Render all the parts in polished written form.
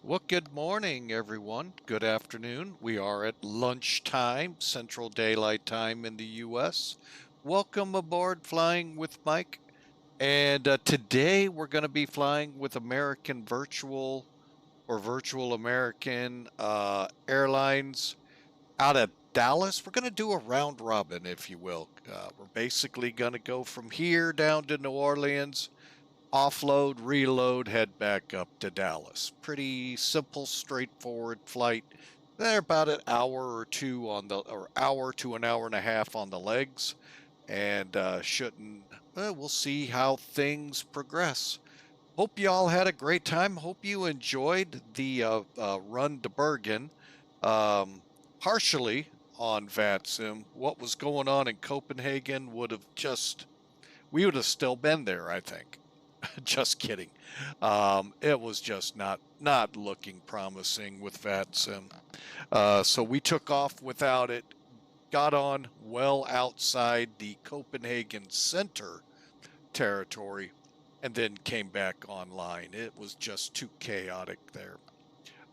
Well, good morning, everyone. Good afternoon. We are at lunchtime, Central Daylight Time in the U.S. Welcome aboard Flying with Mike. And today we're going to be flying with American Virtual or Virtual American Airlines out of Dallas. We're going to do a round robin, if you will. We're basically going to go from here down to New Orleans, offload, reload, head back up to Dallas. Pretty simple, straightforward flight. They're about an hour or two on the, or hour to an hour and a half on the legs, and shouldn't. We'll see how things progress. Hope you all had a great time. Hope you enjoyed the run to Bergen, partially on VATSIM. What was going on in Copenhagen would have just, we would have still been there, I think. Just kidding. It was just not looking promising with VATSIM. So we took off without it, got on well outside the Copenhagen Center territory, and then came back online. It was just too chaotic there.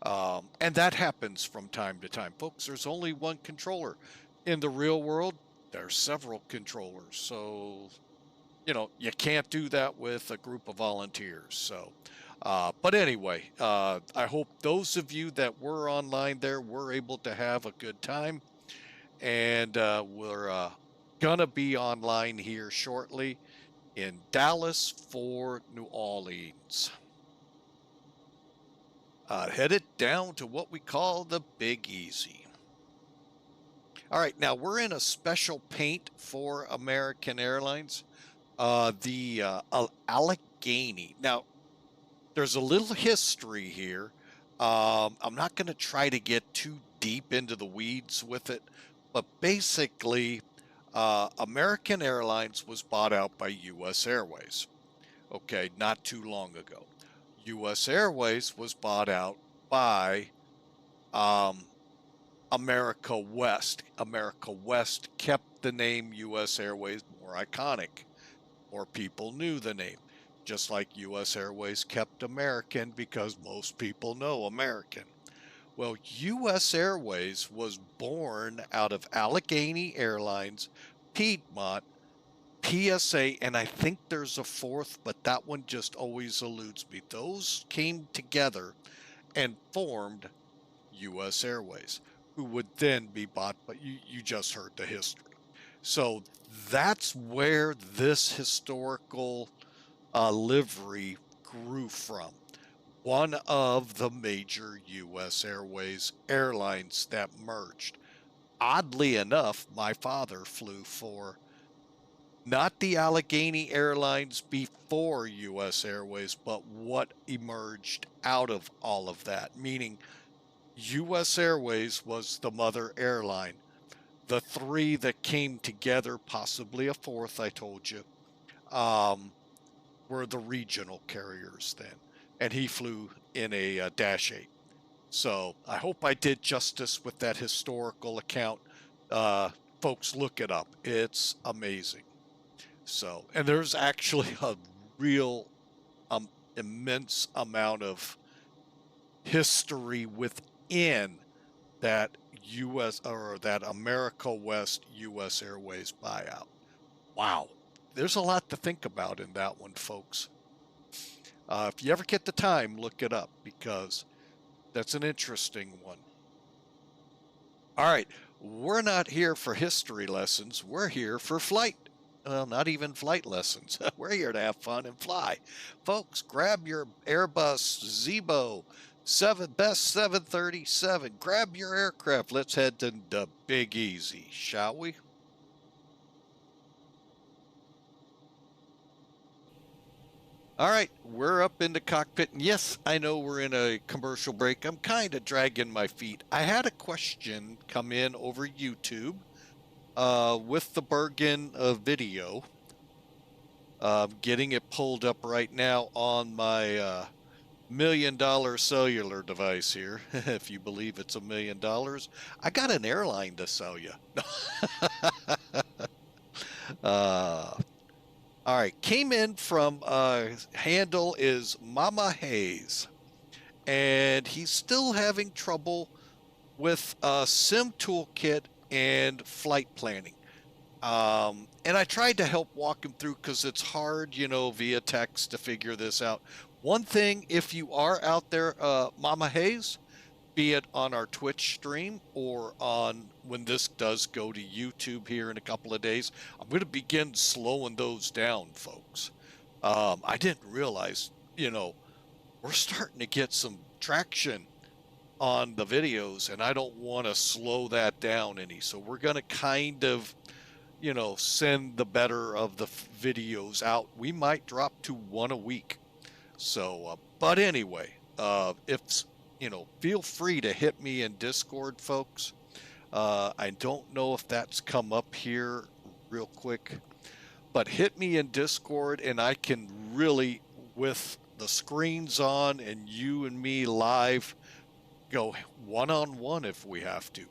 And that happens from time to time. Folks, there's only one controller. In the real world, there's several controllers. So you can't do that with a group of volunteers. So, but anyway, I hope those of you that were online there were able to have a good time. And we're going to be online here shortly in Dallas for New Orleans. Headed down to what we call the Big Easy. All right, now we're in a special paint for American Airlines. The Allegheny. Now, there's a little history here. I'm not going to try to get too deep into the weeds with it, but basically, American Airlines was bought out by U.S. Airways. Okay, not too long ago. U.S. Airways was bought out by America West. America West kept the name U.S. Airways more iconic. More people knew the name, just like U.S. Airways kept American because most people know American. Well, U.S. Airways was born out of Allegheny Airlines, Piedmont, PSA, and I think there's a fourth, but that one just always eludes me. Those came together and formed U.S. Airways, who would then be bought, but you just heard the history. So that's where this historical livery grew from. One of the major U.S. Airways airlines that merged. Oddly enough, my father flew for not the Allegheny Airlines before U.S. Airways, but what emerged out of all of that, meaning U.S. Airways was the mother airline. The three that came together, possibly a fourth, I told you, were the regional carriers then. And he flew in a Dash 8. So I hope I did justice with that historical account. Folks, look it up. It's amazing. So, and there's actually a real immense amount of history within that U.S. or that America West U.S. Airways buyout. Wow. There's a lot to think about in that one, folks. If you ever get the time, look it up because that's an interesting one. All right. We're not here for history lessons. We're here for flight. Well, not even flight lessons. We're here to have fun and fly. Folks, grab your Airbus Zebo Best 737. Grab your aircraft. Let's head to the Big Easy, shall we? All right, we're up in the cockpit. And yes, I know we're in a commercial break. I'm kind of dragging my feet. I had a question come in over YouTube with the Bergen video. Getting it pulled up right now on my $1 million cellular device here, if you believe it's $1 million. I got an airline to sell you. All right, came in from handle is Mama Hayes. and he's still having trouble with Sim Toolkit and flight planning. And I tried to help walk him through because it's hard, via text to figure this out. One thing, if you are out there, Mama Hayes, be it on our Twitch stream or on when this does go to YouTube here in a couple of days, I'm going to begin slowing those down, folks. I didn't realize, we're starting to get some traction on the videos, and I don't want to slow that down any. So we're going to kind of, send the better of the videos out. We might drop to one a week. So, but anyway, if, feel free to hit me in Discord, folks. I don't know if that's come up here real quick, but hit me in Discord and I can really, with the screens on and you and me live, go one-on-one if we have to.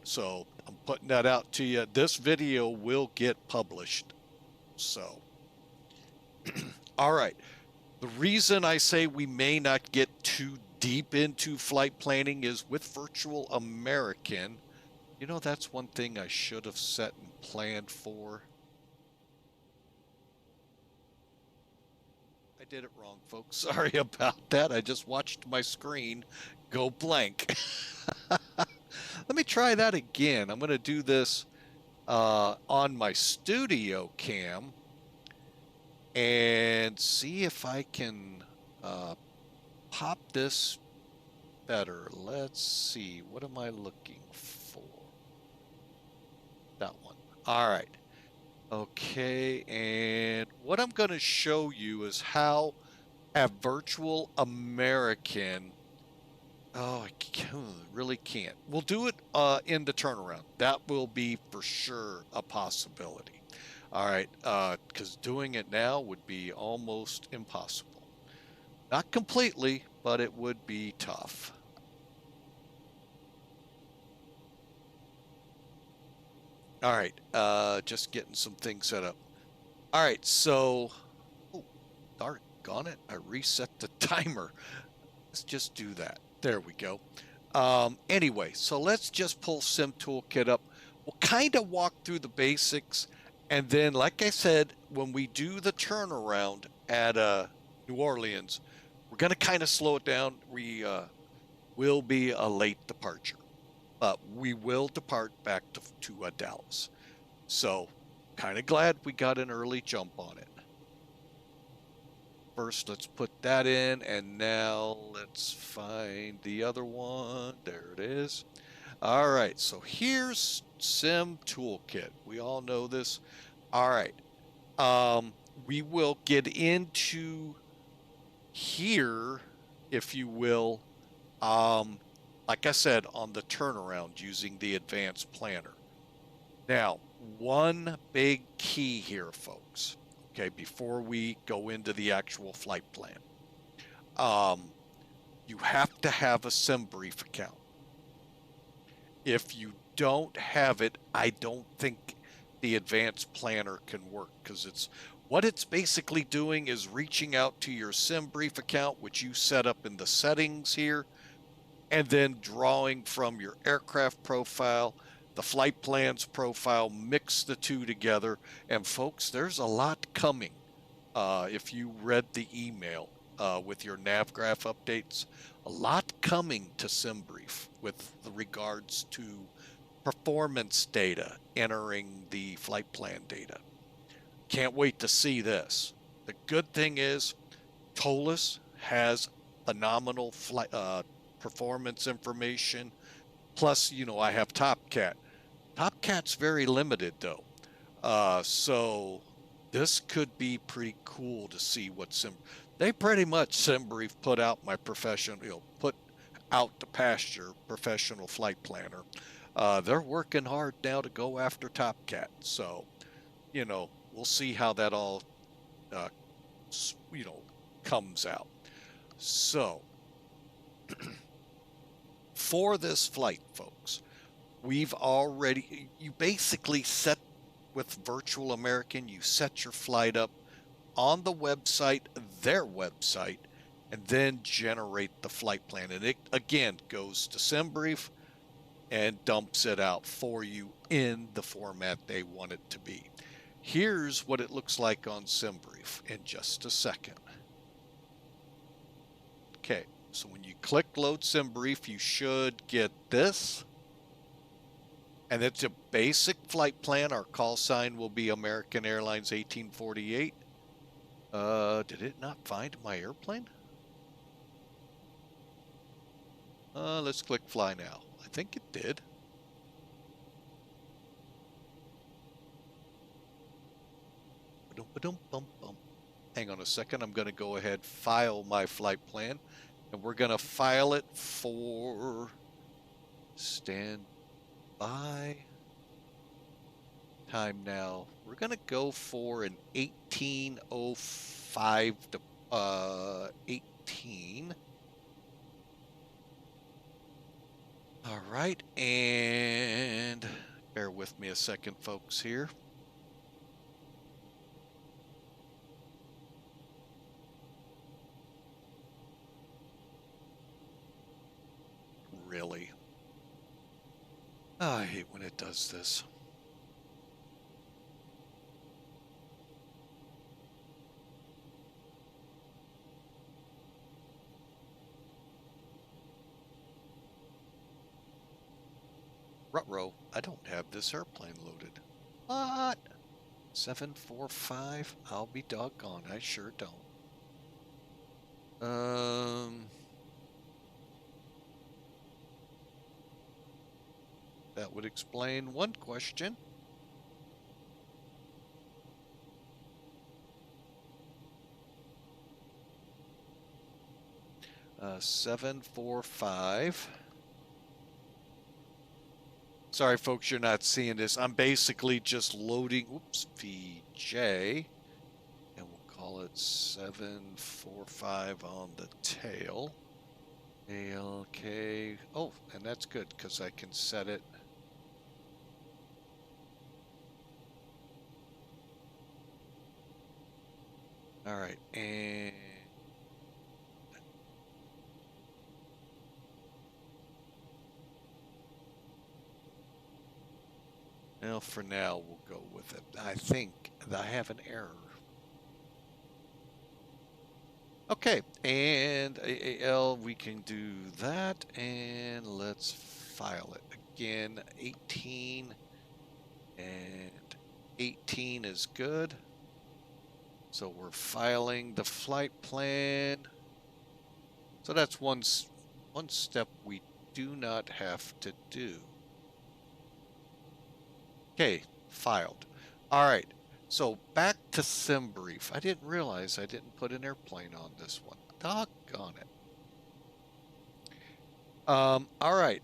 So I'm putting that out to you. This video will get published. So, all right. The reason I say we may not get too deep into flight planning is with Virtual American. That's one thing I should have set and planned for. I did it wrong, folks. Sorry about that. I just watched my screen go blank. Let me try that again. I'm going to do this on my studio cam and see if I can pop this better. Let's see. What am I looking for? That one. All right. Okay. And what I'm going to show you is how at Virtual American. Oh, I really can't. We'll do it in the turnaround. That will be for sure a possibility. All right, because doing it now would be almost impossible. Not completely, but it would be tough. All right, just getting some things set up. All right, so, oh, doggone it, I reset the timer. Let's just do that. There we go. Anyway, so let's just pull Sim Toolkit up. We'll kind of walk through the basics. And then, like I said, when we do the turnaround at New Orleans, we're going to kind of slow it down. We will be a late departure. But we will depart back to Dallas. So, kind of glad we got an early jump on it. First, let's put that in, and now let's find the other one. There it is. All right, so here's Sim Toolkit. We all know this. All right. We will get into here, if you will, like I said, on the turnaround using the advanced planner. Now, one big key here, folks. Okay, before we go into the actual flight plan, you have to have a SimBrief account. If you don't have it, I don't think the advanced planner can work, because what it's basically doing is reaching out to your SimBrief account, which you set up in the settings here, and then drawing from your aircraft profile, the flight plans profile, mix the two together. And folks, there's a lot coming. If you read the email with your NavGraph updates, a lot coming to SimBrief with regards to performance data entering the flight plan data. Can't wait to see this. The good thing is ToLiss has phenomenal flight performance information. Plus, I have TopCat. TopCat's very limited, though. So this could be pretty cool to see what they pretty much SimBrief put out my professional, put out the pasture professional flight planner. They're working hard now to go after TopCat. So, we'll see how that all, comes out. So, for this flight, folks, you basically set with Virtual American, you set your flight up on the website, their website, and then generate the flight plan. And it, again, goes to SimBrief and dumps it out for you in the format they want it to be. Here's what it looks like on SimBrief in just a second. Okay, so when you click Load SimBrief, you should get this. And it's a basic flight plan. Our call sign will be American Airlines 1848. Did it not find my airplane? Let's click Fly Now. I think it did. Hang on a second. I'm going to go ahead, file my flight plan, and we're going to file it for standby time now. We're going to go for an 1805 to 18. All right, and bear with me a second, folks, here. Really? Oh, I hate when it does this. Ruh-roh, I don't have this airplane loaded. What? 745? I'll be doggone, I sure don't. That would explain one question. Uh, 745. Sorry, folks, you're not seeing this. I'm basically just loading, oops, VJ, and we'll call it 745 on the tail. ALK. Oh, and that's good because I can set it. All right, and well, for now, we'll go with it. I think I have an error. Okay, and AAL, we can do that, and let's file it. Again, 18, and 18 is good. So we're filing the flight plan. So that's one step we do not have to do. Okay, filed. All right, so back to SimBrief. I didn't realize I didn't put an airplane on this one. Doggone it. All right.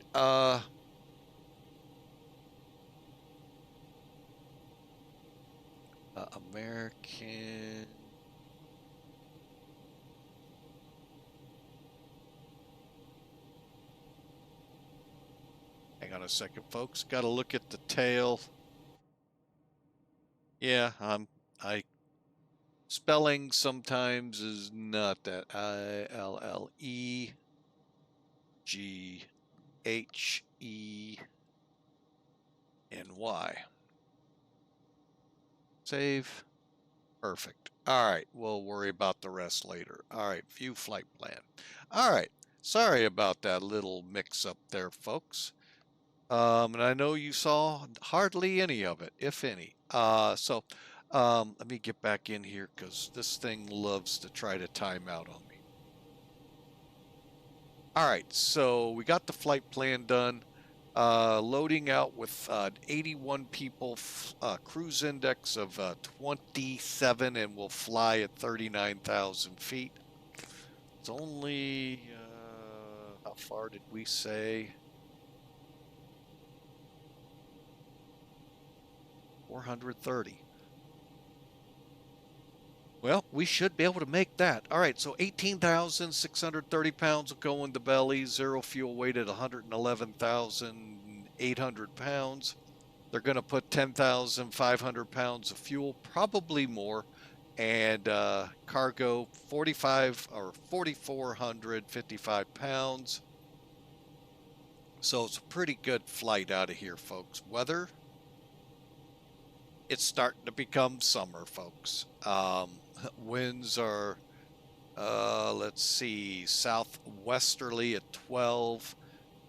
American. Hang on a second, folks. Got to look at the tail. Yeah, spelling sometimes is not that. ILLEGHENY. Save. Perfect. All right, we'll worry about the rest later. All right, view flight plan. All right, sorry about that little mix-up there, folks. And I know you saw hardly any of it, if any. So let me get back in here because this thing loves to try to time out on me. All right, so we got the flight plan done. Loading out with 81 people, cruise index of 27, and we'll fly at 39,000 feet. It's only, how far did we say? 430. Well, we should be able to make that. All right, so 18,630 pounds will go in the belly, zero fuel weight at 111,800 pounds. They're going to put 10,500 pounds of fuel, probably more, and cargo 4,455 pounds. So it's a pretty good flight out of here, folks. Weather, it's starting to become summer, folks. Winds are, let's see, southwesterly at 12,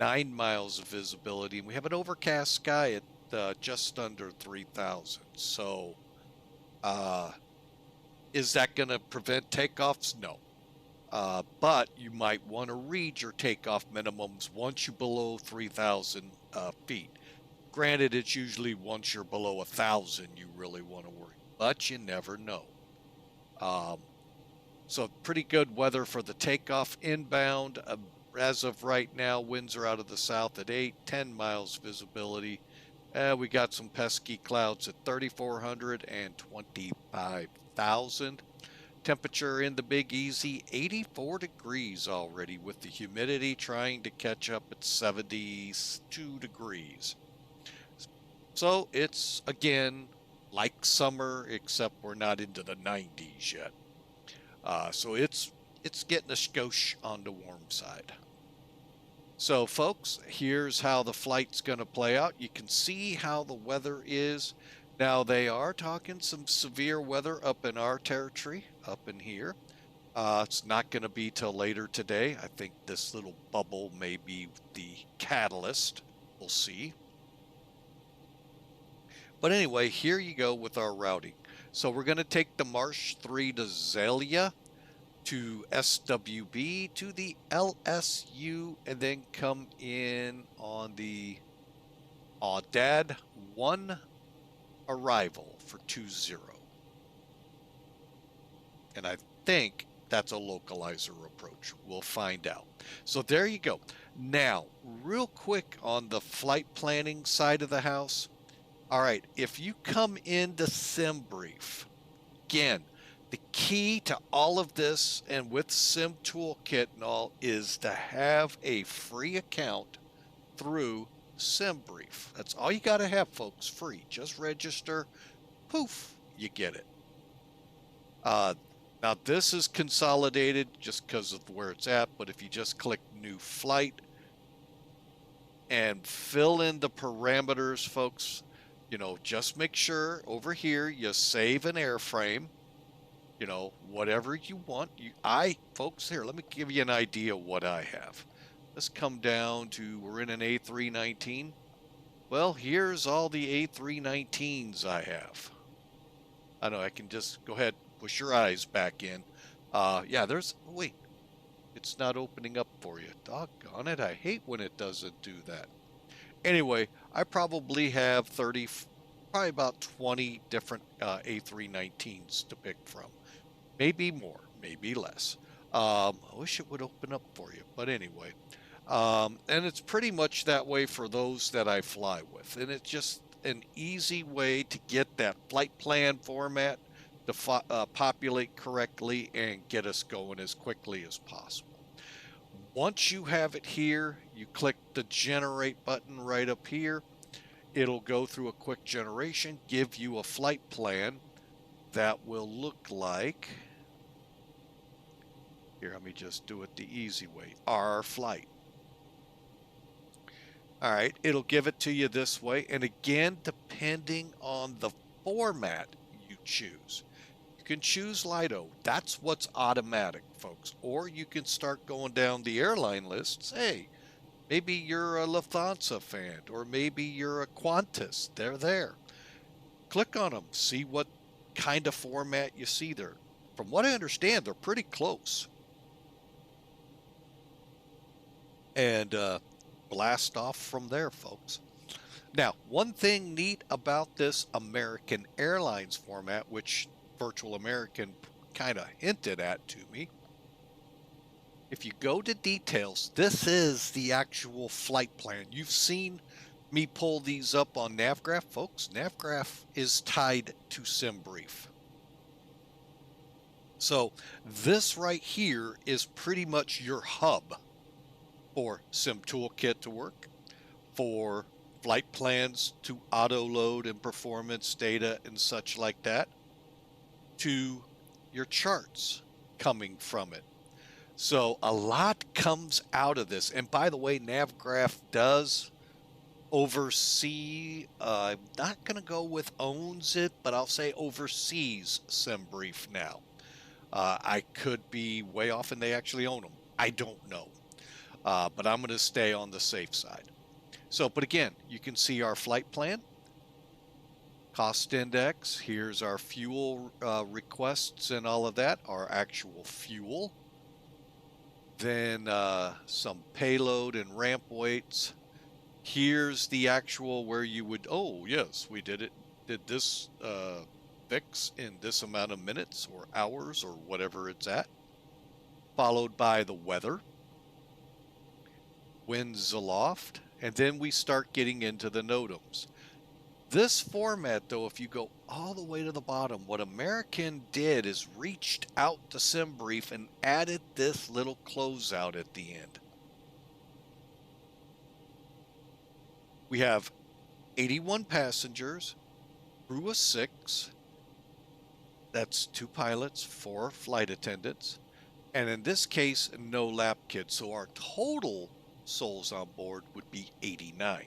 9 miles of visibility. And we have an overcast sky at just under 3,000. So is that going to prevent takeoffs? No. But you might want to read your takeoff minimums once you're below 3,000 feet. Granted, it's usually once you're below 1,000 you really want to worry, but you never know. So pretty good weather for the takeoff inbound. As of right now, winds are out of the south at 8, 10 miles visibility. We got some pesky clouds at 3,400 and 25,000. Temperature in the Big Easy, 84 degrees already, with the humidity trying to catch up at 72 degrees. So it's, again, like summer, except we're not into the 90s yet. So it's getting a skosh on the warm side. So folks, here's how the flight's going to play out. You can see how the weather is. Now, they are talking some severe weather up in our territory, up in here. It's not going to be till later today. I think this little bubble may be the catalyst. We'll see. But anyway, here you go with our routing. So we're going to take the Marsh 3 to ZALEA, to SWB, to the LSU, and then come in on the Audad 1 arrival for 20. And I think that's a localizer approach. We'll find out. So there you go. Now, real quick on the flight planning side of the house. All right, if you come into SimBrief, again, the key to all of this and with Sim Toolkit and all is to have a free account through SimBrief. That's all you got to have, folks, free. Just register, poof, you get it. Now this is consolidated just because of where it's at, but if you just click New Flight and fill in the parameters, folks, you know, just make sure over here you save an airframe, you know, whatever you want. Folks, here, let me give you an idea of what I have. Let's come down to, we're in an A319. Well, here's all the A319s I have. I know I can just go ahead, push your eyes back in. Yeah, wait, it's not opening up for you. Doggone it, I hate when it doesn't do that. Anyway, I probably have probably about 20 different A319s to pick from. Maybe more, maybe less. I wish it would open up for you, but anyway. And it's pretty much that way for those that I fly with. And it's just an easy way to get that flight plan format to populate correctly and get us going as quickly as possible. Once you have it here, you click the generate button right up here. It'll go through a quick generation, give you a flight plan that will look like, here, let me just do it the easy way, our flight. All right, it'll give it to you this way. And again, depending on the format you choose. You can choose Lido. That's what's automatic, folks. Or you can start going down the airline lists. Hey, maybe you're a Lufthansa fan, or maybe you're a Qantas. They're there. Click on them. See what kind of format you see there. From what I understand, they're pretty close. And blast off from there, folks. Now, one thing neat about this American Airlines format, which Virtual American kind of hinted at to me, if you go to details, this is the actual flight plan. You've seen me pull these up on NavGraph, folks. NavGraph is tied to SimBrief. So this right here is pretty much your hub for Sim Toolkit to work, for flight plans to auto load and performance data and such like that, to your charts coming from it. So a lot comes out of this. And by the way, NavGraph does oversee, I'm not going to go with owns it, but I'll say oversees SimBrief now. I could be way off and they actually own them. I don't know. But I'm going to stay on the safe side. So, but again, you can see our flight plan, cost index. Here's our fuel requests and all of that, our actual fuel. Then some payload and ramp weights. Here's the actual where you would, oh yes, we did it. Did this fix in this amount of minutes or hours or whatever it's at. Followed by the weather, winds aloft, and then we start getting into the NOTAMs. This format, though, if you go all the way to the bottom, what American did is reached out to SimBrief and added this little closeout at the end. We have 81 passengers, crew of 6. That's 2 pilots, 4 flight attendants, and in this case, no lap kids. So our total souls on board would be 89.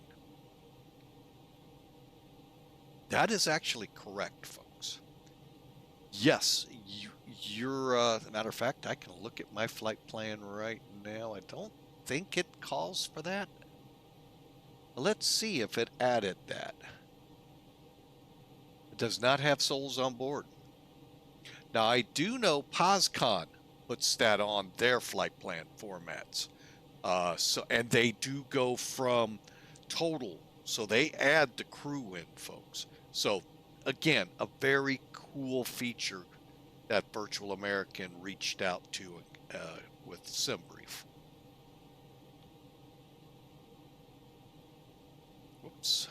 That is actually correct, folks. Yes, you're, matter of fact, I can look at my flight plan right now. I don't think it calls for that. Let's see if it added that. It does not have souls on board. Now, I do know POSCON puts that on their flight plan formats. And they do go from total. So they add the crew in, folks. So, again, a very cool feature that Virtual American reached out to with SimBrief. Whoops.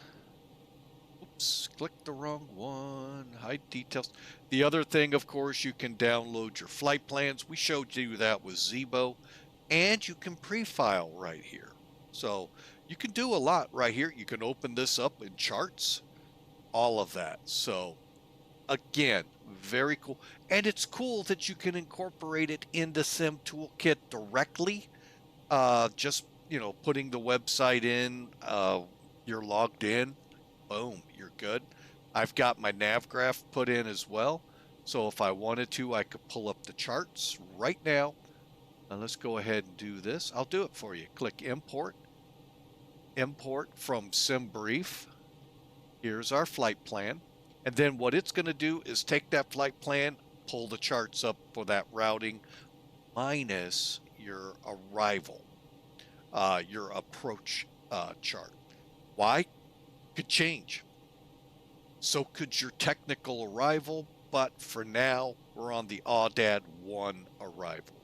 Oops, clicked the wrong one. Hide details. The other thing, of course, you can download your flight plans. We showed you that with Zebo. And you can pre-file right here. So you can do a lot right here. You can open this up in charts. All of that. So again, very cool. And it's cool that you can incorporate it into Sim Toolkit directly. Just, putting the website in. You're logged in. Boom, you're good. I've got my NavGraph put in as well. So if I wanted to, I could pull up the charts right now. Now let's go ahead and do this. I'll do it for you. Click import. Import from SimBrief. Here's our flight plan. And then what it's going to do is take that flight plan, pull the charts up for that routing, minus your arrival, your approach chart. Why? Could change. So could your technical arrival, but for now, we're on the AUDAD 1 arrival.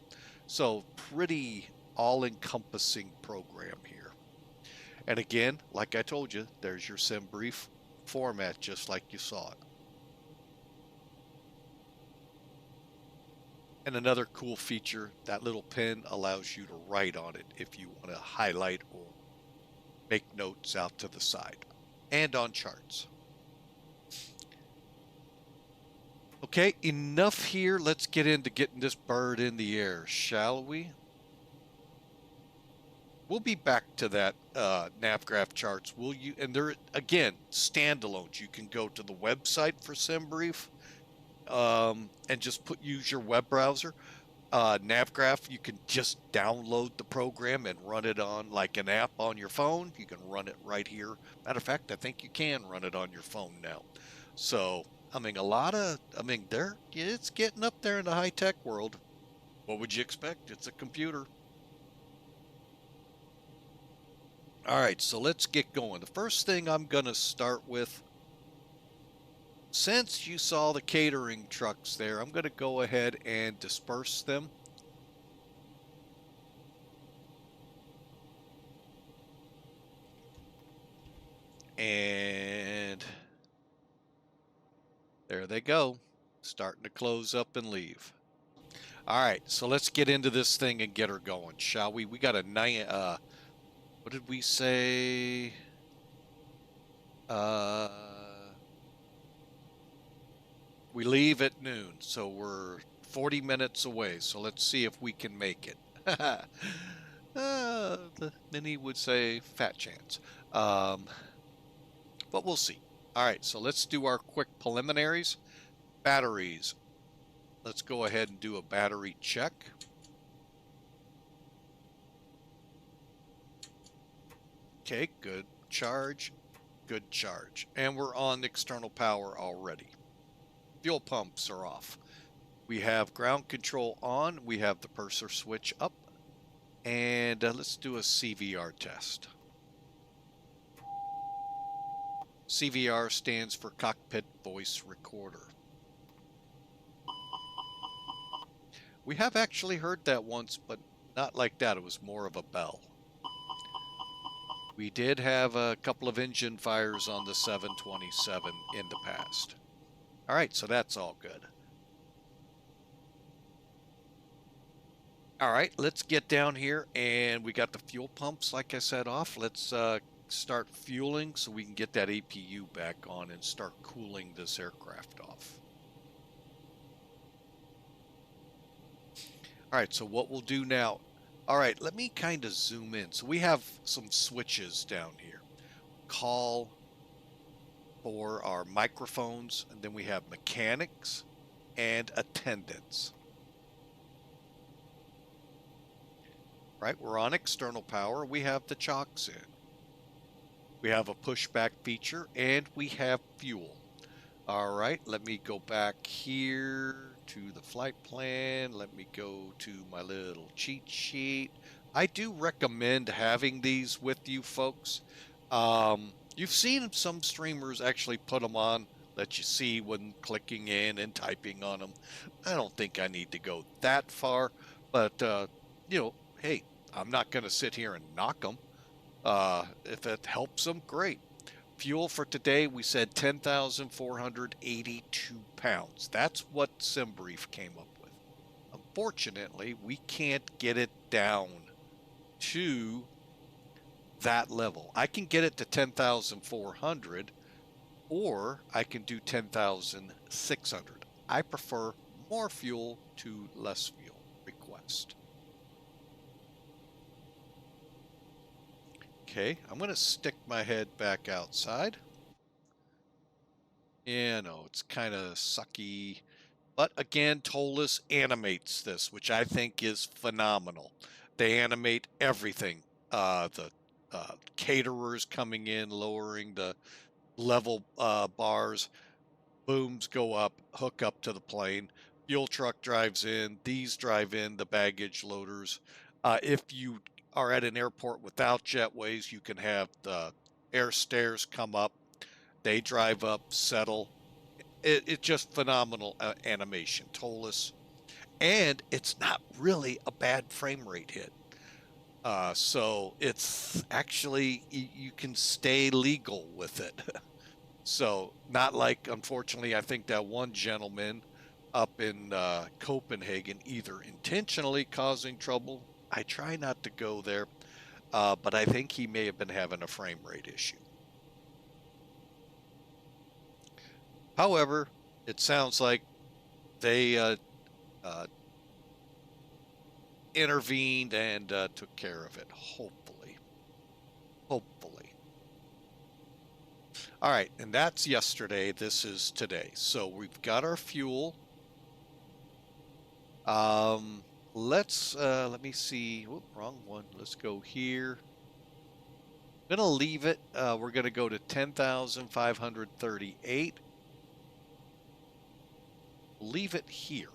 So pretty all-encompassing program here. And again, like I told you, there's your SimBrief format, just like you saw it. And another cool feature, that little pen allows you to write on it if you want to highlight or make notes out to the side and on charts. Okay, enough here. Let's get into getting this bird in the air, shall we? We'll be back to that NavGraph charts. And they're, again, standalones. You can go to the website for SimBrief and just use your web browser. NavGraph, you can just download the program and run it on like an app on your phone. You can run it right here. Matter of fact, I think you can run it on your phone now. So, it's getting up there in the high-tech world. What would you expect? It's a computer. All right, so let's get going. The first thing I'm going to start with, since you saw the catering trucks there, I'm going to go ahead and disperse them. And there they go, starting to close up and leave. All right, so let's get into this thing and get her going, shall we? We got a what did we say? We leave at noon, so we're 40 minutes away, so let's see if we can make it. Many would say fat chance. But we'll see. All right, so let's do our quick preliminaries. Batteries. Let's go ahead and do a battery check. Okay, good charge, good charge. And we're on external power already. Fuel pumps are off. We have ground control on. We have the purser switch up. And let's do a CVR test. CVR stands for Cockpit Voice Recorder. We have actually heard that once, but not like that. It was more of a bell. We did have a couple of engine fires on the 727 in the past. All right, so that's all good. All right, let's get down here, and we got the fuel pumps, like I said, off. Let's start fueling so we can get that APU back on and start cooling this aircraft off. All right, so what we'll do now, all right, let me kind of zoom in. So we have some switches down here. Call for our microphones, and then we have mechanics and attendants. Right, we're on external power. We have the chocks in. We have a pushback feature, and we have fuel. All right, let me go back here to the flight plan. Let me go to my little cheat sheet. I do recommend having these with you folks. You've seen some streamers actually put them on, let you see when clicking in and typing on them. I don't think I need to go that far, but you know, hey, I'm not going to sit here and knock them. If it helps them, great. Fuel for today, we said 10,482 pounds. That's what SimBrief came up with. Unfortunately, we can't get it down to that level. I can get it to 10,400, or I can do 10,600. I prefer more fuel to less fuel request. Okay, I'm going to stick my head back outside. Yeah, no, it's kind of sucky. But again, ToLiss animates this, which I think is phenomenal. They animate everything. The caterers coming in, lowering the level bars, booms go up, hook up to the plane. Fuel truck drives in, these drive in, the baggage loaders. If you are at an airport without jetways, you can have the air stairs come up. They drive up, settle. It's just phenomenal animation, ToLiss. And it's not really a bad frame rate hit. So it's actually, you can stay legal with it. So not like, unfortunately, I think that one gentleman up in Copenhagen either intentionally causing trouble. I try not to go there, but I think he may have been having a frame rate issue. However, it sounds like they intervened and took care of it, hopefully. Hopefully. All right, and that's yesterday. This is today. So we've got our fuel. Let me see. Whoop, wrong one. Let's go here. I'm going to leave it. We're going to go to 10,538. Leave it here.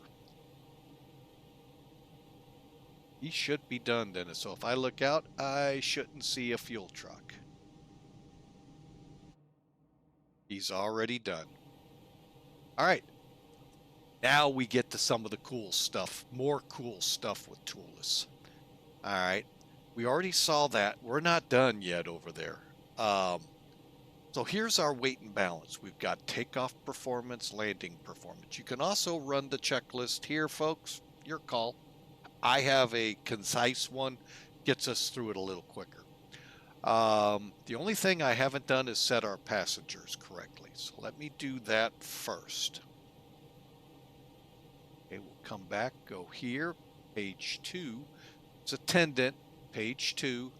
He should be done, Dennis. So if I look out, I shouldn't see a fuel truck. He's already done. All right. Now we get to some of the cool stuff. More cool stuff with ToLiss. All right. We already saw that. We're not done yet over there. So here's our weight and balance. We've got takeoff performance, landing performance. You can also run the checklist here, folks. Your call. I have a concise one. Gets us through it a little quicker. The only thing I haven't done is set our passengers correctly. So let me do that first. Okay, we'll come back, go here, page 2. It's attendant, page 2.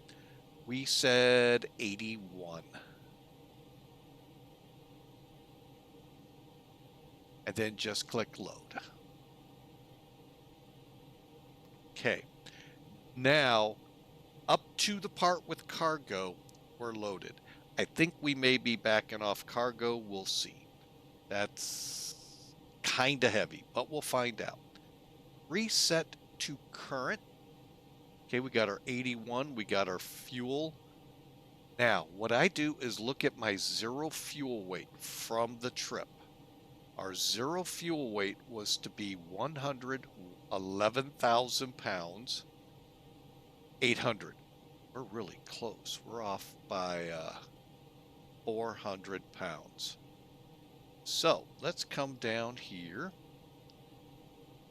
We said 81. And then just click load. Okay. Now, up to the part with cargo, we're loaded. I think we may be backing off cargo. We'll see. That's kind of heavy, but we'll find out. Reset to current. Okay, we got our 81. We got our fuel. Now, what I do is look at my zero fuel weight from the trip. Our zero fuel weight was to be 111,000 pounds, 800. We're really close. We're off by 400 pounds. So let's come down here,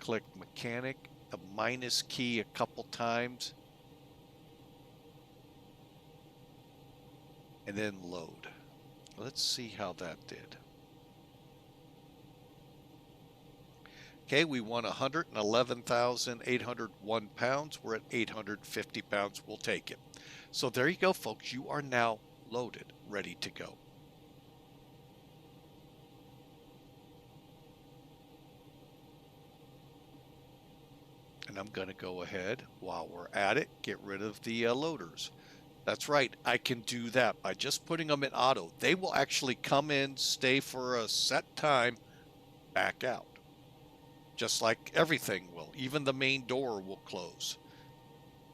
click mechanic, the minus key a couple times, and then load. Let's see how that did. Okay, we won 111,801 pounds. We're at 850 pounds. We'll take it. So there you go, folks. You are now loaded, ready to go. And I'm going to go ahead, while we're at it, get rid of the loaders. That's right, I can do that by just putting them in auto. They will actually come in, stay for a set time, back out. Just like everything will. Even the main door will close.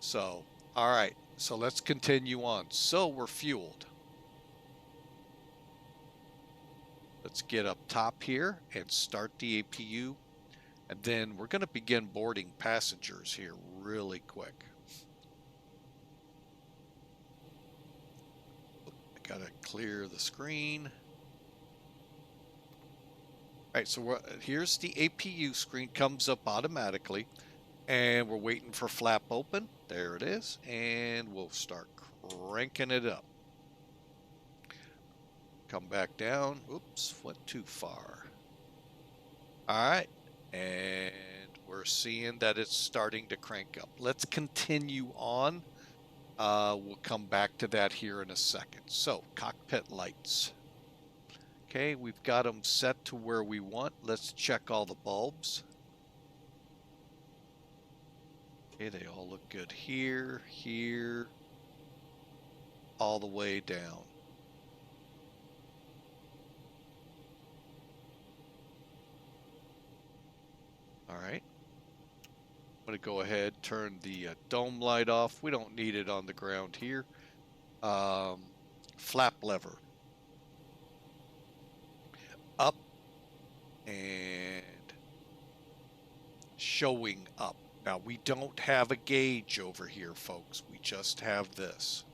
So, all right, so let's continue on. So we're fueled. Let's get up top here and start the APU. And then we're going to begin boarding passengers here really quick. I got to clear the screen. All right, so here's the APU screen, comes up automatically, and we're waiting for flap open. There it is, and we'll start cranking it up. Come back down. Oops, went too far. All right, and we're seeing that it's starting to crank up. Let's continue on. We'll come back to that here in a second. So, cockpit lights. Okay, we've got them set to where we want. Let's check all the bulbs. Okay, they all look good here, here, all the way down. All right. I'm going to go ahead, turn the dome light off. We don't need it on the ground here. Flap lever. Up and showing up. Now we don't have a gauge over here, folks. We just have this.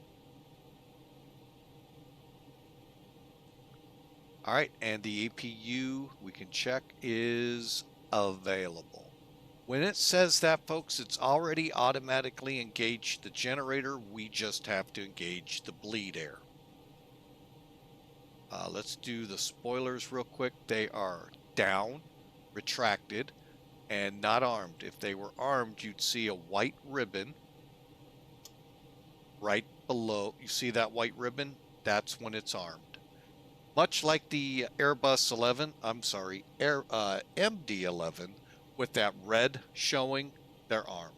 All right, and the APU we can check is available. When it says that, folks, it's already automatically engaged the generator. We just have to engage the bleed air. Let's do the spoilers real quick. They are down, retracted, and not armed. If they were armed, you'd see a white ribbon right below. You see that white ribbon? That's when it's armed. Much like the Airbus 11, I'm sorry, MD-11, with that red showing, they're armed.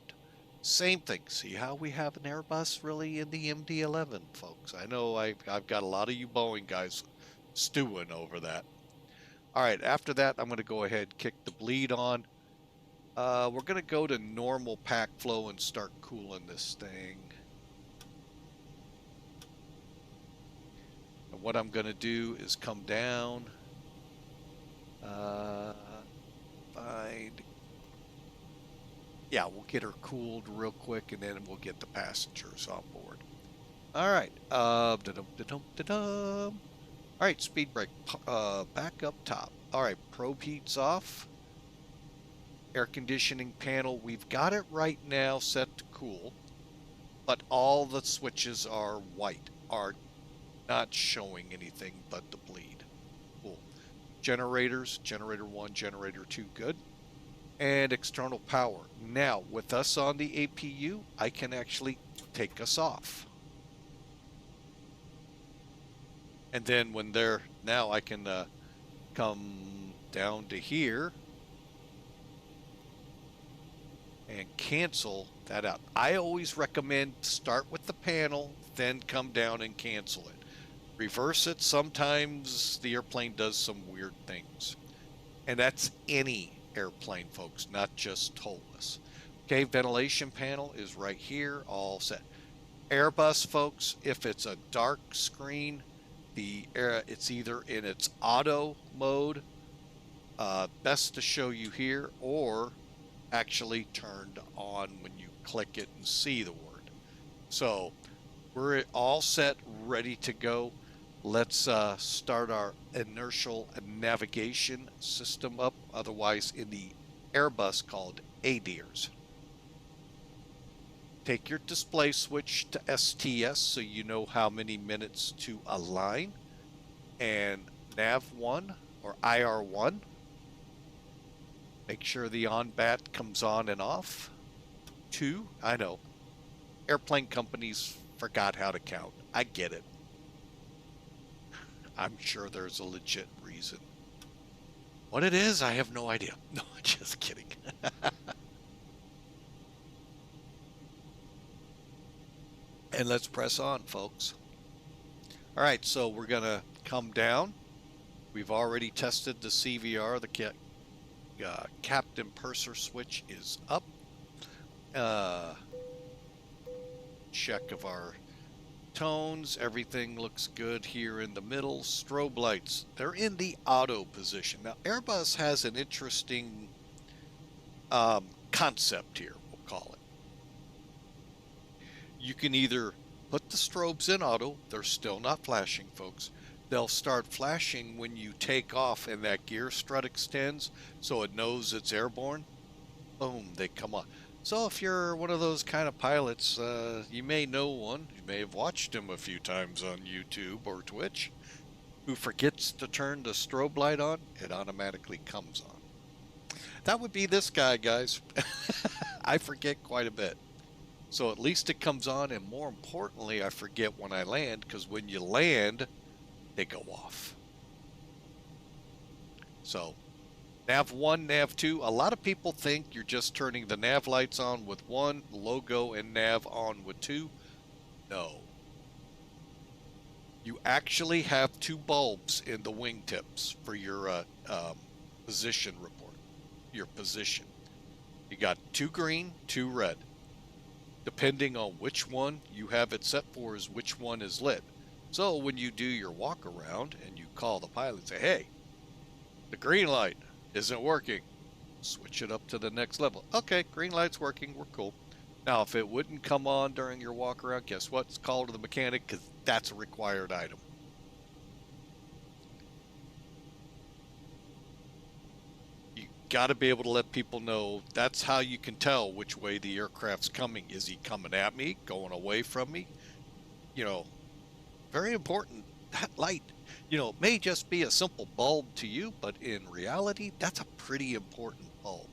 Same thing. See how we have an Airbus really in the MD-11, folks? I know I've got a lot of you Boeing guys stewing over that. All right, after that, I'm going to go ahead and kick the bleed on. We're going to go to normal pack flow and start cooling this thing. And what I'm going to do is come down, we'll get her cooled real quick, and then we'll get the passengers on board. All right, All right, speed brake, back up top. All right, probe heat's off. Air conditioning panel, we've got it right now set to cool, but all the switches are white, are not showing anything but the bleed. Cool. Generators, generator 1, generator 2, good. and external power. Now, with us on the APU, I can actually take us off. And then when they're, now I can come down to here and cancel that out. I always recommend start with the panel, then come down and cancel it. Reverse it, sometimes the airplane does some weird things. And that's any airplane, folks, not just ToLiss. Okay, ventilation panel is right here, all set. Airbus, folks, if it's a dark screen, it's either in its auto mode, best to show you here, or actually turned on when you click it and see the word. So we're all set, ready to go. Let's start our inertial navigation system up, otherwise in the Airbus called ADIRS. Take your display switch to STS so you know how many minutes to align, and NAV1 or IR1. Make sure the on-bat comes on and off. 2, I know, airplane companies forgot how to count. I get it. I'm sure there's a legit reason. What it is, I have no idea. No, just kidding. And let's press on, folks. All right, so we're going to come down. We've already tested the CVR. The captain purser switch is up. Check of our tones. Everything looks good here in the middle. Strobe lights, they're in the auto position. Now, Airbus has an interesting concept here, we'll call it. You can either put the strobes in auto. They're still not flashing, folks. They'll start flashing when you take off and that gear strut extends so it knows it's airborne. Boom, they come on. So if you're one of those kind of pilots, you may know one, you may have watched him a few times on YouTube or Twitch, who forgets to turn the strobe light on, it automatically comes on. That would be this guy, guys. I forget quite a bit. So at least it comes on, and more importantly, I forget when I land, because when you land, they go off. So nav 1, nav 2, a lot of people think you're just turning the nav lights on with 1, logo and nav on with 2. No. You actually have 2 bulbs in the wingtips for your position report, your position. You got 2 green, 2 red. Depending on which one you have it set for is which one is lit. So when you do your walk around and you call the pilot and say, hey, the green light isn't working, switch it up to the next level. Okay, green light's working, we're cool. Now, if it wouldn't come on during your walk around, guess what? It's called to the mechanic, because that's a required item. You got to be able to let people know. That's how you can tell which way the aircraft's coming. Is he coming at me, going away from me? You know, very important. That light, you know, may just be a simple bulb to you, but in reality, that's a pretty important bulb.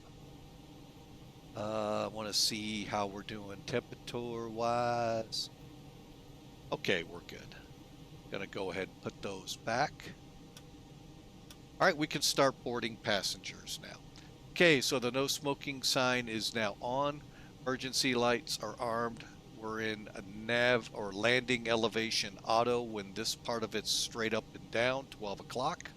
I want to see how we're doing temperature-wise. Okay, we're good. Gonna go ahead and put those back. All right, we can start boarding passengers now. Okay, so the no smoking sign is now on. Emergency lights are armed. We're in a nav or landing elevation auto when this part of it's straight up and down, 12 o'clock.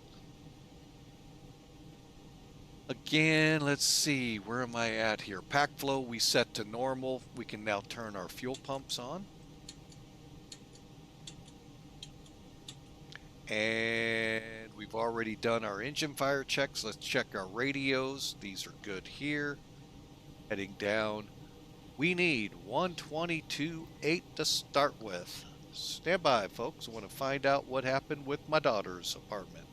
Again, let's see, where am I at here? Pack flow, we set to normal. We can now turn our fuel pumps on. And we've already done our engine fire checks. Let's check our radios. These are good here. Heading down. We need 122.8 to start with. Stand by, folks. I want to find out what happened with my daughter's apartment.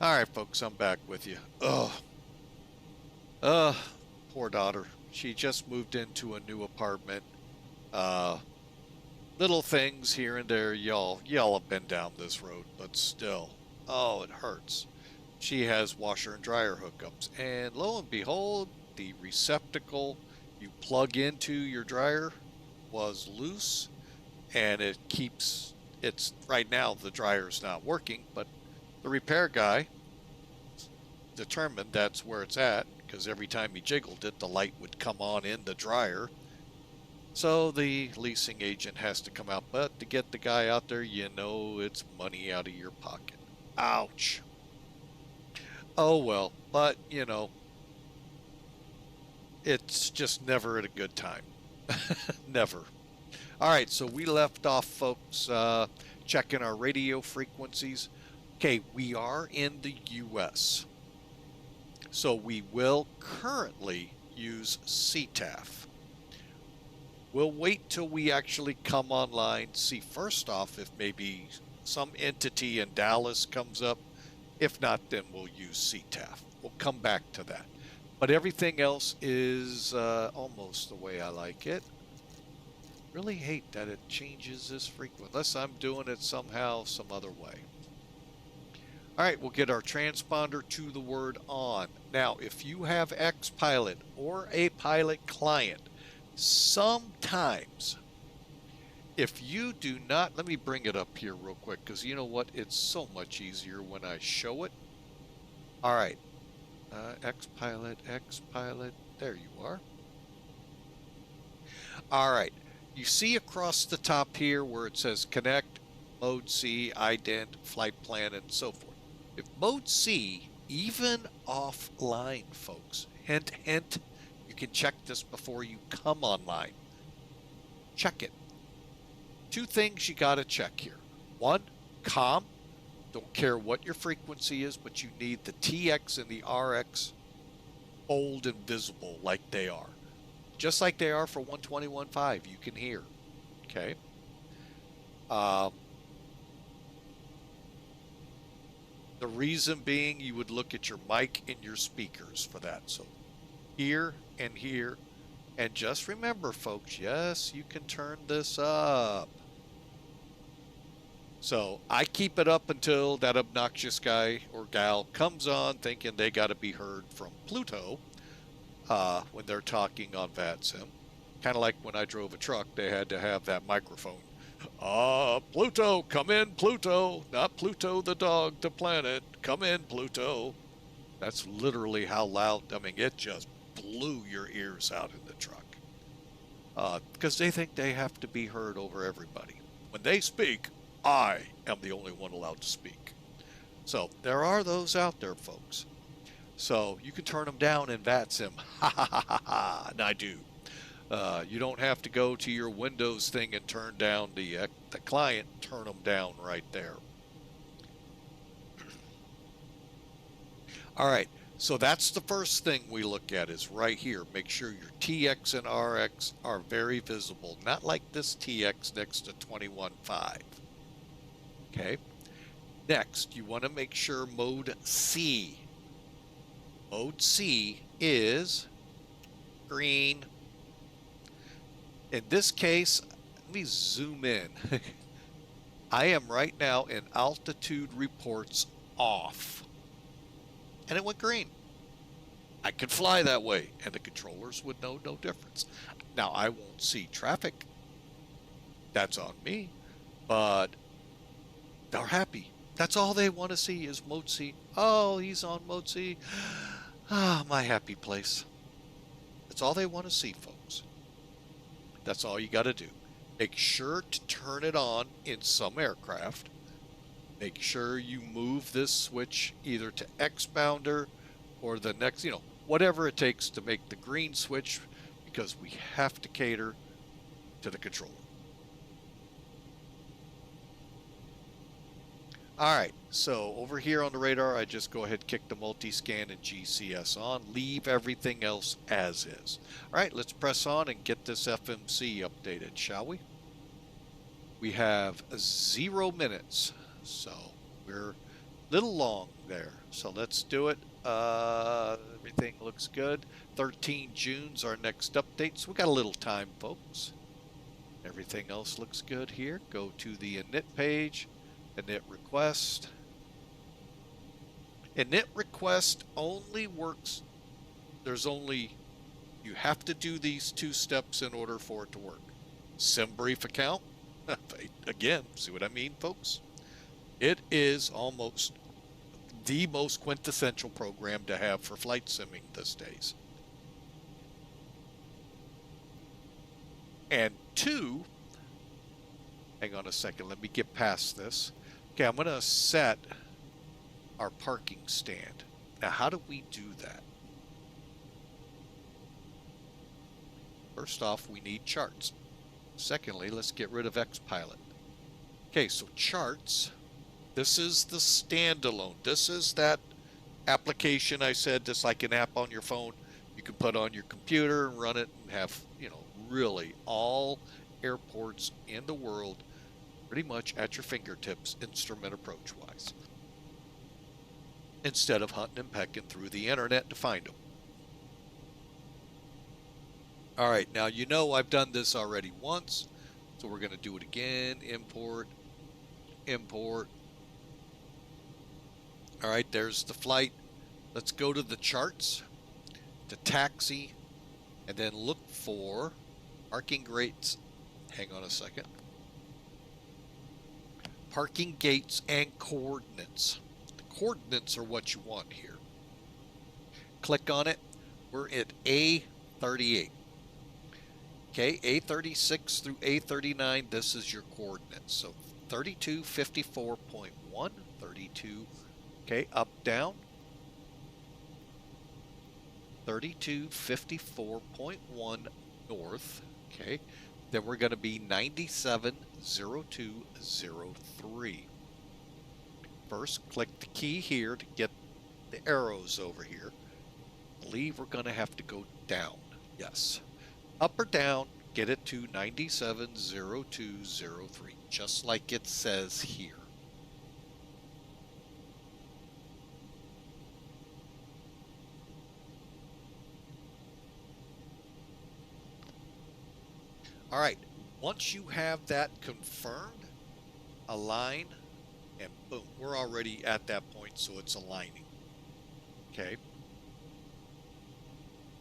All right, folks, I'm back with you. Poor daughter. She just moved into a new apartment. Little things here and there. Y'all have been down this road, but still, oh, it hurts. She has washer and dryer hookups, and lo and behold, the receptacle you plug into your dryer was loose, and it's right now the dryer's not working, but the repair guy determined that's where it's at, because every time he jiggled it, the light would come on in the dryer. So the leasing agent has to come out, but to get the guy out there, it's money out of your pocket. Ouch. Oh well, but it's just never at a good time. Never. All right, so we left off, folks, checking our radio frequencies. Okay, we are in the U.S., so we will currently use CTAF. We'll wait till we actually come online, see first off if maybe some entity in Dallas comes up. If not, then we'll use CTAF. We'll come back to that. But everything else is almost the way I like it. Really hate that it changes this frequency, unless I'm doing it somehow some other way. All right, we'll get our transponder to the word on. Now, if you have XPilot or a pilot client, sometimes, if you do not, let me bring it up here real quick, because you know what? It's so much easier when I show it. All right, XPilot, there you are. All right, you see across the top here where it says connect, mode C, ident, flight plan, and so forth. If mode C, even offline, folks, hint, hint, you can check this before you come online. Check it. Two things you got to check here. One, COM. Don't care what your frequency is, but you need the TX and the RX bold and visible like they are. Just like they are for 121.5, you can hear. Okay. The reason being, you would look at your mic and your speakers for that. So here and here. And just remember, folks, yes, you can turn this up. So I keep it up until that obnoxious guy or gal comes on thinking they got to be heard from Pluto when they're talking on VATSIM. Kind of like when I drove a truck, they had to have that microphone. Pluto, come in, Pluto. Not Pluto the dog, the planet. Come in, Pluto. That's literally how loud, I mean, it just blew your ears out in the truck. Because they think they have to be heard over everybody. When they speak, I am the only one allowed to speak. So there are those out there, folks. So you can turn them down in VATSIM. Ha ha ha ha ha. And I do. You don't have to go to your Windows thing and turn down the client. Turn them down right there. All right. So that's the first thing we look at is right here. Make sure your TX and RX are very visible. Not like this TX next to 21.5. Okay. Next, you want to make sure mode C. Mode C is green. In this case, let me zoom in. I am right now in altitude reports off. And it went green. I could fly that way, and the controllers would know no difference. Now, I won't see traffic. That's on me. But they're happy. That's all they want to see is mode C. Oh, he's on mode C. Ah, my happy place. That's all they want to see, folks. That's all you got to do. Make sure to turn it on in some aircraft. Make sure you move this switch either to X-bounder or the next, whatever it takes to make the green switch, because we have to cater to the controller. All right, so over here on the radar, I just go ahead, kick the multi-scan and GCS on, leave everything else as is. All right, let's press on and get this FMC updated, shall we? We have 0 minutes, so we're Little long there. So let's do it. Everything looks good. 13 June's our next update. So we got a little time, folks. Everything else looks good here. Go to the init page, init request. Init request only works. You have to do these 2 steps in order for it to work. SimBrief account. Again, see what I mean, folks? It is almost the most quintessential program to have for flight simming these days. And 2, hang on a second, let me get past this. Okay, I'm going to set our parking stand. Now, how do we do that? First off, we need charts. Secondly, let's get rid of XPilot. Okay, so charts. This is the standalone. This is that application I said, just like an app on your phone. You can put on your computer and run it and have, really all airports in the world pretty much at your fingertips, instrument approach wise, instead of hunting and pecking through the internet to find them. All right, now I've done this already once, so we're going to do it again. Import. All right, there's the flight. Let's go to the charts, to taxi, and then look for parking gates. Hang on a second. Parking gates and coordinates. The coordinates are what you want here. Click on it. We're at A38. Okay, A36 through A39, this is your coordinates. So 3254.1, 32, okay, up, down. 3254.1 north, okay. Then we're going to be 970203. First, click the key here to get the arrows over here. I believe we're going to have to go down. Yes. Up or down, get it to 970203, just like it says here. All right, once you have that confirmed, align, and boom, we're already at that point, so it's aligning. Okay.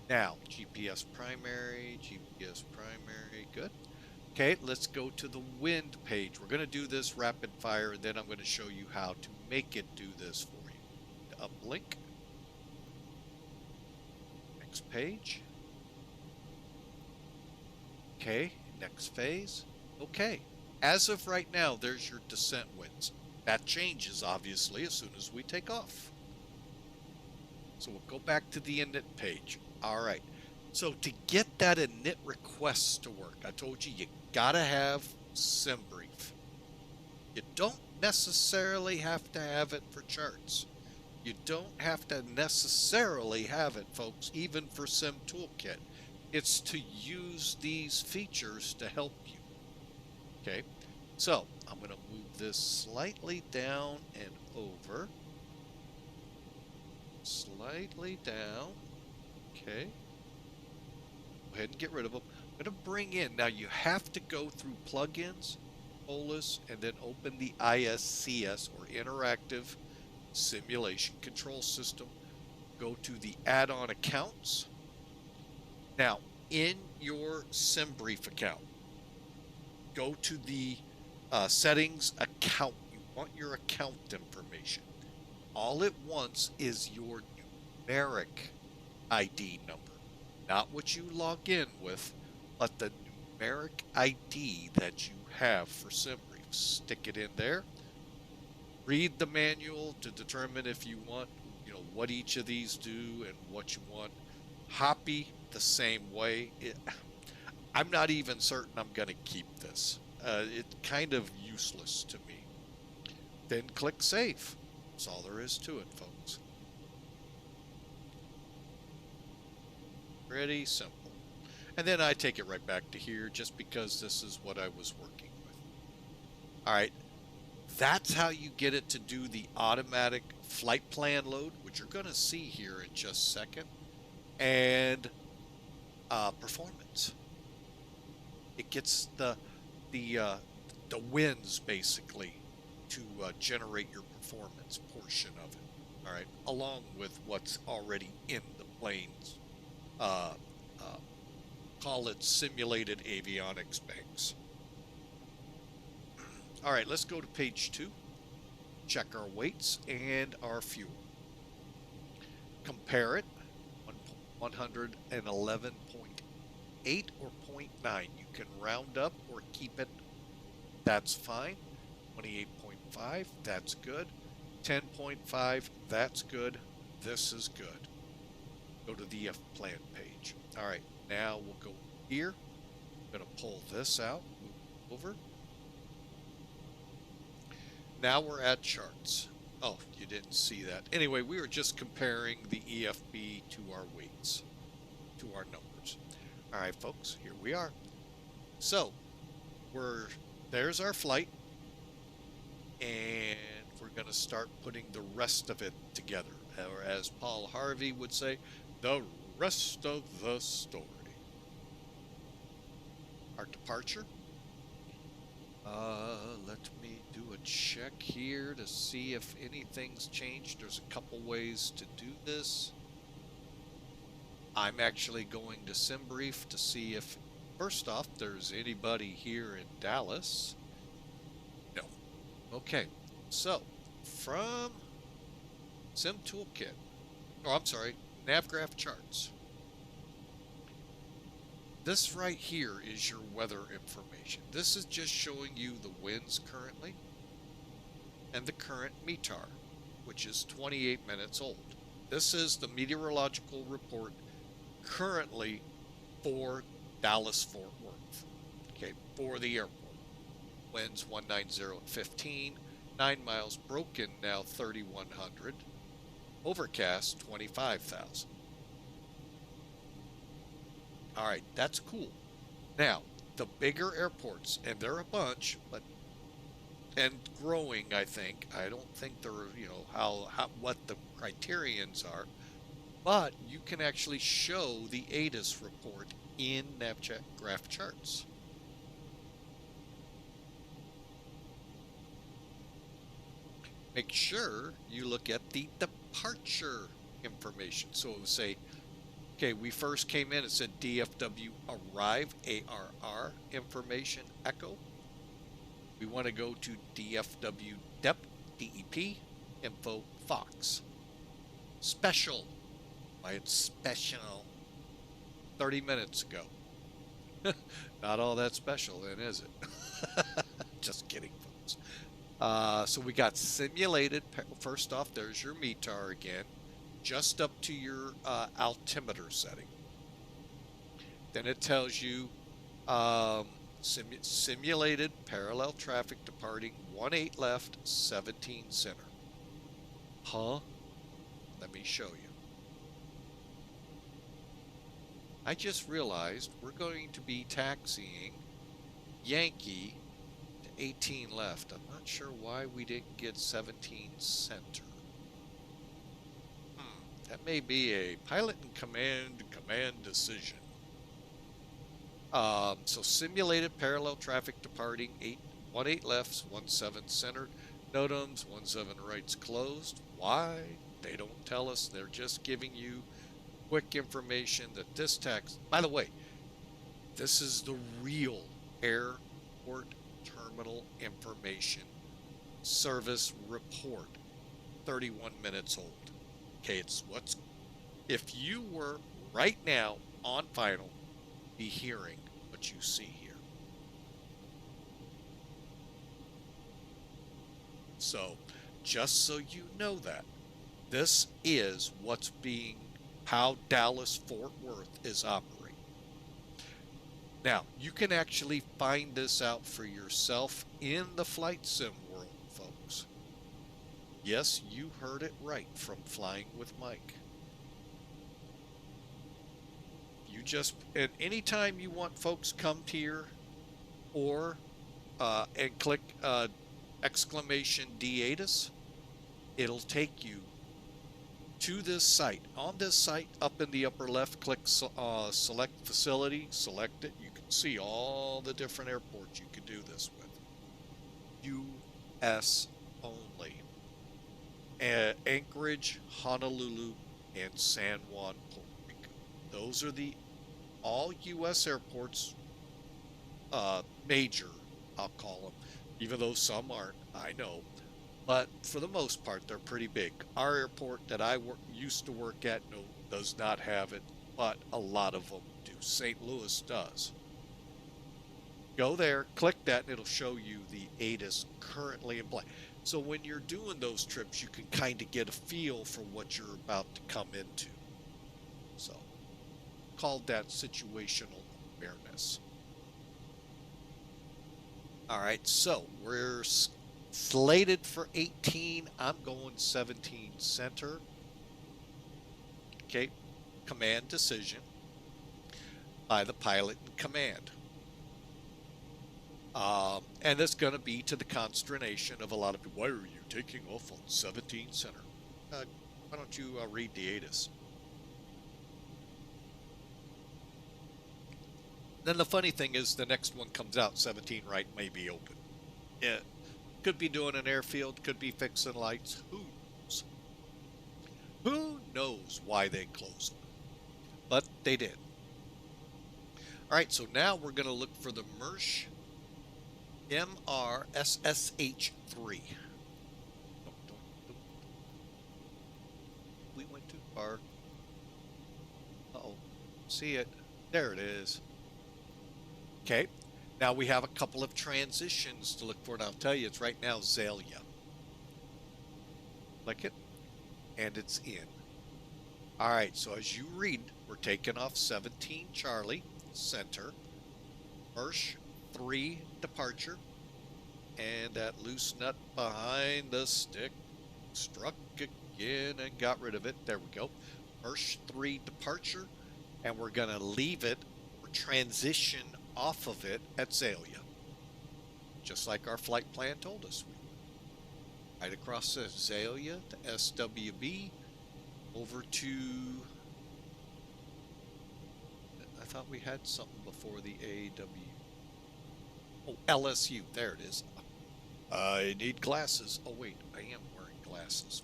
Now, GPS primary, good. Okay, let's go to the wind page. We're going to do this rapid fire, and then I'm going to show you how to make it do this for you. Uplink. Next page. Okay, next phase. Okay, as of right now, there's your descent winds. That changes, obviously, as soon as we take off. So we'll go back to the init page. All right, so to get that init request to work, I told you gotta have SimBrief. You don't necessarily have to have it for charts. You don't have to necessarily have it, folks, even for Sim Toolkit. It's to use these features to help you. Okay, so I'm going to move this slightly down and over. Slightly down. Okay. Go ahead and get rid of them. I'm going to bring in, now you have to go through plugins, ToLiss, and then open the ISCS, or Interactive Simulation Control System. Go to the add-on accounts. Now, in your SimBrief account, go to the settings account. You want your account information. All it wants is your numeric ID number. Not what you log in with, but the numeric ID that you have for SimBrief. Stick it in there. Read the manual to determine if you want, what each of these do and what you want. Copy the same way. I'm not even certain I'm going to keep this. It's kind of useless to me. Then click Save. That's all there is to it, folks. Pretty simple. And then I take it right back to here just because this is what I was working with. All right. That's how you get it to do the automatic flight plan load, which you're going to see here in just a second, and performance. It gets the wins basically to generate your performance portion of it. All right, along with what's already in the plane's call it simulated avionics banks. All right, let's go to page 2. Check our weights and our fuel. Compare it. 111.8 or 0.9. You can round up or keep it. That's fine. 28.5. That's good. 10.5. That's good. This is good. Go to the F plan page. All right. Now we'll go here. I'm going to pull this out. Move over. Now we're at charts. Oh, you didn't see that. Anyway, we were just comparing the EFB to our weights, to our numbers. All right, folks, here we are. So, there's our flight, and we're going to start putting the rest of it together. Or as Paul Harvey would say, the rest of the story. Our departure. Let me do a check here to see if anything's changed. There's a couple ways to do this. I'm actually going to SimBrief to see if, first off, there's anybody here in Dallas. No. Okay. So, from Sim Toolkit, NavGraph charts. This right here is your weather information. This is just showing you the winds currently and the current METAR, which is 28 minutes old. This is the meteorological report currently for Dallas-Fort Worth, okay, for the airport. Winds 190 at 15, 9 miles, broken now 3,100, overcast 25,000. All right, that's cool. Now, the bigger airports, and there are a bunch, and growing, I think. I don't think they're, what the criterions are, but you can actually show the ATIS report in NavGraph charts. Make sure you look at the departure information. So it would say, okay, we first came in, it said DFW arrive, ARR, information, echo. We want to go to DFW DEP, DEP, info, Fox. Special. Why it's special. 30 minutes ago. Not all that special then, is it? Just kidding, folks. So we got simulated. First off, there's your METAR again. Just up to your altimeter setting. Then it tells you simulated parallel traffic departing 18 left, 17 center. Huh? Let me show you. I just realized we're going to be taxiing Yankee to 18 left. I'm not sure why we didn't get 17 center. That may be a pilot and command decision. So simulated parallel traffic departing 18 lefts, 17 centered. NOTAMs, 17 rights closed. Why? They don't tell us. They're just giving you quick information that this tax. By the way, this is the real airport terminal information service report. 31 minutes old. Okay, it's what's, if you were right now on final, be hearing what you see here. So, just so you know that, this is what's being, how Dallas-Fort Worth is operating. Now, you can actually find this out for yourself in the flight sim world, folks. Yes, you heard it right from Flying with Mike. You just, and anytime you want folks come to here or and click exclamation DATIS, it'll take you to this site. On this site, up in the upper left, click select facility, select it. You can see all the different airports you can do this with. U.S. only. Anchorage, Honolulu, and San Juan, Puerto Rico. Those are the all U.S. airports, major, I'll call them, even though some aren't, I know. But for the most part, they're pretty big. Our airport that I used to work at does not have it, but a lot of them do. St. Louis does. Go there, click that, and it'll show you the ATIS currently in play. So when you're doing those trips, you can kind of get a feel for what you're about to come into. So, called that situational awareness. All right, so we're slated for 18. I'm going 17 center. Okay, command decision by the pilot in command. And it's going to be to the consternation of a lot of people. Why are you taking off on 17 center? Why don't you read the ATIS? Then the funny thing is the next one comes out, 17 right may be open. It could be doing an airfield, could be fixing lights. Who knows? Who knows why they closed them? But they did. All right, so now we're going to look for the Mersch MRSSH3. We went too far. Uh-oh. See it. There it is. Okay. Now we have a couple of transitions to look for, and I'll tell you, it's right now ZALEA. Click it, and it's in. All right, so as you read, we're taking off 17 Charlie, center, Mersch 3 departure, and that loose nut behind the stick struck again and got rid of it. There we go. Mersch 3 departure, and we're going to leave it or transition off of it at ZALEA, just like our flight plan told us we would. Right across the ZALEA to SWB, over to, I thought we had something before the AW. Oh, LSU, there it is. I need glasses. Oh wait, I am wearing glasses.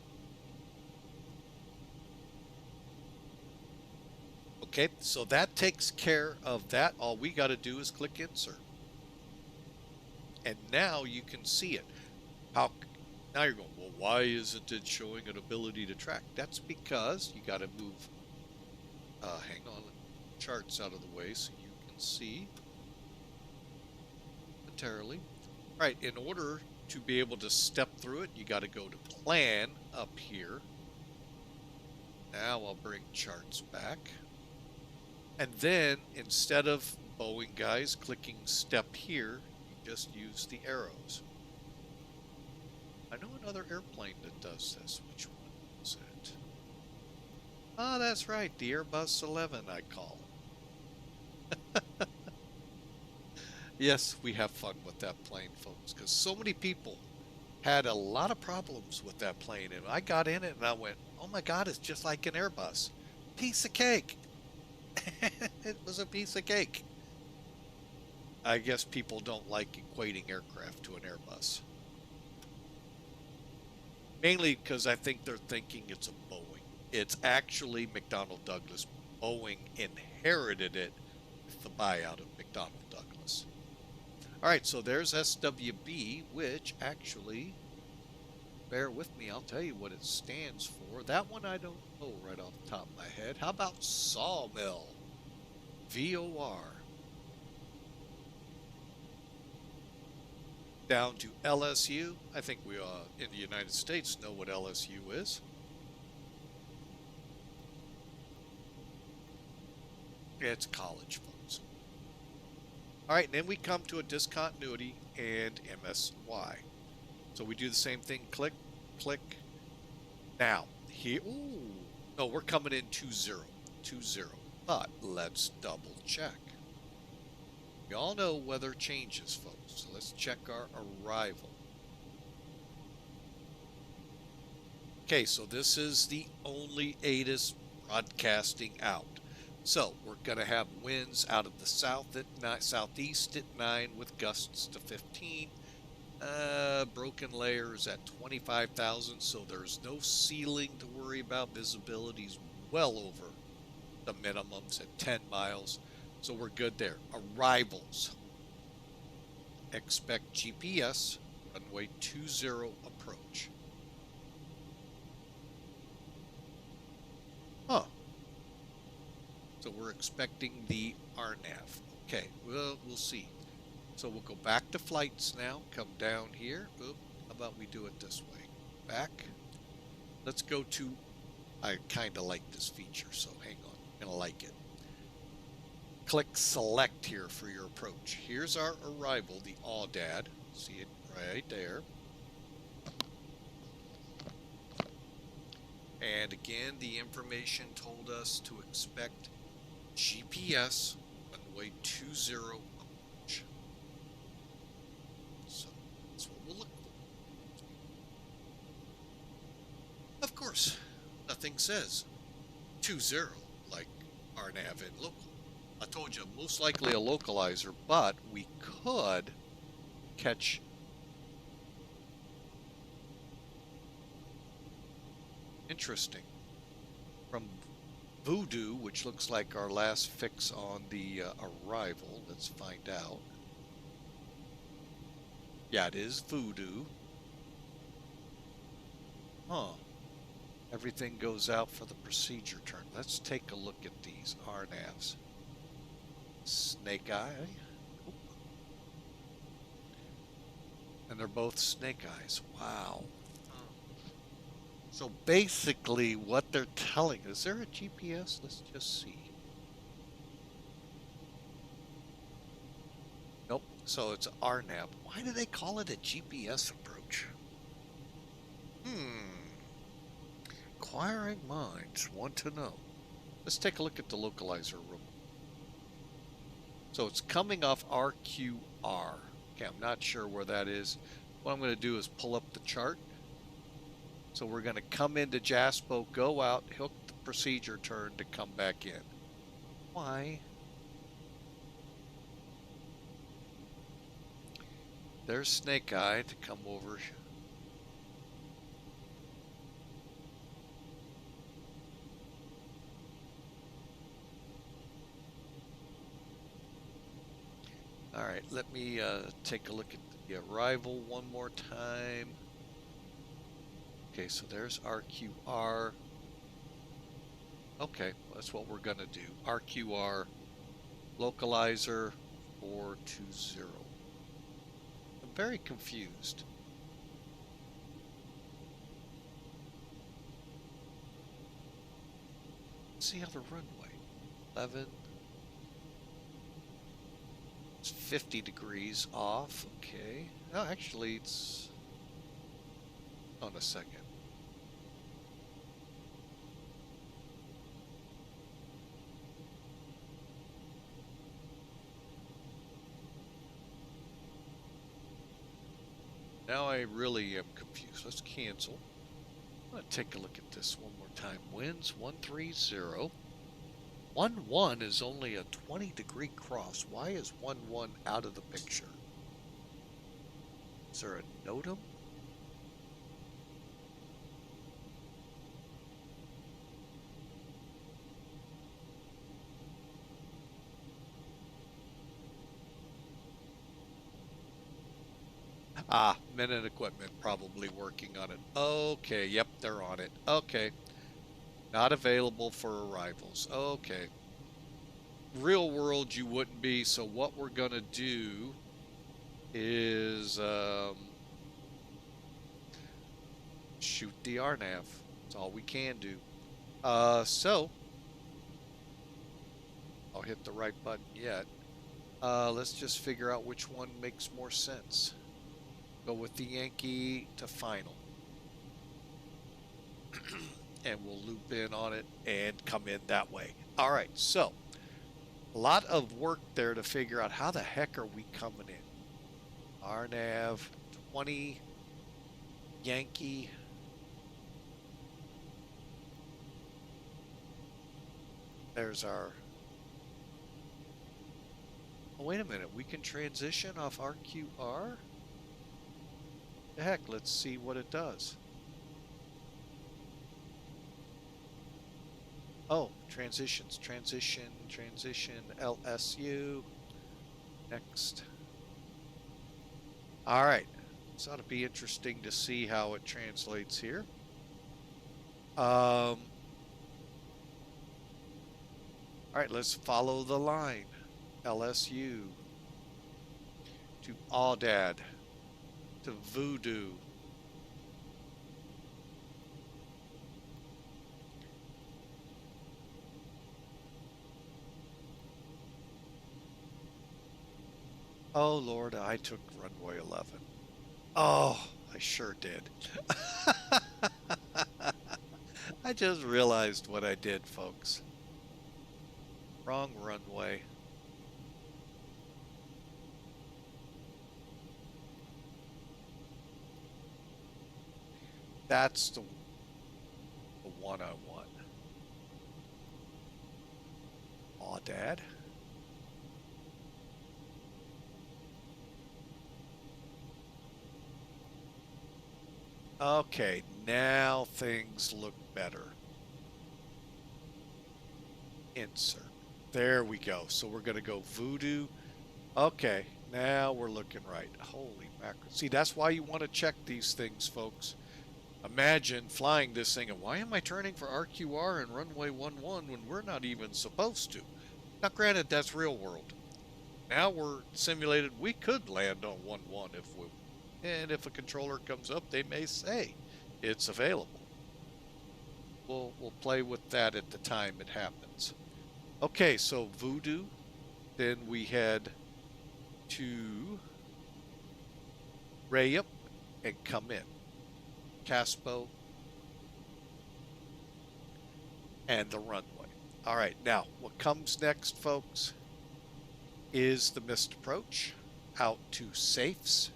Okay, so that takes care of that. All we got to do is click insert. And now you can see it. Now you're going, well, why isn't it showing an ability to track? That's because you got to move, hang on, charts out of the way so you can see momentarily. All right, in order to be able to step through it, you got to go to plan up here. Now I'll bring charts back. And then, instead of Boeing guys clicking step here, you just use the arrows. I know another airplane that does this. Which one is it? Oh, that's right, the Airbus 11, I call it. Yes, we have fun with that plane, folks, because so many people had a lot of problems with that plane, and I got in it and I went, oh my God, it's just like an Airbus. Piece of cake. It was a piece of cake. I guess people don't like equating aircraft to an Airbus. Mainly because I think they're thinking it's a Boeing. It's actually McDonnell Douglas. Boeing inherited it with the buyout of McDonnell Douglas. All right, so there's SWB, which actually, bear with me, I'll tell you what it stands for. That one I don't know right off the top of my head. How about Sawmill? VOR. Down to LSU. I think we in the United States know what LSU is. It's college, folks. All right, and then we come to a discontinuity and MSY. So we do the same thing. Click, click. Now, here, ooh, no, we're coming in 2-0. But let's double check. We all know weather changes, folks. So let's check our arrival. Okay, so this is the only ATIS broadcasting out. So we're going to have winds out of the southeast at 9 with gusts to 15. Broken layers at 25,000, so there's no ceiling to worry about. Visibility's well over the minimums at 10 miles, so we're good there. Arrivals. Expect GPS, runway 20 approach. Huh. So we're expecting the RNAV. Okay, well, we'll see. So we'll go back to flights now, come down here. Oop, how about we do it this way? Back. Let's go to, I kind of like this feature, so hang on, I'm gonna like it. Click select here for your approach. Here's our arrival, the AWDAD. See it right there. And again, the information told us to expect GPS runway 20 approach. So that's what we'll look for. Of course, nothing says 20 like RNAV and local. I told you, most likely a localizer, but we could catch interesting from Voodoo, which looks like our last fix on the arrival. Let's find out. Yeah, it is Voodoo. Huh. Everything goes out for the procedure turn. Let's take a look at these RNAVs. Snake Eye. And they're both Snake Eyes. Wow. So basically what they're telling, is there a GPS? Let's just see. Nope. So it's RNAV. Why do they call it a GPS approach? Inquiring minds want to know. Let's take a look at the localizer room. So it's coming off RQR. Okay, I'm not sure where that is. What I'm going to do is pull up the chart. So we're going to come into JASPO, go out, hook the procedure turn to come back in. Why? There's Snake Eye to come over. All right, let me take a look at the arrival one more time. Okay, so there's RQR. Okay, that's what we're going to do. RQR localizer 420. I'm very confused. Let's see how the runway. 11. It's 50 degrees off. Okay. Oh, actually, it's on a second. Now I really am confused. Let's cancel. I'm going to take a look at this one more time. Winds 130. 11 is only a 20-degree cross. Why is 11 out of the picture? Is there a NOTAM? Ah, men and equipment probably working on it. Okay, yep, they're on it. Okay. Not available for arrivals. Okay. Real world you wouldn't be, so what we're going to do is shoot the RNAV. That's all we can do. So I'll hit the right button yet. Let's just figure out which one makes more sense. Go with the Yankee to final. And we'll loop in on it and come in that way. All right, so a lot of work there to figure out how the heck are we coming in. RNAV 20 Yankee. There's our... Oh, wait a minute. We can transition off RQR? The heck, let's see what it does. Oh, transitions. Transition, LSU. Next. All right. This ought to be interesting to see how it translates here. All right, let's follow the line. LSU to Audad to Voodoo. Oh, Lord, I took runway 11. Oh, I sure did. I just realized what I did, folks. Wrong runway. That's the one I want. Aw, Dad. Okay, now things look better. Insert. There we go. So we're going to go Voodoo. Okay, now we're looking right. Holy mackerel. See, that's why you want to check these things, folks. Imagine flying this thing, and why am I turning for RQR and runway 11 when we're not even supposed to? Now, granted, that's real world. Now we're simulated. We could land on 11 if we... And if a controller comes up, they may say it's available. We'll play with that at the time it happens. Okay, so Voodoo. Then we head to Rayup and come in. Caspo and the runway. All right, now what comes next, folks, is the missed approach out to safes,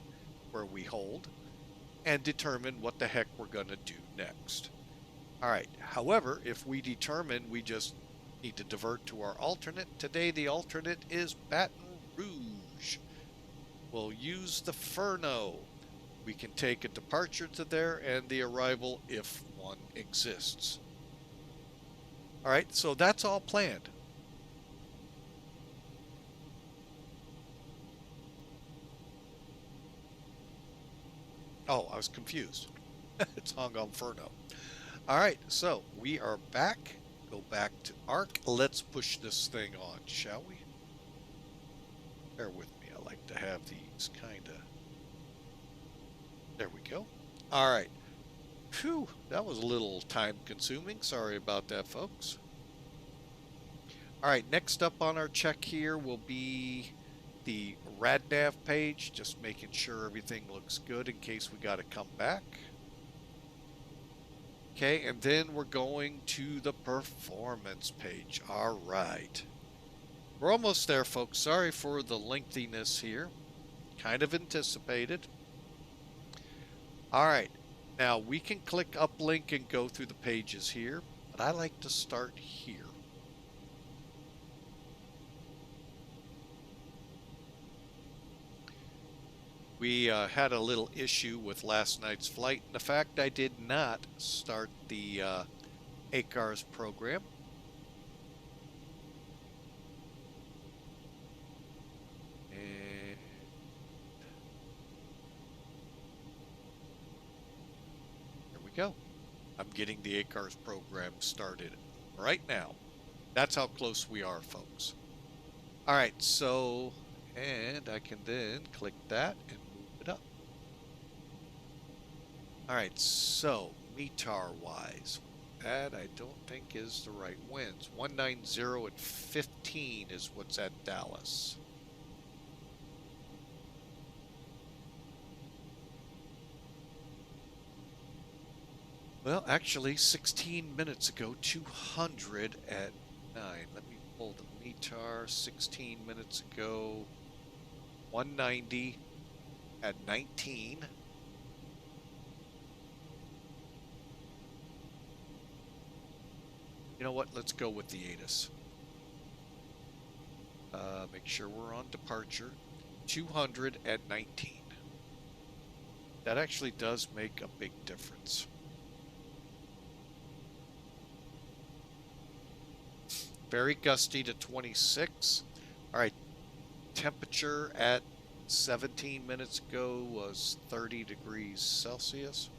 where we hold and determine what the heck we're going to do next. All right, however, if we determine we just need to divert to our alternate, today the alternate is Baton Rouge. We'll use the Furno. We can take a departure to there and the arrival if one exists. All right, so that's all planned. Oh, I was confused. It's hung on Furno. All right, so we are back. Go back to ARC. Let's push this thing on, shall we? Bear with me. I like to have these kind of... There we go. All right. Phew, that was a little time consuming. Sorry about that, folks. All right, next up on our check here will be the RadNav page, just making sure everything looks good in case we got to come back. Okay, and then we're going to the performance page. All right. We're almost there, folks. Sorry for the lengthiness here. Kind of anticipated. All right. Now, we can click uplink and go through the pages here, but I like to start here. We had a little issue with last night's flight. The fact I did not start the ACARS program. And there we go. I'm getting the ACARS program started right now. That's how close we are, folks. All right, so, and I can then click that and move it up. All right, so METAR-wise, that I don't think is the right winds. 190 at 15 is what's at Dallas. Well, actually, 16 minutes ago, 200 at 9. Let me pull the METAR. 16 minutes ago, 190 at 19. You know what? Let's go with the ATIS. Make sure we're on departure. 219. That actually does make a big difference. Very gusty to 26. All right, temperature at 17 minutes ago was 30 degrees Celsius.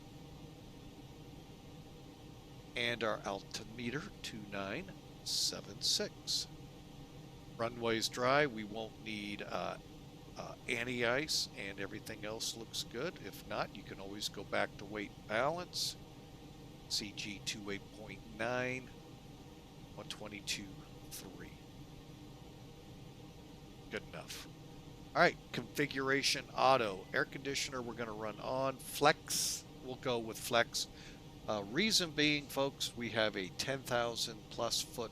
And our altimeter, 2976. Runway's dry. We won't need anti-ice, and everything else looks good. If not, you can always go back to weight balance. CG 28.9, 122.3. Good enough. All right, configuration auto. Air conditioner we're going to run on. Flex, we'll go with flex. Reason being, folks, we have a 10,000 plus foot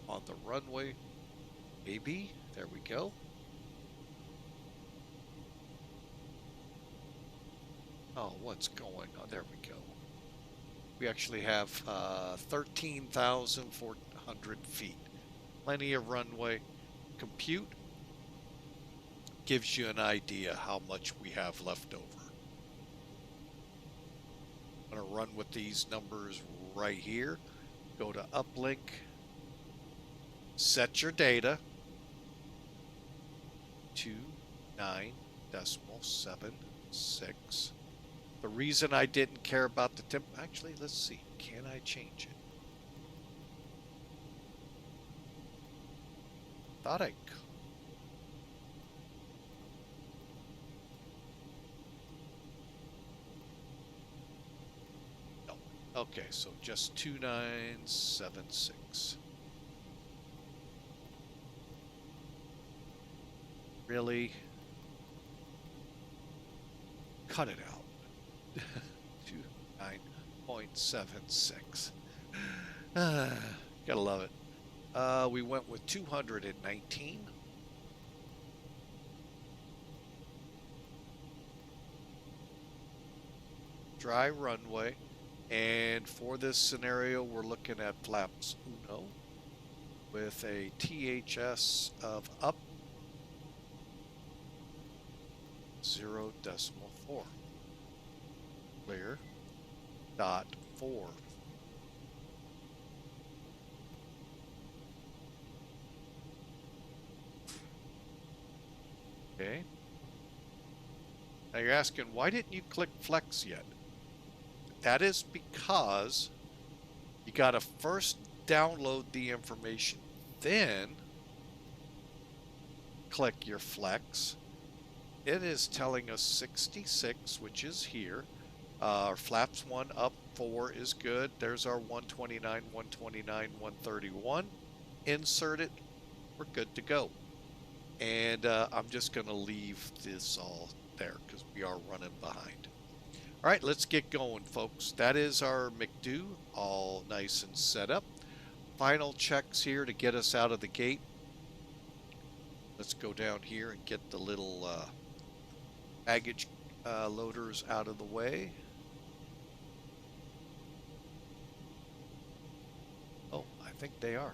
on the runway. Maybe, there we go. Oh, what's going on? There we go. We actually have 13,400 feet. Plenty of runway. Compute gives you an idea how much we have left over. I'm going to run with these numbers right here. Go to uplink. Set your data. 29.76. The reason I didn't care about the temp, actually, let's see, can I change it? Thought I could. No. Okay, so just 2976. Really? Cut it out. 29.76. Gotta love it. We went with 219. Dry runway. And for this scenario, we're looking at flaps uno with a THS of up 0.4. Clear. .4. Okay. Now you're asking, why didn't you click flex yet? That is because you got to first download the information, then click your flex. It is telling us 66, which is here. Our flaps 1 up 4 is good. There's our 129, 129, 131. Insert it. We're good to go. And I'm just going to leave this all there because we are running behind. All right, let's get going, folks. That is our McDo, all nice and set up. Final checks here to get us out of the gate. Let's go down here and get the little baggage loaders out of the way. Oh, I think they are.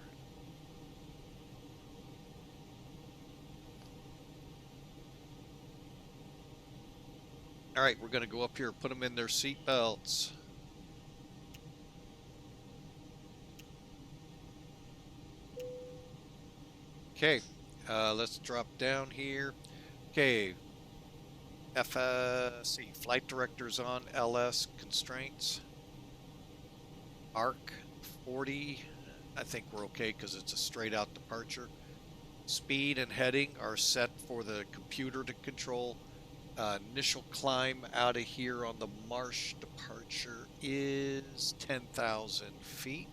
All right, we're going to go up here, put them in their seat belts. Okay, let's drop down here. Okay, see, flight directors on, LS constraints. ARC 40, I think we're okay because it's a straight out departure. Speed and heading are set for the computer to control. Initial climb out of here on the marsh departure is 10,000 feet,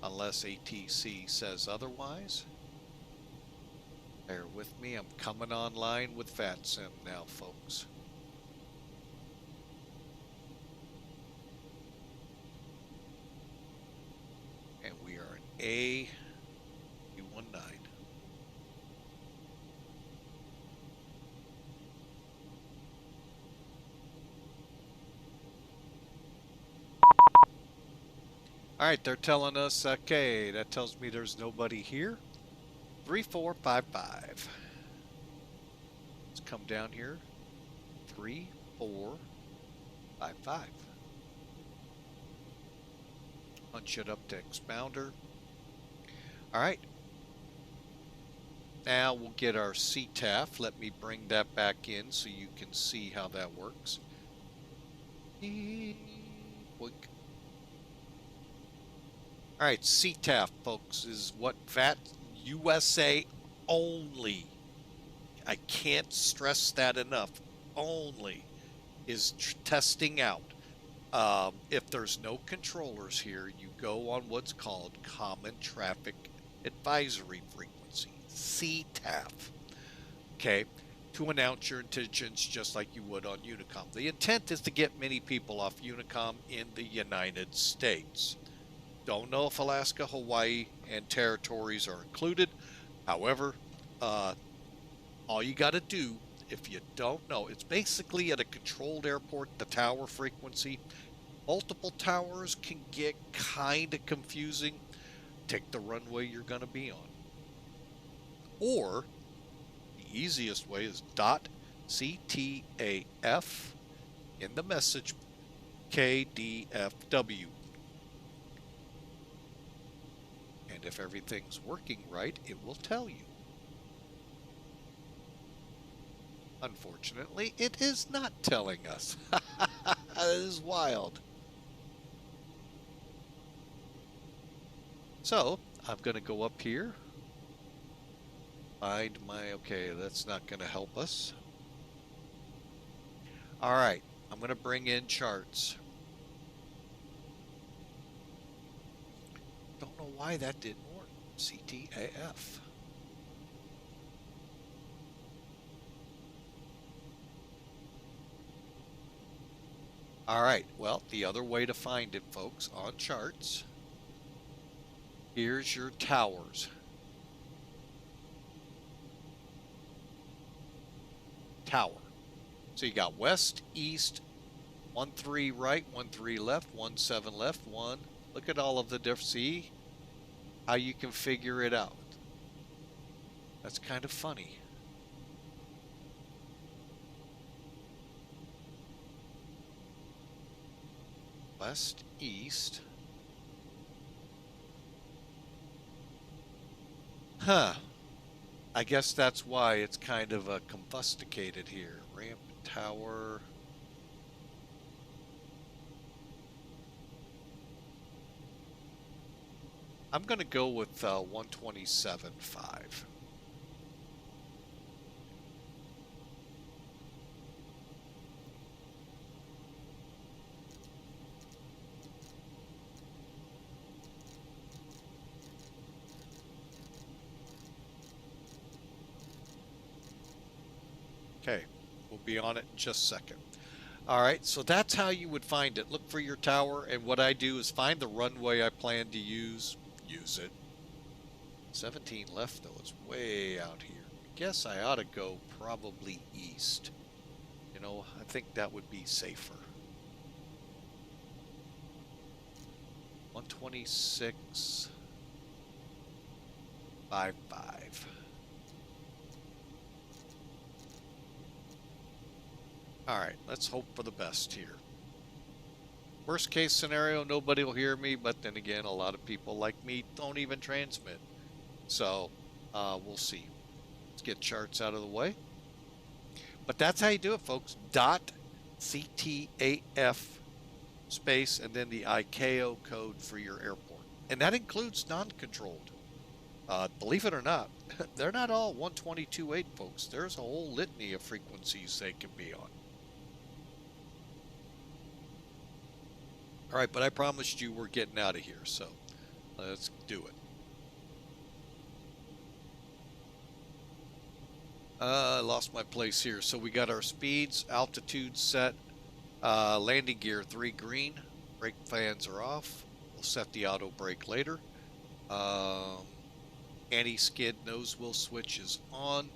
unless ATC says otherwise. Bear with me, I'm coming online with VATSIM now, folks. And we are in A319. All right, they're telling us, okay, that tells me there's nobody here. 3455. Let's come down here. 3455. Punch it up to expounder. All right. Now we'll get our CTAF. Let me bring that back in so you can see how that works. All right, CTAF, folks, is what VAT USA only, I can't stress that enough, only is testing out. If there's no controllers here, you go on what's called Common Traffic Advisory Frequency, CTAF, okay, to announce your intentions just like you would on Unicom. The intent is to get many people off Unicom in the United States. Don't know if Alaska, Hawaii, and territories are included. However, all you got to do, if you don't know, it's basically at a controlled airport, the tower frequency. Multiple towers can get kind of confusing. Take the runway you're going to be on. Or the easiest way is .ctaf in the message KDFW. And if everything's working right, it will tell you. Unfortunately, it is not telling us. That is wild. So, I'm going to go up here. Find my, okay, that's not going to help us. All right, I'm going to bring in charts. Don't know why that didn't work. CTAF. All right, well, the other way to find it, folks, on charts, here's your towers. Tower. So you got west, east, 13 right, 13 left, 17 left, 1. Look at all of the different. See how you can figure it out. That's kind of funny. West, east. Huh. I guess that's why it's kind of combusticated here. Ramp, tower. I'm going to go with 127.5. Okay, we'll be on it in just a second. All right, so that's how you would find it. Look for your tower, and what I do is find the runway I plan to use it. 17 left, though, is way out here. I guess I ought to go probably east. You know, I think that would be safer. 126.55. All right, let's hope for the best here. Worst case scenario, nobody will hear me, but then again, a lot of people like me don't even transmit. So, we'll see. Let's get charts out of the way. But that's how you do it, folks. .ctaf space and then the ICAO code for your airport. And that includes non-controlled. Believe it or not, they're not all 122.8, folks. There's a whole litany of frequencies they can be on. All right, but I promised you we're getting out of here, so let's do it. I lost my place here. So we got our speeds, altitude set, landing gear 3 green, brake fans are off. We'll set the auto brake later. Anti-skid nose wheel switch is on.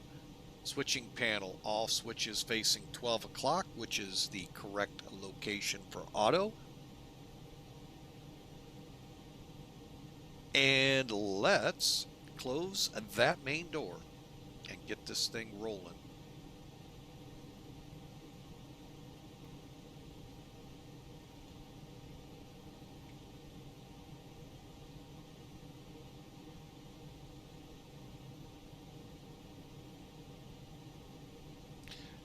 Switching panel, all switches facing 12 o'clock, which is the correct location for auto. And let's close that main door and get this thing rolling.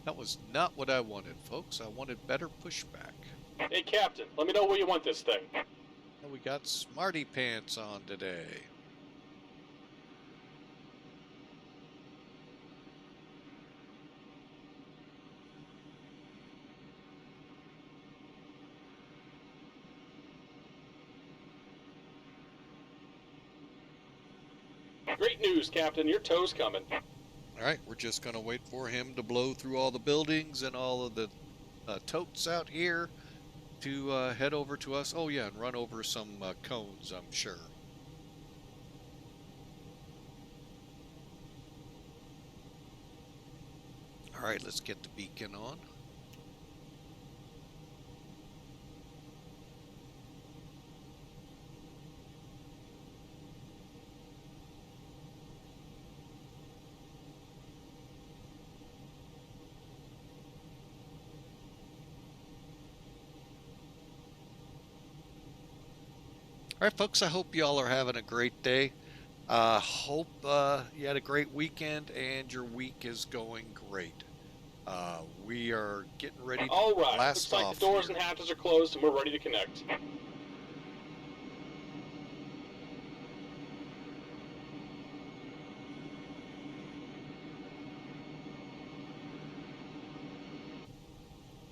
That was not what I wanted, folks. I wanted better pushback. Hey, Captain, let me know where you want this thing. And we got smarty pants on today. Great news, Captain. Your tow's coming. All right, we're just going to wait for him to blow through all the buildings and all of the totes out here to head over to us. Oh, yeah, and run over some cones, I'm sure. All right, let's get the beacon on. All right, folks, I hope y'all are having a great day. Hope you had a great weekend and your week is going great. We are getting ready to All right, blast looks like off the doors here. and hatches are closed and we're ready to connect.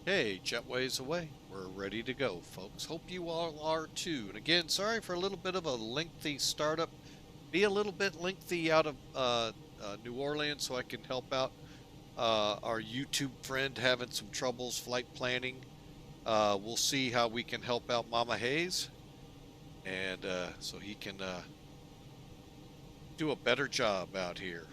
Hey, jetways away. We're ready to go, folks. Hope you all are too. And again, sorry for a little bit of a lengthy startup. Be a little bit lengthy out of New Orleans so I can help out our YouTube friend having some troubles flight planning. We'll see how we can help out Mama Hayes, and so he can do a better job out here.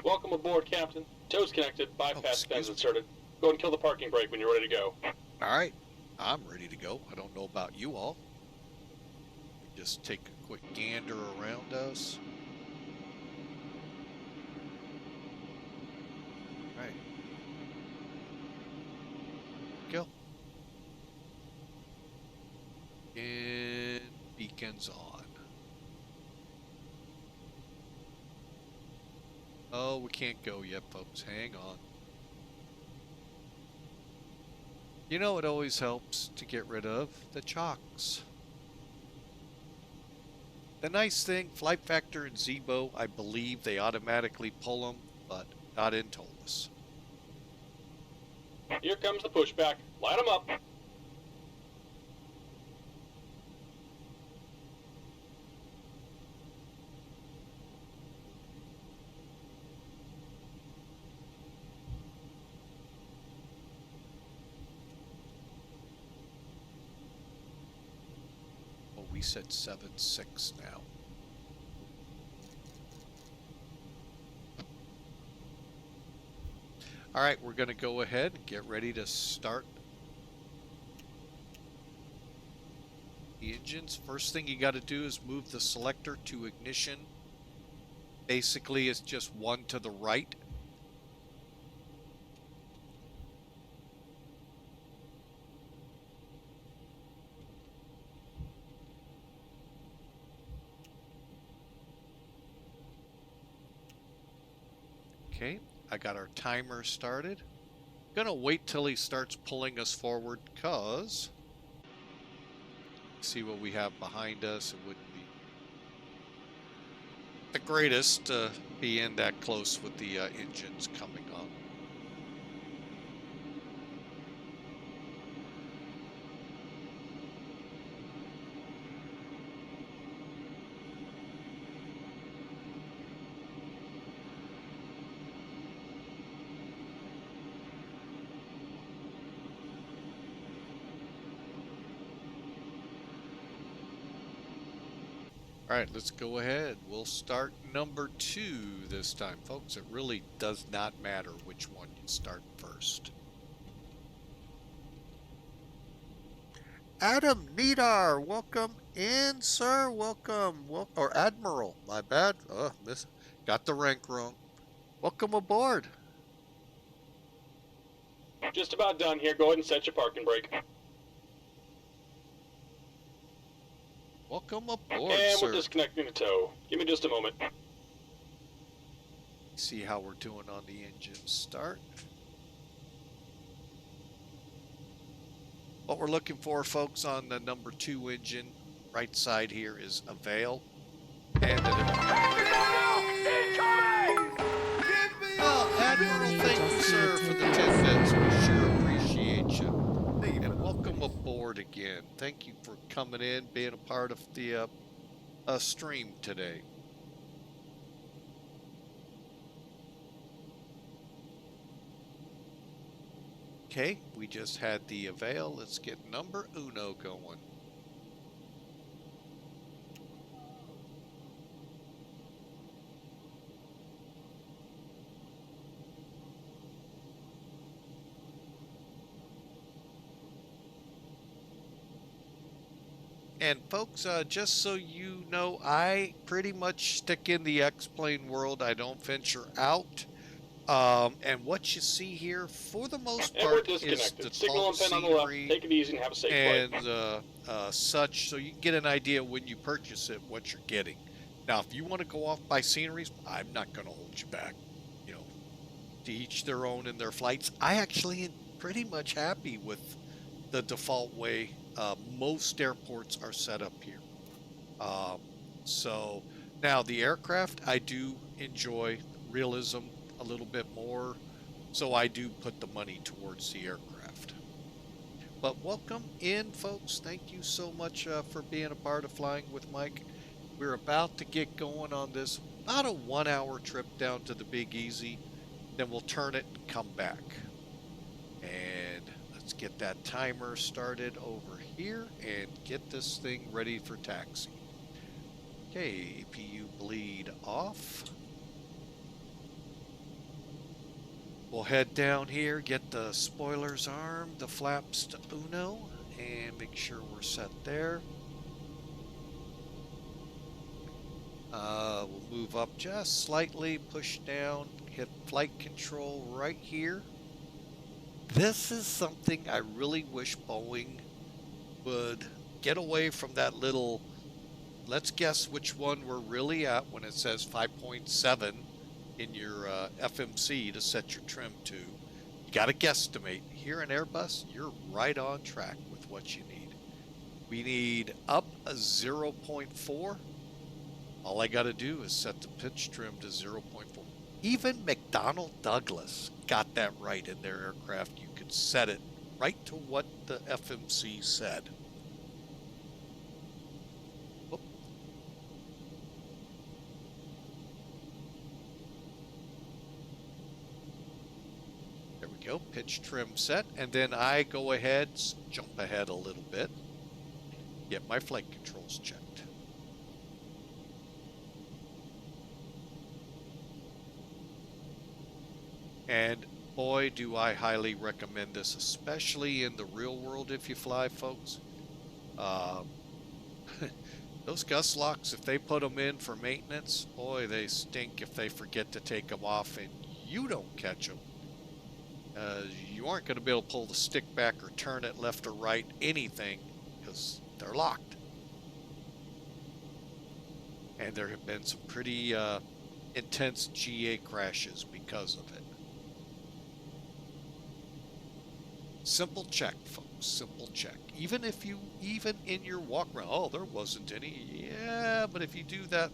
Welcome aboard, Captain. Tow's connected, bypass excuse fence me. inserted. Go ahead and kill the parking brake when you're ready to go. All right, I'm ready to go. I don't know about you all. Just take a quick gander around us. All right. Go. And beacons on. Oh, we can't go yet, folks. Hang on. You know, it always helps to get rid of the chocks. The nice thing, Flight Factor and Zebo, I believe they automatically pull them, but not in ToLiss. Here comes the pushback. Light them up. Oh, we said 7.6 now. All right, we're going to go ahead and get ready to start the engines. First thing you got to do is move the selector to ignition. Basically, it's just one to the right. Okay, I got our timer started. Gonna wait till he starts pulling us forward, cause see what we have behind us. It wouldn't be the greatest to be in that close with the engines coming on. All right, let's go ahead. We'll start number 2 this time, folks. It really does not matter which one you start first. Adam Nidar, welcome in, sir. Welcome. Or Admiral, my bad. Got the rank wrong. Welcome aboard. Just about done here. Go ahead and set your parking brake. Welcome aboard, And sir. we're disconnecting the tow. Give me just a moment. See how we're doing on the engine start. What we're looking for, folks, on the number 2 engine, right side here, is a vAAL. And Admiral, thank you, sir, for the 10 bits. We sure appreciate you. And welcome aboard again. Thank you for coming in, being a part of the stream today. Okay, we just had the vAAL. Let's get number uno going. And folks, just so you know, I pretty much stick in the X-plane world. I don't venture out. And what you see here, for the most part, is the signal and pen on the left. Take it easy and have a safe flight. And such, so you can get an idea when you purchase it what you're getting. Now, if you want to go off by sceneries, I'm not going to hold you back. You know, to each their own in their flights. I actually am pretty much happy with the default way most airports are set up here. So now the aircraft, I do enjoy realism a little bit more, so I do put the money towards the aircraft. But welcome in, folks. Thank you so much for being a part of Flying with Mike. We're about to get going on this about a 1-hour trip down to the Big Easy. Then we'll turn it and come back. And let's get that timer started over here and get this thing ready for taxi. Okay, APU bleed off. We'll head down here, get the spoilers armed, the flaps to uno, and make sure we're set there. We'll move up just slightly, push down, hit flight control right here. This is something I really wish Boeing would get away from that little, let's guess which one we're really at when it says 5.7 in your FMC to set your trim to. You got to guesstimate. Here in Airbus, you're right on track with what you need. We need up a 0.4. All I got to do is set the pitch trim to 0.4. Even McDonnell Douglas got that right in their aircraft. You could set it right to what the FMC said. Whoop. There we go, pitch trim set, and then I go ahead, jump ahead a little bit, get my flight controls checked. And boy, do I highly recommend this, especially in the real world if you fly, folks. Those gust locks, if they put them in for maintenance, boy, they stink if they forget to take them off and you don't catch them. You aren't going to be able to pull the stick back or turn it left or right, anything, because they're locked. And there have been some pretty intense GA crashes because of it. Simple check, folks, simple check. Even in your walk around, oh, there wasn't any. Yeah, but if you do that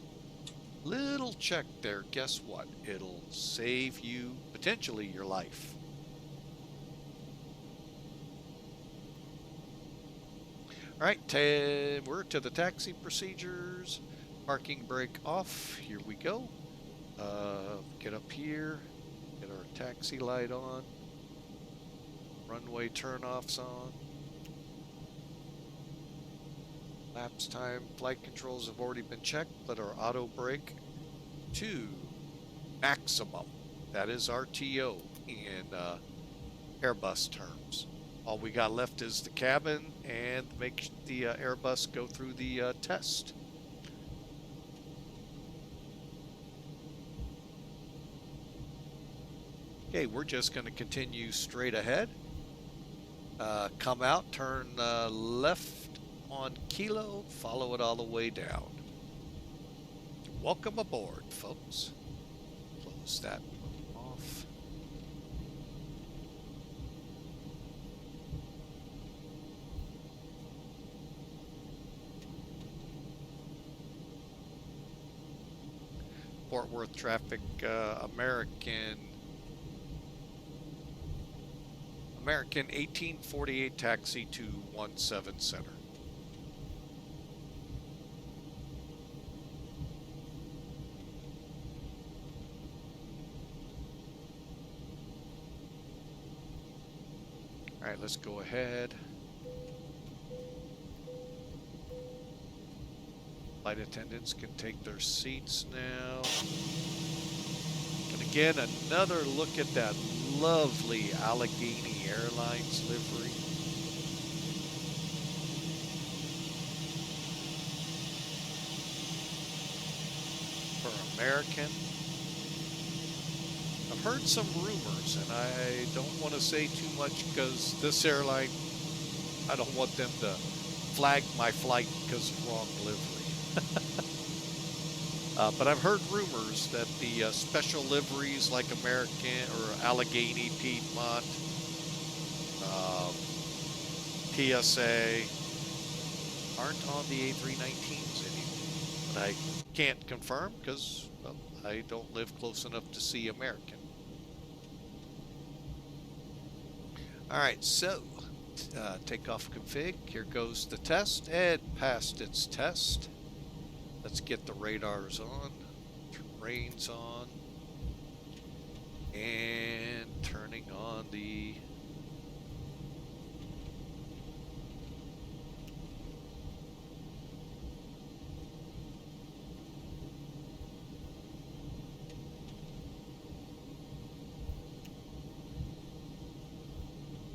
little check there, guess what? It'll save you, potentially, your life. All right, we're to the taxi procedures. Parking brake off. Here we go. Get up here. Get our taxi light on. Runway turnoffs on. Lapse time. Flight controls have already been checked, but our auto brake to maximum. That is RTO in Airbus terms. All we got left is the cabin and make the Airbus go through the test. Okay, we're just going to continue straight ahead. Come out, turn left on Kilo, follow it all the way down. Welcome aboard, folks. Close that off. Fort Worth traffic, American 1848 taxi to 17 Center. All right, let's go ahead. Flight attendants can take their seats now. And again, another look at that lovely Allegheny Airlines livery. For American. I've heard some rumors, and I don't want to say too much because this airline, I don't want them to flag my flight because of wrong livery. But I've heard rumors that the special liveries like American or Allegheny, Piedmont, PSA aren't on the A319s anymore. But I can't confirm because well, I don't live close enough to see American. All right, so takeoff config. Here goes the test. It passed its test. Let's get the radars on, terrain's on, and turning on the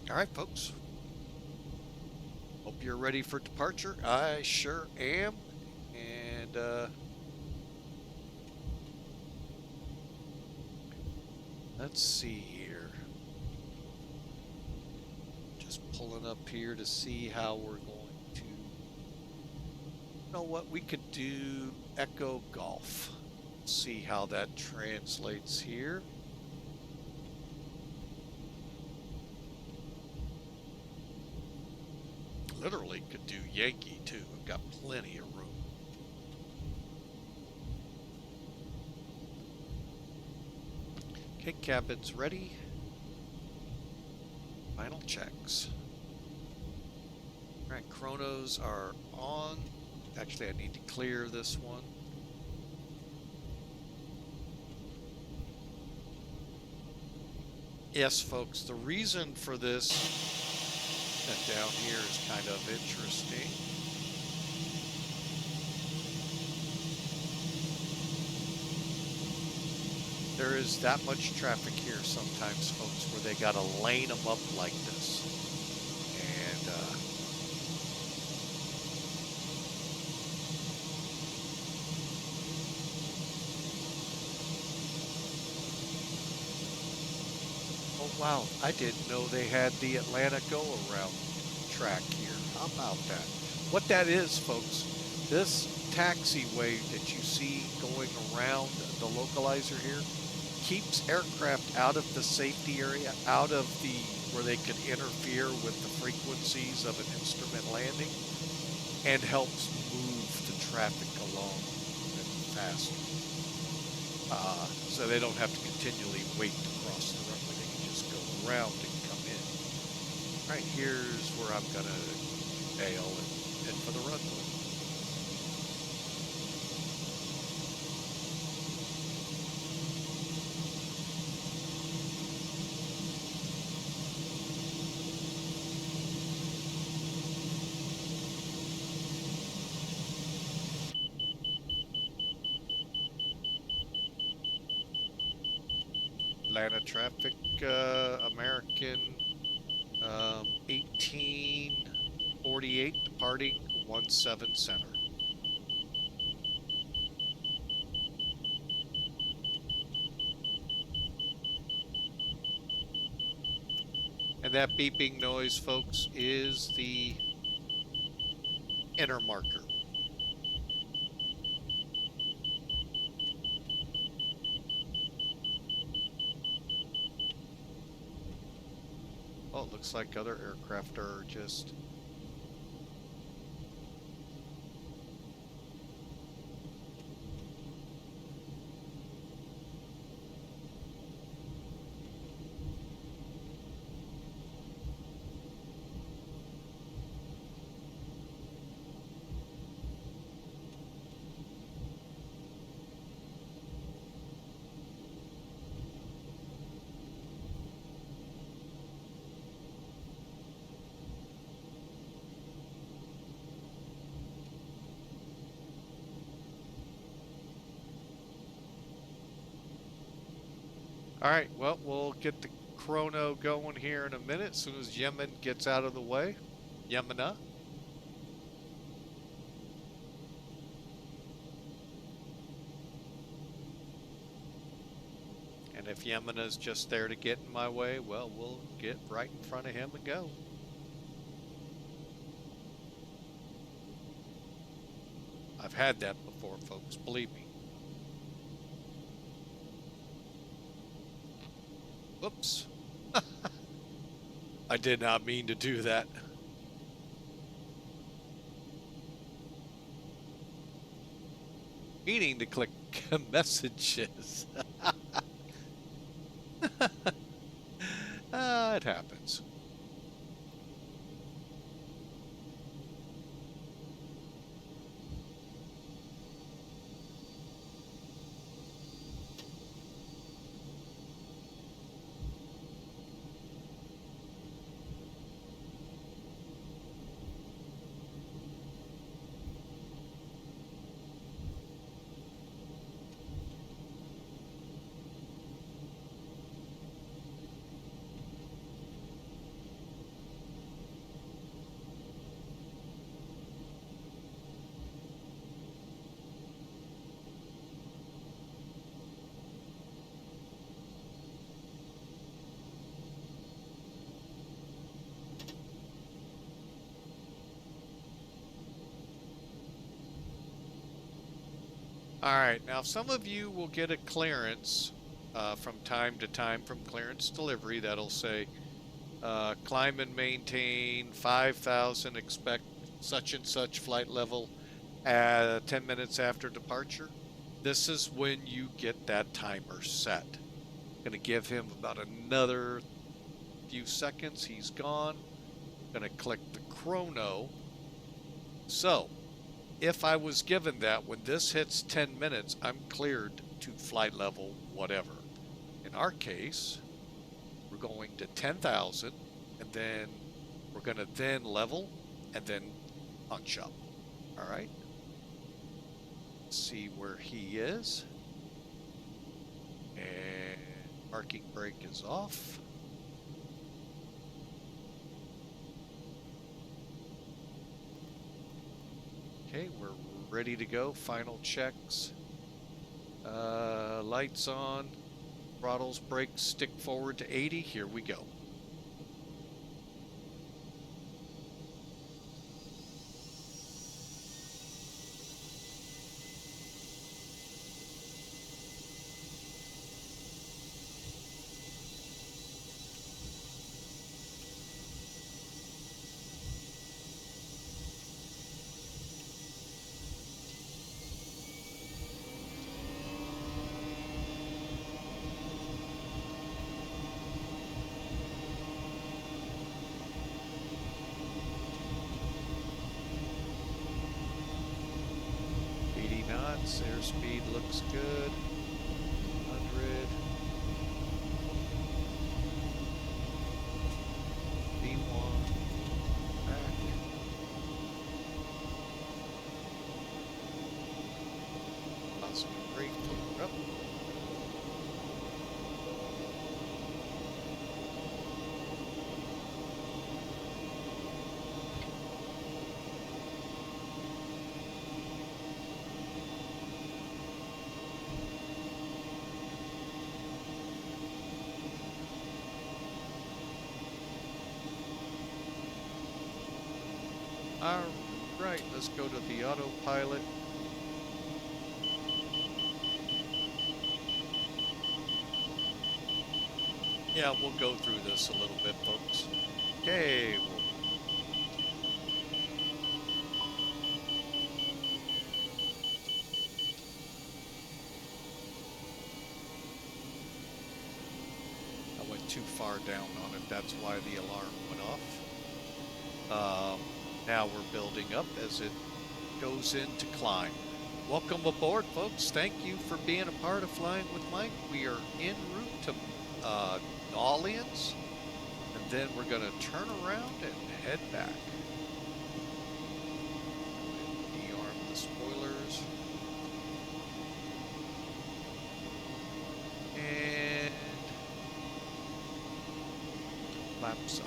all right, folks. Hope you're ready for departure. I sure am. And let's see here. Just pulling up here to see how we're going to. You know what? We could do Echo Golf. See how that translates here. Literally could do Yankee too. We've got plenty of room. Okay, cabin's ready. Final checks. All right, chronos are on. Actually, I need to clear this one. Yes, folks, the reason for this down here is kind of interesting. There is that much traffic here sometimes, folks, where they got to lane them up like this. And oh, wow, I didn't know they had the Atlanta go-around track here. How about that? What that is, folks, this taxiway that you see going around the localizer here keeps aircraft out of the safety area, out of the where they could interfere with the frequencies of an instrument landing, and helps move the traffic along faster. So they don't have to continually wait to cross the runway. They can just go around and come in. All right, here's where I'm gonna bail and head for the runway. Atlanta traffic, American 1848, departing 17 center. And that beeping noise, folks, is the enter marker. Oh, it looks like other aircraft are just all right, well, we'll get the chrono going here in a minute as soon as Yemen gets out of the way. Yemena. And if Yemena's just there to get in my way, well, we'll get right in front of him and go. I've had that before, folks, believe me. Whoops. I did not mean to do that. Meaning to click messages. It happens. All right, now some of you will get a clearance from time to time from clearance delivery that'll say climb and maintain 5,000, expect such and such flight level at 10 minutes after departure. This is when you get that timer set. Going to give him about another few seconds. He's gone. Going to click the chrono. So if I was given that when this hits 10 minutes, I'm cleared to flight level whatever. In our case, we're going to 10,000, and then we're going to then level and then punch up. All right. Let's see where he is. And parking brake is off. Okay, we're ready to go. Final checks. Lights on. Throttles, brakes, stick forward to 80. Here we go. Airspeed looks good. 100. V1. Back. Awesome. Great. Up. All right, let's go to the autopilot. Yeah, we'll go through this a little bit, folks. Okay, I went too far down on it. That's why the alarm went off. Now we're building up as it goes into climb. Welcome aboard, folks. Thank you for being a part of Flying with Mike. We are en route to New Orleans, and then we're going to turn around and head back. De-arm the spoilers. And flaps up.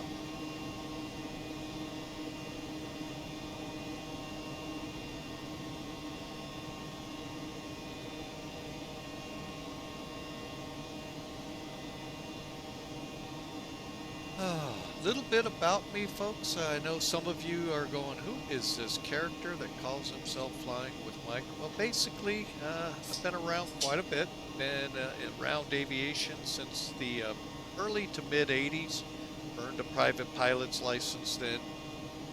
A little bit about me, folks. I know some of you are going, who is this character that calls himself Flying with Mike? Well, basically, I've been around quite a bit. Been around aviation since the early to mid 80s. Earned a private pilot's license then.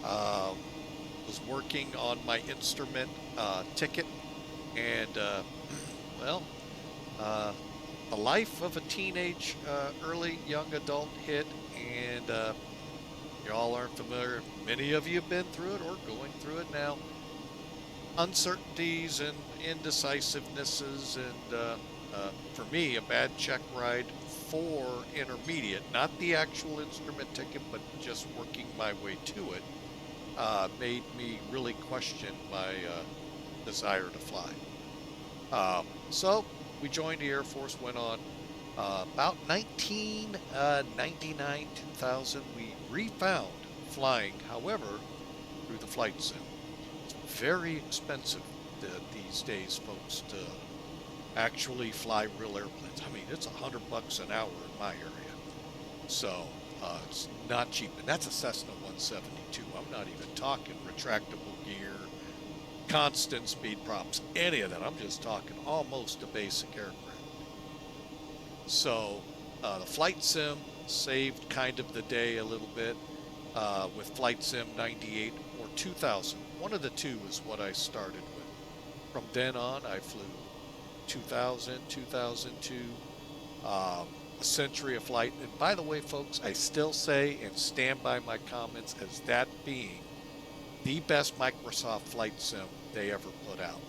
Was working on my instrument ticket. And, well, the life of a teenage, early young adult hit. And you all aren't familiar. Many of you have been through it or going through it now. Uncertainties and indecisivenesses, and for me, a bad check ride for intermediate, not the actual instrument ticket, but just working my way to it, made me really question my desire to fly. So we joined the Air Force, went on. About 1999, 2000, we refound flying, however, through the flight sim. It's very expensive these days, folks, to actually fly real airplanes. I mean, it's $100 an hour in my area. So it's not cheap. And that's a Cessna 172. I'm not even talking retractable gear, constant speed props, any of that. I'm just talking almost a basic aircraft. So the flight sim saved kind of the day a little bit with flight sim 98 or 2000. One of the two is what I started with. From then on, I flew 2000, 2002, a century of flight. And by the way, folks, I still say and stand by my comments as that being the best Microsoft flight sim they ever put out.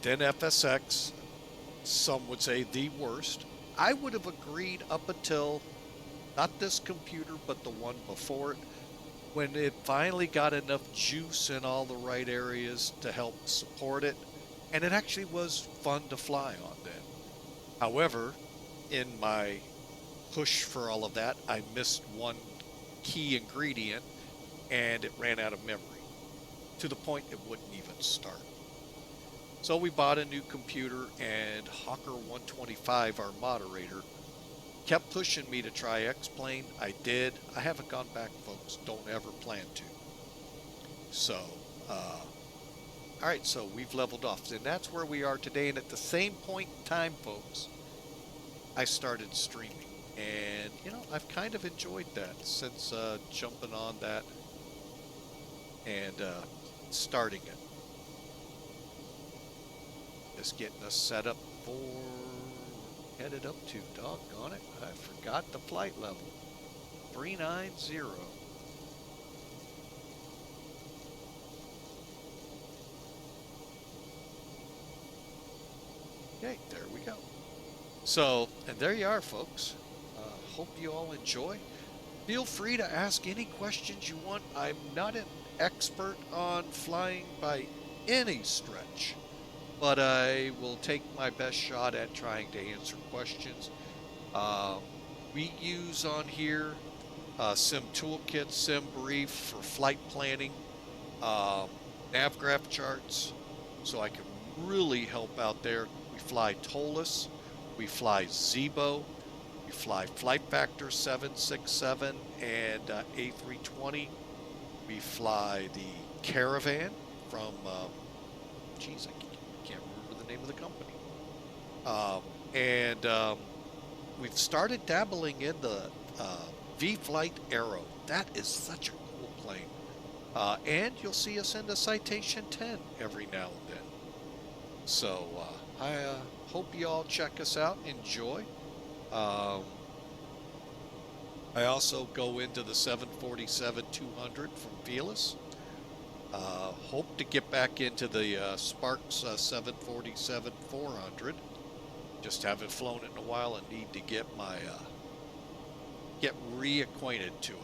Then FSX, some would say the worst. I would have agreed up until, not this computer, but the one before it, when it finally got enough juice in all the right areas to help support it. And it actually was fun to fly on then. However, in my push for all of that, I missed one key ingredient, and it ran out of memory, to the point it wouldn't even start. So we bought a new computer, and Hawker 125, our moderator, kept pushing me to try X-Plane. I did. I haven't gone back, folks. Don't ever plan to. So, all right, so we've leveled off. And that's where we are today. And at the same point in time, folks, I started streaming. And, you know, I've kind of enjoyed that since jumping on that and starting it. Just getting us set up for headed up to, doggone it, I forgot the flight level, 390. Okay, there we go. So, and there you are, folks. Hope you all enjoy. Feel free to ask any questions you want. I'm not an expert on flying by any stretch, but I will take my best shot at trying to answer questions. We use on here Sim Toolkit, Sim Brief for flight planning, NavGraph charts, so I can really help out there. We fly ToLiss, we fly Zebo, we fly Flight Factor 767 and A320. We fly the Caravan from, geez, I can't remember the name of the company. We've started dabbling in the V-Flight Aero. That is such a cool plane. And you'll see us in the Citation 10 every now and then. So I hope you all check us out. Enjoy. I also go into the 747-200 from vAAL. Hope to get back into the Sparks 747-400. Just haven't flown it in a while and need to get my get reacquainted to it.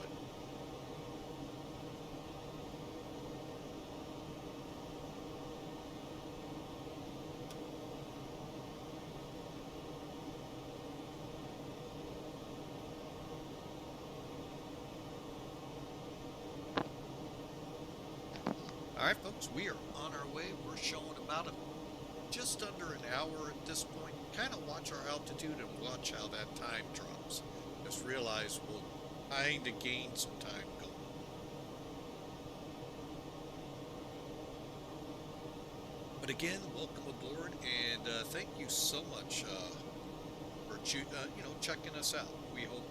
All right, folks, we are on our way. We're showing about just under an hour at this point. Kind of watch our altitude and watch how that time drops. Just realize we'll kind of gain some time going. But again, welcome aboard, and thank you so much for checking us out. We hope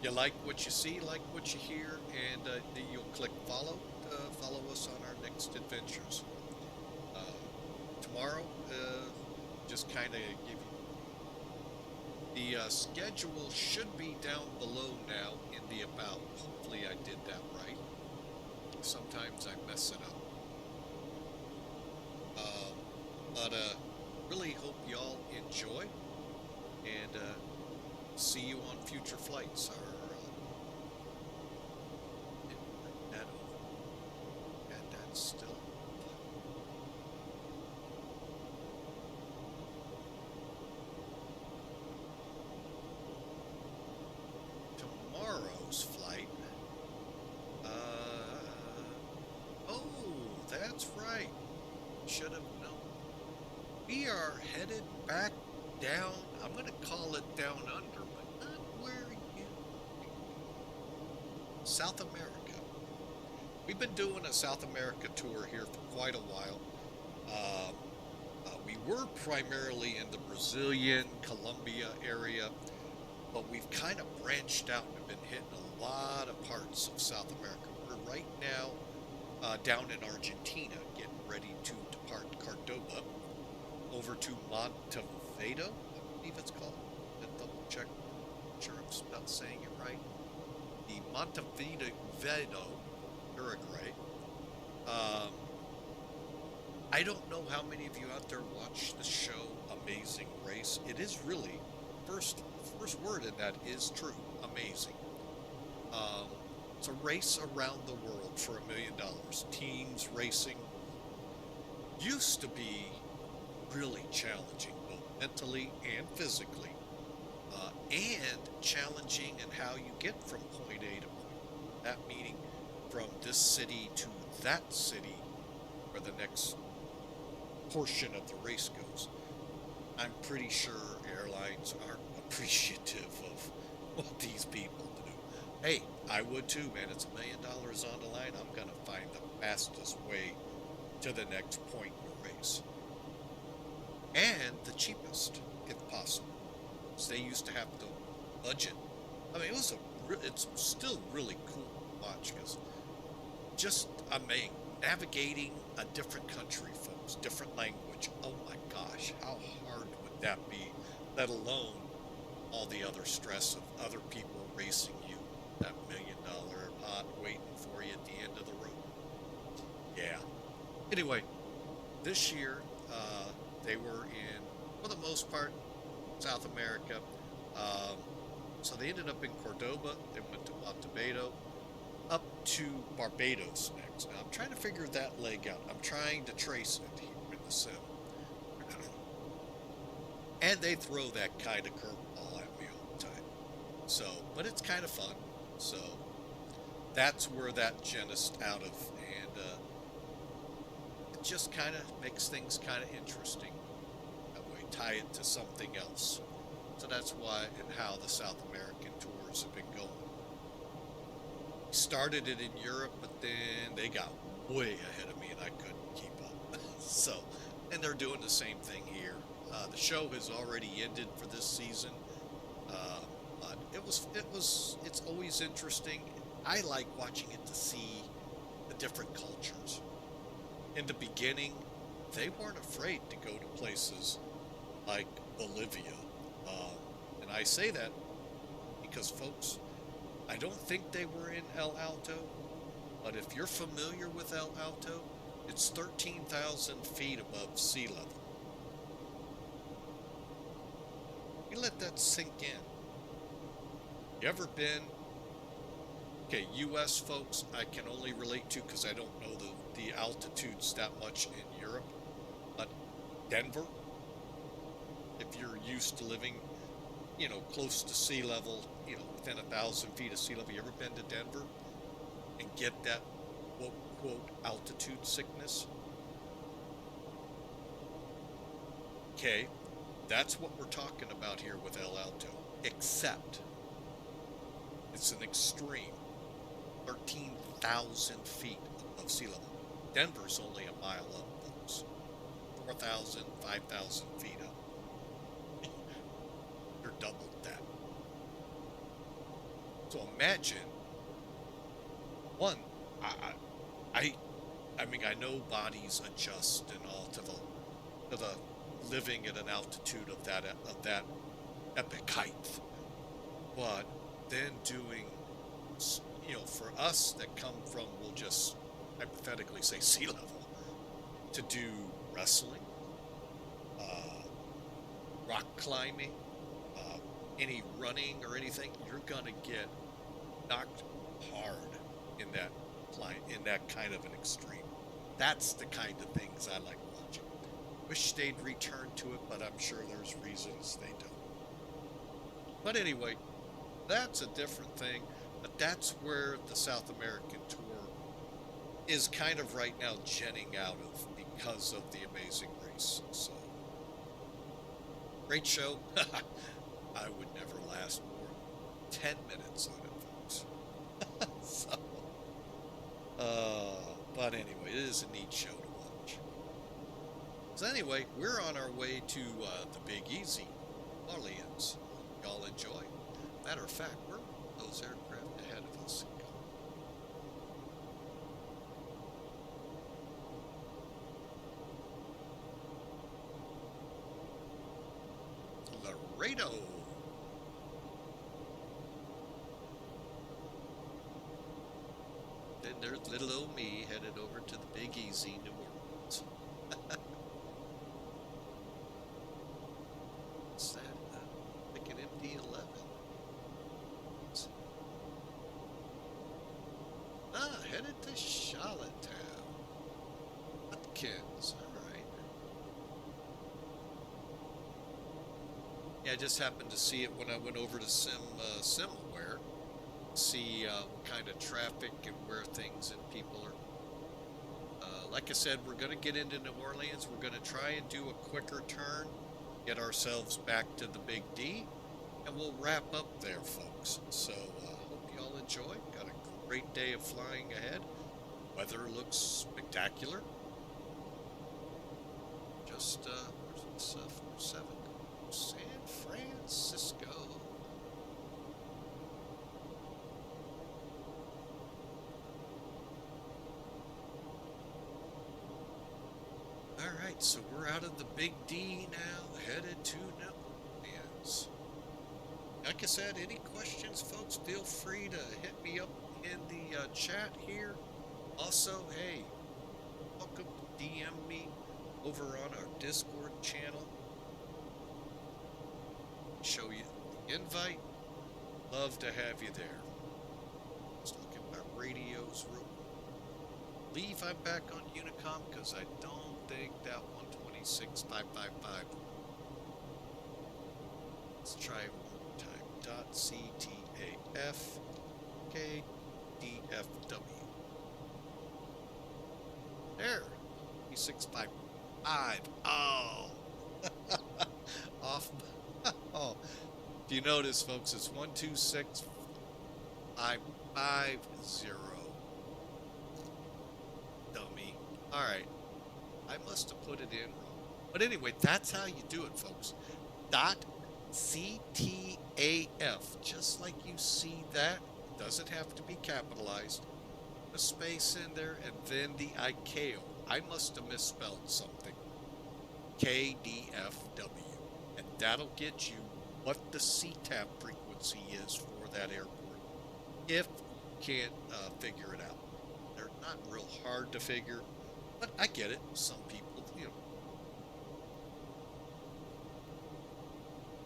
you like what you see, like what you hear, and you'll click follow us on our next adventures. Tomorrow, just kind of give you the schedule should be down below now in the about. Hopefully I did that right. Sometimes I mess it up. But really hope y'all enjoy, and see you on future flights. Still. Tomorrow's flight. Oh, that's right. Should have known. We are headed back down. I'm going to call it down under, but not where you. South America. We've been doing a South America tour here for quite a while. We were primarily in the Brazilian, Colombia area, but we've kind of branched out and have been hitting a lot of parts of South America. We're right now down in Argentina, getting ready to depart Cordoba over to Montevideo, I believe it's called. Let's double check. I'm sure I'm not saying it right. The Montevideo, Uruguay. I don't know how many of you out there watch the show Amazing Race. It is really, first word in that is true, amazing. It's a race around the world for $1 million. Teams racing used to be really challenging, both mentally and physically, and challenging in how you get from point A to point. That meaning from this city to that city where the next portion of the race goes. I'm pretty sure airlines aren't appreciative of what these people do. Hey, I would too, man. It's $1 million on the line. I'm going to find the fastest way to the next point in the race. And the cheapest, if possible. So they used to have to budget. I mean, it's still really cool to watch, because navigating a different country, folks, different language. Oh my gosh, how hard would that be? Let alone all the other stress of other people racing you, that $1 million pot waiting for you at the end of the road. Yeah. Anyway, this year they were in, for the most part, South America. So they ended up in Cordoba. They went to Montevideo, up to Barbados next. Now, I'm trying to figure that leg out. I'm trying to trace it here in the sim. And they throw that kind of curveball at me all the time. So, but it's kind of fun. So, that's where that genused out of. And it just kind of makes things kind of interesting. That way, tie it to something else. So that's why and how the South American tours have been going. We started it in Europe, but then they got way ahead of me and I couldn't keep up. So, and they're doing the same thing here. The show has already ended for this season. But it's always interesting. I like watching it to see the different cultures. In the beginning, they weren't afraid to go to places like Bolivia. And I say that because, folks, I don't think they were in El Alto, but if you're familiar with El Alto, it's 13,000 feet above sea level. You let that sink in. You ever been? Okay, U.S. folks, I can only relate to because I don't know the altitudes that much in Europe. But Denver, if you're used to living, close to sea level, within 1,000 feet of sea level, you ever been to Denver and get that quote altitude sickness? Okay, that's what we're talking about here with El Alto, except it's an extreme 13,000 feet above sea level. Denver's only a mile up, folks. 4,000, 5,000 feet up. You're doubled that. So imagine, one, I know bodies adjust and all to the living at an altitude of that epic height, but then doing, for us that come from, we'll just hypothetically say sea level, to do wrestling, rock climbing, any running or anything, you're gonna get knocked hard in that kind of an extreme. That's the kind of things I like watching. Wish they'd return to it, but I'm sure there's reasons they don't. But anyway, that's a different thing. But that's where the South American tour is kind of right now jetting out of because of the Amazing Race. So, great show. I would never last more than 10 minutes on it, folks. But anyway, it is a neat show to watch. So anyway, we're on our way to the Big Easy, Orleans. Y'all enjoy. Matter of fact, where are those aircraft ahead of us going? Laredo. Then there's little old me headed over to the Big Easy, New Orleans. What's that? Like an MD-11. Headed to Charlottetown. Watkins, alright. Yeah, I just happened to see it when I went over to SimAware. See what kind of traffic and where things and people are. Like I said, we're going to get into New Orleans. We're going to try and do a quicker turn, get ourselves back to the Big D, and we'll wrap up there, folks. So, hope y'all enjoy. Got a great day of flying ahead. Weather looks spectacular. Just, where's this 47? San Francisco. Alright, so we're out of the Big D now, headed to New Orleans. Like I said, any questions, folks, feel free to hit me up in the chat here. Also, hey, welcome to DM me over on our Discord channel. Show you the invite. Love to have you there. Just looking at my radios real quick. Believe I'm back on Unicom because I don't think that 126.555. Let's try it one more time. .ctaf KDFW. There. 655. Oh. Off. Oh, if you notice, folks, it's 126550. Dummy. All right. I must have put it in wrong. But anyway, that's how you do it, folks. .ctaf, just like you see that. It doesn't have to be capitalized. A space in there, and then the ICAO. I must have misspelled something. KDFW. And that'll get you what the CTAF frequency is for that airport, if you can't figure it out. They're not real hard to figure, but I get it. Some people, you know.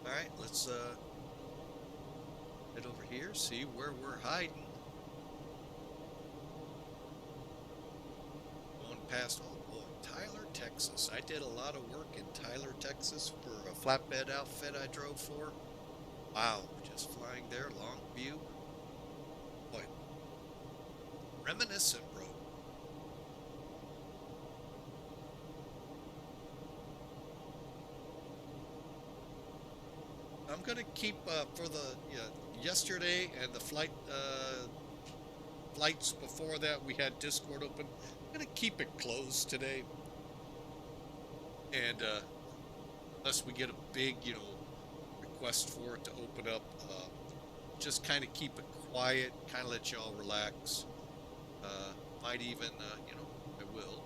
All right, let's head over here, see where we're hiding. Going past, oh boy, Tyler, Texas. I did a lot of work in Tyler, Texas for a flatbed outfit I drove for. Wow, just flying there, long view. Boy, reminiscent road. I'm going to keep for the yesterday and the flights before that, we had Discord open. I'm going to keep it closed today. And unless we get a big, request for it to open up, just kind of keep it quiet, kind of let y'all relax. Might even, I will.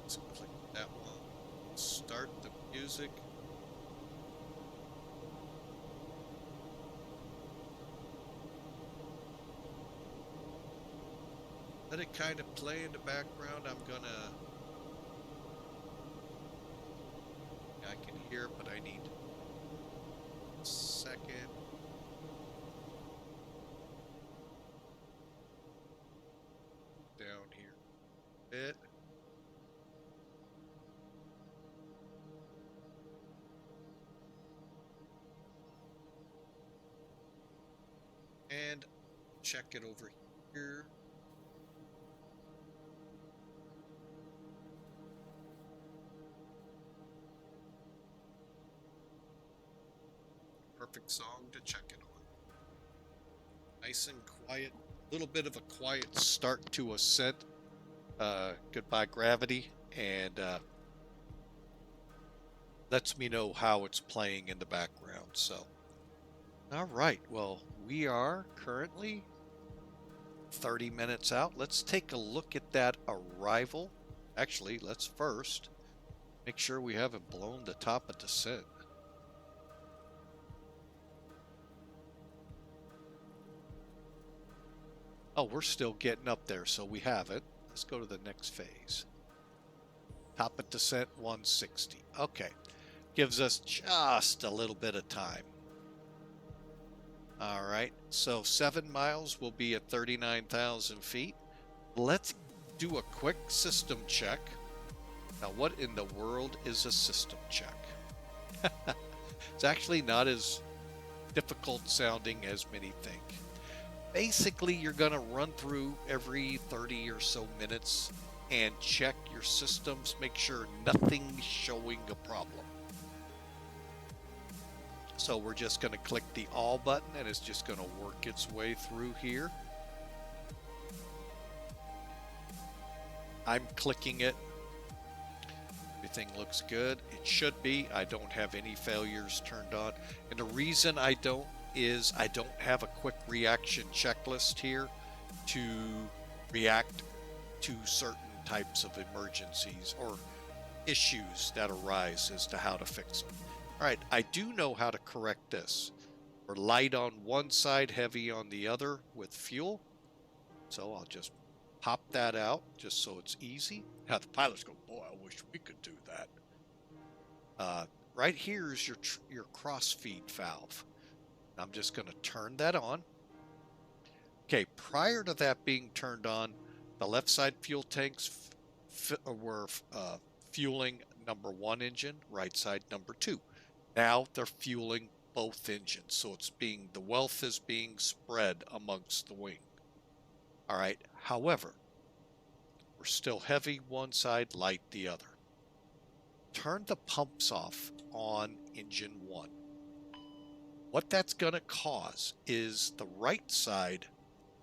Let's click that one. Start the music. Let it kind of play in the background. I'm gonna... I can hear it, but I need a second. Down here a bit. And check it over here. Perfect song to check it on. Nice and quiet. A little bit of a quiet start to Ascent. Goodbye Gravity. And lets me know how it's playing in the background. So, all right. Well, we are currently 30 minutes out. Let's take a look at that arrival. Actually, let's first make sure we haven't blown the top of descent. Oh, we're still getting up there, so we have it. Let's go to the next phase. Top of descent 160. Okay. Gives us just a little bit of time. All right. So 7 miles will be at 39,000 feet. Let's do a quick system check. Now, what in the world is a system check? It's actually not as difficult sounding as many think. Basically, you're going to run through every 30 or so minutes and check your systems, make sure nothing's showing a problem. So we're just going to click the all button and it's just going to work its way through here. I'm clicking it. Everything looks good. It should be. I don't have any failures turned on. And the reason I don't is I don't have a quick reaction checklist here to react to certain types of emergencies or issues that arise as to how to fix them. All right, I do know how to correct this. We're light on one side, heavy on the other with fuel. So I'll just pop that out just so it's easy. Now the pilots go, boy, I wish we could do that. Right here is your crossfeed valve. I'm just going to turn that on. Okay, prior to that being turned on, the left side fuel tanks were fueling number 1 engine, right side number 2. Now they're fueling both engines, so the wealth is being spread amongst the wing. All right, however, we're We're still heavy one side, light the other. Turn the pumps off on engine 1. What that's going to cause is the right side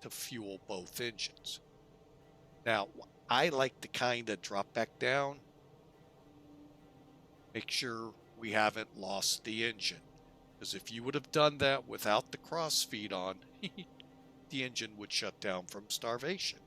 to fuel both engines. Now, I like to kind of drop back down, make sure we haven't lost the engine. Because if you would have done that without the cross feed on, the engine would shut down from starvation.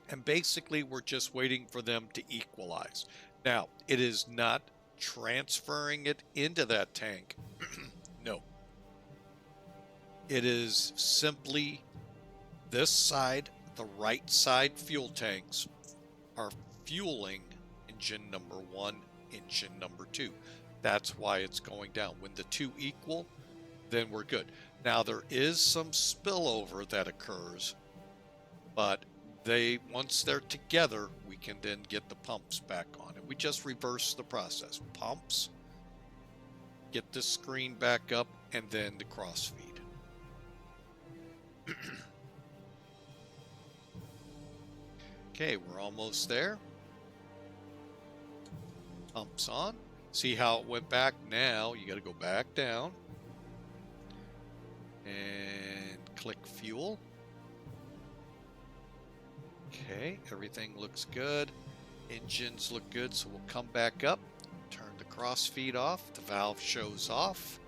And basically, we're just waiting for them to equalize. Now, it is not transferring it into that tank. No. It is simply this side, the right side fuel tanks are fueling engine number 1, engine number 2. That's why it's going down. When the two equal, then we're good. Now, there is some spillover that occurs, but once they're together, we can then get the pumps back on. And we just reverse the process. Pumps, get the screen back up, and then the crossfeed. Okay, we're almost there. Pumps on. See how it went back? Now you got to go back down and click fuel. Okay, everything looks good. Engines look good, so we'll come back up, turn the crossfeed off, the valve shows off.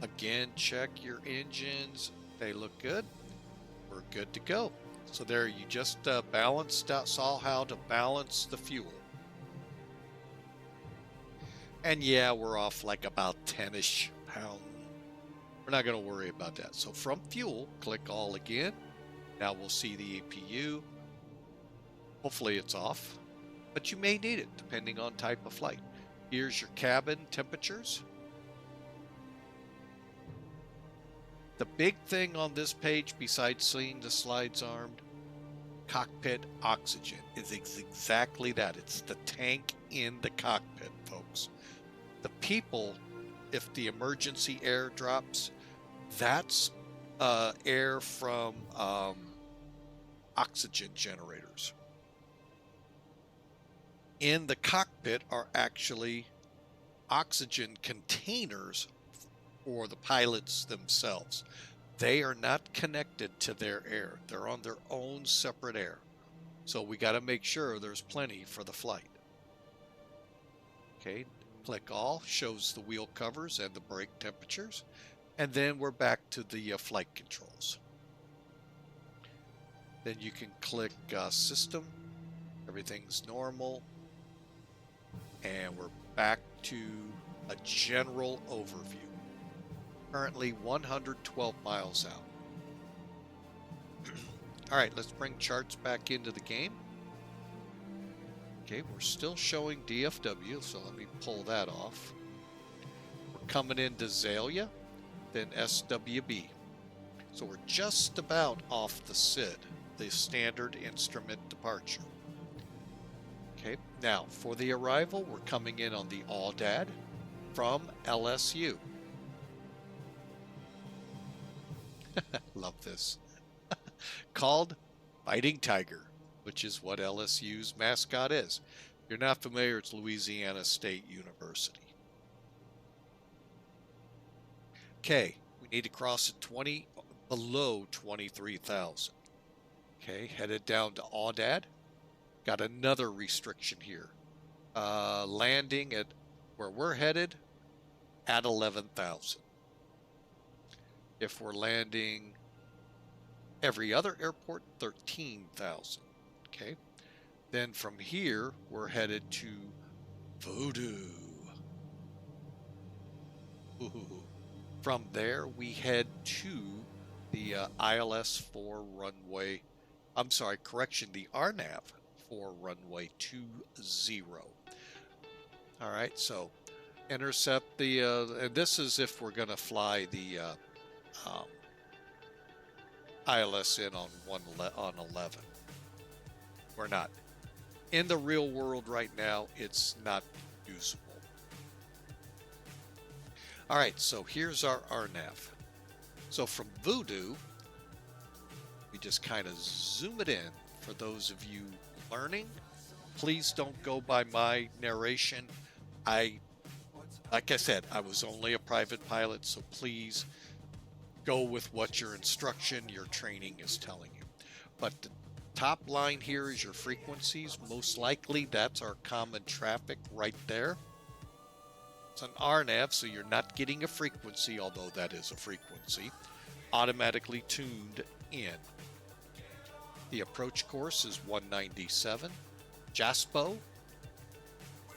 Again, check your engines. They look good. We're good to go. So there, you just saw how to balance the fuel. And yeah, we're off like about 10-ish pounds. We're not going to worry about that. So from fuel, click all again. Now we'll see the APU. Hopefully it's off, but you may need it depending on type of flight. Here's your cabin temperatures. The big thing on this page, besides seeing the slides armed, cockpit oxygen, is exactly that. It's the tank in the cockpit, folks. The people, if the emergency air drops, that's air from oxygen generators. In the cockpit are actually oxygen containers for the pilots themselves. They are not connected to their air. They're on their own separate air. So we got to make sure there's plenty for the flight. Okay, click all, shows the wheel covers and the brake temperatures. And then we're back to the flight controls. Then you can click system. Everything's normal. And we're back to a general overview. Currently 112 miles out. All right, let's bring charts back into the game. Okay, we're still showing DFW, so let me pull that off. We're coming into ZALEA, then SWB. So we're just about off the SID, the standard instrument departure. Okay, now for the arrival, we're coming in on the AWDAD from LSU. Love this. Called Fighting Tiger, which is what LSU's mascot is. If you're not familiar, it's Louisiana State University. Okay, we need to cross at below 23,000. Okay, headed down to AWDAD. Got another restriction here. Landing at where we're headed at 11,000. If we're landing every other airport, 13,000. Okay. Then from here, we're headed to Voodoo. Ooh. From there, we head to the ILS 4 runway I'm sorry, correction, the RNAV for runway 20. All right, so intercept the, and this is if we're going to fly the ILS in on 11. We're not. In the real world right now, it's not usable. All right, so here's our RNAV. So from Voodoo, we just kind of zoom it in. For those of you learning, please don't go by my narration. Like I said, I was only a private pilot, so please go with what your instruction, your training is telling you. But the top line here is your frequencies. Most likely that's our common traffic right there. It's an RNAV, so you're not getting a frequency, although that is a frequency, automatically tuned in. The approach course is 197. JASPO,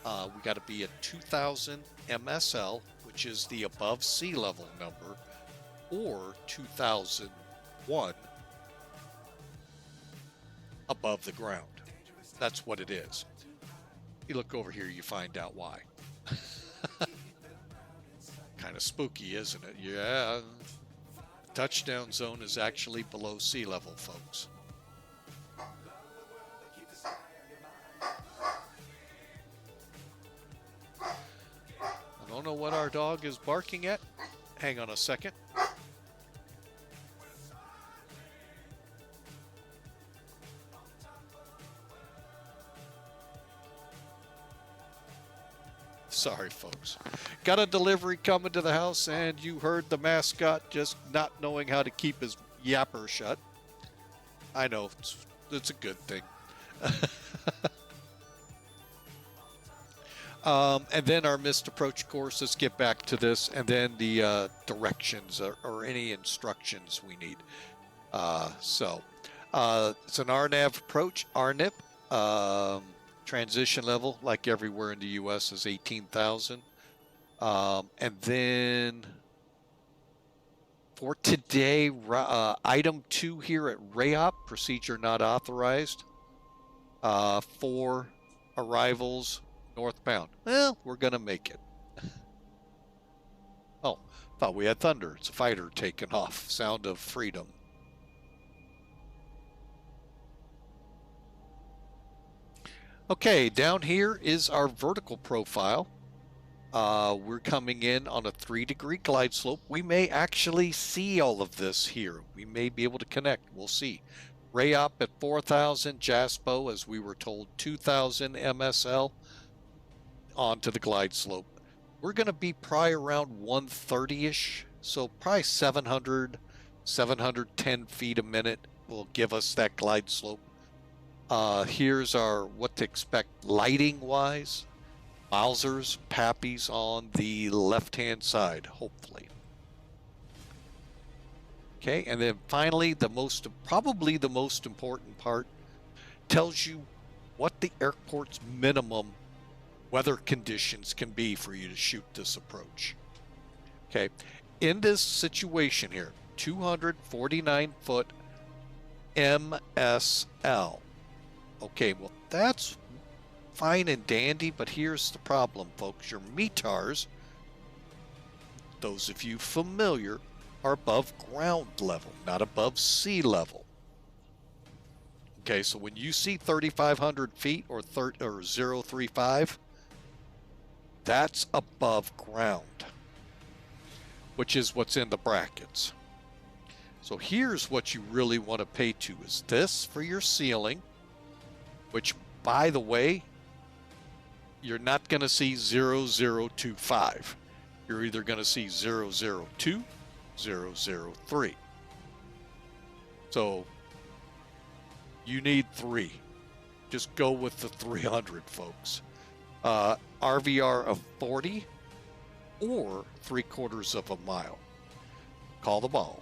we got to be at 2000 MSL, which is the above sea level number, or 2001 above the ground. That's what it is. You look over here, you find out why. Kind of spooky, isn't it? Yeah. Touchdown zone is actually below sea level, folks. I don't know what our dog is barking at. Hang on a second. Sorry, folks. Got a delivery coming to the house, and you heard the mascot just not knowing how to keep his yapper shut. I know, it's a good thing. And then our missed approach course, let's get back to this, and then the directions or any instructions we need. It's an RNAV approach, RNIP. Transition level, like everywhere in the U.S., is 18,000. And then for today, item 2 here at RAOP, procedure not authorized, for arrivals northbound. Well, we're going to make it. Oh, thought we had thunder. It's a fighter taking off. Sound of freedom. Okay, down here is our vertical profile. We're coming in on a 3-degree glide slope. We may actually see all of this here. We may be able to connect. We'll see. RAOP at 4,000, JASPO, as we were told, 2,000 MSL onto the glide slope. We're going to be probably around 130-ish, so probably 700, 710 feet a minute will give us that glide slope. Here's our what to expect lighting wise. Mausers, Pappies on the left-hand side, hopefully. Okay, and then finally, probably the most important part, tells you what the airport's minimum weather conditions can be for you to shoot this approach. Okay, in this situation here, 249-foot MSL. Okay, well, that's fine and dandy, but here's the problem, folks. Your METARs, those of you familiar, are above ground level, not above sea level. Okay, so when you see 3,500 feet or 035, that's above ground, which is what's in the brackets. So here's what you really want to pay to is this for your ceiling, which, by the way, you're not going to see 0025. You're either going to see 002, 003. So you need 3. Just go with the 300, folks. RVR of 40 or 3/4 of a mile. Call the ball.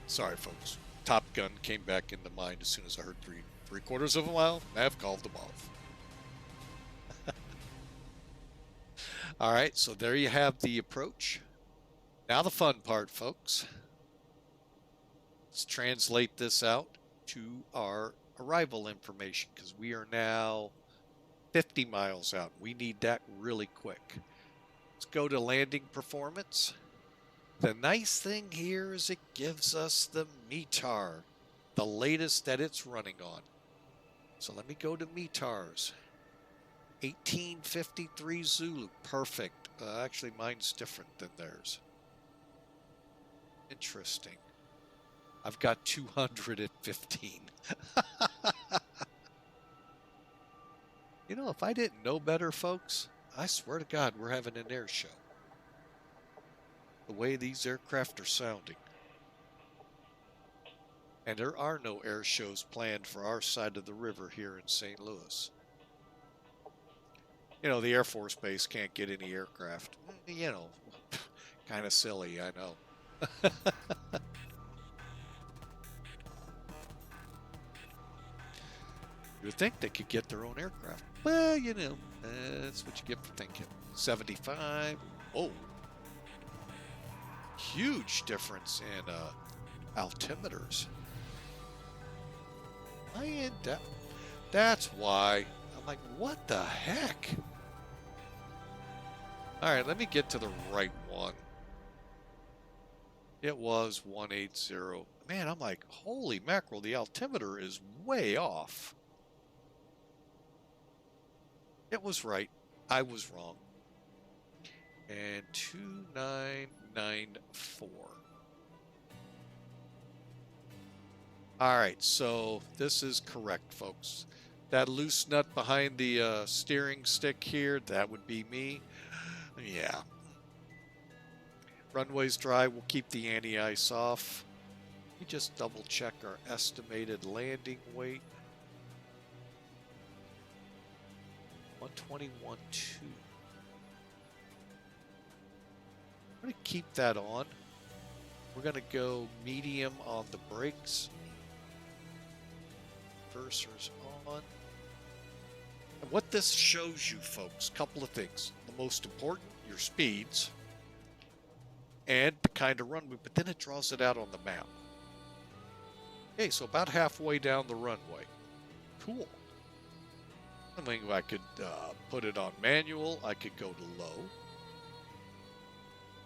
Sorry, folks. Top Gun came back into mind as soon as I heard 3/4 of a mile. Nav called the ball. All right, so there you have the approach. Now the fun part, folks. Let's translate this out to our arrival information because we are now 50 miles out. We need that really quick. Let's go to landing performance. The nice thing here is it gives us the METAR, the latest that it's running on. So let me go to METARs. 1853 Zulu, perfect. Actually, mine's different than theirs. Interesting. I've got 215. You know, if I didn't know better, folks, I swear to God, we're having an air show. The way these aircraft are sounding. And there are no air shows planned for our side of the river here in St. Louis. You know, the Air Force Base can't get any aircraft. You know, kind of silly, I know. You would think they could get their own aircraft. Well, you know, that's what you get for thinking. 75. Oh. Huge difference in altimeters. That's why. I'm like, what the heck? All right, let me get to the right one. It was 180. Man, I'm like, holy mackerel, the altimeter is way off. It was right. I was wrong. And 2994. All right, so this is correct, folks. That loose nut behind the steering stick here, that would be me. Yeah. Runway's dry. We'll keep the anti-ice off. Let me just double check our estimated landing weight. 121.2. I'm going to keep that on. We're going to go medium on the brakes. Reversers on. And what this shows you, folks, a couple of things. The most important, your speeds and the kind of runway, but then it draws it out on the map. Okay, so about halfway down the runway. Cool. I think I could put it on manual. I could go to low.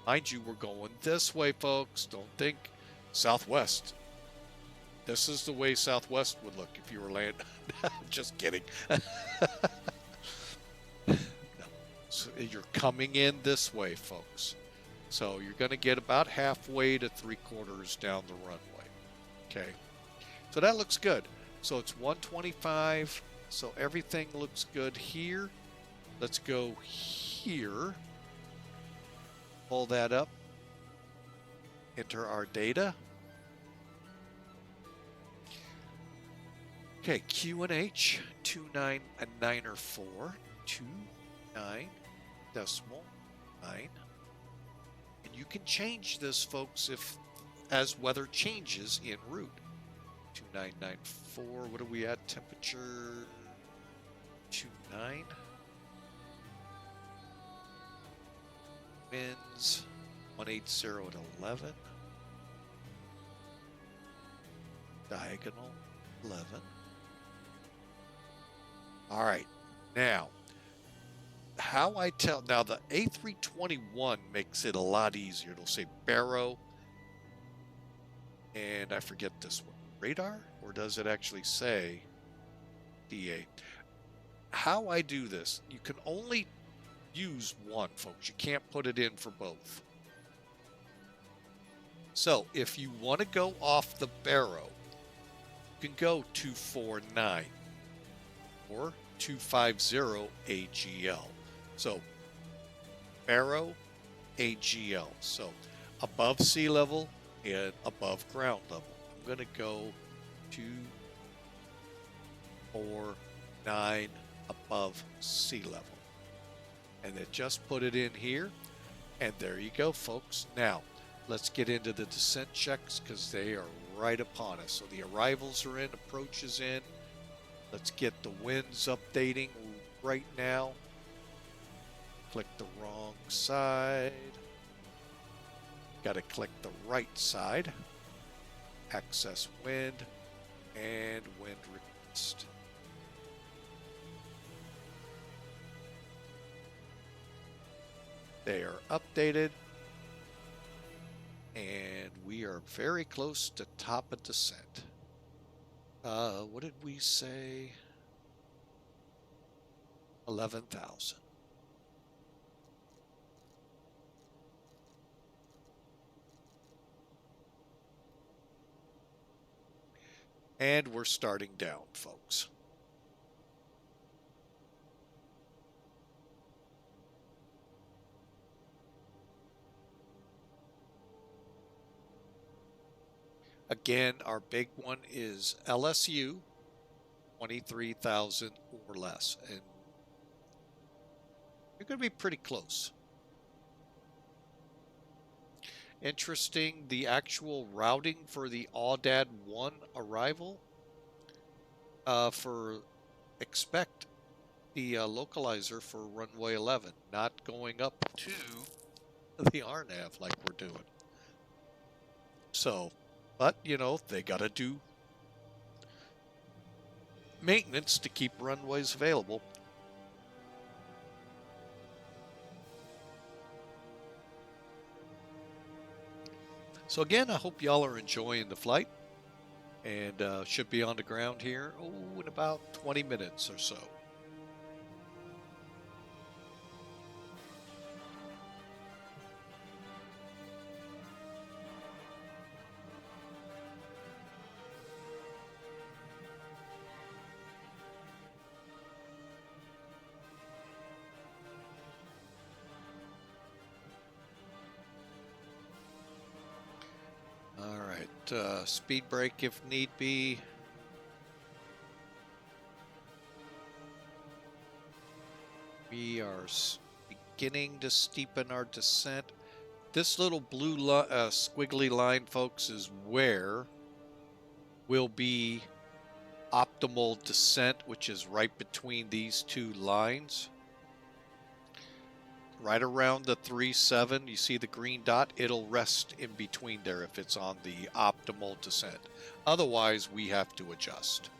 Mind you, we're going this way, folks. Don't think southwest. This is the way southwest would look if you were landing. Just kidding. No. So you're coming in this way, folks. So you're going to get about halfway to 3/4 down the runway. Okay. So that looks good. So it's 125. So everything looks good here. Let's go here. Pull that up. Enter our data. Okay, QNH 29904 29.9. And you can change this, folks, as weather changes en route. 2994. What are we at? Temperature 29. Winds 180 at 11. Diagonal 11. All right. Now, how I tell, now the A321 makes it a lot easier. It'll say Barrow, and I forget this one. Radar? Or does it actually say DA? How I do this, you can only use one, folks. You can't put it in for both. So if you want to go off the Barrow, you can go 249 or 250 AGL. So Barrow, AGL. So above sea level and above ground level. I'm going to go 249 above sea level. And then just put it in here. And there you go, folks. Now, let's get into the descent checks because they are right upon us. So the arrivals are in, approaches in. Let's get the winds updating right now. Click the wrong side. Got to click the right side, access wind, and wind request. They are updated, and we are very close to top of descent. What did we say? 11,000. And we're starting down, folks. Again, our big one is LSU, 23,000 or less. And you're going to be pretty close. Interesting, the actual routing for the Audad 1 arrival expect the localizer for runway 11, not going up to the RNAV like we're doing. So, but, you know, they got to do maintenance to keep runways available. So again, I hope y'all are enjoying the flight, and should be on the ground here in about 20 minutes or so. All right, speed brake if need be. We are beginning to steepen our descent. This little blue squiggly line, folks, is where will be optimal descent, which is right between these two lines. Right around the 3.7, you see the green dot, it'll rest in between there if it's on the optimal descent. Otherwise, we have to adjust.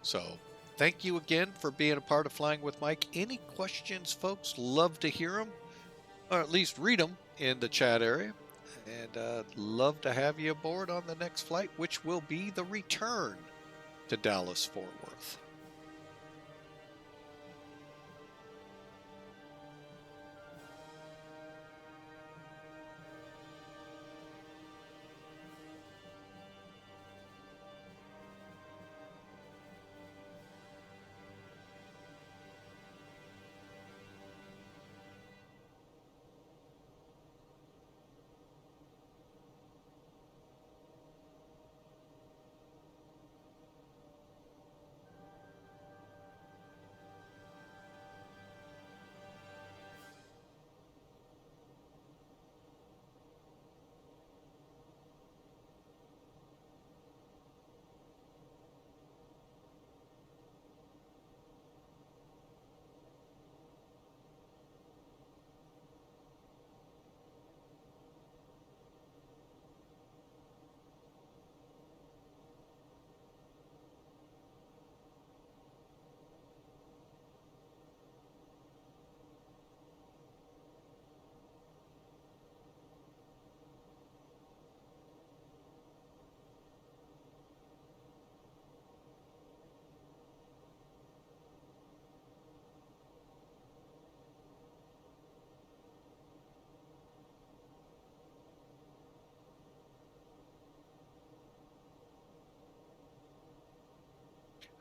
So, thank you again for being a part of Flying with Mike. Any questions, folks? Love to hear them, or at least read them in the chat area. And love to have you aboard on the next flight, which will be the return to Dallas-Fort Worth.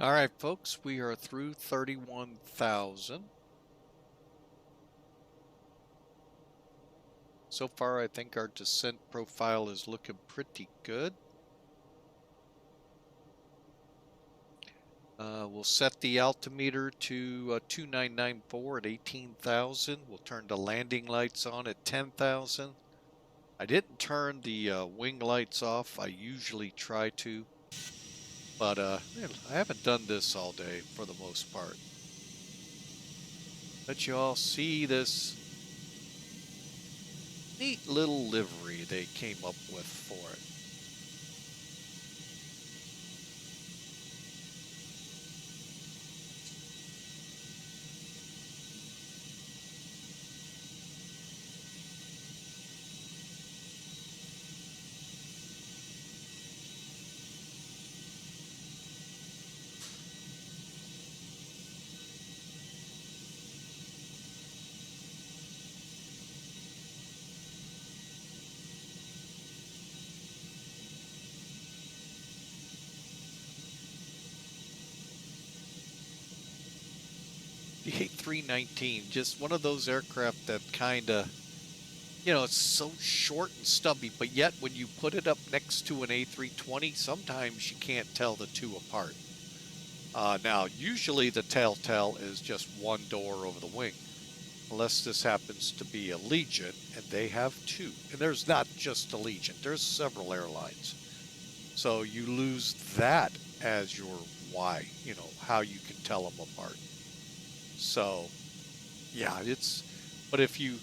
All right, folks, we are through 31,000. So far, I think our descent profile is looking pretty good. We'll set the altimeter to 2994 at 18,000. We'll turn the landing lights on at 10,000. I didn't turn the wing lights off. I usually try to. But man, I haven't done this all day for the most part. Let you all see this neat little livery they came up with for it. The A319, just one of those aircraft that kind of, you know, it's so short and stubby, but yet when you put it up next to an A320, sometimes you can't tell the two apart. Now, usually the telltale is just one door over the wing, unless this happens to be a Legion, and they have two. And there's not just a Legion, there's several airlines. So you lose that as your why, you know, how you can tell them apart. So, yeah, but if you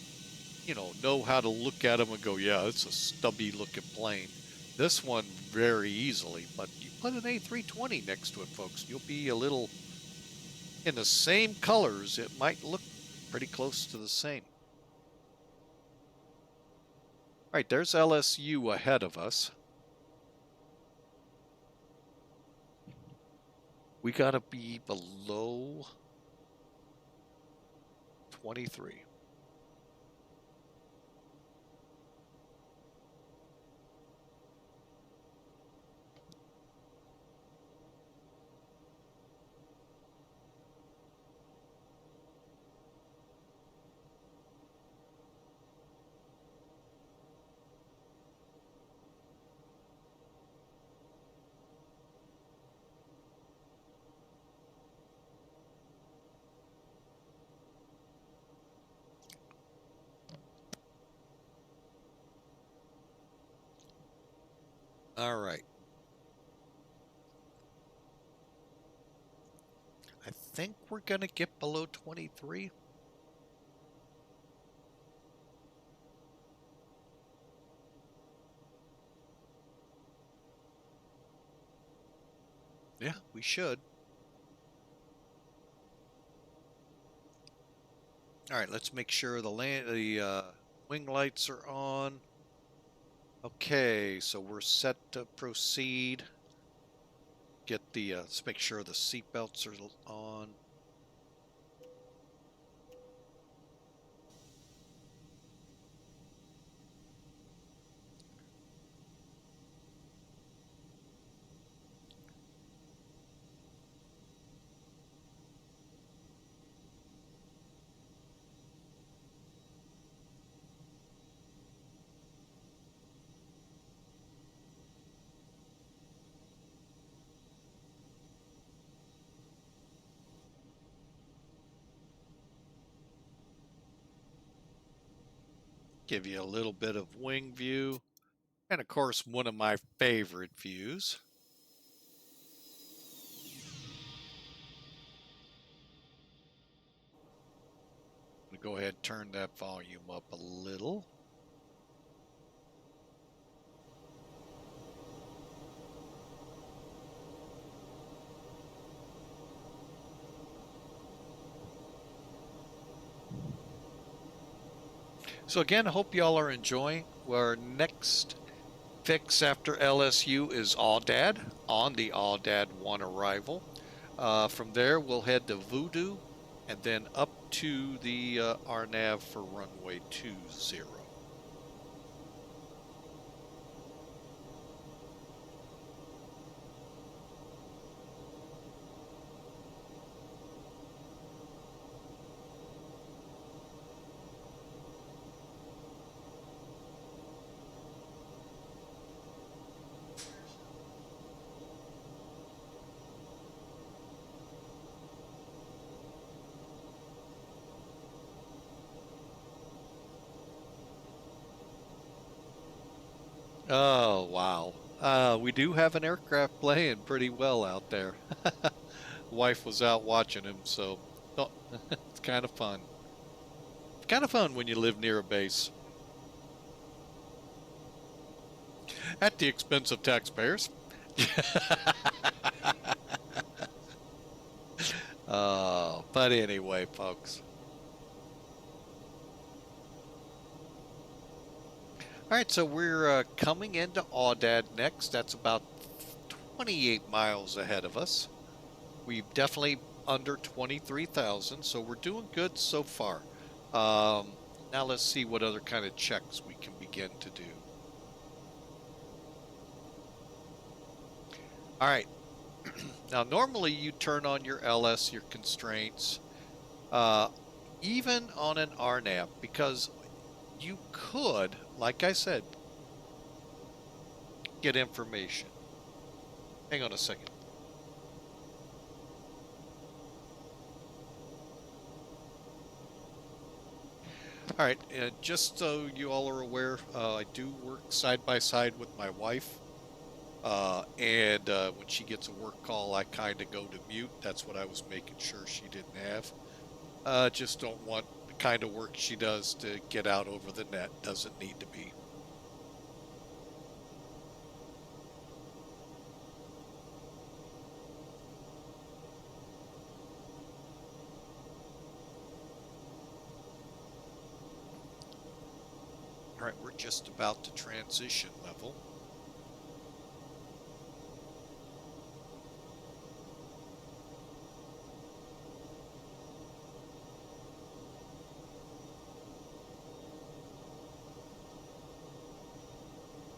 know how to look at them and go, yeah, it's a stubby looking plane. This one very easily, but you put an A320 next to it, folks, you'll be a little in the same colors. It might look pretty close to the same. All right, there's LSU ahead of us. We got to be below 23. All right. I think we're going to get below 23. Yeah, we should. All right, let's make sure the wing lights are on. Okay, so we're set to proceed. Get the let's make sure the seat belts are on. Give you a little bit of wing view. And of course, one of my favorite views. I'm going to go ahead and turn that volume up a little. So again, I hope y'all are enjoying. Our next fix after LSU is Aoudad on the Aoudad 1 arrival. From there, we'll head to Voodoo and then up to the RNAV for runway 20. Oh, wow. We do have an aircraft playing pretty well out there. Wife was out watching him, so oh, it's kind of fun. It's kind of fun when you live near a base. At the expense of taxpayers. But anyway, folks. All right, so we're coming into Audad next. That's about 28 miles ahead of us. We've definitely under 23,000, so we're doing good so far. Now let's see what other kind of checks we can begin to do. All right. Now, normally you turn on your LS, your constraints, even on an RNAV, because you could, like I said, get information. Hang on a second. All right, just so you all are aware, I do work side by side with my wife. And when she gets a work call, I kind of go to mute. That's what I was making sure she didn't have. Just don't want the kind of work she does to get out over the net. Doesn't need to be. All right, we're just about to transition level.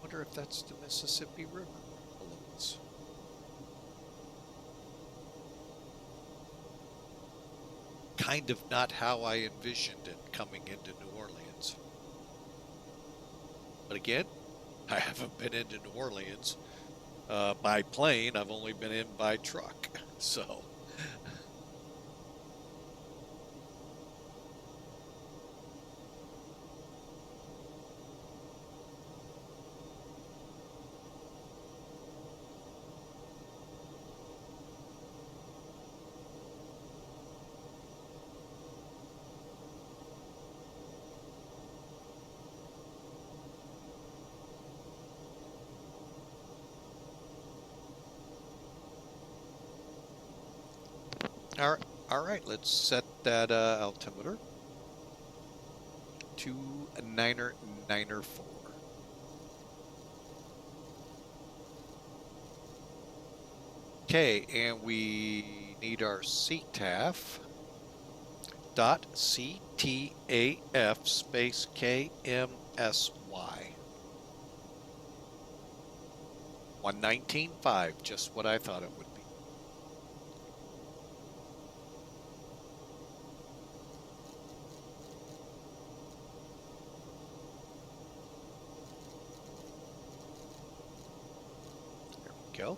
Wonder if that's the Mississippi River below us. Kind of not how I envisioned it coming into New Orleans. But again, I haven't been into New Orleans by plane. I've only been in by truck. So. All right, let's set that altimeter to 994. Okay, and we need our CTAF dot CTAF space KMSY. 119.5, just what I thought it would be. Go.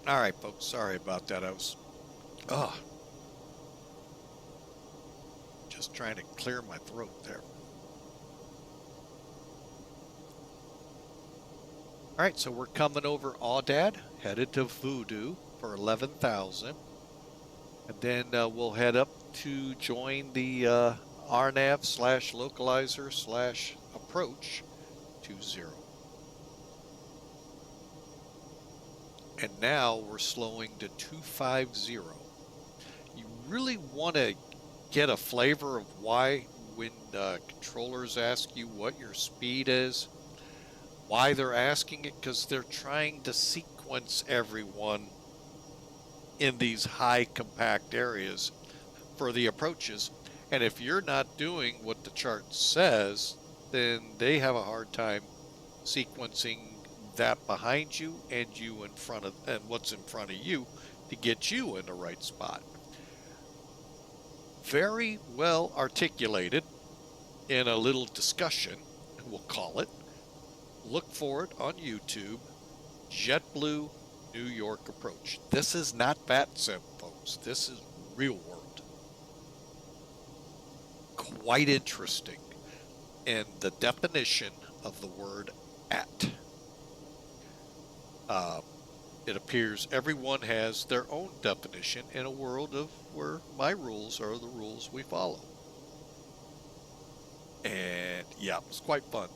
All right, folks, sorry about that. I was just trying to clear my throat there. All right, so we're coming over Audad, headed to Voodoo for 11,000. And then we'll head up to join the RNAV / localizer / approach 20. And now we're slowing to 250. You really want to get a flavor of why when controllers ask you what your speed is. Why they're asking it? Because they're trying to sequence everyone in these high compact areas for the approaches. And if you're not doing what the chart says, then they have a hard time sequencing that behind you and you in front of, and what's in front of you to get you in the right spot. Very well articulated in a little discussion, we'll call it. Look for it on YouTube. JetBlue New York approach. This is not VATSIM, folks. This is real world. Quite interesting in the definition of the word at. It appears everyone has their own definition in a world of where my rules are the rules we follow. And yeah, it was quite fun.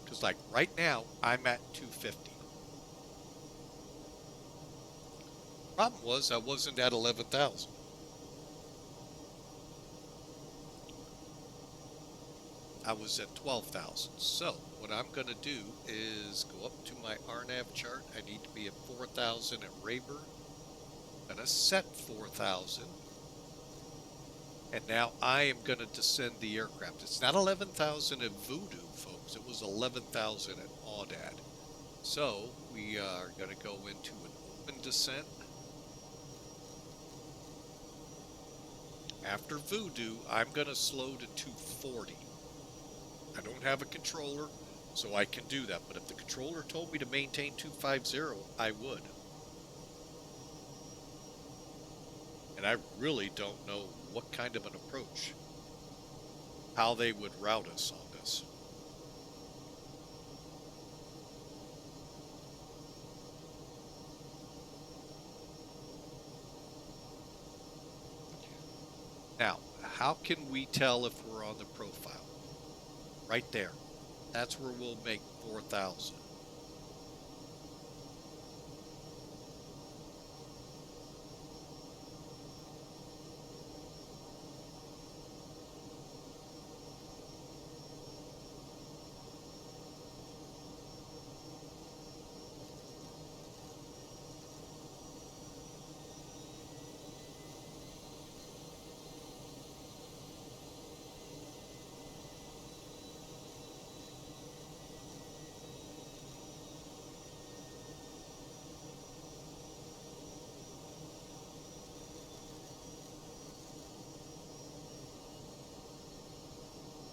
Because like right now, I'm at 250. Problem was I wasn't at 11,000. I was at 12,000. So what I'm going to do is go up to my RNAV chart. I need to be at 4,000 at Rayburn. I'm going to set 4,000. And now I am going to descend the aircraft. It's not 11,000 at Voodoo, folks. It was 11,000 at Audad. So we are going to go into an open descent. After Voodoo, I'm going to slow to 240. I don't have a controller, so I can do that. But if the controller told me to maintain 250, I would. And I really don't know what kind of an approach, how they would route us on this. Now, how can we tell if we're on the profile? Right there. That's where we'll make 4,000.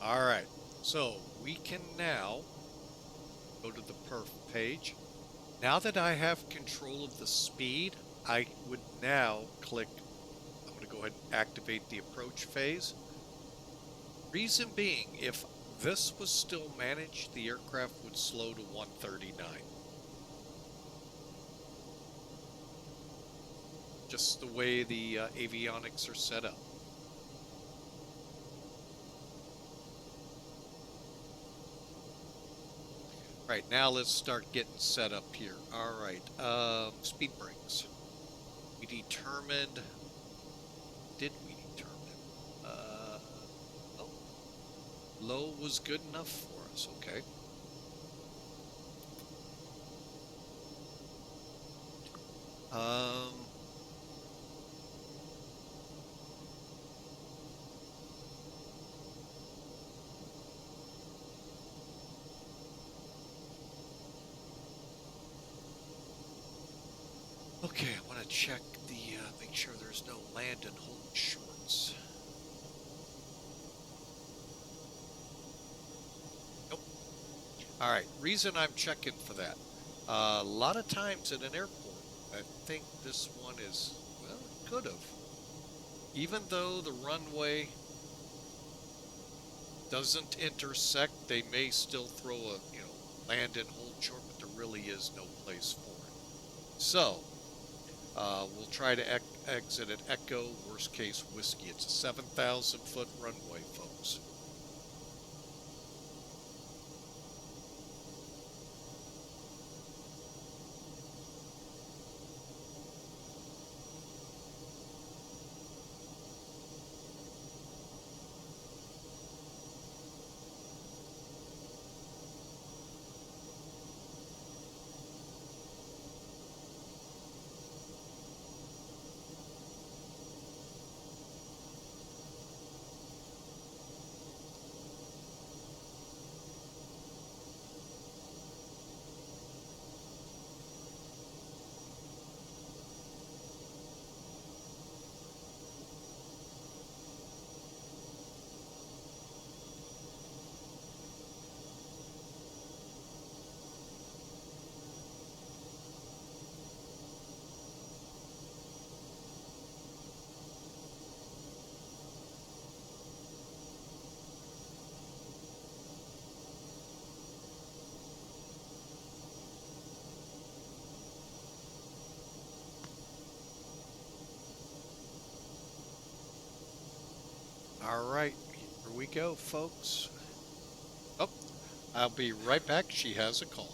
All right, so we can now go to the perf page. Now that I have control of the speed, I would now click, I'm going to go ahead and activate the approach phase. Reason being, if this was still managed, the aircraft would slow to 139. Just the way the avionics are set up. Right, now let's start getting set up here. All right, speed brakes. We determined, did we determine? Oh, low was good enough for us, okay. Okay, I want to check the, make sure there's no land and hold shorts. Nope. All right, reason I'm checking for that. A lot of times at an airport, I think this one is, well, it could have. Even though the runway doesn't intersect, they may still throw a, land and hold short, but there really is no place for it. So, We'll try to exit at Echo, worst case Whiskey. It's a 7,000-foot runway, folks. All right, here we go, folks. Oh, I'll be right back. She has a call.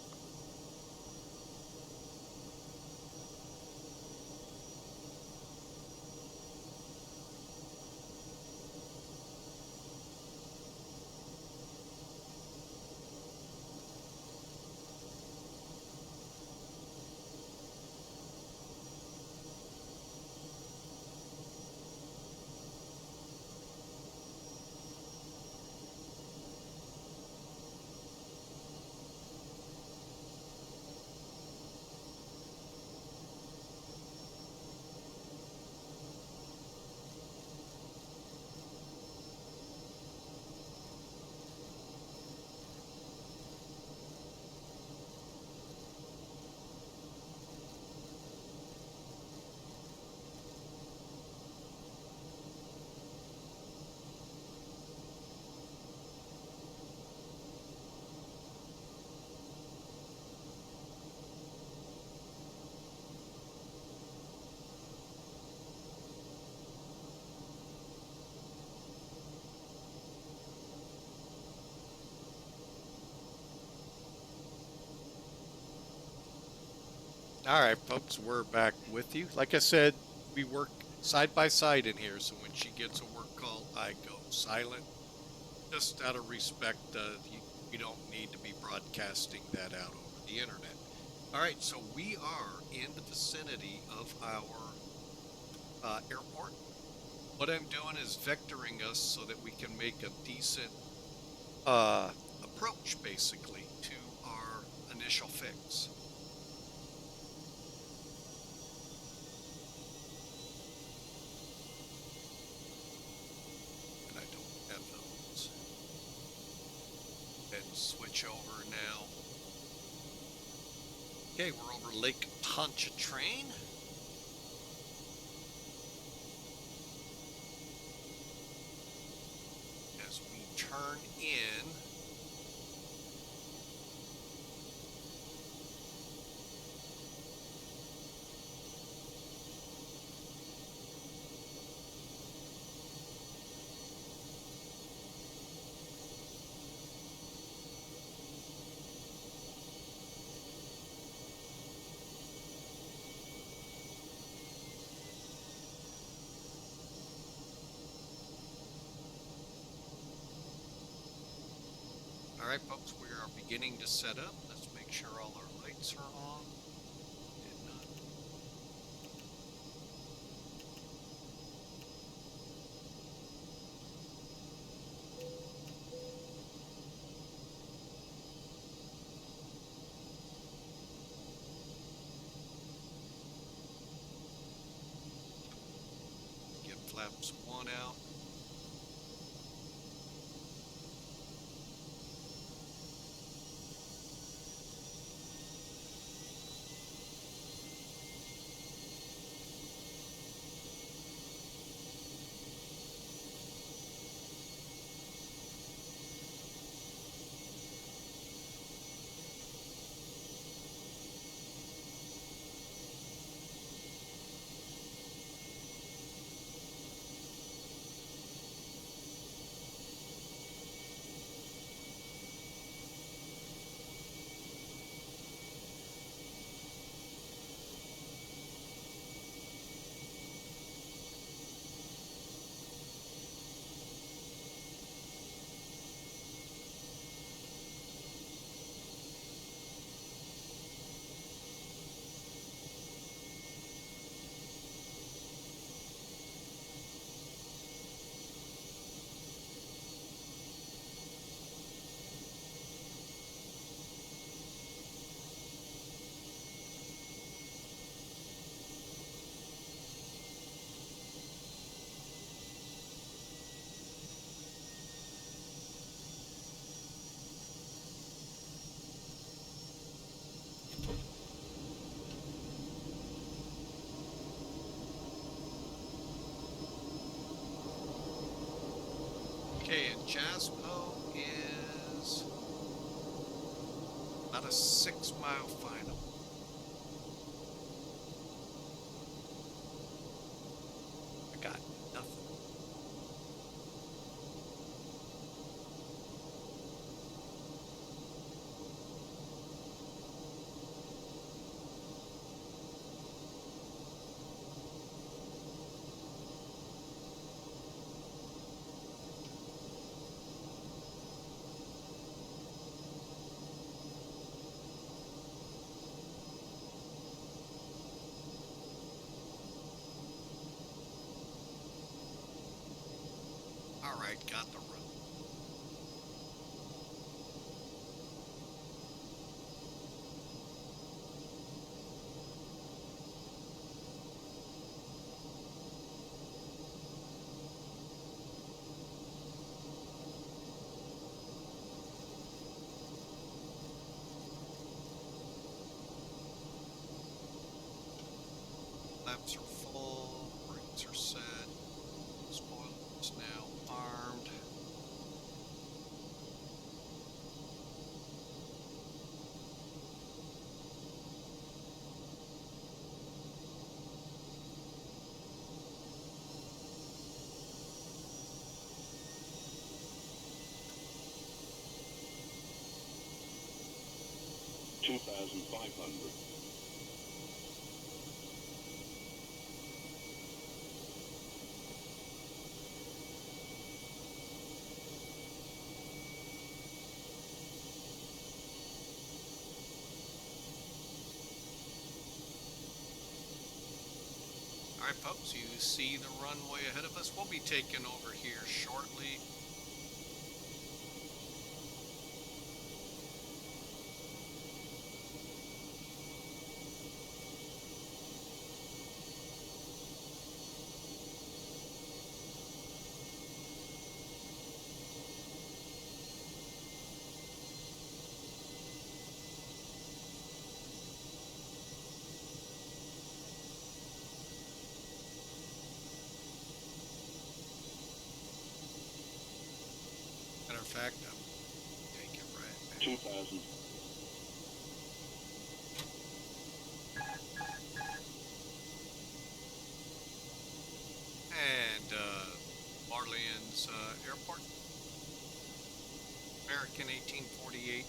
All right, folks, we're back with you. Like I said, we work side by side in here, so when she gets a work call, I go silent. Just out of respect, you don't need to be broadcasting that out over the internet. All right, so we are in the vicinity of our airport. What I'm doing is vectoring us so that we can make a decent approach, basically, to our initial fix. Switch over now. Okay, we're over Lake Pontchartrain. As we turn in, all right, folks, we are beginning to set up. Let's make sure all our lights are on. Get flaps 1 out. Jaspo is about a 6-mile final. I got nothing. All right, got the run. Lamps are full, brakes are set, spoiler is now armed. All right, folks, you see the runway ahead of us. We'll be taking over here shortly. Matter of fact, I'm taking it right back. 2000. And Marlene's Airport, American 1848,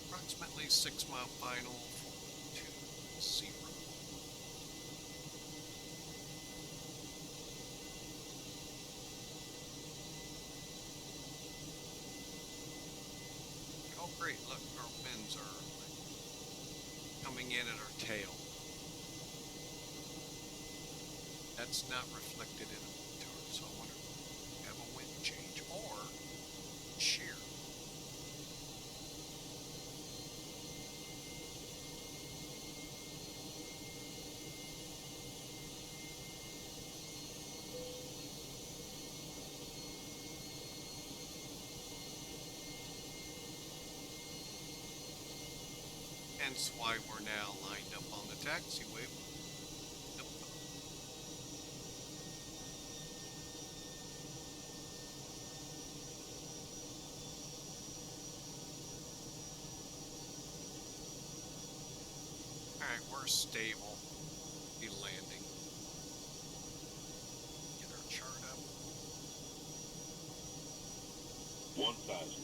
approximately 6-mile final, 420. Oh great, look, our winds are coming in at our tail. That's not reflected in the chart, so I wonder if we have a wind change or shear. Hence why we're now lined up on the taxiway. Alright, we're stable. Be landing. Get our chart up. 1000.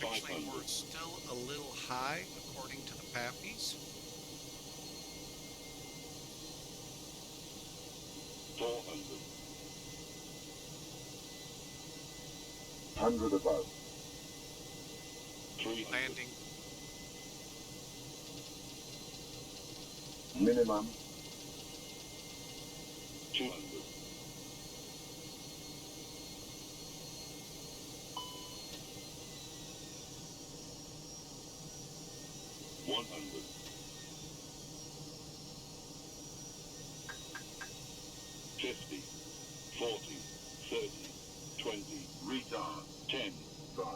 Actually, we're still a little high, according to the PAPIs. 400. 100 above. 300. Landing. Minimum. 200. 100. 50, 40, 30, 20, retard, 10, 5.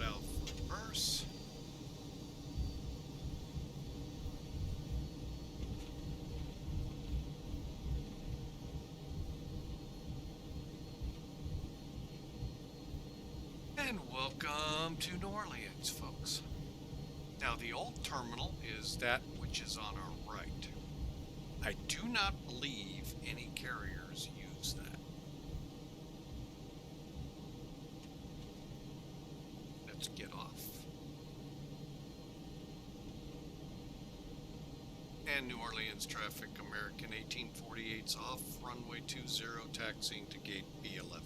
Out first. And welcome to New Orleans, folks. Now, the old terminal is that which is on our right. I do not believe any carriers use that. Let's get off. And New Orleans traffic, American 1848's off, runway 20, taxiing to gate B11.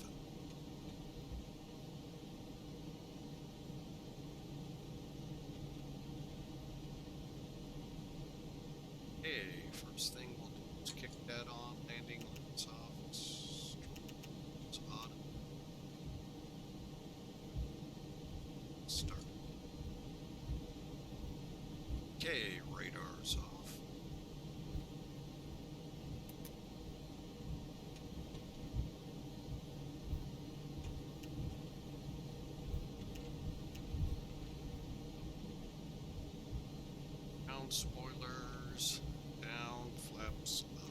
Okay, first thing we'll do is kick that on, landing lights off, it's auto. Start. Okay, radar's off. Down spoilers, down flaps up.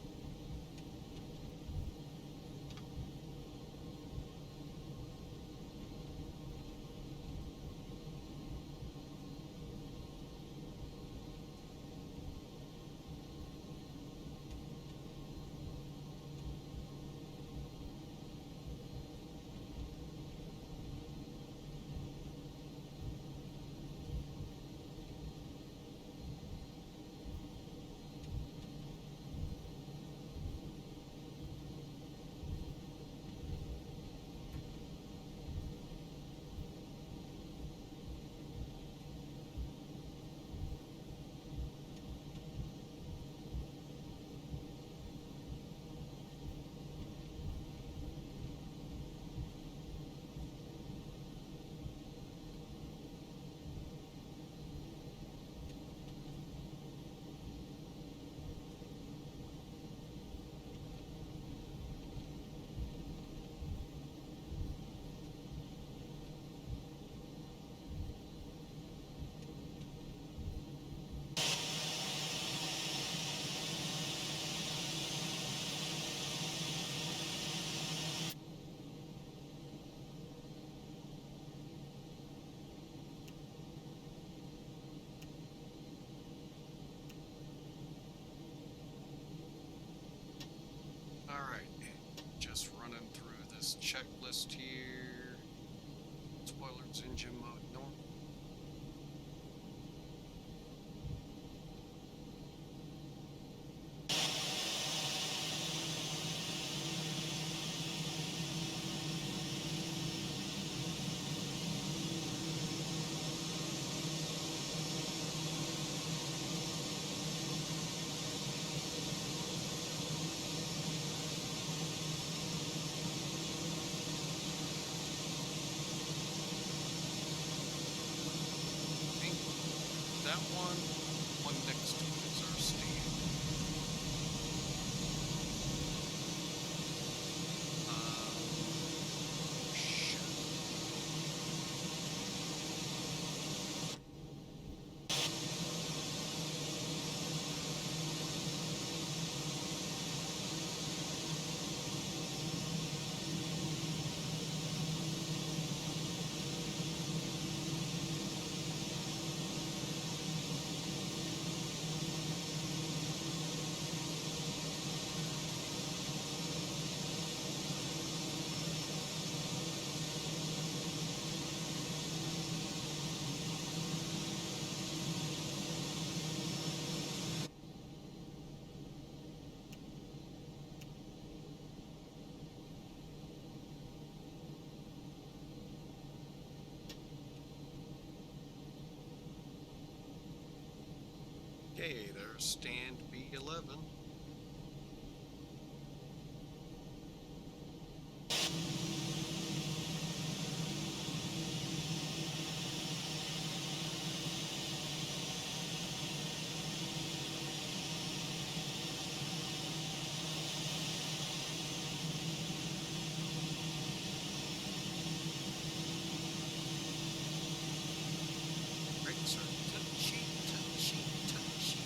Alright, just running through this checklist here. Spoilers, engine mode normal. That one next to it is our stand. Shit. Okay, there's stand B11. Brakes are touchy, touchy, touchy.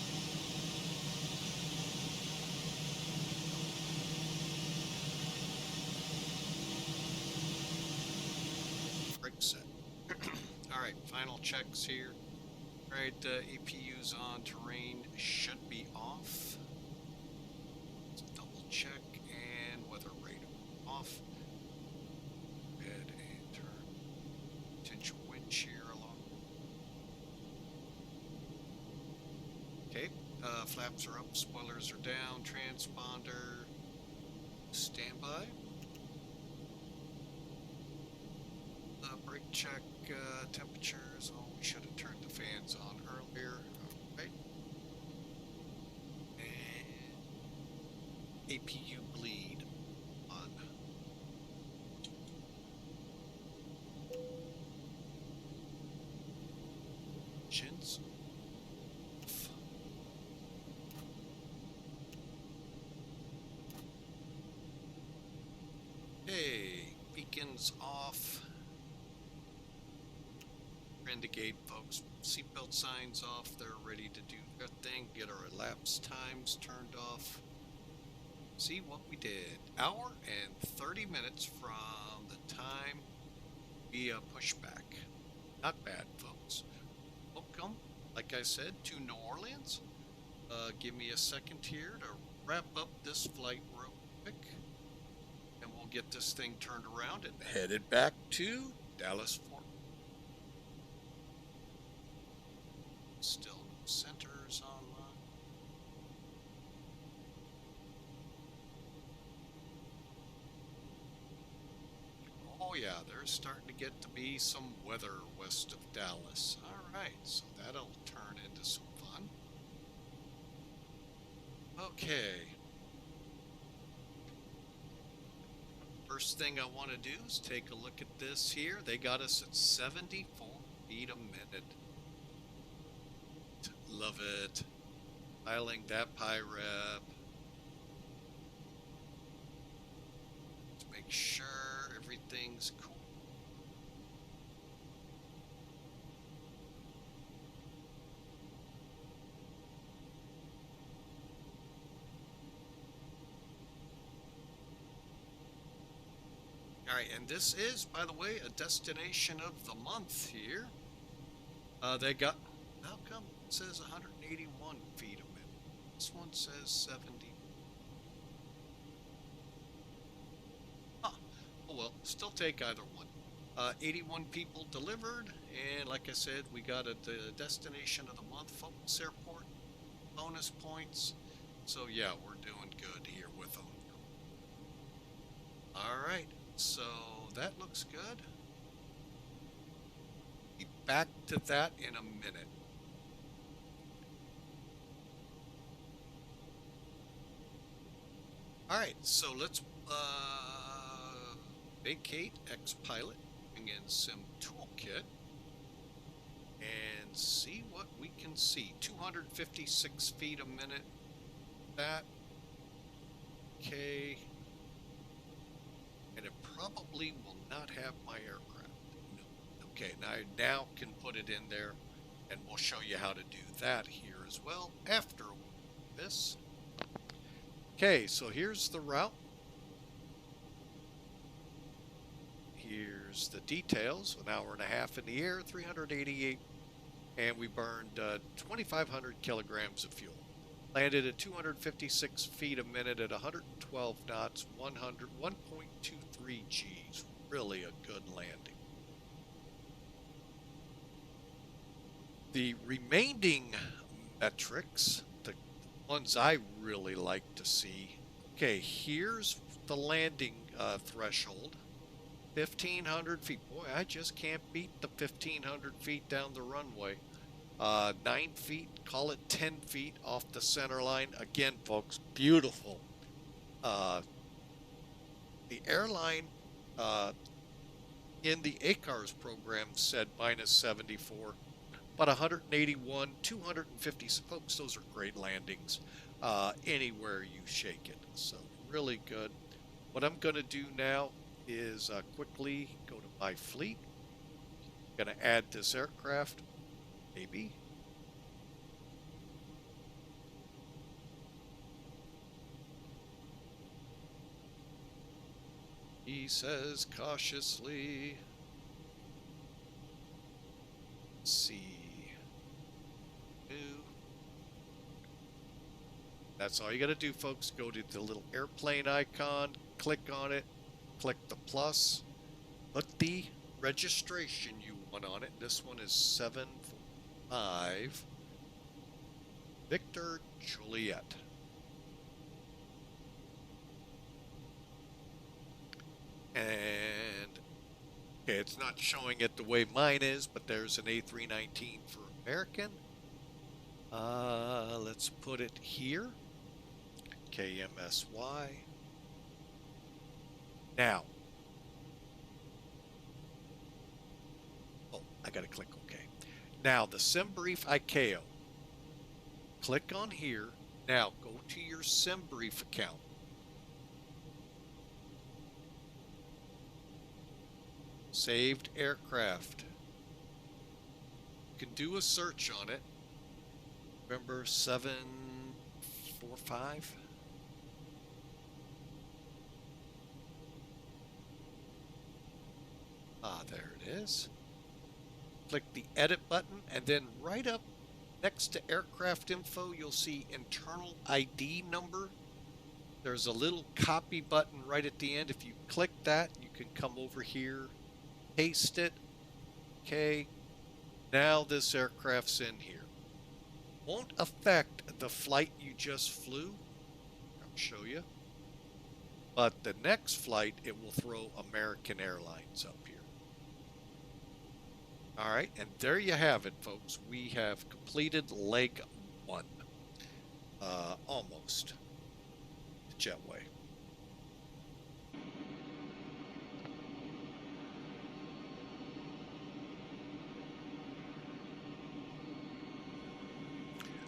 Brake set. All right, final checks here. All right, EPU's on, terrain should be off. Let's double check, and weather radar off. Go ahead and turn potential wind shear along. Okay, flaps are up, spoilers are down, transponder standby. Brake check, temperatures. Oh, we should have turned the fans on earlier. Alright. And APU bleed on. Chins. Hey, beacons off. Indicate, folks. Seatbelt signs off. They're ready to do their thing. Get our elapsed times turned off. See what we did. Hour and 30 minutes from the time we pushed back. Not bad, folks. Welcome, like I said, to New Orleans. Give me a second here to wrap up this flight real quick. And we'll get this thing turned around and headed back to Dallas Fort. Still no centers online. Oh yeah, there's starting to get to be some weather west of Dallas. Alright, so that'll turn into some fun. Okay. First thing I want to do is take a look at this here. They got us at 74 feet a minute. Love it. Dialing that pi rep. Let's make sure everything's cool. All right, and this is, by the way, a destination of the month here. They got, how come it says 181 feet a minute? This one says 70. Huh. Oh well, still take either one. 81 people delivered, and like I said, we got at the destination of the month, Focus Airport, bonus points. So yeah, we're doing good here with them. All right. So that looks good. Be back to that in a minute. All right, so let's vacate X-Pilot, bring in Sim Toolkit, and see what we can see. 256 feet a minute. That. Okay. And it probably will not have my aircraft. No. Okay, now can put it in there, and we'll show you how to do that here as well after this. Okay, so here's the route. Here's the details. An hour and a half in the air, 388, and we burned 2,500 kilograms of fuel. Landed at 256 feet a minute at 112 knots, 1.23 Gs. Really a good landing. The remaining metrics, the ones I really like to see. Okay, here's the landing threshold. 1,500 feet. Boy, I just can't beat the 1,500 feet down the runway. 9 feet, call it 10 feet off the center line. Again, folks, beautiful. The airline in the ACARS program said minus 74, but 181, 250, folks, those are great landings anywhere you shake it. So really good. What I'm going to do now is quickly go to my fleet. Going to add this aircraft, maybe. He says cautiously. Let's see. New. That's all you got to do, folks. Go to the little airplane icon, click on it, click the plus, put the registration you want on it. This one is 75 Victor Juliet. And okay, it's not showing it the way mine is, but there's an A319 for American. Let's put it here. KMSY. Now. Oh, I gotta click OK. Now the SimBrief ICAO. Click on here. Now go to your SimBrief account. Saved aircraft. You can do a search on it. Remember 745? There it is. Click the edit button, and then right up next to aircraft info, you'll see internal ID number. There's a little copy button right at the end. If you click that, you can come over here, paste it. Okay, now this aircraft's in here. Won't affect the flight you just flew. I'll show you. But the next flight, it will throw American Airlines up here. All right, and there you have it, folks. We have completed leg 1. Almost. The jetway.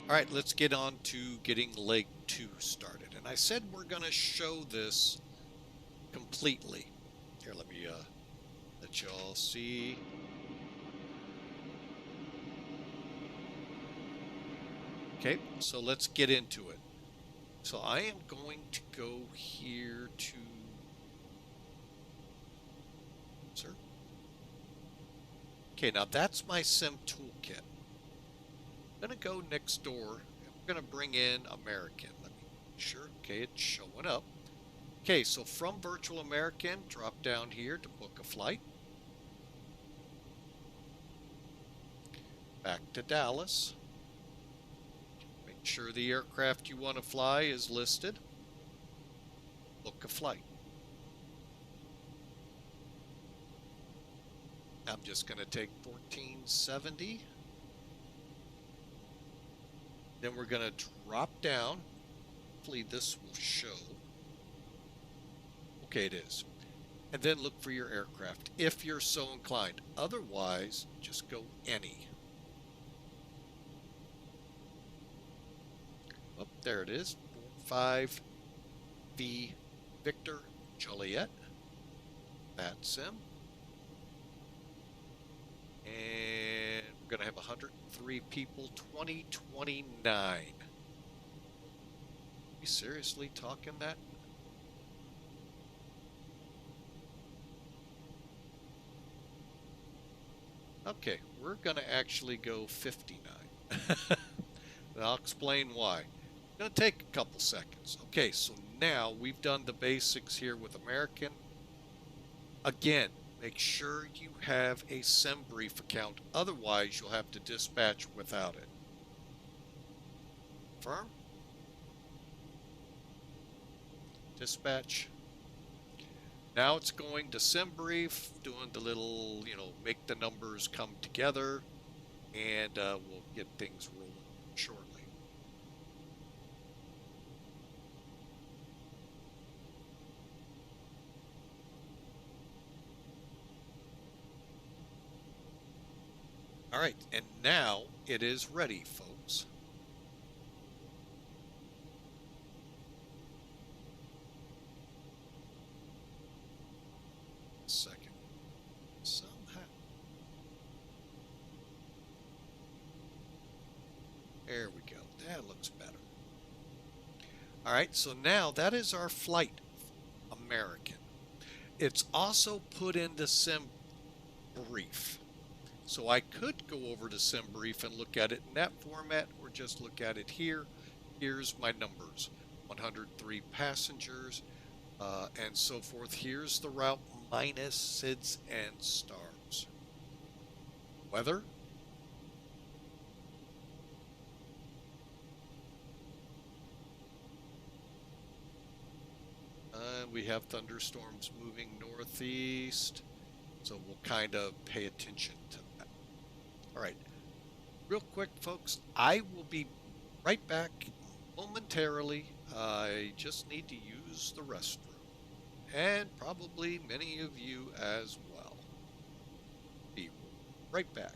All right, let's get on to getting leg 2 started. And I said we're going to show this completely. Here, let me let y'all see. Okay, so let's get into it. So I am going to go here to sir. Okay, now that's my sim toolkit. I'm going to go next door, and we're going to bring in American. Let me make sure. Okay, it's showing up. Okay, so from Virtual American, drop down here to book a flight. Back to Dallas. Make sure the aircraft you want to fly is listed. Book a flight. I'm just going to take 1470. Then we're going to drop down. Hopefully this will show. Okay, it is. And then look for your aircraft if you're so inclined. Otherwise, just go any. Oh, there it is. 5V Victor Juliet. That's him. And we're going to have 103 people, 2029. You seriously talking that? Okay, we're going to actually go 59. And I'll explain why. It's going to take a couple seconds. Okay, so now we've done the basics here with American. Again, make sure you have a SimBrief account. Otherwise, you'll have to dispatch without it. Confirm. Dispatch. Now it's going to SimBrief, doing the little, make the numbers come together. and we'll get things rolling shortly. All right, and now it is ready, folks. Second. Somehow. There we go. That looks better. All right, so now that is our flight, American. It's also put into SimBrief. So I could go over to SimBrief and look at it in that format, or just look at it here. Here's my numbers, 103 passengers, and so forth. Here's the route minus SIDS and stars. Weather. We have thunderstorms moving northeast, so we'll kind of pay attention to that. All right, real quick, folks, I will be right back momentarily. I just need to use the restroom, and probably many of you as well. Be right back.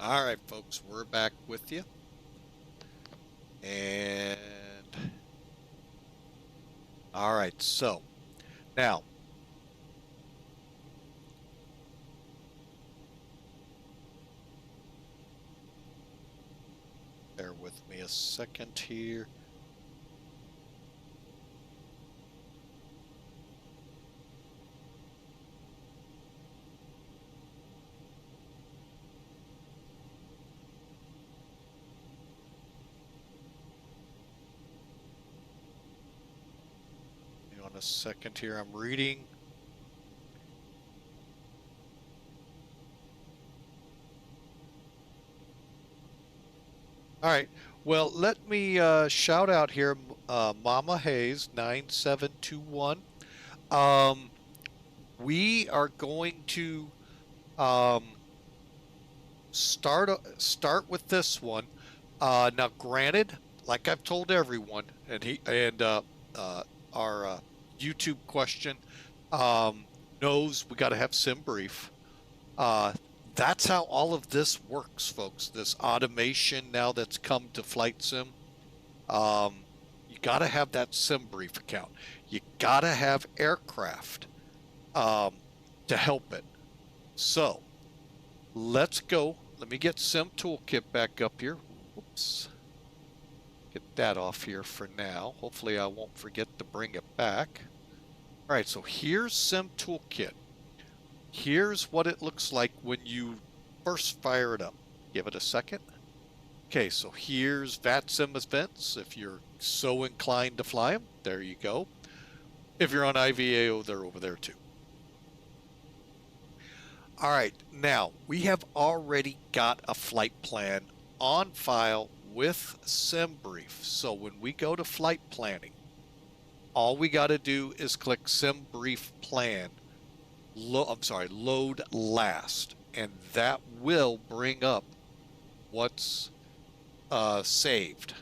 All right, folks, we're back with you. And all right, so now bear with me a second here. Hang on a second here. I'm reading. All right. Well, let me shout out here, Mama Hayes 9721. We are going to start with this one. Now, granted, like I've told everyone, and our YouTube question knows we got to have sim brief. That's how all of this works, folks. This automation now that's come to Flight Sim. You got to have that sim brief account. You got to have aircraft to help it. So let's go. Let me get Sim Toolkit back up here. Whoops. Get that off here for now. Hopefully I won't forget to bring it back. All right, so here's Sim Toolkit. Here's what it looks like when you first fire it up. Give it a second. Okay, so here's VATSIM events. If you're so inclined to fly them, there you go. If you're on IVAO, they're over there too. All right, now we have already got a flight plan on file with SimBrief. So when we go to flight planning, all we got to do is click SimBrief Plan. Load last, and that will bring up what's saved,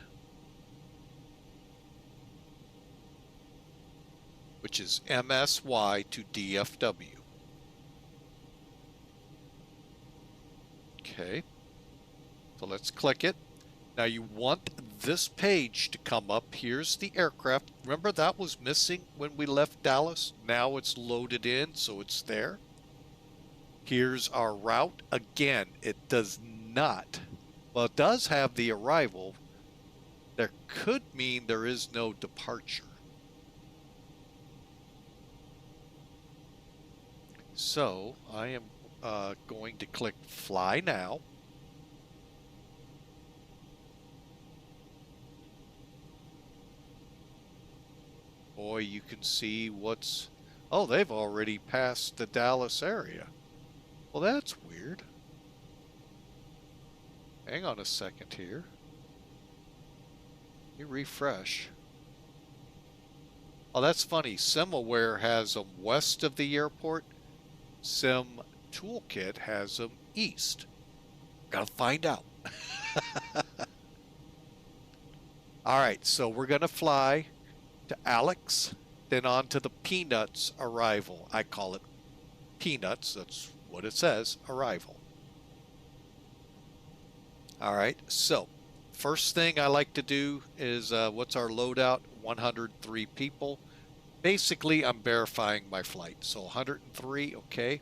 which is MSY to DFW. Okay, so let's click it. Now you want this page to come up. Here's the aircraft. Remember that was missing when we left Dallas? Now it's loaded in, so it's there. Here's our route. Again, it does not, well, it does have the arrival. There could mean there is no departure. So I am going to click Fly Now. Boy, you can see what's... Oh, they've already passed the Dallas area. Well, that's weird. Hang on a second here. You refresh. Oh, that's funny. SimAware has them west of the airport. Sim Toolkit has them east. Gotta find out. All right, so we're gonna fly to Alex, then on to the PNUTS arrival. I call it PNUTS. That's what it says, arrival. All right, so first thing I like to do is what's our loadout? 103 people. Basically, I'm verifying my flight. So 103, okay.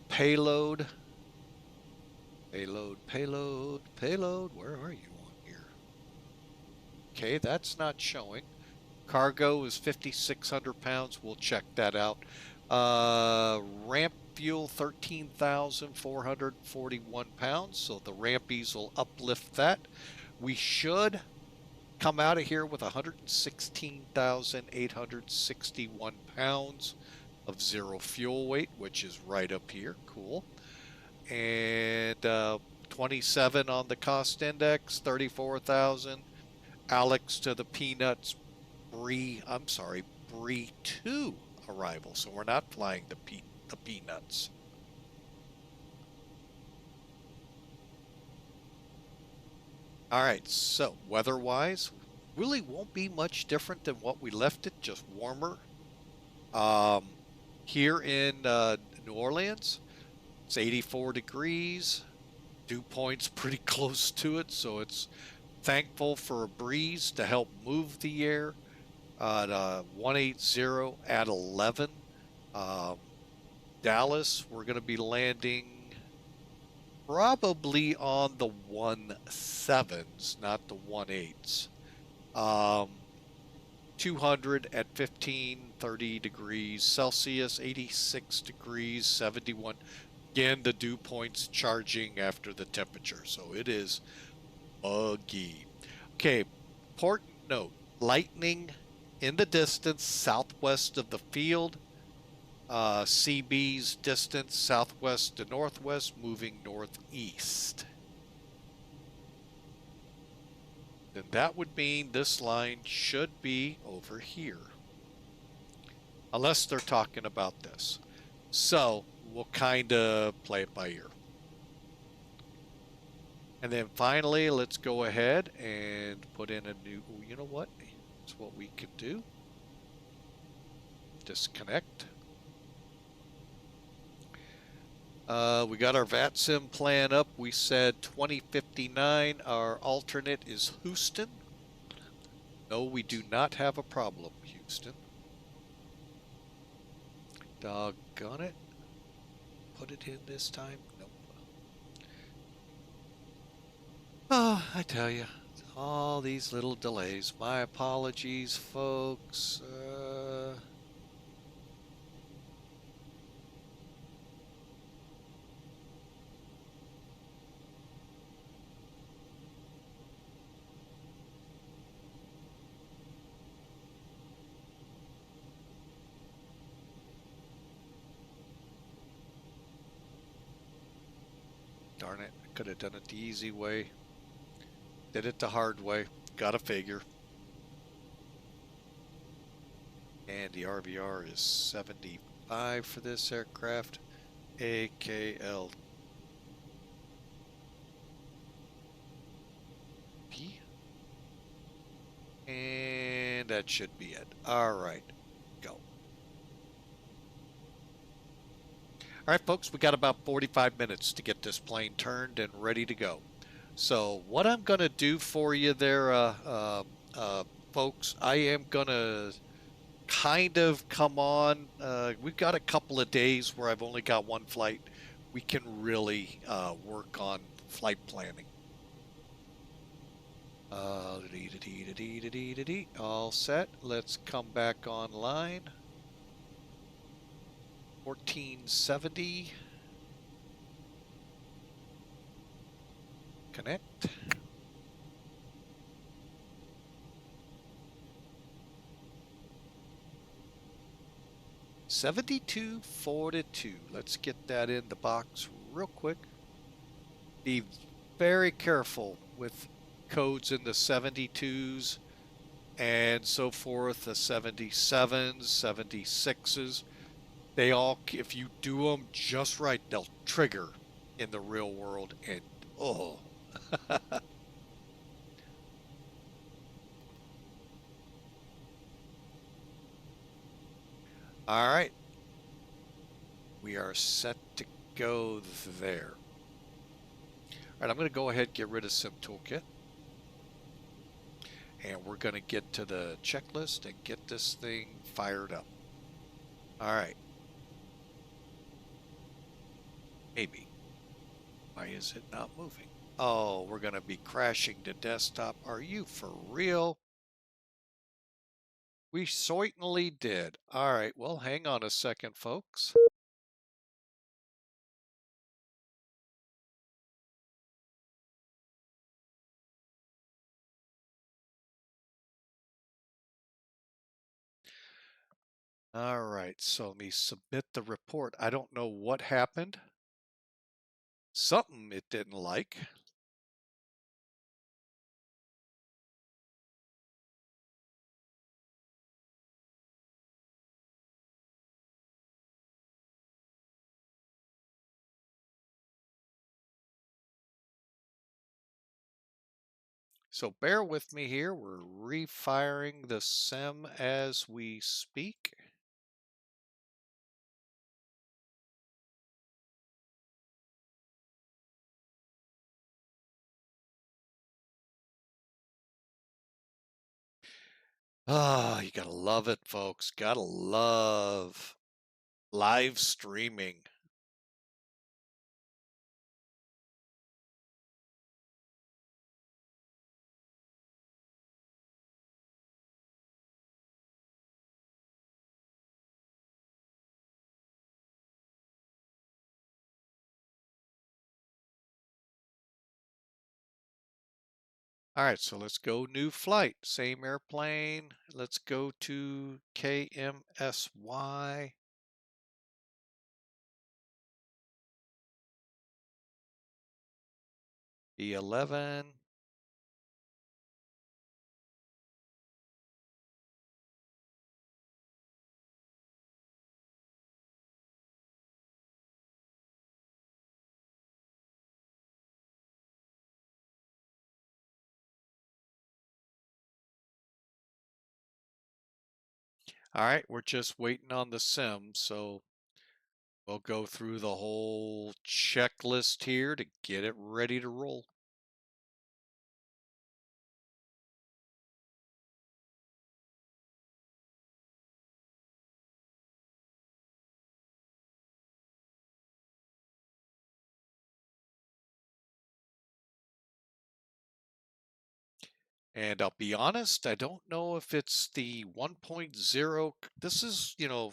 Payload. Where are you on here? Okay, that's not showing. Cargo is 5,600 pounds. We'll check that out. Ramp fuel, 13,441 pounds. So the rampies will uplift that. We should come out of here with 116,861 pounds of zero fuel weight, which is right up here. Cool. And 27 on the cost index, 34,000. Alex to the PNUTS Bree 2 arrival. So we're not flying the PNUTS. All right, so weather-wise, really won't be much different than what we left it, just warmer. Here in New Orleans, it's 84 degrees. Dew point's pretty close to it, so it's thankful for a breeze to help move the air at 180 at 11. Dallas, we're going to be landing probably on the 17s, not the 18s. 200 at 15, 30 degrees Celsius, 86 degrees, 71. Again, the dew point's charging after the temperature, so it is muggy. Okay, important note, lightning in the distance southwest of the field. CB's distance southwest to northwest, moving northeast. Then that would mean this line should be over here. Unless they're talking about this. So we'll kind of play it by ear. And then finally, let's go ahead and put in a new, you know what? It's what we can do. Disconnect. We got our VATSIM plan up. We said 2059. Our alternate is Houston. No, we do not have a problem, Houston. Doggone it. Put it in this time. Nope. Oh, I tell you, all these little delays. My apologies, folks. Darn it, I could have done it the easy way. Did it the hard way. Gotta figure. And the RVR is 75 for this aircraft. AKL. And that should be it. All right, go. All right, folks, we got about 45 minutes to get this plane turned and ready to go. So what I'm going to do for you there, folks, I am going to kind of come on. We've got a couple of days where I've only got one flight. We can really work on flight planning. All set. Let's come back online. 1470. Connect. $72.42. Let's get that in the box real quick. Be very careful with codes in the 72s and so forth, the 77s, 76s. They all, if you do them just right, they'll trigger in the real world, and oh. All right. We are set to go there. All right, I'm going to go ahead and get rid of Sim Toolkit. And we're going to get to the checklist and get this thing fired up. All right. Maybe. Why is it not moving? Oh, we're going to be crashing to desktop. Are you for real? We certainly did. All right, well, hang on a second, folks. All right, so let me submit the report. I don't know what happened. Something it didn't like. So bear with me here. We're refiring the SIM as we speak. Ah, you gotta love it, folks. Gotta love live streaming. All right, so let's go new flight. Same airplane. Let's go to KMSY. B11. All right, we're just waiting on the sim, so we'll go through the whole checklist here to get it ready to roll. And I'll be honest, I don't know if it's the 1.0. This is, I'm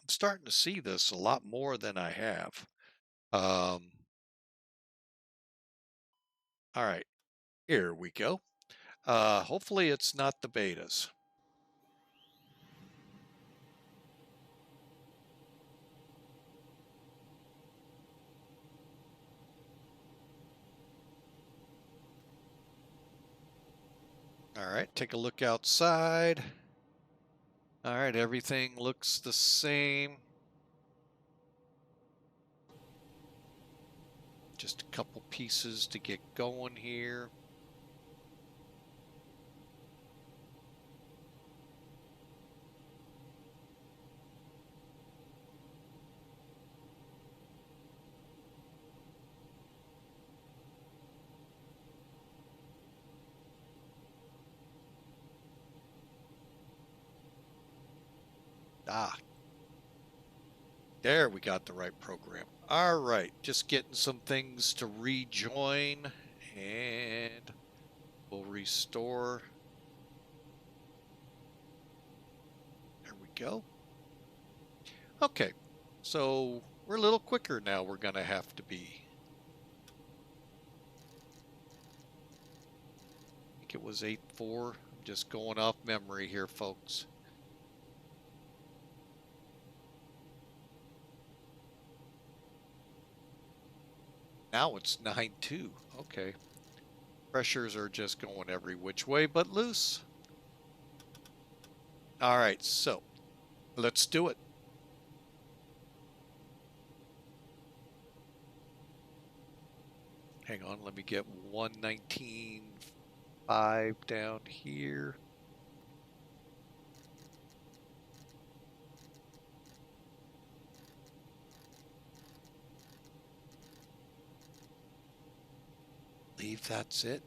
starting to see this a lot more than I have. All right, here we go. Hopefully it's not the betas. All right, take a look outside. All right, everything looks the same. Just a couple pieces to get going here. Ah, there we got the right program. All right, just getting some things to rejoin, and we'll restore. There we go. Okay, so we're a little quicker now. We're going to have to be. I think it was 8.4. I'm just going off memory here, folks. Now it's 9.2. Okay. Pressures are just going every which way but loose. All right, so let's do it. Hang on, let me get 119.5 down here. Believe that's it.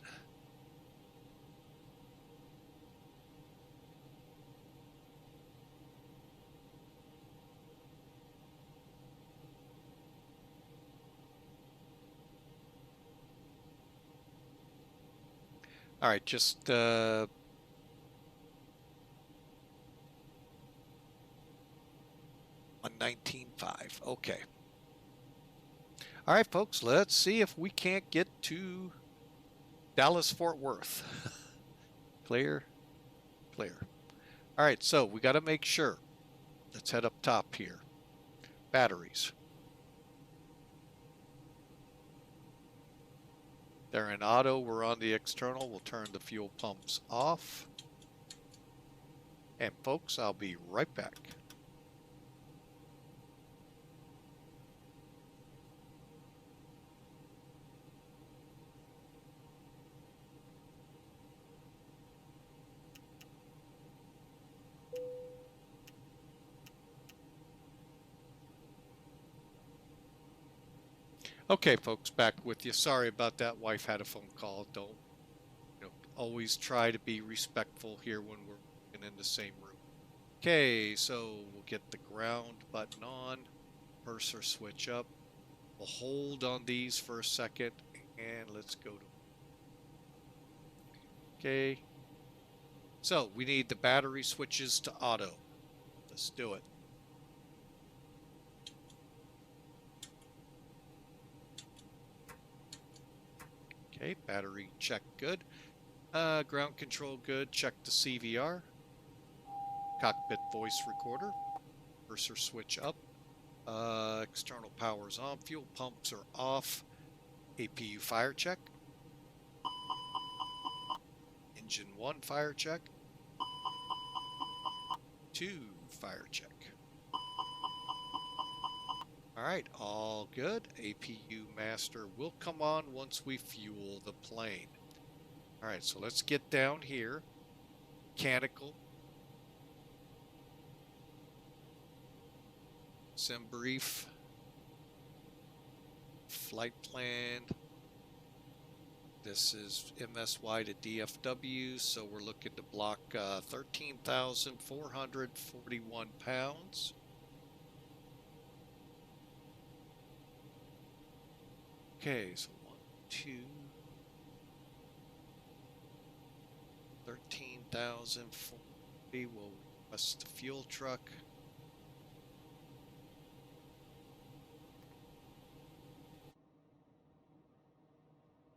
All right, just 119.5. Okay. All right, folks, let's see if we can't get to Dallas-Fort Worth. Clear, clear. All right, so we got to make sure. Let's head up top here. Batteries. They're in auto. We're on the external. We'll turn the fuel pumps off. And folks, I'll be right back. Okay, folks, back with you. Sorry about that. Wife had a phone call. Don't, always try to be respectful here when we're working in the same room. Okay, so we'll get the ground button on, cursor switch up. We'll hold on these for a second, and let's go to. Okay. So we need the battery switches to auto. Let's do it. Okay, battery check good. Ground control good. Check the CVR. Cockpit voice recorder. Cursor switch up. External power's on. Fuel pumps are off. APU fire check. Engine 1 fire check. 2 fire check. Alright, all good. APU master will come on once we fuel the plane. Alright, so let's get down here. Mechanical. Sim brief. Flight plan. This is MSY to DFW, so we're looking to block 13,441 pounds. Okay, so 1, 2, 13,040. We'll request the fuel truck.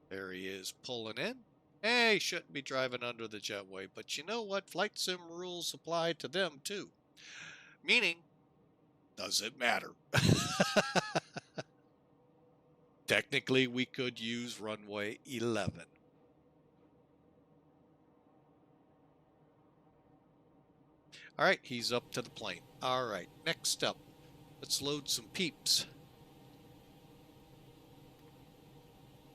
There he is pulling in. Hey, shouldn't be driving under the jetway, but you know what? Flight sim rules apply to them too. Meaning, does it matter? Technically, we could use runway 11. All right, he's up to the plane. All right, next up, let's load some peeps.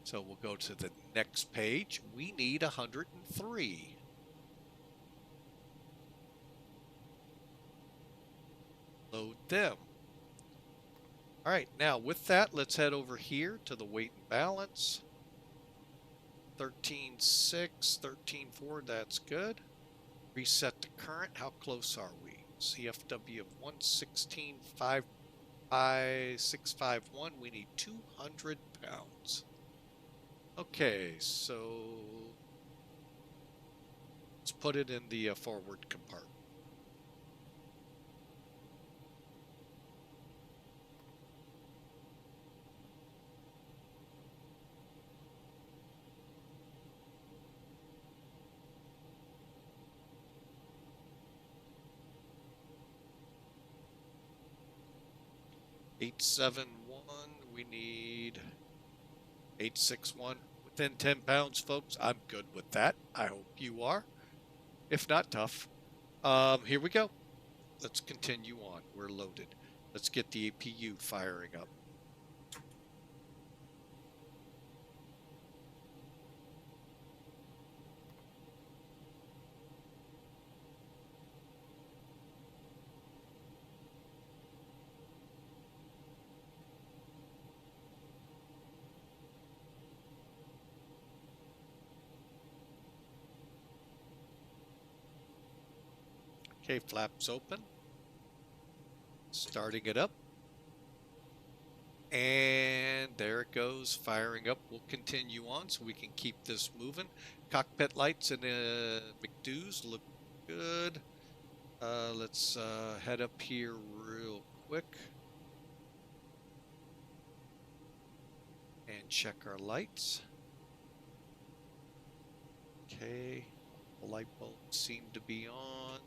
So we'll go to the next page. We need 103. Load them. All right, now with that, let's head over here to the weight and balance. 13.6, 13.4, that's good. Reset the current. How close are we? CFW of 116,651. We need 200 pounds. Okay, so let's put it in the forward compartment. $871, we need 861. Within 10 pounds, folks. I'm good with that. I hope you are. If not, tough. Here we go. Let's continue on. We're loaded. Let's get the APU firing up. Okay, flaps open. Starting it up. And there it goes, firing up. We'll continue on so we can keep this moving. Cockpit lights and McDo's look good. Let's head up here real quick. And check our lights. Okay, the light bulbs seem to be on.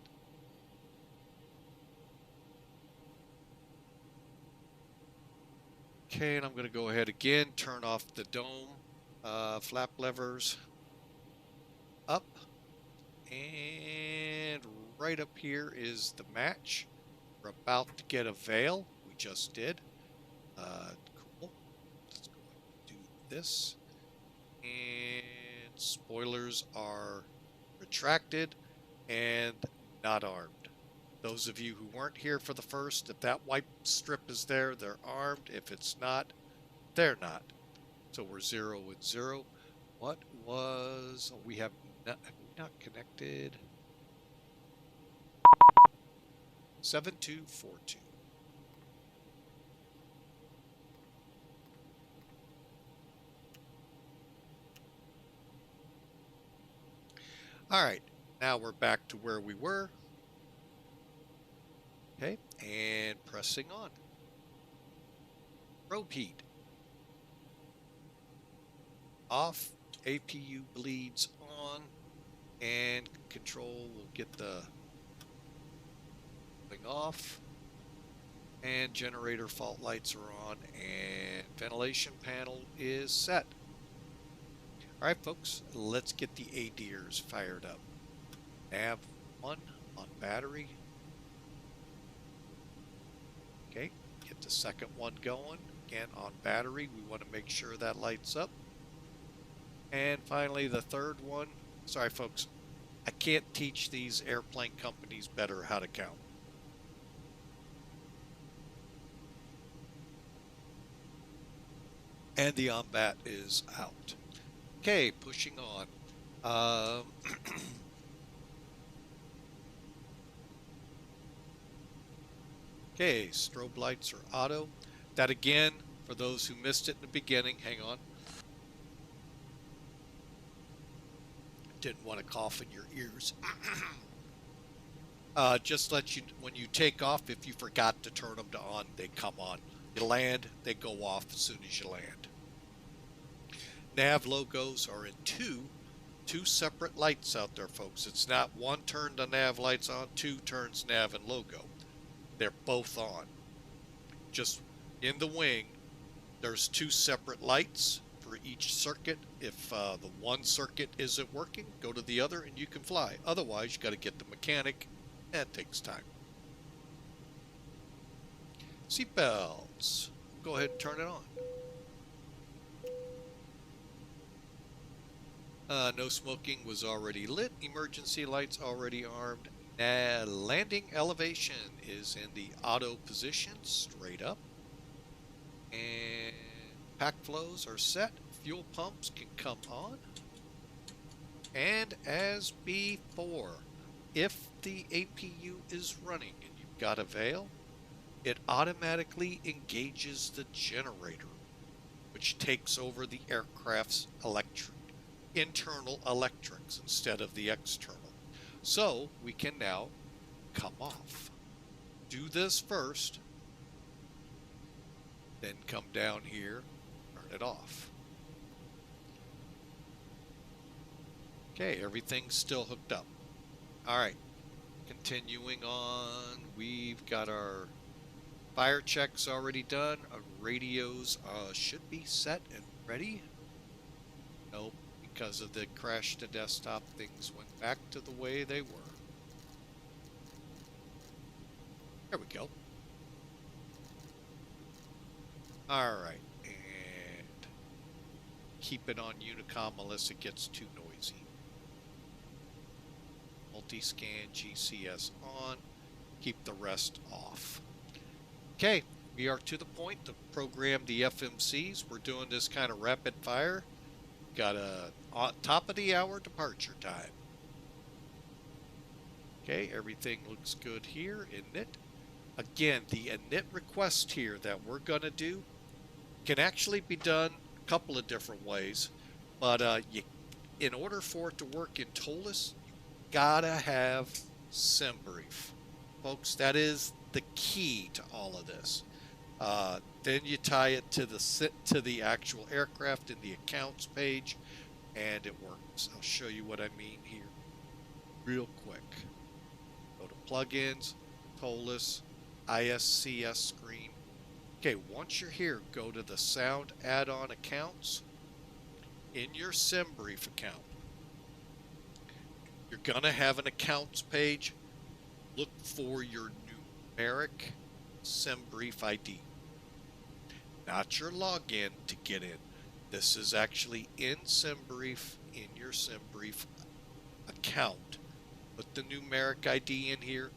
Okay, and I'm going to go ahead again, turn off the dome, flap levers up, and right up here is the match. We're about to get a vAAL. We just did. Cool. Let's go ahead and do this. And spoilers are retracted and not armed. Those of you who weren't here for the first, if that white strip is there, they're armed. If it's not, they're not. So we're 0 and 0. What was... Oh, we have not connected. 7242. All right, now we're back to where we were. Okay, and pressing on. Probe heat off, APU bleeds on, and control will get the thing off, and generator fault lights are on, and ventilation panel is set. All right, folks, let's get the ADIRs fired up. Nav 1 on battery. Okay, get the second one going. Again, on battery, we want to make sure that lights up. And finally, the third one. Sorry, folks, I can't teach these airplane companies better how to count. And the on-bat is out. Okay, pushing on. Okay, strobe lights are auto. That again, for those who missed it in the beginning, hang on. Didn't want to cough in your ears. Just let you, when you take off, if you forgot to turn them to on, they come on. You land, they go off as soon as you land. Nav logos are in two separate lights out there, folks. It's not one turn the nav lights on, two turns nav and logo. They're both on. Just in the wing, there's two separate lights for each circuit. If the one circuit isn't working, go to the other and you can fly. Otherwise, you got to get the mechanic. That takes time. Seatbelts. Go ahead and turn it on. No smoking was already lit. Emergency lights already armed. Landing elevation is in the auto position, straight up. And pack flows are set. Fuel pumps can come on. And as before, if the APU is running and you've got a vAAL, it automatically engages the generator, which takes over the aircraft's internal electrics instead of the external. So we can now come off. Do this first, then come down here, turn it off. Okay, everything's still hooked up. All right, continuing on, we've got our fire checks already done. Our radios should be set and ready. Nope, because of the crash to desktop, things went back to the way they were. There we go. All right, and keep it on Unicom unless it gets too noisy. Multi-scan GCS on, keep the rest off. Okay, we are to the point to program the FMCs. We're doing this kind of rapid fire. Got a top of the hour departure time. Okay, everything looks good here. Init. Again, the init request here that we're going to do can actually be done a couple of different ways. But in order for it to work in ToLiss, you gotta have SimBrief. Folks, that is the key to all of this. Then you tie it to the actual aircraft in the accounts page, and it works. I'll show you what I mean here real quick. Go to plugins, ToLiss, ISCS screen. Okay, once you're here, go to the sound add-on accounts. In your SimBrief account, you're gonna have an accounts page. Look for your numeric SimBrief ID. Not your login to get in. This is actually in SimBrief, in your SimBrief account. Put the numeric ID in here.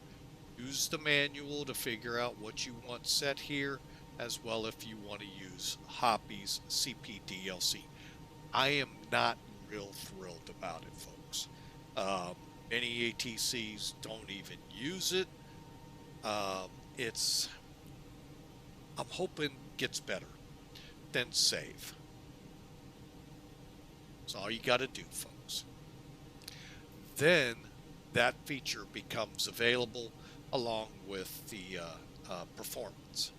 Use the manual to figure out what you want set here, as well if you want to use Hoppy's CPDLC. I am not real thrilled about it, folks. Many ATCs don't even use it. It's, I'm hoping gets better. Then save. That's all you got to do, folks. Then that feature becomes available along with the performance.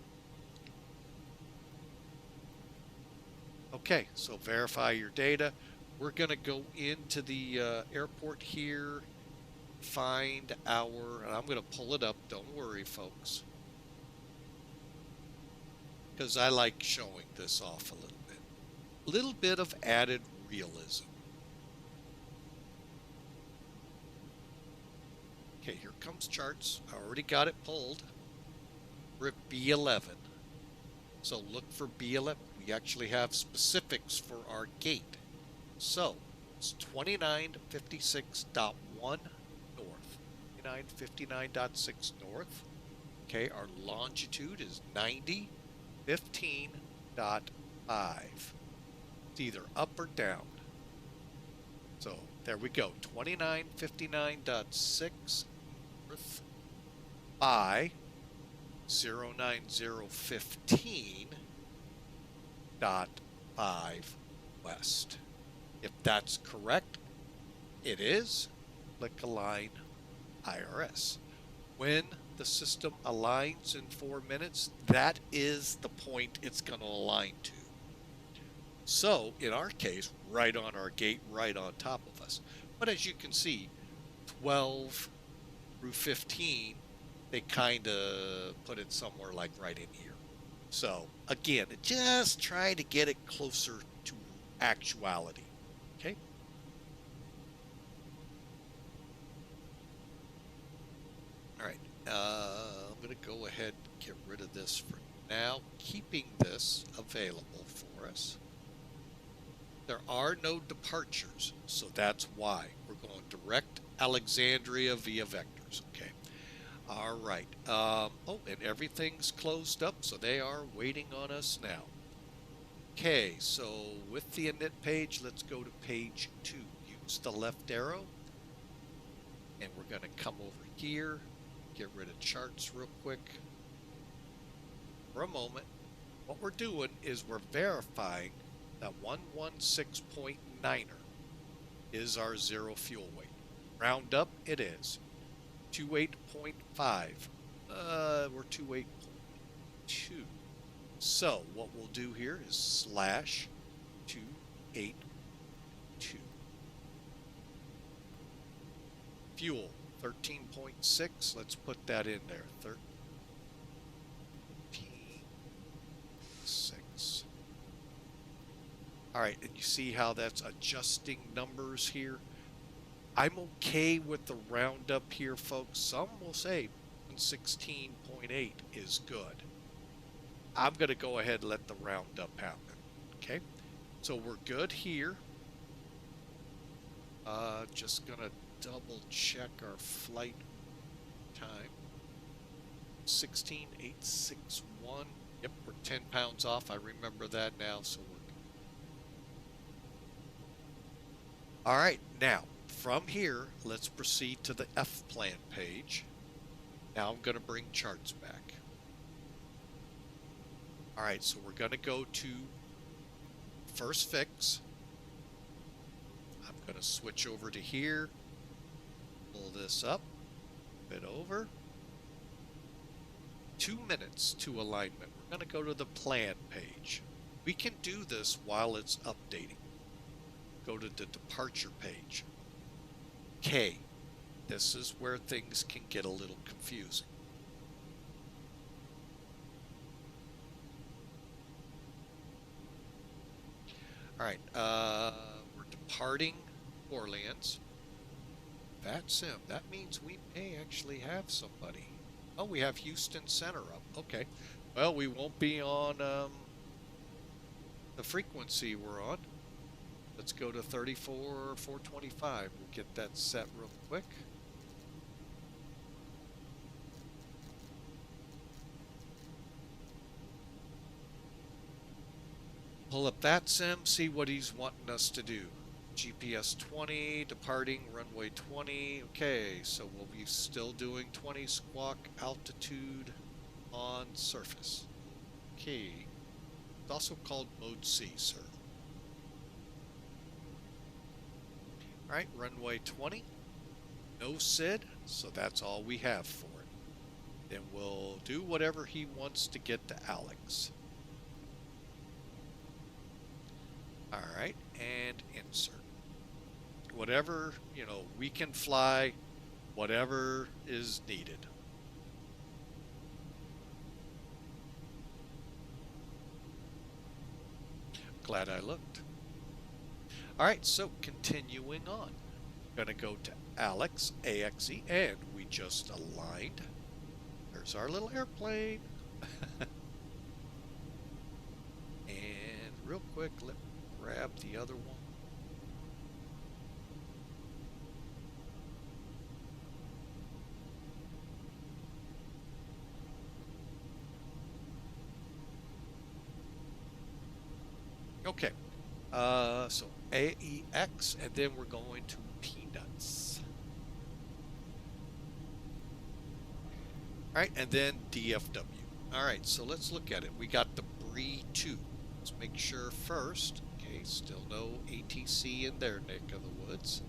Okay, so verify your data. We're going to go into the airport here, find our, and I'm going to pull it up. Don't worry, folks, because I like showing this off a little bit. A little bit of added realism. Okay, here comes charts. I already got it pulled. We're at B11. So look for B11. We actually have specifics for our gate. So it's 2956.1 north, 2959.6 north. Okay, our longitude is 9015.5. It's either up or down. So there we go, 2959.6 north by 09015.5 west. If that's correct, it is. Click Align IRS. When the system aligns in 4 minutes, that is the point it's going to align to. So, in our case, right on our gate, right on top of us. But as you can see, 12 through 15, they kind of put it somewhere like right in here. So, again, just try to get it closer to actuality. Okay? All right. I'm going to go ahead and get rid of this for now, keeping this available for us. There are no departures, so that's why we're going direct Alexandria via vectors. Okay. All right. Oh, and everything's closed up, so they are waiting on us now. Okay, so with the init page, let's go to page 2. Use the left arrow, and we're going to come over here, get rid of charts real quick. For a moment, what we're doing is we're verifying that 116.9er is our zero fuel weight. Round up, it is. 28.5. We're 28.2. So what we'll do here is slash 282. Fuel 13.6. Let's put that in there. 13.6. All right, and you see how that's adjusting numbers here? I'm okay with the roundup here, folks. Some will say 16.8 is good. I'm going to go ahead and let the roundup happen. Okay, so we're good here. Just going to double check our flight time. 16861. Yep, we're 10 pounds off. I remember that now, so we're good. All right, now from here, let's proceed to the F plan page. Now I'm going to bring charts back. All right, so we're going to go to first fix. I'm going to switch over to here, pull this up, bit over. 2 minutes to alignment. We're going to go to the plan page. We can do this while it's updating. Go to the departure page. Okay, this is where things can get a little confusing. All right, we're departing Orleans. VATSIM, that means we may actually have somebody. Oh, we have Houston Center up. Okay, well, we won't be on the frequency we're on. Let's go to 34,425. We'll get that set real quick. Pull up that sim, see what he's wanting us to do. GPS 20, departing runway 20. Okay, so we'll be still doing 20 squawk altitude on surface. Okay, it's also called mode C, sir. All right, runway 20. No SID, so that's all we have for it. Then we'll do whatever he wants to get to Alex. All right, and insert. Whatever, we can fly, whatever is needed. Glad I looked. All right, so continuing on. Going to go to Alex, AXE, and we just aligned. There's our little airplane. And real quick, let me grab the other one. Okay, so AEX, and then we're going to PNUTS. All right, and then DFW. All right, so let's look at it. We got the BRE-2. Let's make sure first. Okay, still no ATC in their neck of the woods.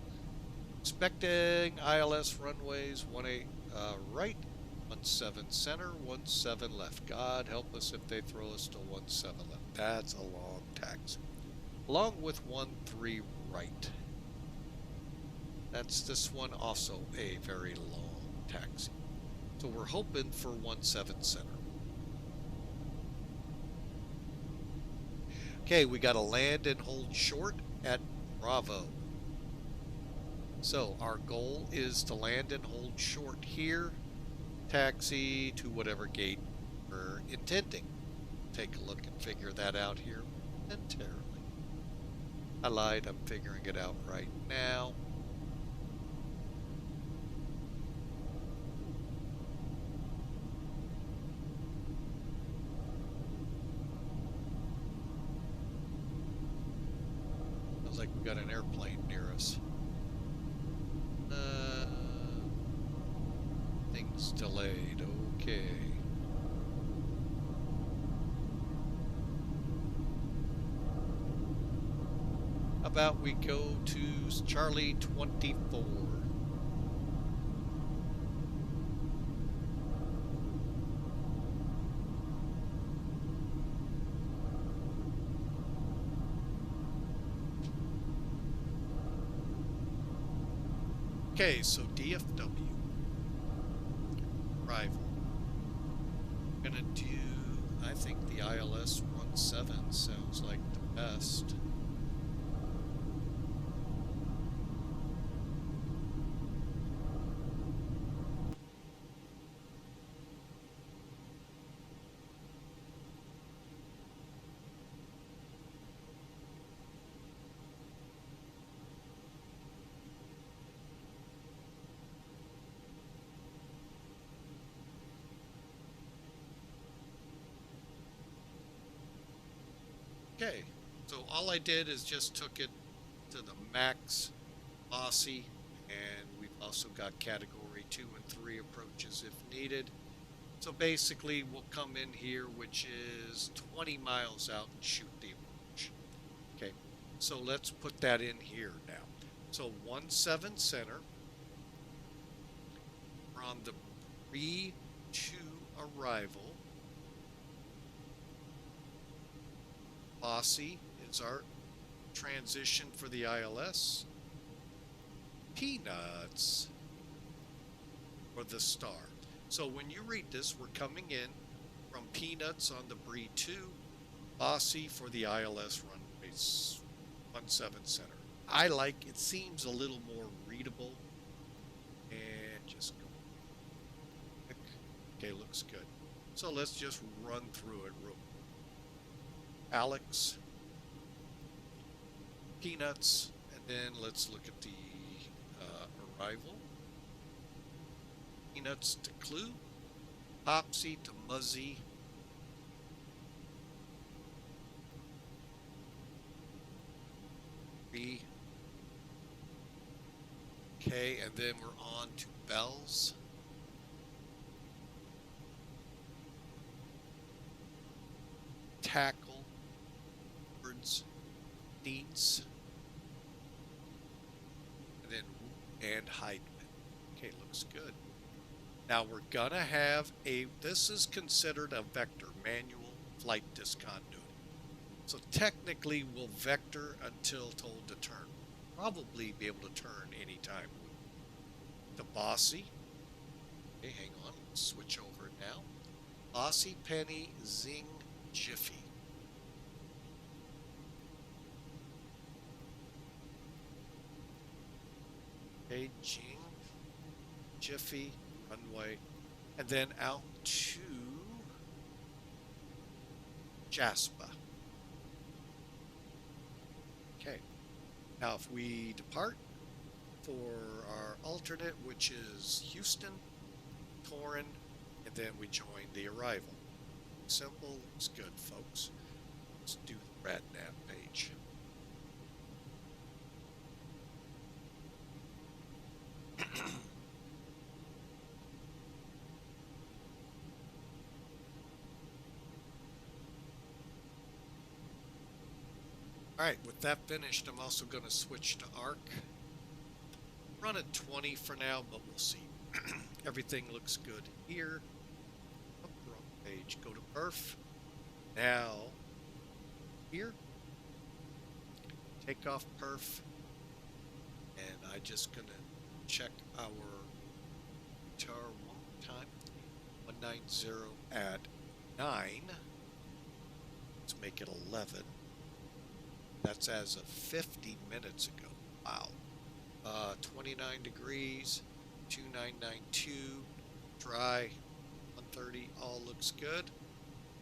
Expecting ILS runways 18 right, 17 center, 17 left. God help us if they throw us to 17 left. That's a long taxi. Along with 13 right. That's this one also a very long taxi. So we're hoping for 17 center. Okay, we got to land and hold short at Bravo. So our goal is to land and hold short here, taxi to whatever gate we're intending. Take a look and figure that out here momentarily. I lied, I'm figuring it out right now. Sounds like we got an airplane near us. Things delayed, okay. How about we go to Charlie 24? Okay, so DFW. Arrival. I'm gonna do, I think the ILS 17 sounds like the best. Okay, so all I did is just took it to the max Aussie, and we've also got category 2 and 3 approaches if needed. So basically we'll come in here, which is 20 miles out, and shoot the approach. Okay, so let's put that in here now. So 17 center, we're on the BRE-2 arrival. Aussie is our transition for the ILS. PNUTS for the star. So when you read this, we're coming in from PNUTS on the BRE-2, Aussie for the ILS runways 17 center. I like, it seems a little more readable. And just go. Okay, looks good. So let's just run through it real quick. Alex, PNUTS, and then let's look at the arrival. PNUTS to Clue, Popsy to Muzzy, Okay, and then we're on to bells. Tackle, birds, seats, and then and Heidman. Okay, looks good. Now we're gonna have this is considered a vector, manual flight discontinuity. So technically we'll vector until told to turn. Probably be able to turn anytime. The Bossy. Okay, hang on, let's switch over now. Bossy, Penny, Zing, Jiffy. Okay, Jing, Jiffy, runway, and then out to Jasper. Okay, now if we depart for our alternate, which is Houston, Torrin, and then we join the arrival. Simple, looks good, folks. Let's do the RadNav page. Alright, with that finished, I'm also going to switch to ARC. Run at 20 for now, but we'll see. Everything looks good here. Oh, wrong page. Go to perf. Now, here. Take off perf. And I'm just going to check our TAR one more time. 190 at 9. Let's make it 11. That's as of 50 minutes ago. Wow. 29 degrees, 2992, dry, 130, all looks good.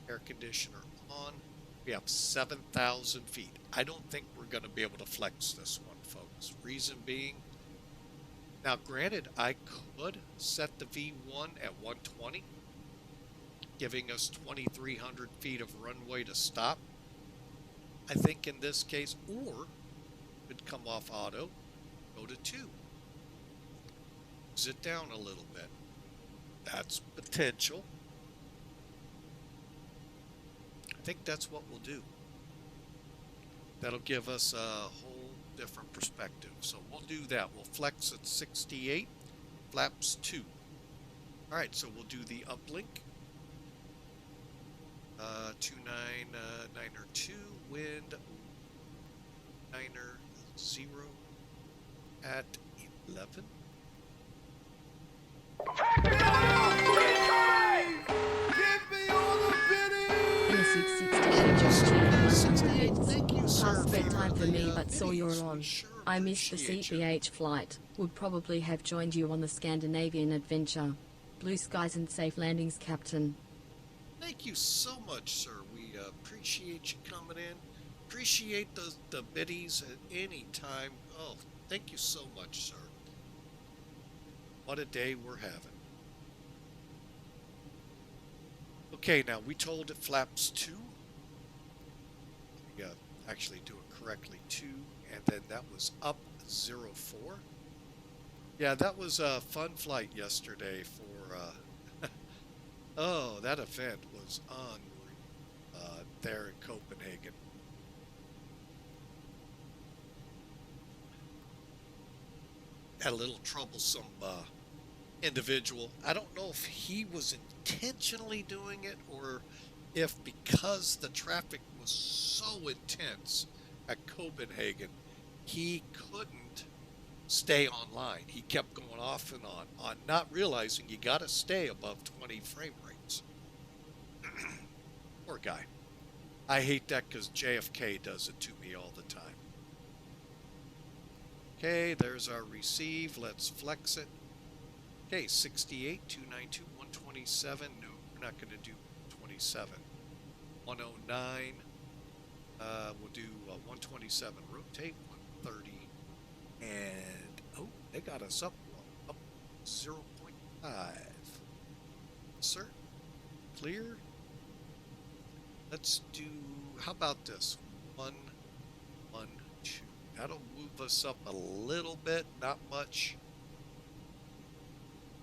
Air conditioner on. We have 7,000 feet. I don't think we're going to be able to flex this one, folks. Reason being, now granted, I could set the V1 at 120, giving us 2,300 feet of runway to stop. I think in this case, or could come off auto, go to 2. Sit down a little bit. That's potential. I think that's what we'll do. That'll give us a whole different perspective. So we'll do that. We'll flex at 68, flaps 2. All right, so we'll do the uplink. 299er2, wind 9er0 at 11. Thank you, sir. Past bedtime for me, but saw you're on. I missed the CPH flight. Would probably have joined you on the Scandinavian adventure. Blue skies and safe landings, Captain. Thank you so much, sir. We appreciate you coming in. Appreciate the biddies at any time. Oh, thank you so much, sir. What a day we're having. Okay, now we told it flaps 2. We actually do it correctly, 2, and then that was up 04. Yeah, that was a fun flight yesterday for oh, that event was unreal there in Copenhagen. Had a little troublesome individual. I don't know if he was intentionally doing it or if on the traffic was so intense at Copenhagen, he couldn't stay online. He kept going off and on not realizing you got to stay above 20 frame rates. Poor guy. I hate that because JFK does it to me all the time. Okay, there's our receive. Let's flex it. Okay, 68, 292, 127. No, we're not going to do 27. 109. We'll do 127. Rotate 130. And, oh, they got us up 0.5. Sir, clear. Let's do, how about this? 1, 1, 2. That'll move us up a little bit, not much.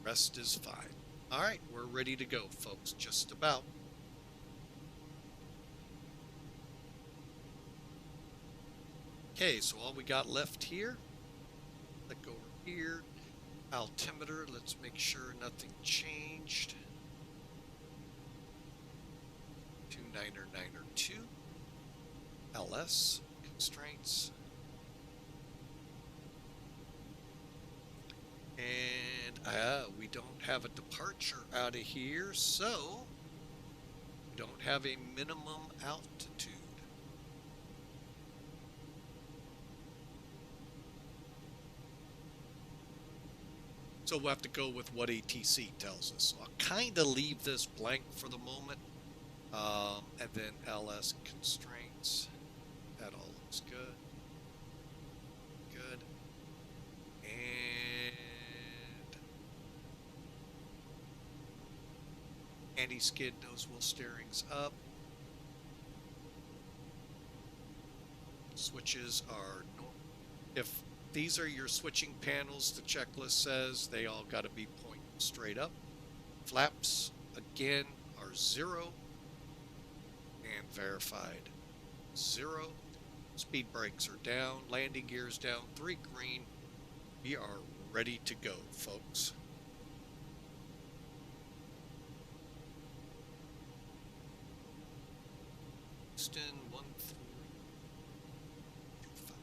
Rest is fine. All right, we're ready to go, folks. Just about. Okay, so all we got left here, let's go over here. Altimeter, let's make sure nothing changed. 29902. LS constraints. And we don't have a departure out of here, so we don't have a minimum altitude. So we'll have to go with what ATC tells us. So I'll kind of leave this blank for the moment. And then LS constraints. That all looks good. Good. And anti-skid nose wheel steering's up. Switches are normal. If these are your switching panels, the checklist says they all got to be pointing straight up. Flaps, again, are 0 and verified 0. Speed brakes are down, landing gears down, 3 green. We are ready to go, folks. Houston 1325.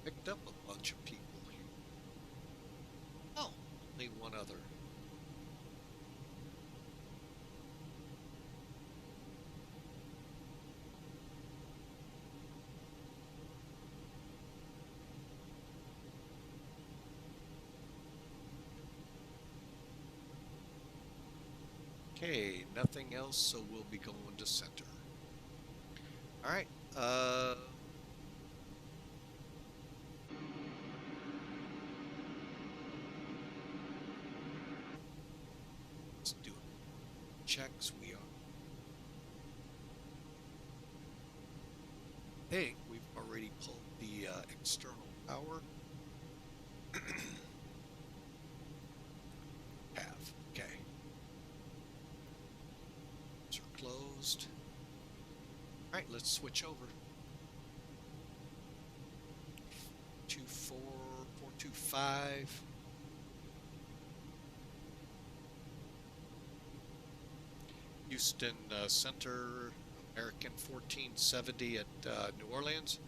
Picked up a bunch of people here. Oh, only one other. Okay, nothing else, so we'll be going to center. All right, let's do it. Checks, we are. I think we've already pulled the external power. Have, okay. These are closed. All right, let's switch over. 425. Houston Center, American 1470 at New Orleans,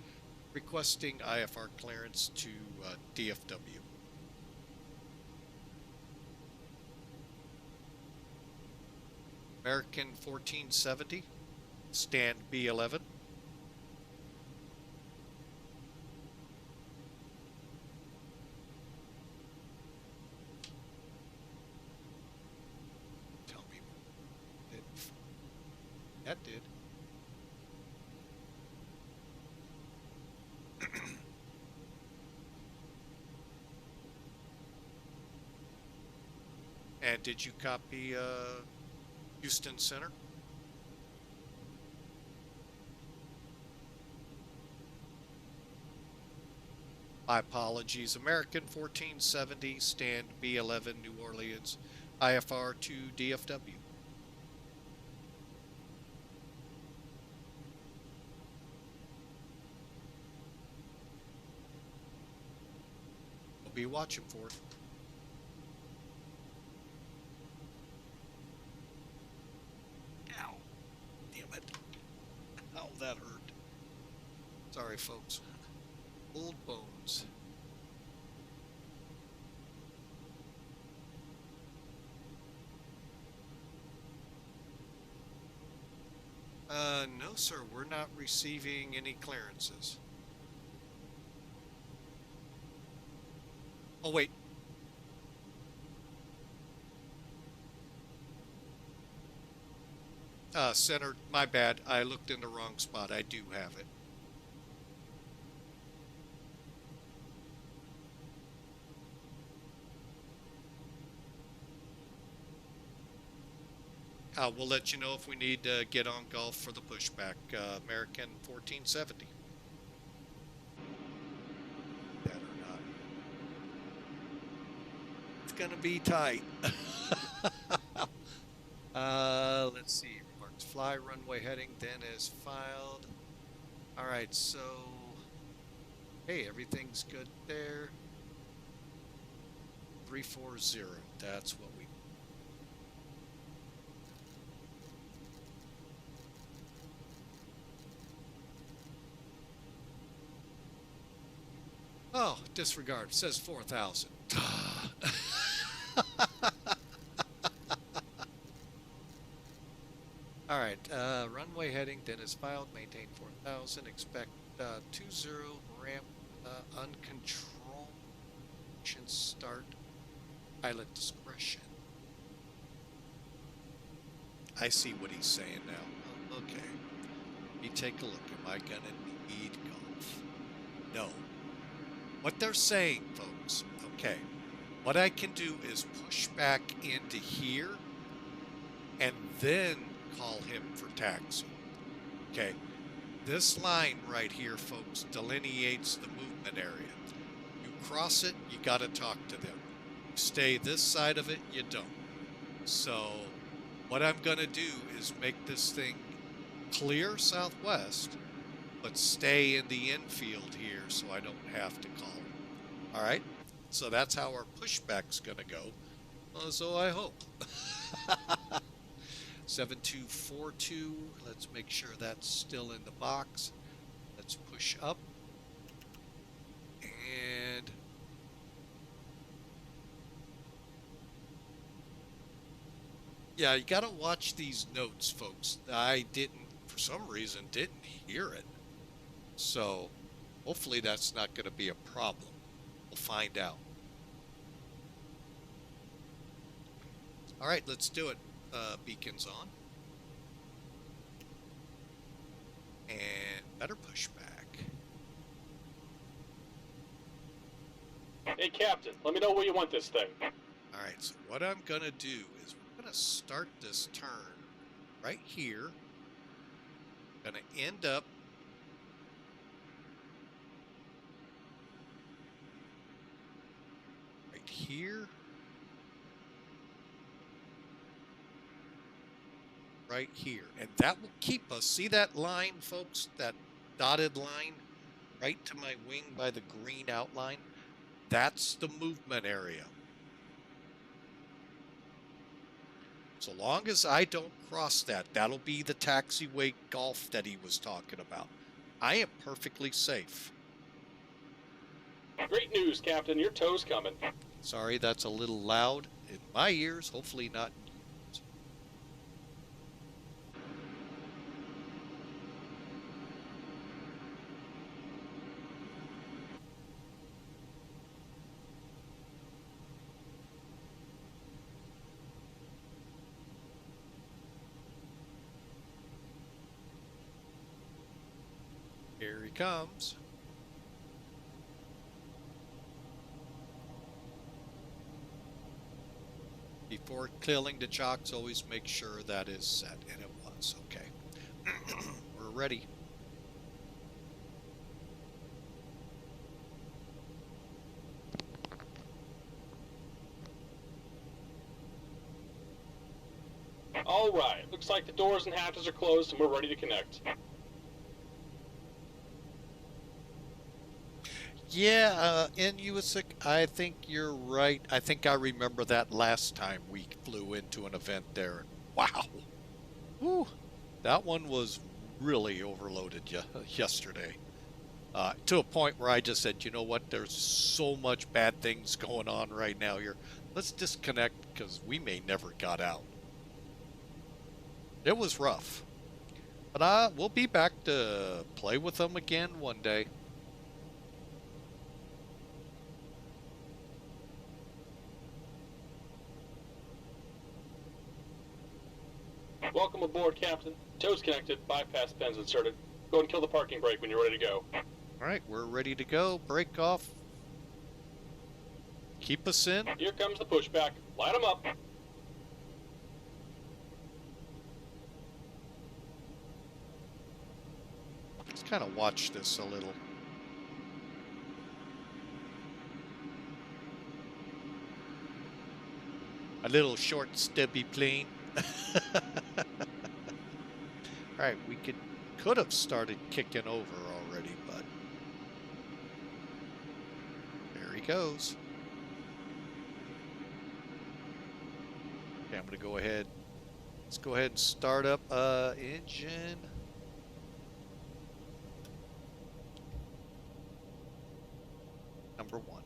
requesting IFR clearance to DFW. American 1470, stand B11. Tell me it, that did. And did you copy Houston Center? My apologies. American 1470, stand B11, New Orleans, IFR to DFW. We'll be watching for it. Ow. Damn it. Ow, that hurt. Sorry, folks. Old bones. No, sir. We're not receiving any clearances. Oh, wait. Center, my bad. I looked in the wrong spot. I do have it. We'll let you know if we need to get on golf for the pushback. American 1470. going to be tight. Let's see. Remarks fly, runway heading, then as filed. All right, so, hey, everything's good there. 340, that's what we. Oh, disregard. It says 4,000. All right, runway heading, then is filed, maintain 4,000, expect 20 ramp, uncontrolled, start, pilot discretion. I see what he's saying now. Oh, okay. Let me take a look. Am I gonna need golf? No. What they're saying, folks, okay, what I can do is push back into here and then call him for taxi. Okay, this line right here, folks, delineates the movement area. You cross it, you got to talk to them. You stay this side of it, you don't. So what I'm going to do is make this thing clear southwest, but stay in the infield here so I don't have to call him. All right, so that's how our pushback's going to go. So I hope. 7242, let's make sure that's still in the box. Let's push up. And yeah, you got to watch these notes, folks. I didn't, for some reason, didn't hear it. So hopefully that's not going to be a problem. We'll find out. All right, let's do it. Beacons on. And better push back. Hey, Captain, let me know where you want this thing. All right, so what I'm going to do is we're going to start this turn right here. Going to end up right here. Right here, and that will keep us. See that line, folks? That dotted line right to my wing by the green outline? That's the movement area. So long as I don't cross that, that'll be the taxiway golf that he was talking about. I am perfectly safe. Great news, Captain. Your tow's coming. Sorry, that's a little loud in my ears. Hopefully not. Here he comes. Before killing the chocks, always make sure that is set, and it was. Okay. We're ready. All right, looks like the doors and hatches are closed and we're ready to connect. Yeah, in USIC, I think you're right. I think I remember that last time we flew into an event there. Wow. Woo. That one was really overloaded yesterday. To a point where I just said, you know what, there's so much bad things going on right now here. Let's disconnect because we may never got out. It was rough. But we'll be back to play with them again one day. Welcome aboard, Captain. Tow's connected, bypass pins inserted. Go and kill the parking brake when you're ready to go. All right, we're ready to go. Brake off. Keep us in. Here comes the pushback. Light them up. Let's kind of watch this a little. A little short, stubby plane. Alright, we could have started kicking over already, but there he goes. Okay, I'm going to go ahead. Let's go ahead and start up engine. Number 1.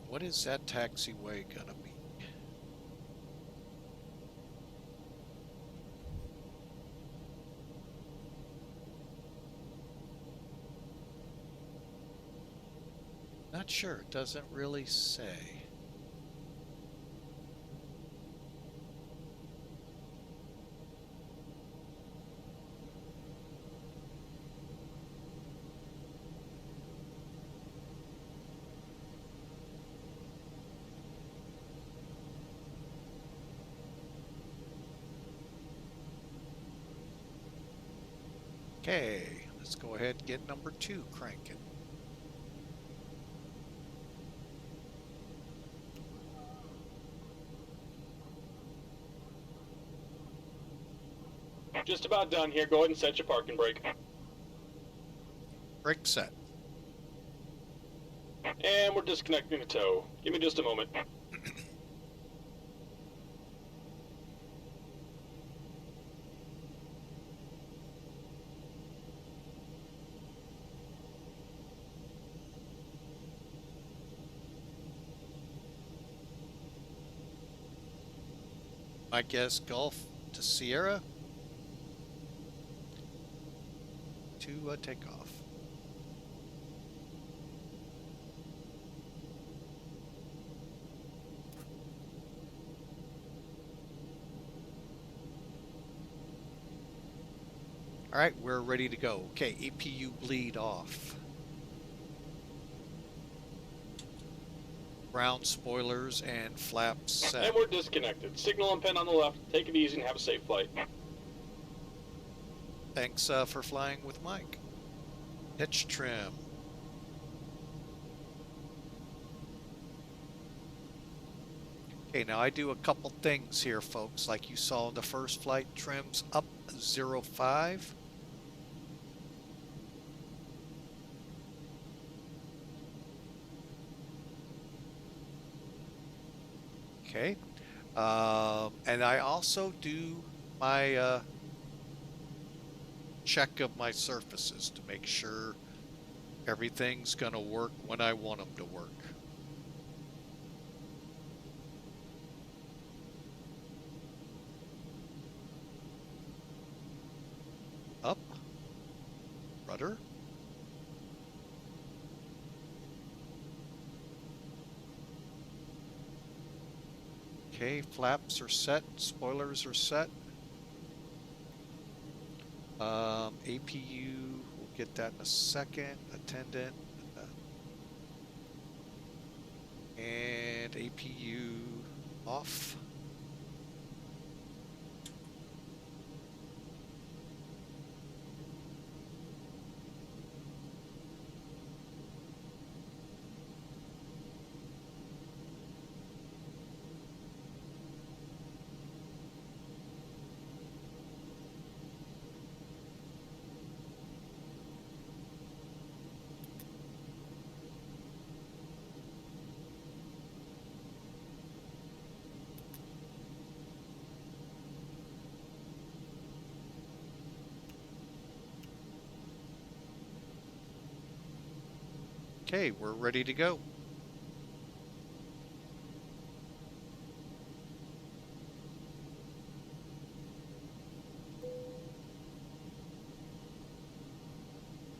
What is that taxiway gonna be? Not sure. It doesn't really say. Okay, let's go ahead and get number 2 cranking. Just about done here. Go ahead and set your parking brake. Brake set. And we're disconnecting the tow. Give me just a moment. I guess Gulf to Sierra to take off. All right, we're ready to go. Okay, APU bleed off. Ground spoilers and flaps set. And we're disconnected. Signal and pin on the left. Take it easy and have a safe flight. Thanks for flying with Mike. Hitch trim. Okay, now I do a couple things here, folks. Like you saw in the first flight, trims up 0.5. Okay. And I also do my check of my surfaces to make sure everything's going to work when I want them to work. Up. Rudder. Okay, flaps are set, spoilers are set. APU, we'll get that in a second. Attendant. And APU off. Okay, we're ready to go.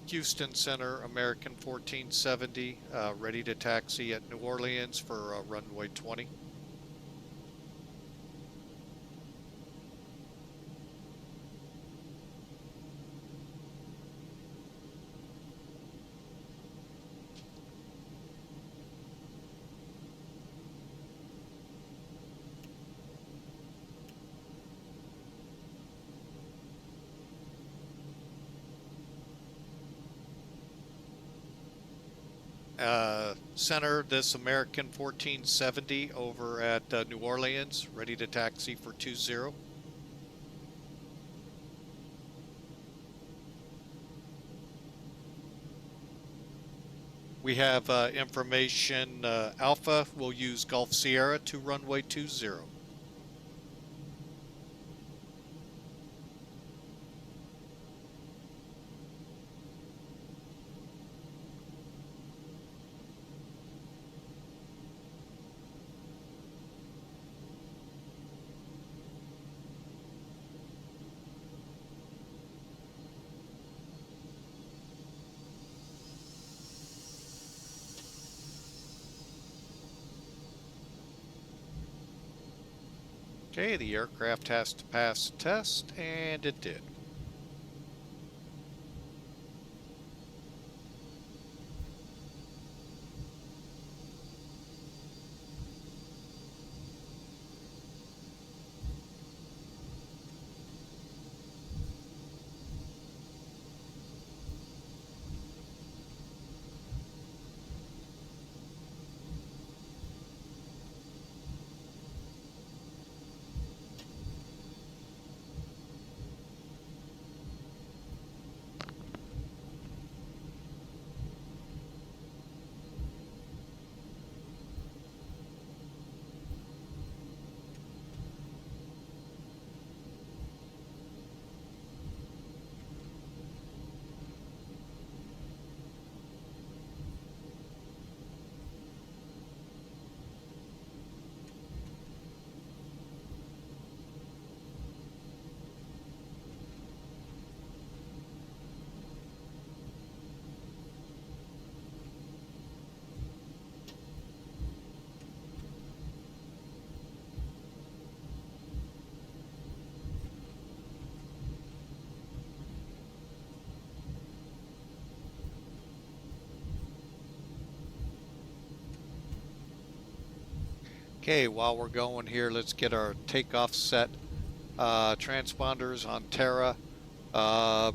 Houston Center, American 1470, ready to taxi at New Orleans for runway 20. Center, this American 1470 over at New Orleans, ready to taxi for 20. We have information Alpha will use Gulf Sierra to runway 20. Okay, the aircraft has to pass the test, and it did. Okay, while we're going here, let's get our takeoff set. Transponders on Terra.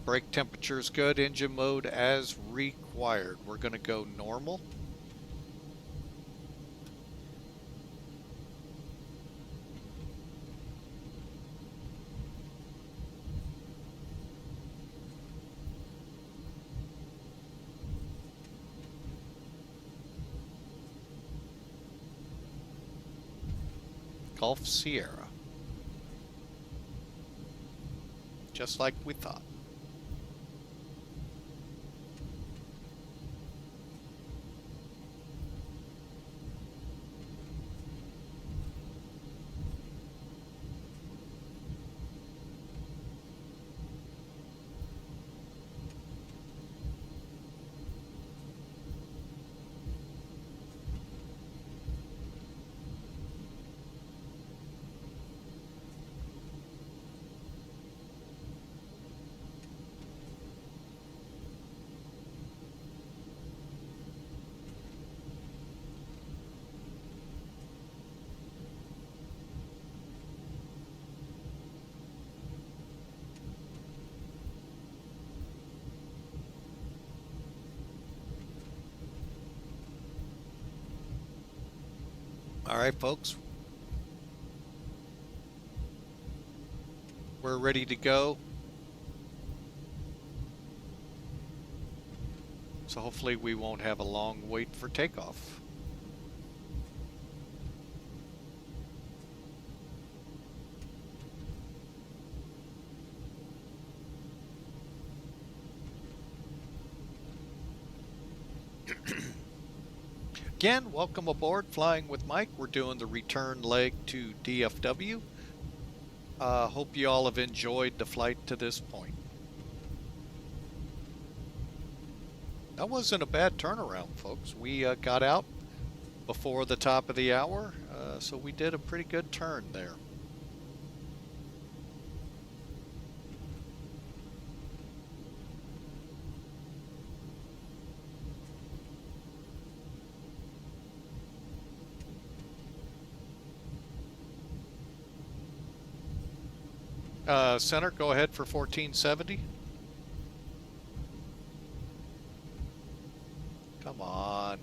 Brake temperature's good. Engine mode as required. We're going to go normal. Gulf Sierra. Just like we thought. All right, folks. We're ready to go. So hopefully we won't have a long wait for takeoff. Again, welcome aboard Flying with Mike. We're doing the return leg to DFW. Hope you all have enjoyed the flight to this point. That wasn't a bad turnaround, folks. We got out before the top of the hour, so we did a pretty good turn there. Center, go ahead for 1470. Come on.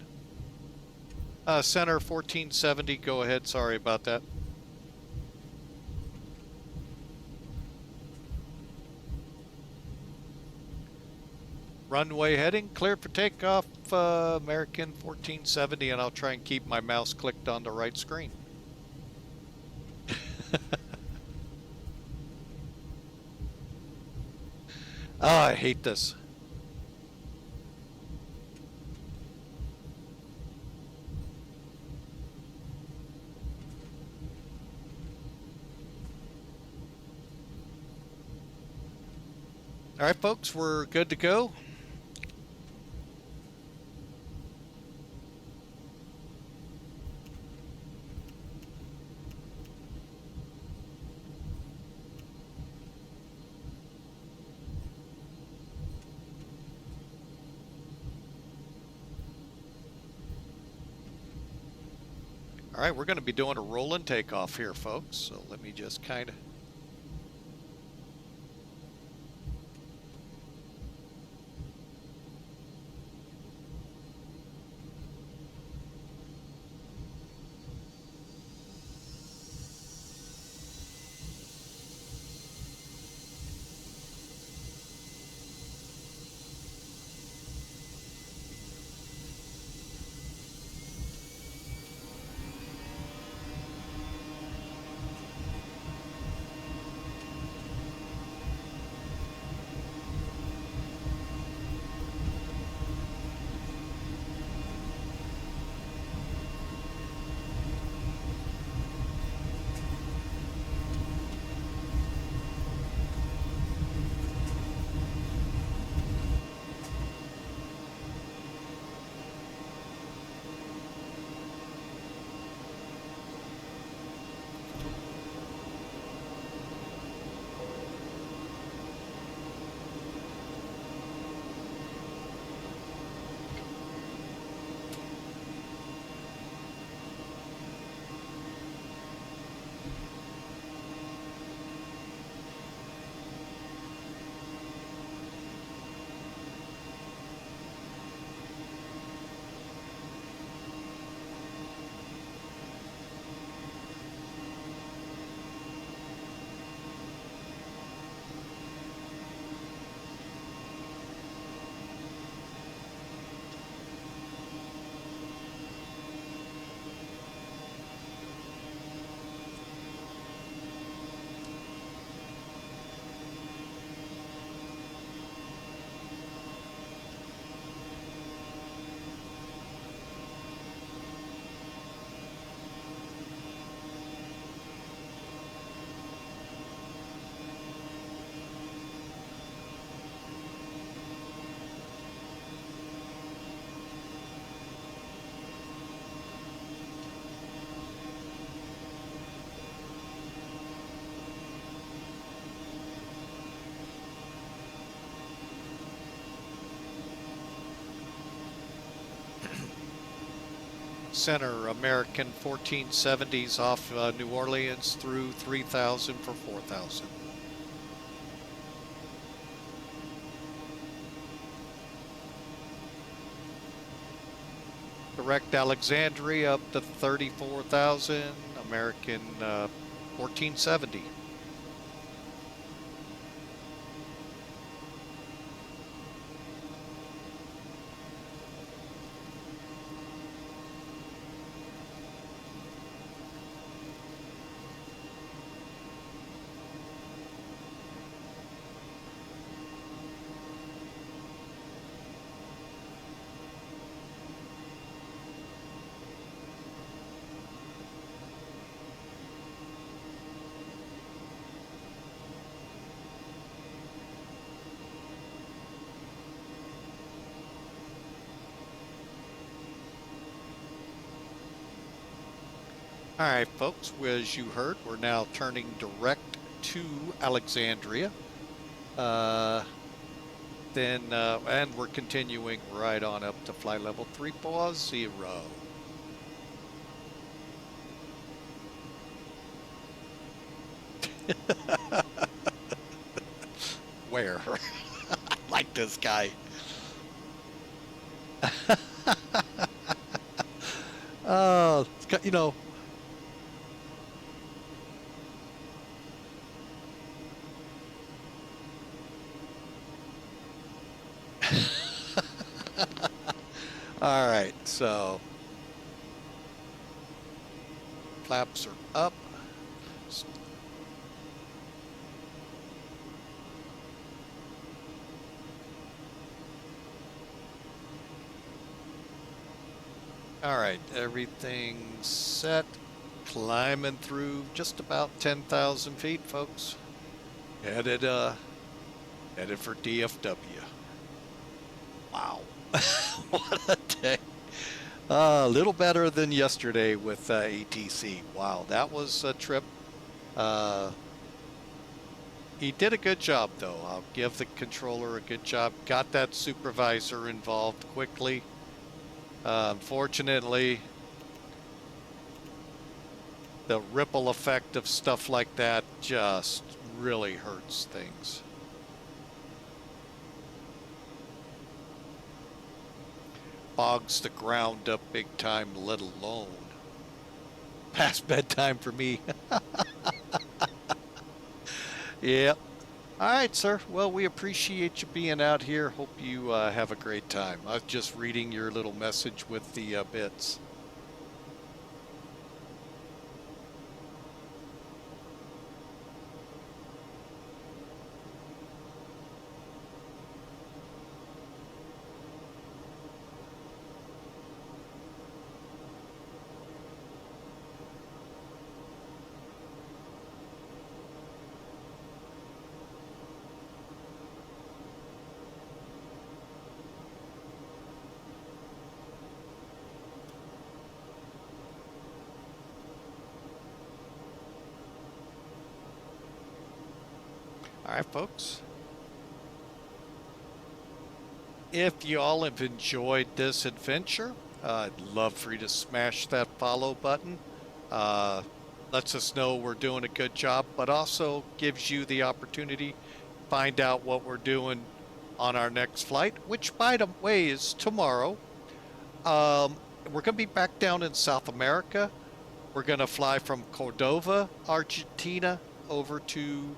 Center 1470, go ahead. Sorry about that. Runway heading, clear for takeoff, American 1470, and I'll try and keep my mouse clicked on the right screen. Oh, I hate this. All right, folks, we're good to go. All right, we're going to be doing a roll and takeoff here, folks. So let me just kind of... Center, American 1470s off New Orleans through 3000 for 4000. Direct Alexandria up to 34,000, American 1470. All right, folks, as you heard, we're now turning direct to Alexandria. And we're continuing right on up to flight level 340. Where? I like this guy. Oh, you know. All right, so flaps are up. All right, everything's set. Climbing through just about 10,000 feet, folks. Headed for DFW. Wow, what a day! A little better than yesterday with ATC. Wow, that was a trip. He did a good job, though. I'll give the controller a good job. Got that supervisor involved quickly. Unfortunately, the ripple effect of stuff like that just really hurts things. Bogs the ground up big time, let alone past bedtime for me. Yep. All right, sir. Well, we appreciate you being out here. Hope you have a great time. I was just reading your little message with the bits. All right, folks. If you all have enjoyed this adventure, I'd love for you to smash that follow button. Lets us know we're doing a good job, but also gives you the opportunity to find out what we're doing on our next flight, which, by the way, is tomorrow. We're going to be back down in South America. We're going to fly from Cordova, Argentina, over to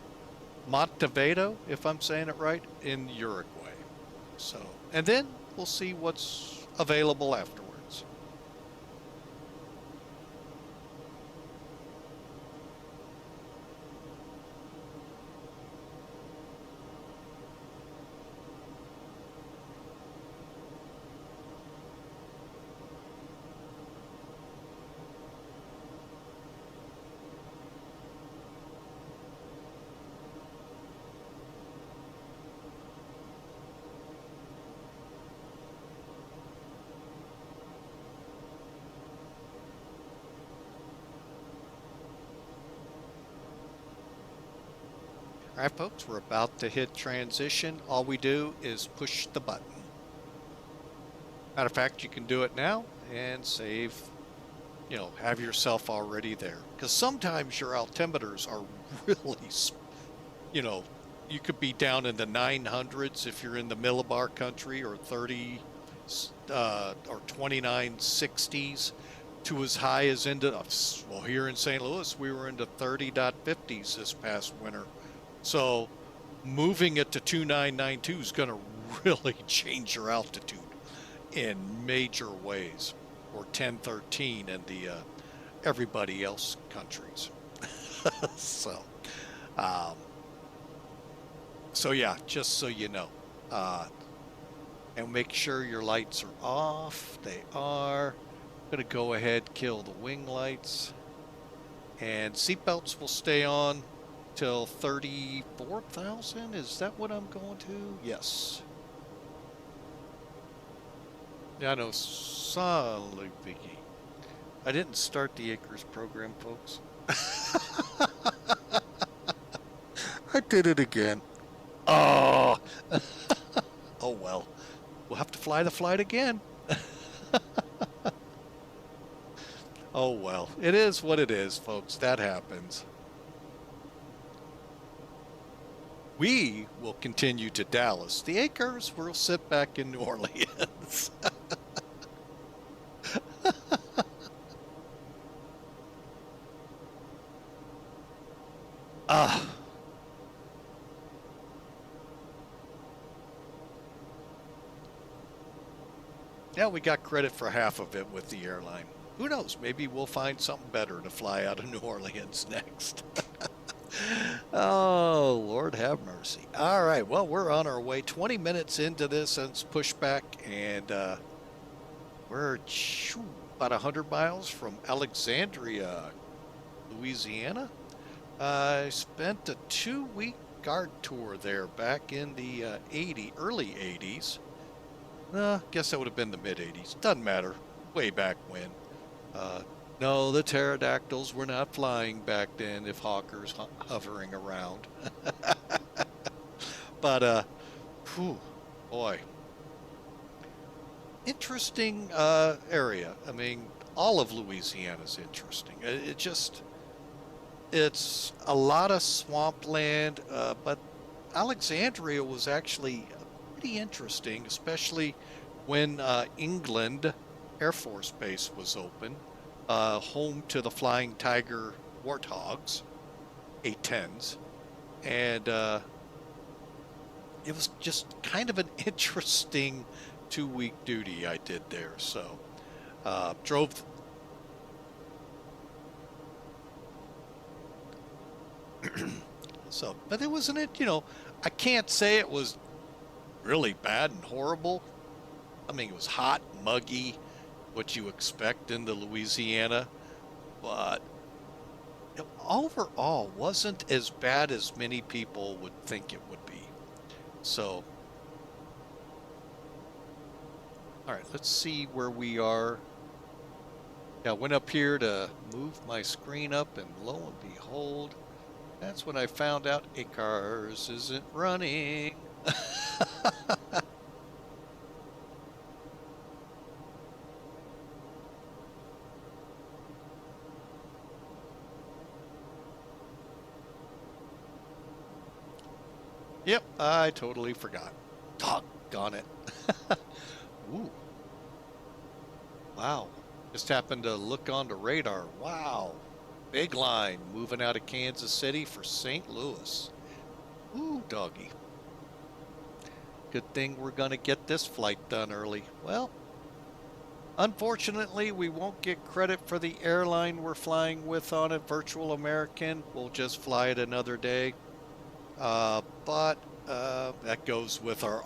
Montevideo, if I'm saying it right, in Uruguay. So, and then we'll see what's available afterwards. All right, folks, we're about to hit transition. All we do is push the button. Matter of fact, you can do it now and save, have yourself already there. Because sometimes your altimeters are really, you could be down in the 900s if you're in the millibar country, or 30 or 2960s, to as high as here in St. Louis, we were into 30.50s this past winter. So moving it to 2992 is going to really change your altitude in major ways, or 1013 in the everybody else countries. So yeah, just so you know. And make sure your lights are off. They are. I'm going to go ahead, kill the wing lights. And seatbelts will stay on till 34,000. Is that what I'm going to? Yes. Yeah, I know. Solid Vicky. I didn't start the Acres program, folks. I did it again. Oh, oh well. We'll have to fly the flight again. Oh well. It is what it is, folks. That happens. We will continue to Dallas. The Acres will sit back in New Orleans. Ah. Yeah, we got credit for half of it with the airline. Who knows? Maybe we'll find something better to fly out of New Orleans next. Oh, Lord have mercy. All right. Well, we're on our way. 20 minutes into this and it's pushback, and we're about 100 miles from Alexandria, Louisiana. I spent a 2-week guard tour there back in the early 80s. Guess that would have been the mid 80s. Doesn't matter. Way back when. No, the pterodactyls were not flying back then if Hawker's hovering around. But, whew, boy. Interesting area. I mean, all of Louisiana's interesting. It's a lot of swampland, but Alexandria was actually pretty interesting, especially when England Air Force Base was open, home to the Flying Tiger Warthogs, A-10s, and it was just kind of an interesting 2-week duty I did there. So drove. So, but it wasn't it, I can't say it was really bad and horrible. I mean, it was hot, muggy, what you expect in the Louisiana, but it overall wasn't as bad as many people would think it would be. So, all right, let's see where we are. Yeah, I went up here to move my screen up, and lo and behold, that's when I found out ACARS isn't running. Yep, I totally forgot. Doggone it. Ooh. Wow. Just happened to look on the radar. Wow. Big line moving out of Kansas City for St. Louis. Ooh, doggy. Good thing we're going to get this flight done early. Well, unfortunately, we won't get credit for the airline we're flying with on it, Virtual American. We'll just fly it another day. But that goes with our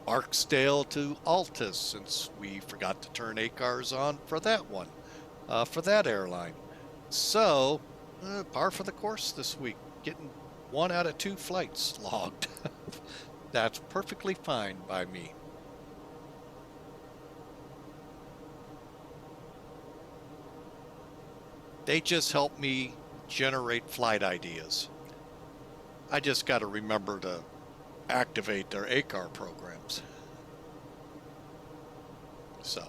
Barksdale to Altus, since we forgot to turn ACARS on for that one, for that airline. So, par for the course this week, getting 1 out of 2 flights logged. That's perfectly fine by me. They just help me generate flight ideas. I just got to remember to activate their ACAR programs. So.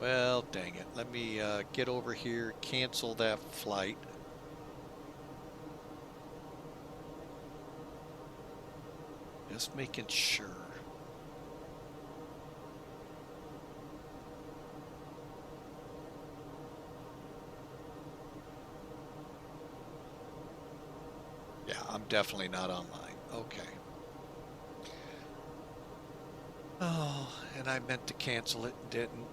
Well, dang it. Let me get over here, cancel that flight. Just making sure. Yeah, I'm definitely not online. Okay. Oh, and I meant to cancel it and didn't.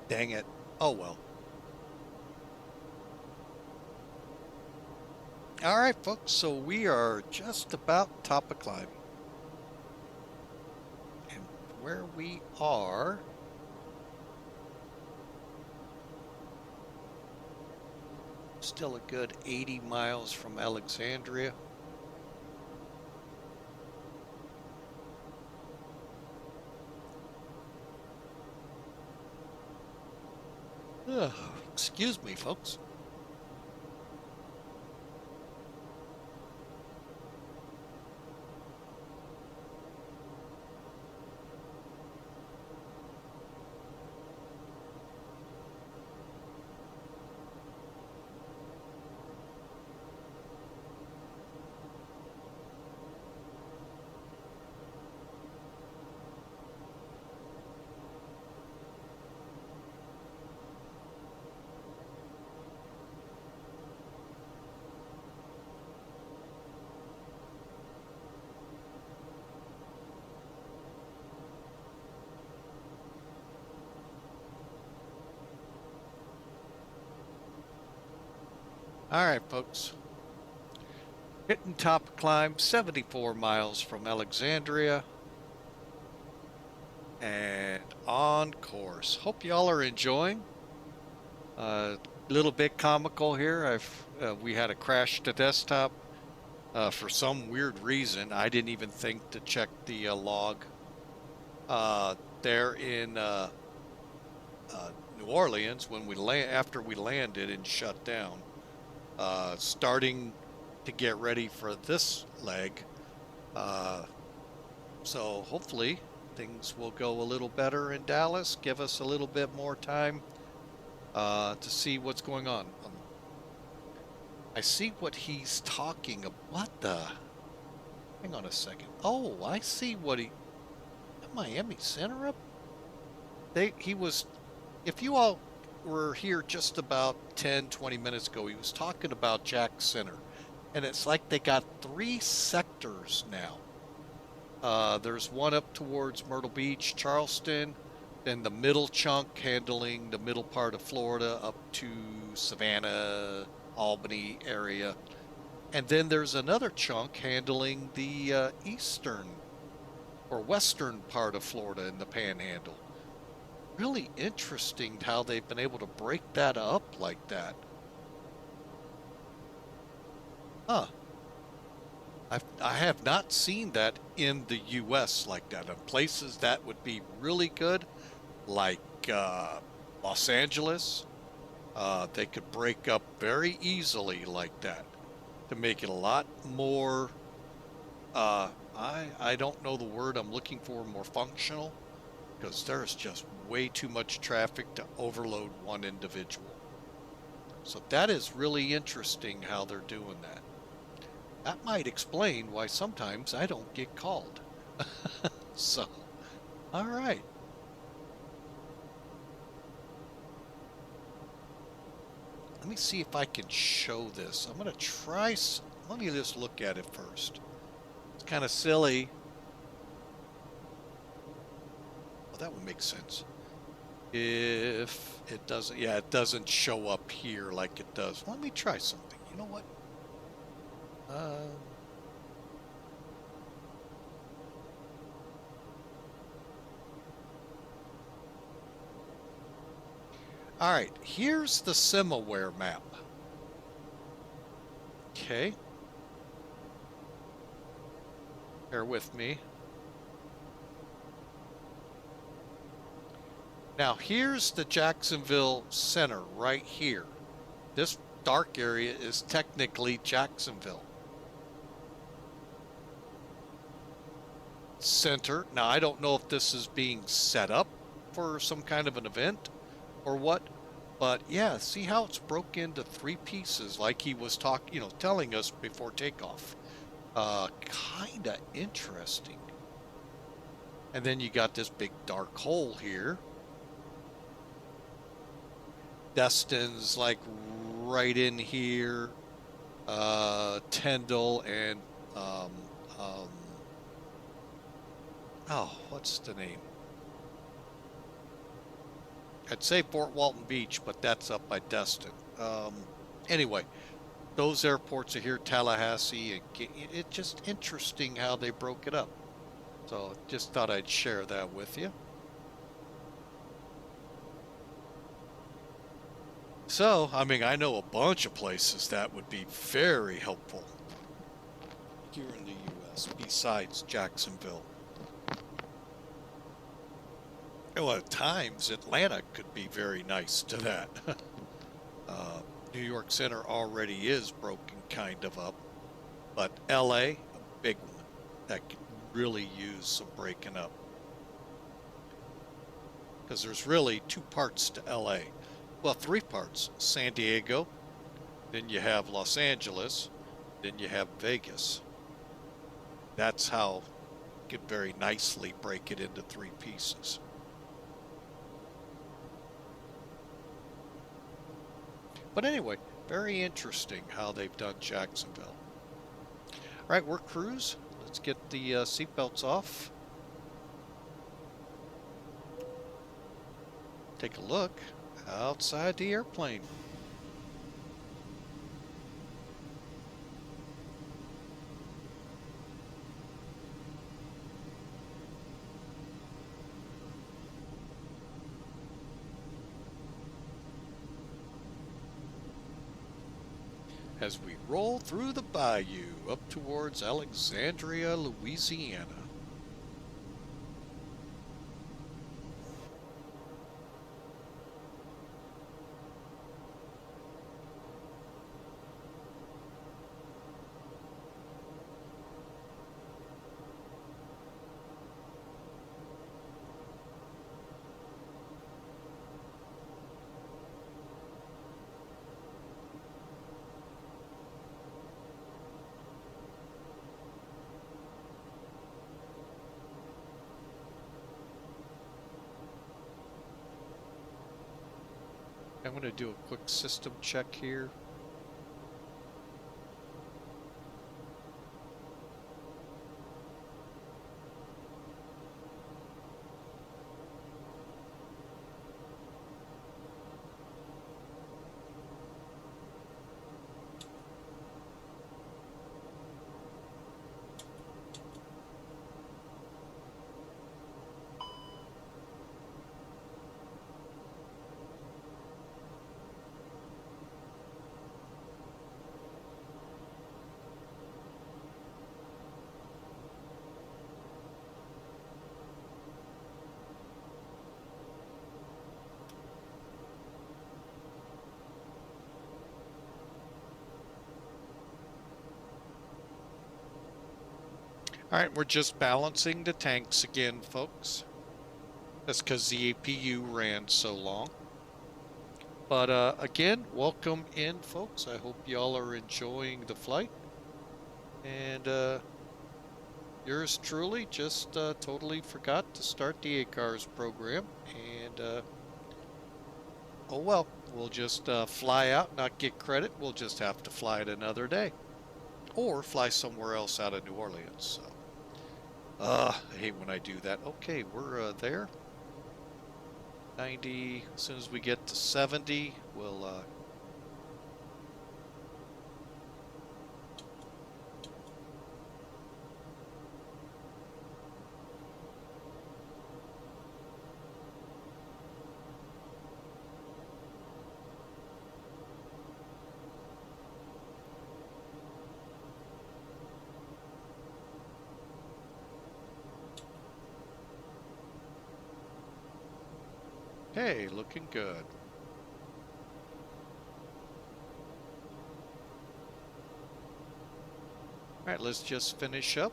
Dang it. Oh, well. All right, folks. So we are just about top of climb. And where we are... Still a good 80 miles from Alexandria. Excuse me, folks. All right, folks. Hitting top climb, 74 miles from Alexandria. And on course. Hope y'all are enjoying. A little bit comical here. We had a crash to desktop. For some weird reason, I didn't even think to check the log. There in New Orleans, when after we landed and shut down, starting to get ready for this leg. So hopefully things will go a little better in Dallas. Give us a little bit more time to see what's going on. I see what he's talking about. What the? Hang on a second. Oh, I see what he... Miami Center up? He was... If you all were here just about 10, 20 minutes ago, he was talking about Jack Center. And it's like they got 3 sectors now. There's one up towards Myrtle Beach, Charleston, then the middle chunk handling the middle part of Florida up to Savannah, Albany area. And then there's another chunk handling the eastern or western part of Florida in the Panhandle. Really interesting how they've been able to break that up like that. Huh. I have not seen that in the U.S. like that. In places that would be really good, like Los Angeles, they could break up very easily like that to make it a lot more, I don't know the word I'm looking for, more functional, because there's just way too much traffic to overload one individual. So that is really interesting how they're doing that. That might explain why sometimes I don't get called. So, all right. Let me see if I can show this. I'm going to try. Let me just look at it first. It's kind of silly. Well, that would make sense. If it doesn't, yeah, it doesn't show up here like it does. Let me try something. You know what? All right, here's the SimAware map. Okay. Bear with me. Now, here's the Jacksonville Center right here. This dark area is technically Jacksonville. Center. Now, I don't know if this is being set up for some kind of an event or what, but yeah, see how it's broke into 3 pieces like he was telling us before takeoff. Kind of interesting. And then you got this big dark hole here. Destin's like right in here. Tyndall and oh, what's the name? I'd say Fort Walton Beach, but that's up by Destin. Anyway, those airports are here, Tallahassee, and it's just interesting how they broke it up. So just thought I'd share that with you. So, I mean, I know a bunch of places that would be very helpful here in the U.S. besides Jacksonville. Well, at times, Atlanta could be very nice to that. New York Center already is broken kind of up, but LA, a big one that could really use some breaking up. Because there's really two parts to LA. Well, three parts. San Diego, then you have Los Angeles, then you have Vegas. That's how you could very nicely break it into three pieces. But anyway, very interesting how they've done Jacksonville. All right, we're cruise. Let's get the seatbelts off. Take a look outside the airplane. As we roll through the bayou up towards Alexandria, Louisiana. I'm going to do a quick system check here. All right, we're just balancing the tanks again, folks. That's because the APU ran so long. But again, welcome in, folks. I hope y'all are enjoying the flight. And yours truly just totally forgot to start the ACARS program. And oh well, we'll just fly out, not get credit. We'll just have to fly it another day. Or fly somewhere else out of New Orleans. So. I hate when I do that. Okay, we're there. 90, as soon as we get to 70, we'll hey, looking good. All right, let's just finish up.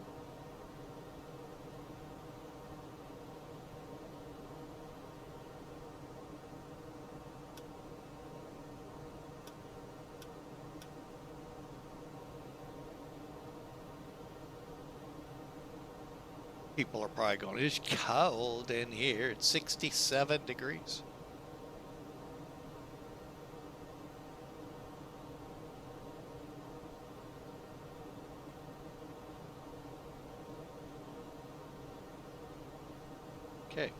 People are probably going, it's cold in here. It's 67 degrees. Okay.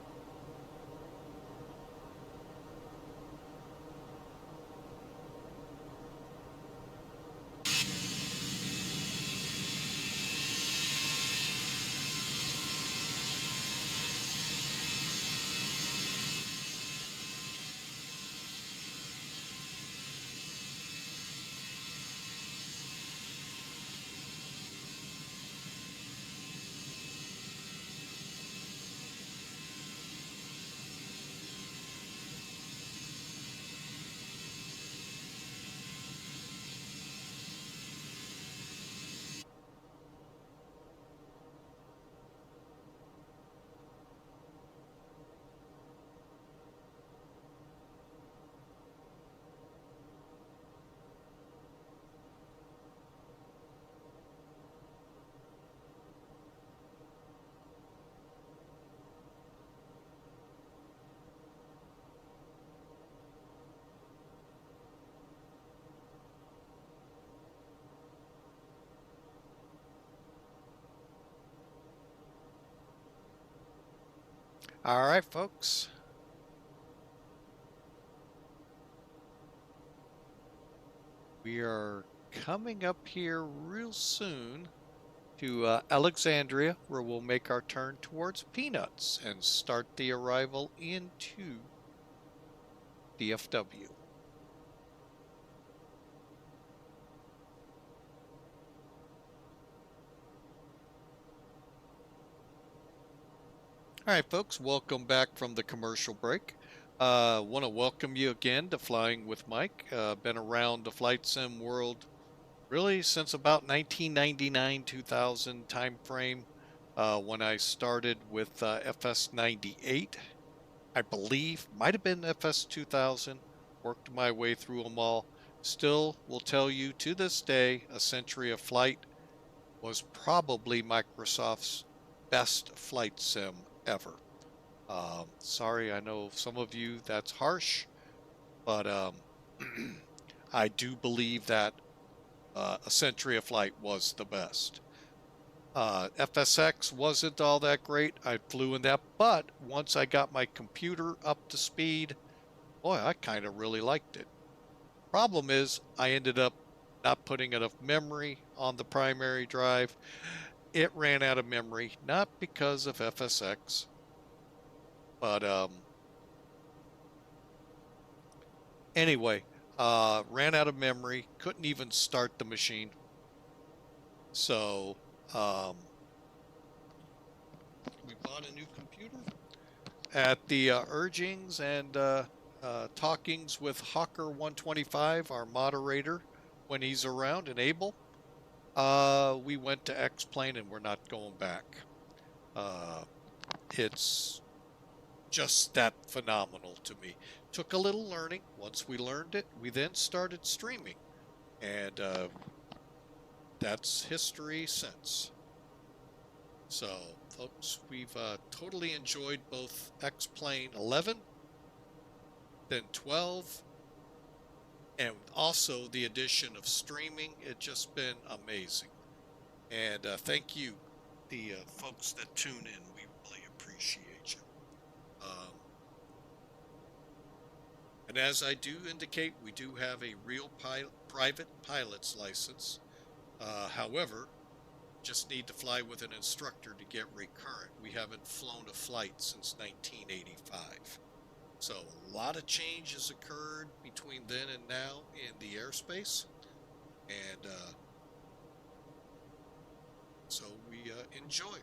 All right, folks. We are coming up here real soon to Alexandria, where we'll make our turn towards PNUTS and start the arrival into DFW. All right, folks, welcome back from the commercial break. Want to welcome you again to Flying with Mike. Been around the flight sim world really since about 1999, 2000 time frame, when I started with FS98. I believe might have been FS 2000. Worked my way through them all. Still will tell you to this day, A Century of Flight was probably Microsoft's best flight sim ever. Sorry, I know some of you that's harsh, but I do believe that A Century of Flight was the best. FSX wasn't all that great. I flew in that, but once I got my computer up to speed, boy, I kind of really liked it. Problem is, I ended up not putting enough memory on the primary drive. It ran out of memory, not because of FSX, but anyway, ran out of memory, couldn't even start the machine. So we bought a new computer at the urgings and talkings with Hawker 125, our moderator, when he's around and able. We went to X-Plane and we're not going back. It's just that phenomenal to me. Took a little learning. Once we learned it, we then started streaming. And that's history since. So, folks, we've totally enjoyed both X-Plane 11, then 12, and also the addition of streaming. It's just been amazing. And thank you, the folks that tune in. We really appreciate you. And as I do indicate, we do have a real private pilot's license. However, just need to fly with an instructor to get recurrent. We haven't flown a flight since 1985. So a lot of change has occurred between then and now in the airspace. And so we enjoy it.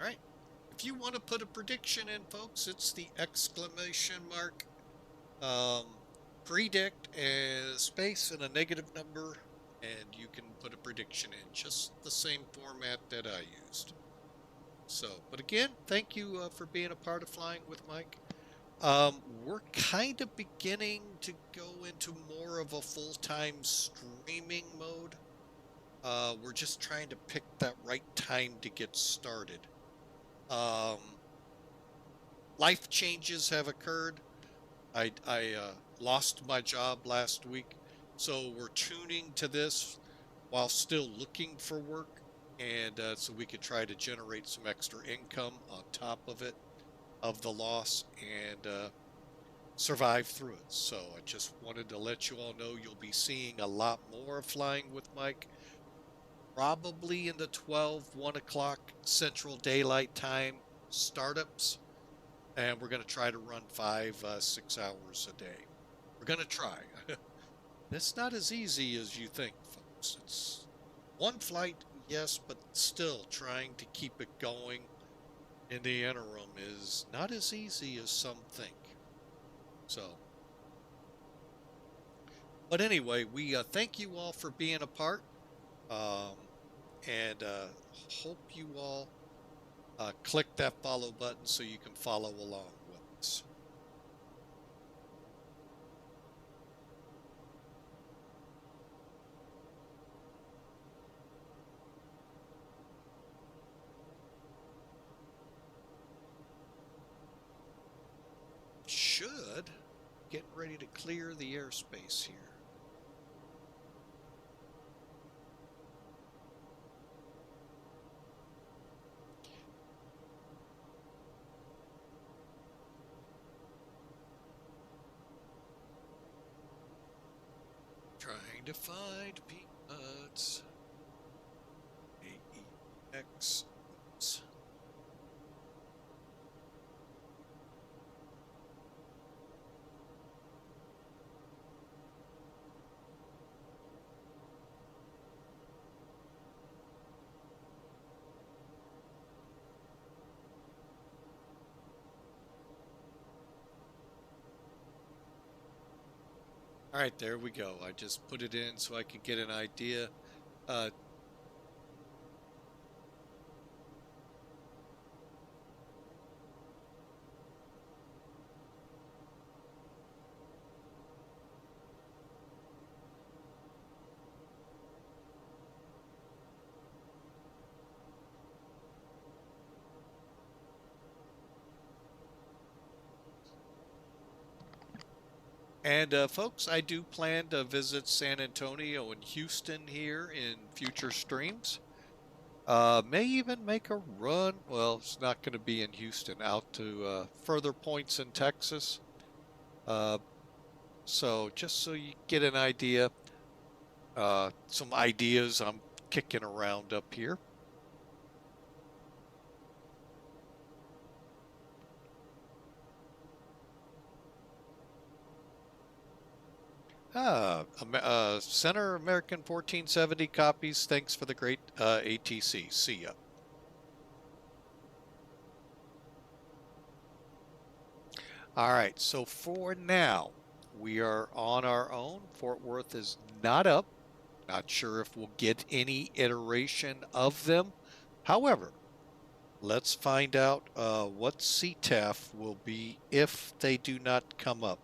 All right. If you want to put a prediction in, folks, it's the exclamation mark, predict a space and a negative number, and you can put a prediction in just the same format that I used. So, but again, thank you for being a part of Flying with Mike. We're kind of beginning to go into more of a full-time streaming mode. We're just trying to pick that right time to get started. Life changes have occurred. I lost my job last week, so we're tuning to this while still looking for work, and so we could try to generate some extra income on top of it, of the loss, and survive through it. So I just wanted to let you all know you'll be seeing a lot more of Flying with Mike, probably in the 1 o'clock Central Daylight Time startups. And we're going to try to run 5-6 hours a day. We're going to try. It's not as easy as you think, folks. It's one flight, yes, but still trying to keep it going in the interim is not as easy as some think. So, but anyway, we thank you all for being a part, and hope you all click that follow button so you can follow along with us. Should getting ready to clear the airspace here. Trying to find PNUTS. AEX. Oops. All right, there we go. I just put it in so I could get an idea. And folks, I do plan to visit San Antonio and Houston here in future streams. May even make a run. Well, it's not going to be in Houston, out to further points in Texas. So just so you get an idea, some ideas I'm kicking around up here. Center American 1470 copies. Thanks for the great ATC. See ya. All right, so for now, we are on our own. Fort Worth is not up. Not sure if we'll get any iteration of them. However, let's find out what CTAF will be if they do not come up.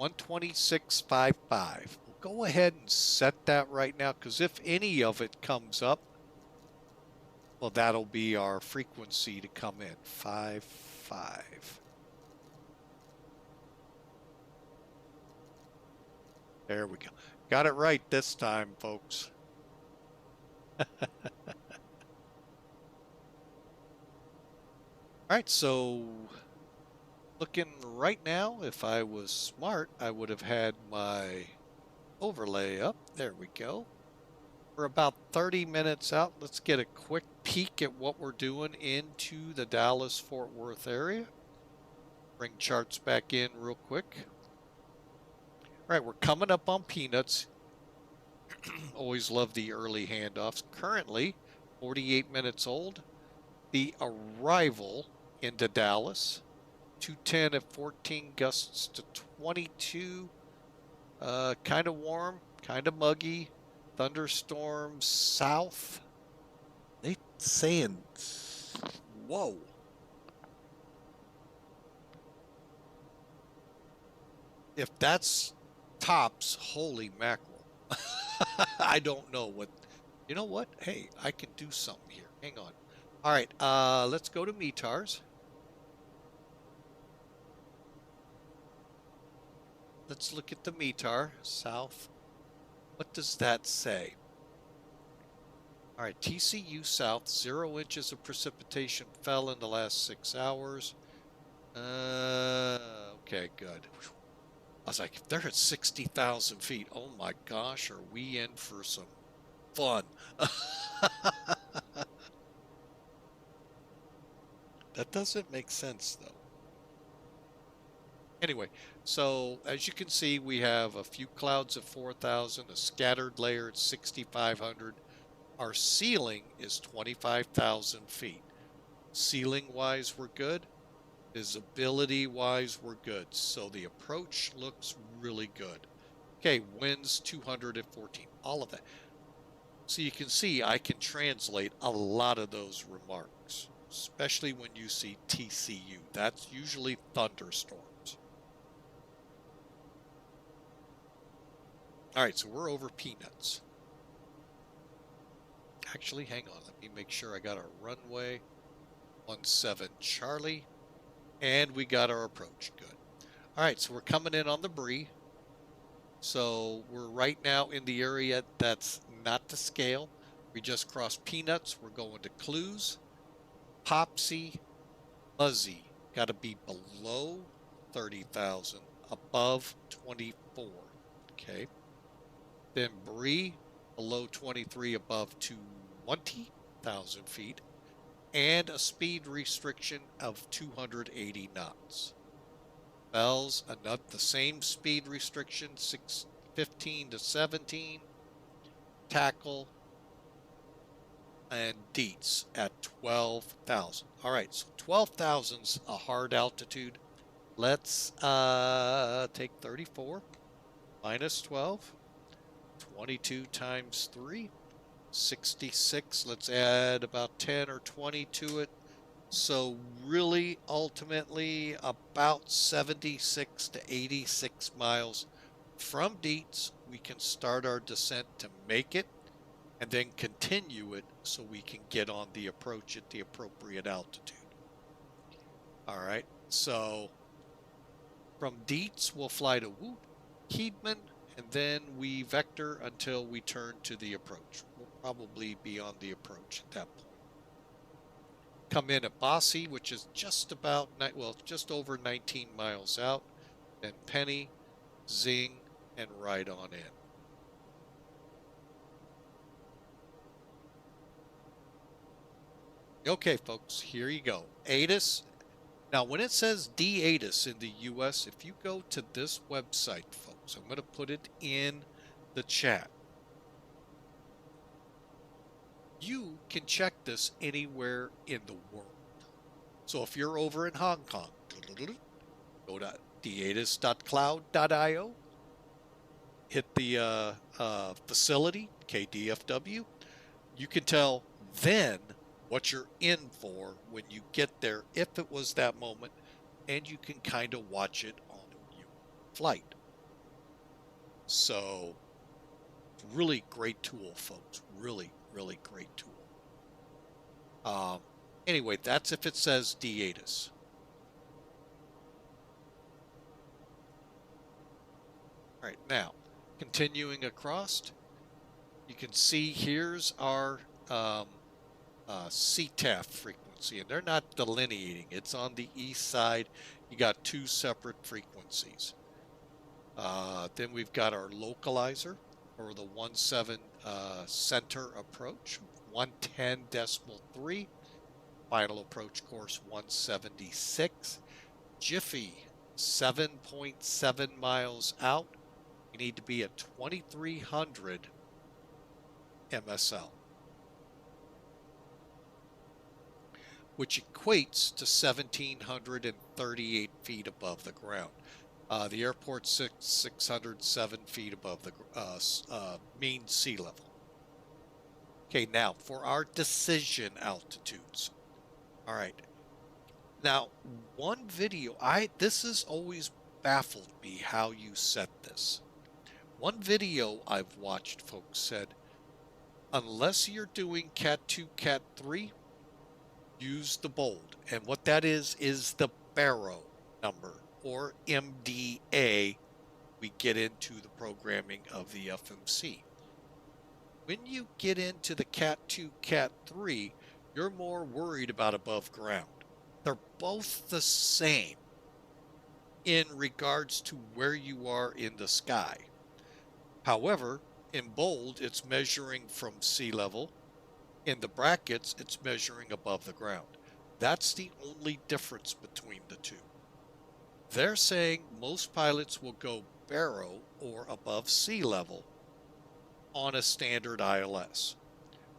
126.55. We'll go ahead and set that right now, because if any of it comes up, well, that'll be our frequency to come in. 5.5. There we go. Got it right this time, folks. All right, so looking right now, if I was smart, I would have had my overlay up. There we go. We're about 30 minutes out. Let's get a quick peek at what we're doing into the Dallas-Fort Worth area. Bring charts back in real quick. All right, we're coming up on PNUTS. Always love the early handoffs. Currently, 48 minutes old. The arrival into Dallas. 210 at 14, gusts to 22. Kind of warm, kind of muggy. Thunderstorms south. They saying, whoa. If that's tops, holy mackerel. I don't know what. You know what? Hey, I can do something here. Hang on. All right, let's go to METARs. Let's look at the METAR, south. What does that say? All right, TCU south, 0 inches of precipitation fell in the last 6 hours. Okay, good. I was like, if they're at 60,000 feet, oh my gosh, are we in for some fun? That doesn't make sense, though. Anyway, so as you can see, we have a few clouds at 4,000, a scattered layer at 6,500. Our ceiling is 25,000 feet. Ceiling-wise, we're good. Visibility-wise, we're good. So the approach looks really good. Okay, winds 214, all of that. So you can see I can translate a lot of those remarks, especially when you see TCU. That's usually thunderstorms. All right, so we're over PNUTS. Actually, hang on. Let me make sure I got our runway. 17 Charlie. And we got our approach. Good. All right, so we're coming in on the Bree. So we're right now in the area that's not to scale. We just crossed PNUTS. We're going to Clues. Popsy, Muzzy. Got to be below 30,000, above 24. Okay. Then Bree, below 23, above 20,000 feet. And a speed restriction of 280 knots. Bells, the same speed restriction, 15 to 17. Tackle and Dietz at 12,000. All right, so 12,000's a hard altitude. Let's take 34 minus 12. 22 times 3, 66. Let's add about 10 or 20 to it. So really, ultimately, about 76 to 86 miles from Dietz, we can start our descent to make it and then continue it so we can get on the approach at the appropriate altitude. All right, so from Dietz, we'll fly to Woot, Keedman, and then we vector until we turn to the approach. We'll probably be on the approach at that point. Come in at Bossy, which is just about, just over 19 miles out. Then Penny, Zing, and right on in. Okay, folks, here you go. ATIS. Now, when it says D-ATIS in the U.S., if you go to this website, folks, I'm going to put it in the chat. You can check this anywhere in the world. So if you're over in Hong Kong, go to datis.cloud.io, hit the facility, KDFW. You can tell then what you're in for when you get there, if it was that moment, and you can kind of watch it on your flight. So, really great tool, folks. Really, really great tool. Anyway, that's if it says D-ATIS. All right, now, continuing across, you can see here's our CTAF frequency, and they're not delineating. It's on the east side. You got two separate frequencies. Then we've got our localizer, or the 17 center approach, 110.3. Final approach course 176. Jiffy, 7.7 miles out. You need to be at 2,300 MSL, which equates to 1,738 feet above the ground. The airport's 607 feet above the mean sea level. Okay, now for our decision altitudes. All right. Now, one video, this has always baffled me how you set this. One video I've watched, folks, said, unless you're doing Cat 2, Cat 3, use the bold. And what that is the Barrow number, or MDA. We get into the programming of the FMC. When you get into the Cat 2, Cat 3, you're more worried about above ground. They're both the same in regards to where you are in the sky. However, in bold, it's measuring from sea level. In the brackets, it's measuring above the ground. That's the only difference between the two. They're saying most pilots will go Barrow or above sea level on a standard ILS.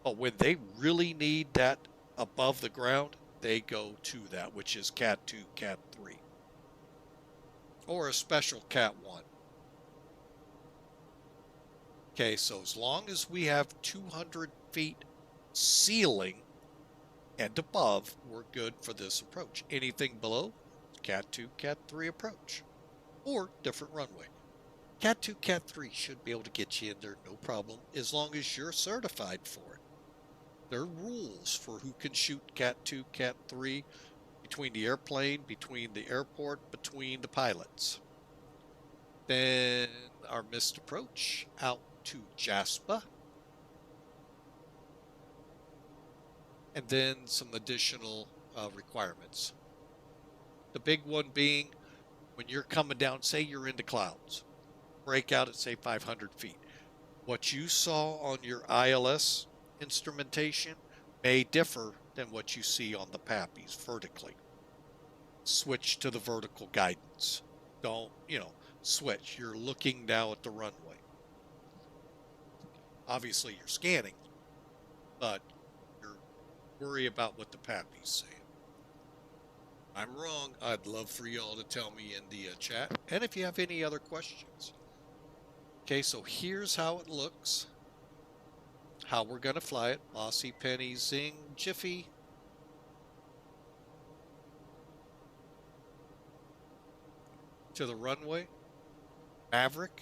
But when they really need that above the ground, they go to that, which is Cat 2, Cat 3. Or a special Cat 1. Okay, so as long as we have 200 feet ceiling and above, we're good for this approach. Anything below, Cat 2, Cat 3 approach. Or different runway. Cat 2, Cat 3 should be able to get you in there, no problem, as long as you're certified for it. There are rules for who can shoot Cat 2, Cat 3. You between the airplane, between the airport, between the pilots. Then our missed approach out to Jasper. And then some additional requirements. The big one being when you're coming down, say you're in the clouds, break out at say 500 feet. What you saw on your ILS instrumentation may differ than what you see on the PAPIs vertically. Switch to the vertical guidance. Don't, switch. You're looking now at the runway. Obviously, you're scanning, but you're worried about what the PAPI's saying. I'm wrong. I'd love for y'all to tell me in the chat. And if you have any other questions. Okay, so here's how it looks. How we're going to fly it. Bossy, Penny, Zing, Jiffy. To the runway. Maverick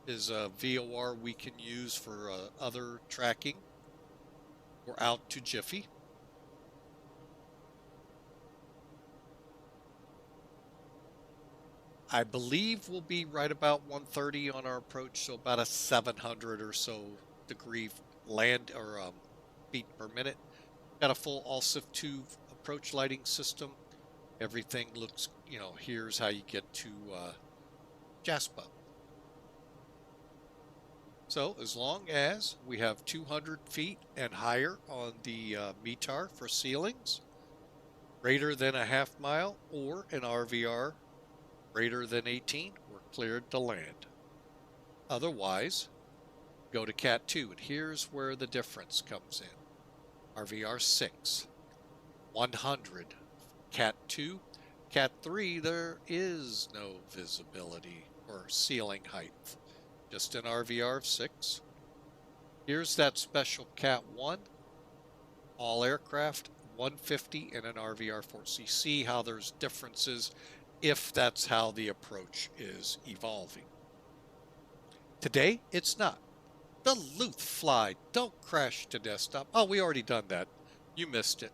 is a VOR we can use for other tracking. We're out to Jiffy. I believe we'll be right about 130 on our approach, so about a 700 or so degree land or feet per minute. Got a full ALSIF 2 approach lighting system. Everything looks, here's how you get to Jasper. So as long as we have 200 feet and higher on the METAR for ceilings, greater than a half mile, or an RVR greater than 18, we're cleared to land. Otherwise, go to Cat 2, and here's where the difference comes in. RVR 6, 100, Cat 2, Cat 3, there is no visibility or ceiling height, just an RVR of 6. Here's that special Cat 1, all aircraft, 150 and an RVR 4. So you see how there's differences if that's how the approach is evolving. Today, it's not. Duluth fly, don't crash to desktop. Oh, we already done that. You missed it.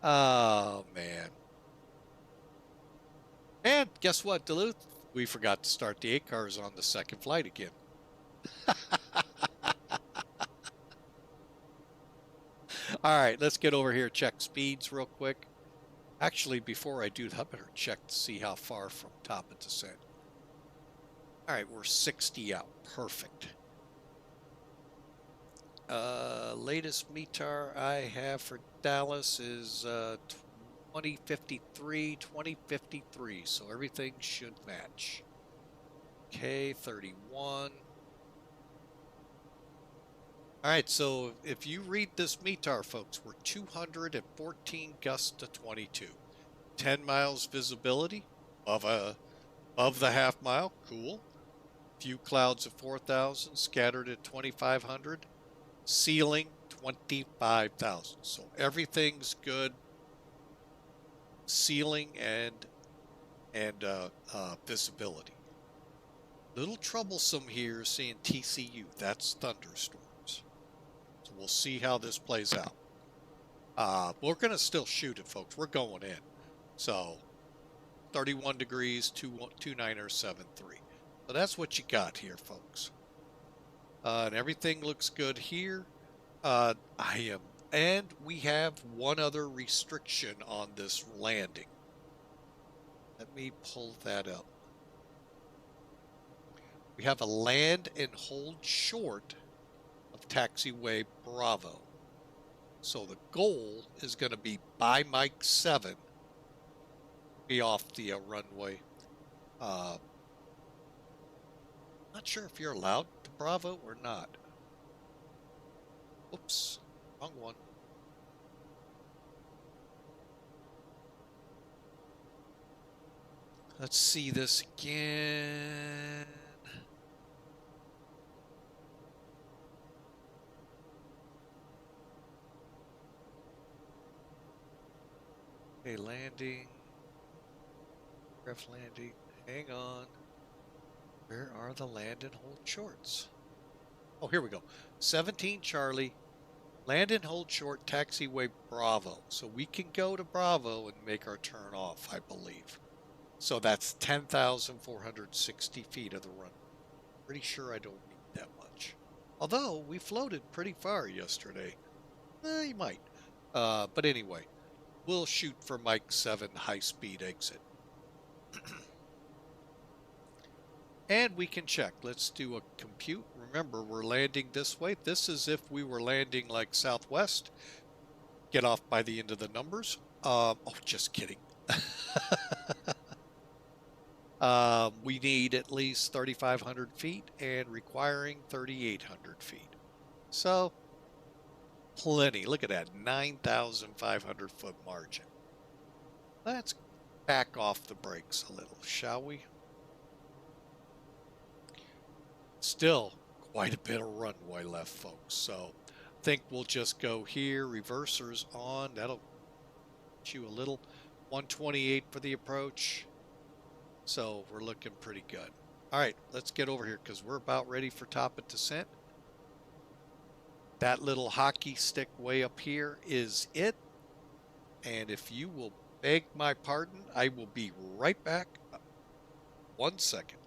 Oh, man. And guess what, Duluth? We forgot to start the ACARS on the second flight again. All right, let's get over here, check speeds real quick. Actually, before I do that, I better check to see how far from top of descent. All right, we're 60 out. Perfect. Latest METAR I have for Dallas is 2053, 2053, so everything should match. K31. All right, so if you read this METAR, folks, we're 214 gusts to 22. 10 miles visibility above the half mile. Cool. Few clouds at 4,000, scattered at 2,500. Ceiling 25,000. So everything's good. Ceiling and visibility. Little troublesome here seeing TCU. That's thunderstorms. So we'll see how this plays out. We're going to still shoot it, folks. We're going in. So 31 degrees, 29er73. So that's what you got here, folks. And everything looks good here. And we have one other restriction on this landing. Let me pull that up. We have a land and hold short of taxiway Bravo. So the goal is going to be by Mike 7, be off the runway. Not sure if you're allowed to Bravo or not. Oops, wrong one. Let's see this again. Okay, landing. Aircraft landing. Hang on. Where are the land and hold shorts? Oh, here we go. 17 Charlie, Land and hold short taxiway Bravo. So we can go to Bravo and make our turn off, I believe. So that's 10,460 feet of the runway. Pretty sure I don't need that much. Although we floated pretty far yesterday. You might. But anyway, we'll shoot for Mike 7 high-speed exit. And we can check. Let's do a compute. Remember, we're landing this way. This is if we were landing like Southwest. Get off by the end of the numbers. Oh, just kidding. We need at least 3,500 feet and requiring 3,800 feet. So, plenty. Look at that, 9,500 foot margin. Let's back off the brakes a little, shall we? Still quite a bit of runway left, folks. So, I think we'll just go here, reversers on. That'll get you a little 128 for the approach. So we're looking pretty good. All right, let's get over here because we're about ready for top of descent. That little hockey stick way up here is it. And if you will beg my pardon, I will be right back. 1 second.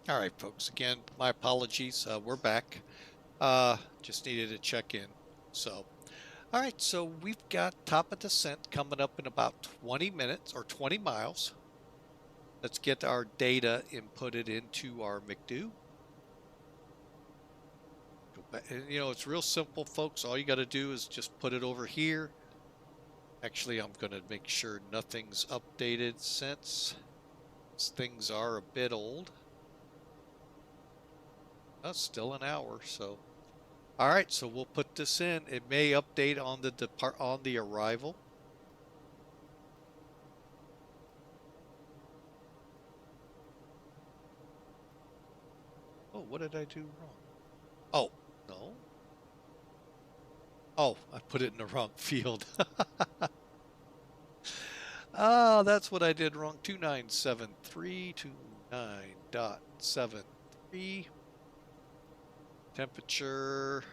All right, folks, again, my apologies. We're back. Just needed to check in. So, all right, so we've got top of descent coming up in about 20 minutes or 20 miles. Let's get our data inputted into our McDo. And, you know, it's real simple, folks. All you got to do is just put it over here. Actually, I'm going to make sure nothing's updated since things are a bit old. That's still an hour, so. All right, so we'll put this in. It may update on the arrival. Oh, what did I do wrong? Oh, no. Oh, I put it in the wrong field. Oh, that's what I did wrong. 2973, 29.73. Temperature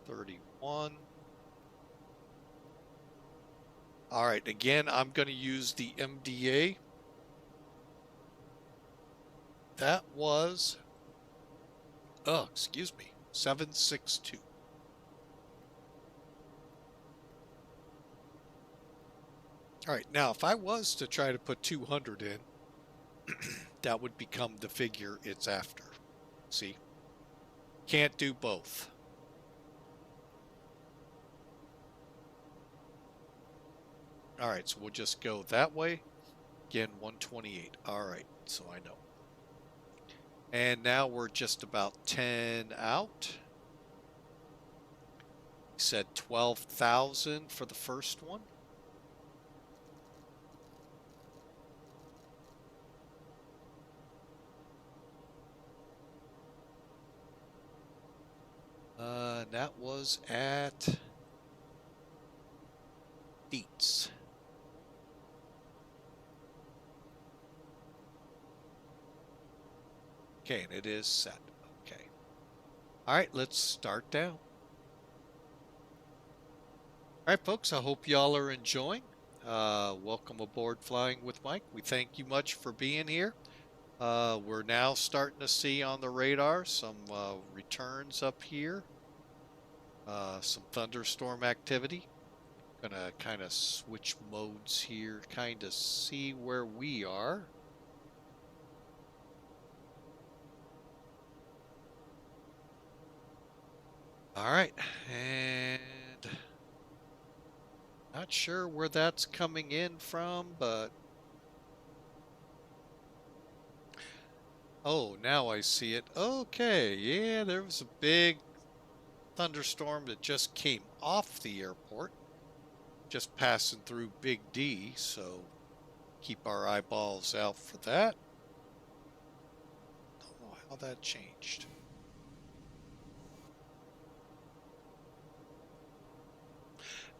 31. All right, again, I'm going to use the MDA. That was, oh, excuse me, 762. All right, now if I was to try to put 200 in, that would become the figure it's after. See? Can't do both. All right, so we'll just go that way. Again, 128. All right, so I know. And now we're just about 10 out. We said 12,000 for the first one. That was at Dietz. Okay, and it is set. Okay. All right, let's start down. All right, folks, I hope y'all are enjoying. Welcome aboard Flying with Mike. We thank you much for being here. We're now starting to see on the radar some returns up here. Some thunderstorm activity. Gonna kind of switch modes here, kind of see where we are. All right, and not sure where that's coming in from, but oh, now I see it. Okay, yeah, there was a big thunderstorm that just came off the airport, just passing through Big D, so keep our eyeballs out for that. Don't know how that changed.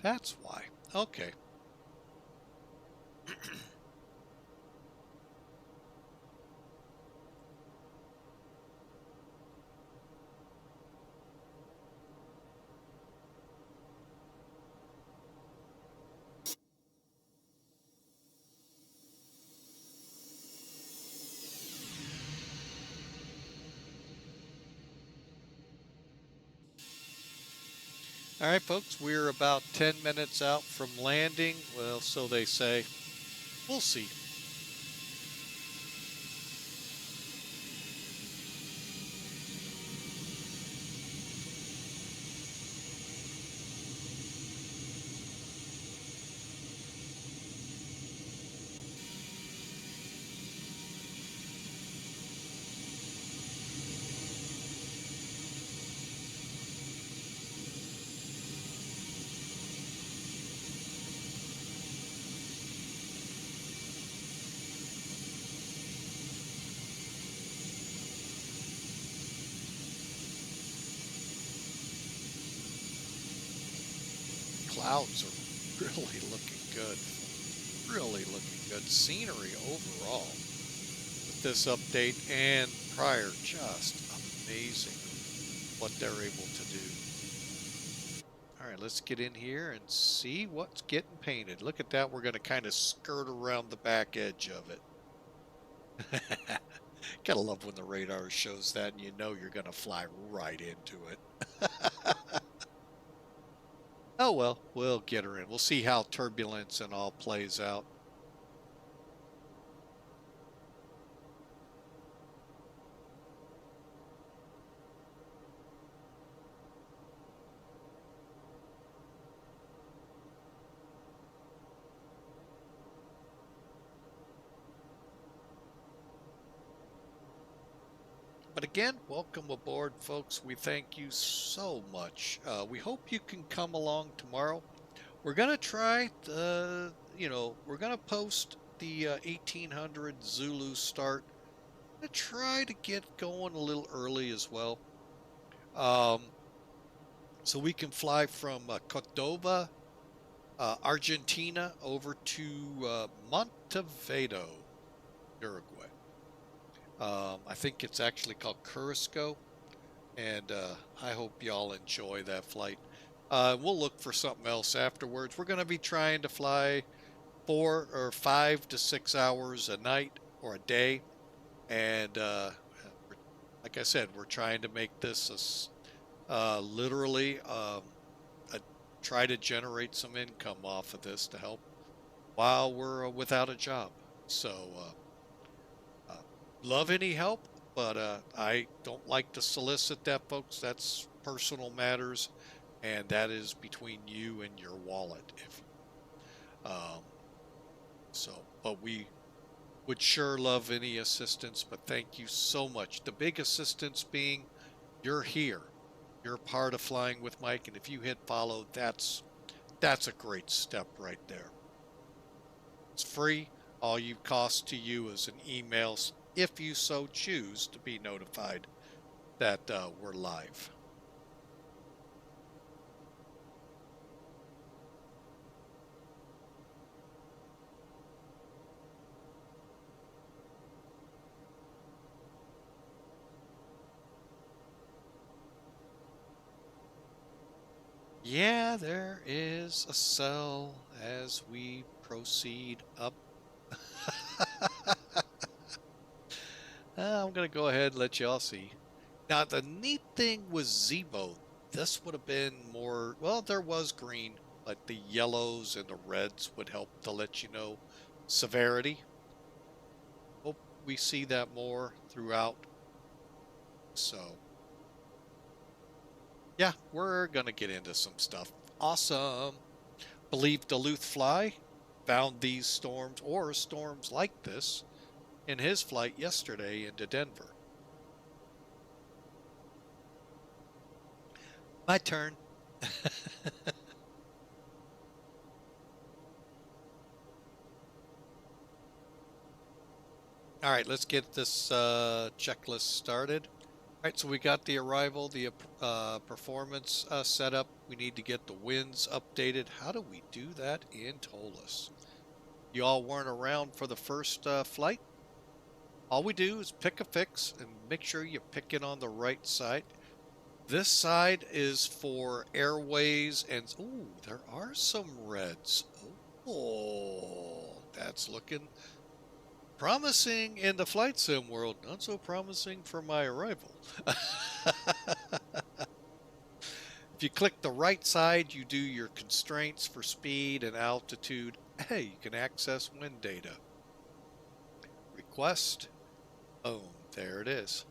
That's why. Okay. All right, folks, we're about 10 minutes out from landing. Well, so they say. We'll see. Clouds are really looking good. Really looking good. Scenery overall with this update and prior, just amazing what they're able to do. All right, let's get in here and see what's getting painted. Look at that. We're going to kind of skirt around the back edge of it. Gotta love when the radar shows that and you know you're going to fly right into it. Oh well, we'll get her in. We'll see how turbulence and all plays out. But again, welcome aboard, folks. We thank you so much. We hope you can come along tomorrow. We're going to try, we're going to post the 1800 Zulu start. I'm going to try to get going a little early as well. So we can fly from Cordova, Argentina, over to Montevideo, Uruguay. I think it's actually called Cusco, and I hope y'all enjoy that flight. We'll look for something else afterwards. We're going to be trying to fly 4 or 5 to 6 hours a night or a day, and like I said, we're trying to make this literally try to generate some income off of this to help while we're without a job. So love any help, but I don't like to solicit that, folks. That's personal matters, and that is between you and your wallet. If um, so, but we would sure love any assistance. But thank you so much. The big assistance being you're here. You're part of Flying with Mike, and if you hit follow, that's a great step right there. It's free. All you cost to you is an email if you so choose to be notified that we're live. Yeah, there is a cell as we proceed up. I'm going to go ahead and let y'all see. Now, the neat thing with Zebo, this would have been more, well, there was green, but the yellows and the reds would help to let you know severity. Hope we see that more throughout. So, yeah, we're going to get into some stuff. Awesome. Believe Duluth Fly found these storms or storms like this in his flight yesterday into Denver. My turn. All right, let's get this checklist started. All right, so we got the arrival, the performance set up. We need to get the winds updated. How do we do that in ToLiss? You all weren't around for the first flight. All we do is pick a fix and make sure you pick it on the right side. This side is for airways, and ooh, there are some reds. Oh, that's looking promising in the flight sim world, not so promising for my arrival. If you click the right side, you do your constraints for speed and altitude. Hey, you can access wind data. Request. Boom, there it is.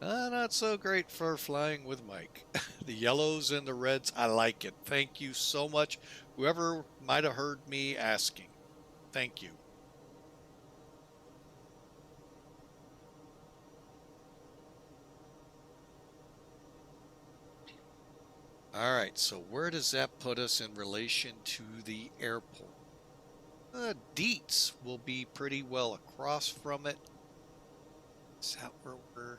Not so great for Flying with Mike. The yellows and the reds, I like it. Thank you so much. Whoever might have heard me asking, thank you. All right, so where does that put us in relation to the airport? Dietz will be pretty well across from it. Is that where we're...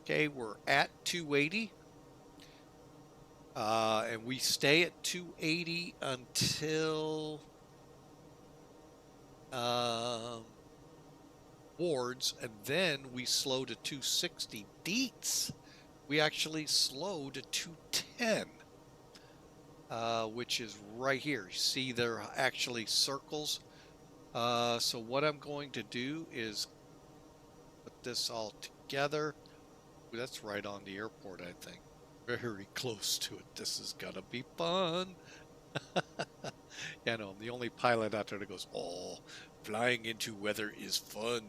Okay, we're at 280. And we stay at 280 until Wards, and then we slow to 260. Dietz, we actually slow to 210, which is right here. You see there are actually circles. So what I'm going to do is put this all together. That's right on the airport, I think. Very close to it. This is gonna be fun. Yeah, no, I'm the only pilot out there that goes, oh, flying into weather is fun.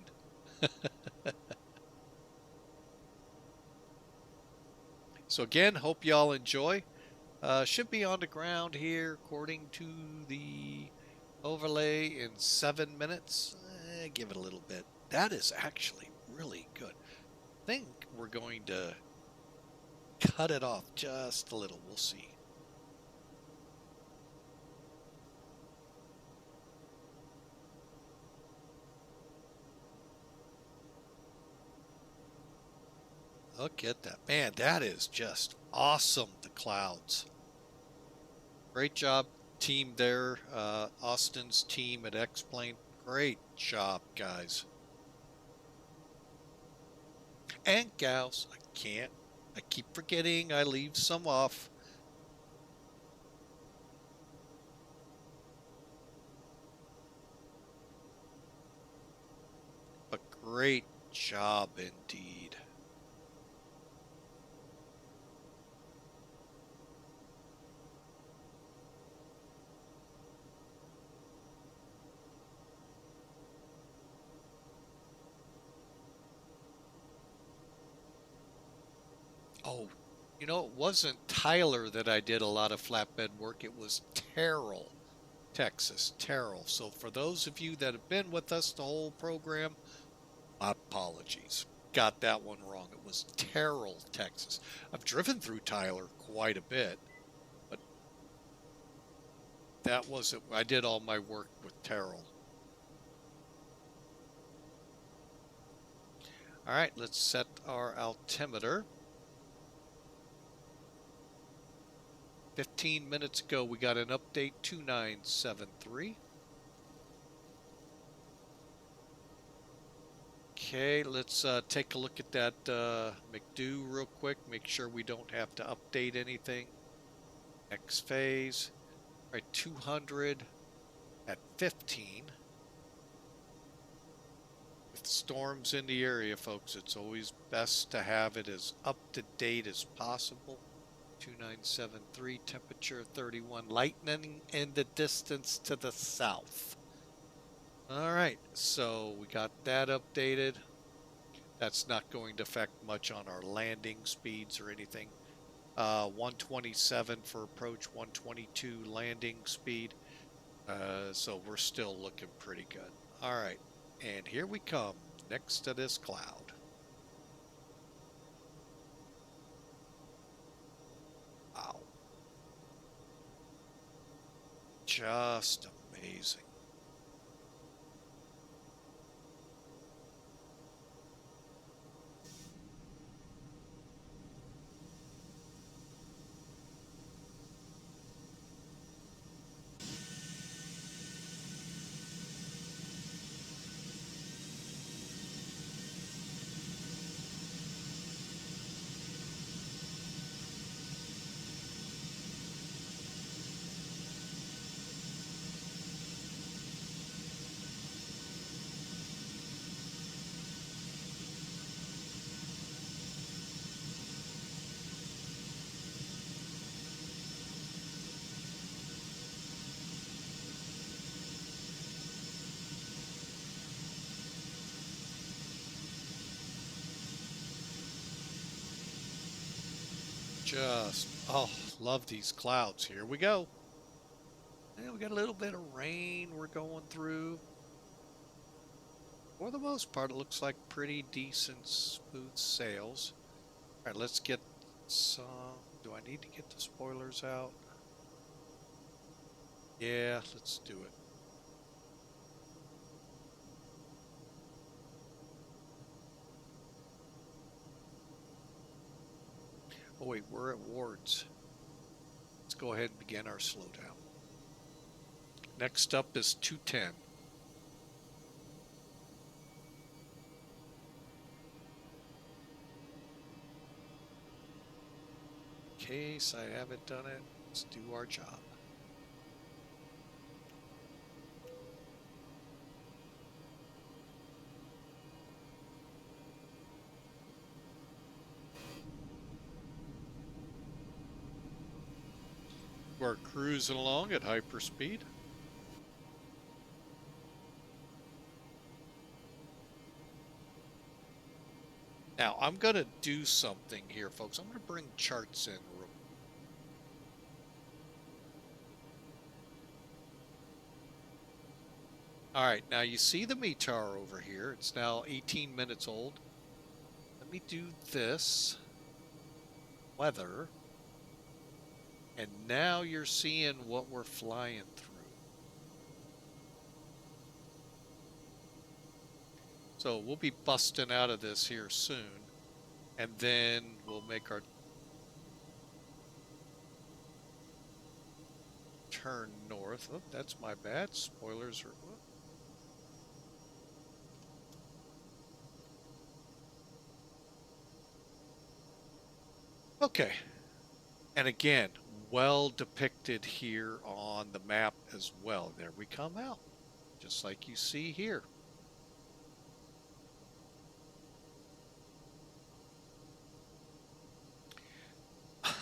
So again, hope y'all enjoy. Should be on the ground here according to the overlay in 7 minutes. Give it a little bit. That is actually really good. I think we're going to cut it off just a little. We'll see. Look at that. Man, that is just awesome, the clouds. Great job, team there. Austin's team at X-Plane. Great job, guys. And gals. I keep forgetting I leave some off. But great job indeed. Oh, you know, it wasn't Tyler that I did a lot of flatbed work. It was Terrell, Texas, Terrell. So for those of you that have been with us the whole program, my apologies. Got that one wrong. It was Terrell, Texas. I've driven through Tyler quite a bit, but that wasn't, I did all my work with Terrell. All right, let's set our altimeter. 15 minutes ago, we got an update 2973. Okay, let's take a look at that McDo real quick. Make sure we don't have to update anything. Next phase. All right, 200 at 15. With storms in the area, folks, it's always best to have it as up to date as possible. 2973, temperature 31, lightning in the distance to the south. All right, so we got that updated. That's not going to affect much on our landing speeds or anything. 127 for approach, 122 landing speed. So we're still looking pretty good. All right, and here we come next to this cloud. Wow. Just amazing. Just, oh, love these clouds. Here we go. Yeah, we got a little bit of rain we're going through. For the most part, it looks like pretty decent, smooth sails. All right, let's get some. Do I need to get the spoilers out? Yeah, let's do it. Oh wait, we're at Wards. Let's go ahead and begin our slowdown. Next up is 210. In case I haven't done it, let's do our job. We're cruising along at hyperspeed. Now, I'm going to do something here, folks. I'm going to bring charts in. All right, now you see the METAR over here. It's now 18 minutes old. Let me do this. Weather. And now you're seeing what we're flying through. So we'll be busting out of this here soon. And then we'll make our turn north. Oh, that's my bad. Spoilers are... Okay. And again, well depicted here on the map as well. There we come out, just like you see here.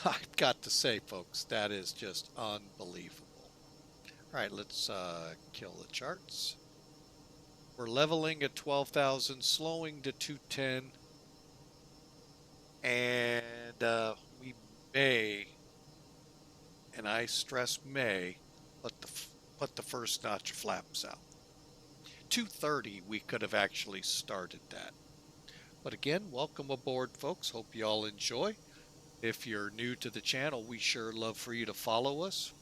I've got to say, folks, that is just unbelievable. All right, let's kill the charts. We're leveling at 12,000, slowing to 210. And we may, and I stress may, put the first notch of flaps out. 230, we could have actually started that. But again, welcome aboard, folks. Hope you all enjoy. If you're new to the channel, we sure love for you to follow us.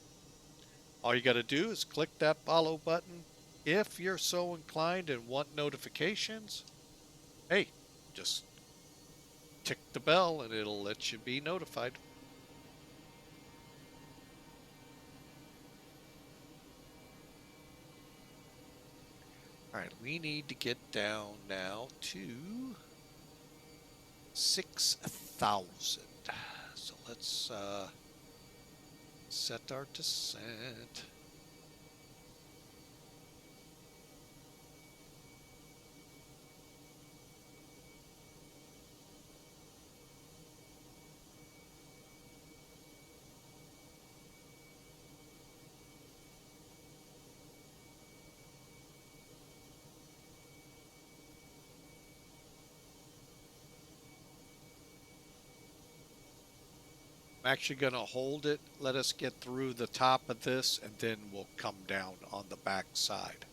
All you got to do is click that follow button. If you're so inclined and want notifications, hey, just tick the bell and it'll let you be notified. All right, we need to get down now to 6,000. So let's set our descent. I'm actually going to hold it, let us get through the top of this, and then we'll come down on the back side.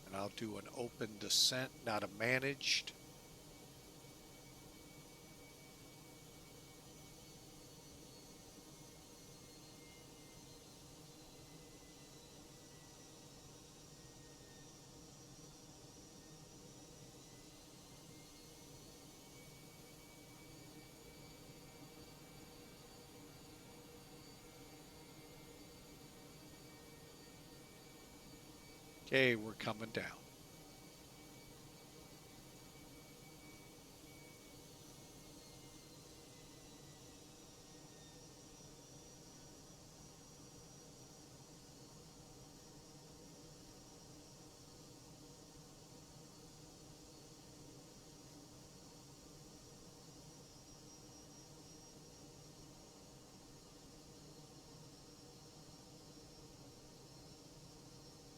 And I'll do an open descent, not a managed. Okay, we're coming down.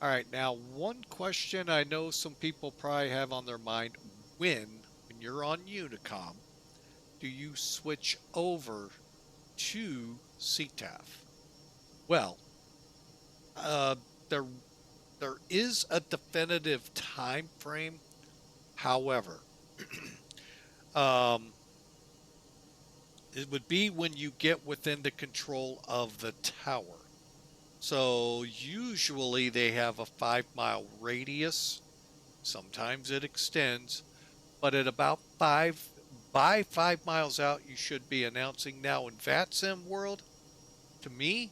All right, now one question I know some people probably have on their mind, when you're on Unicom, do you switch over to CTAF? Well, uh, there is a definitive time frame. However, um, it would be when you get within the control of the tower. So usually they have a 5-mile radius. Sometimes it extends, but at about by 5 miles out, you should be announcing. Now in VATSIM world, to me,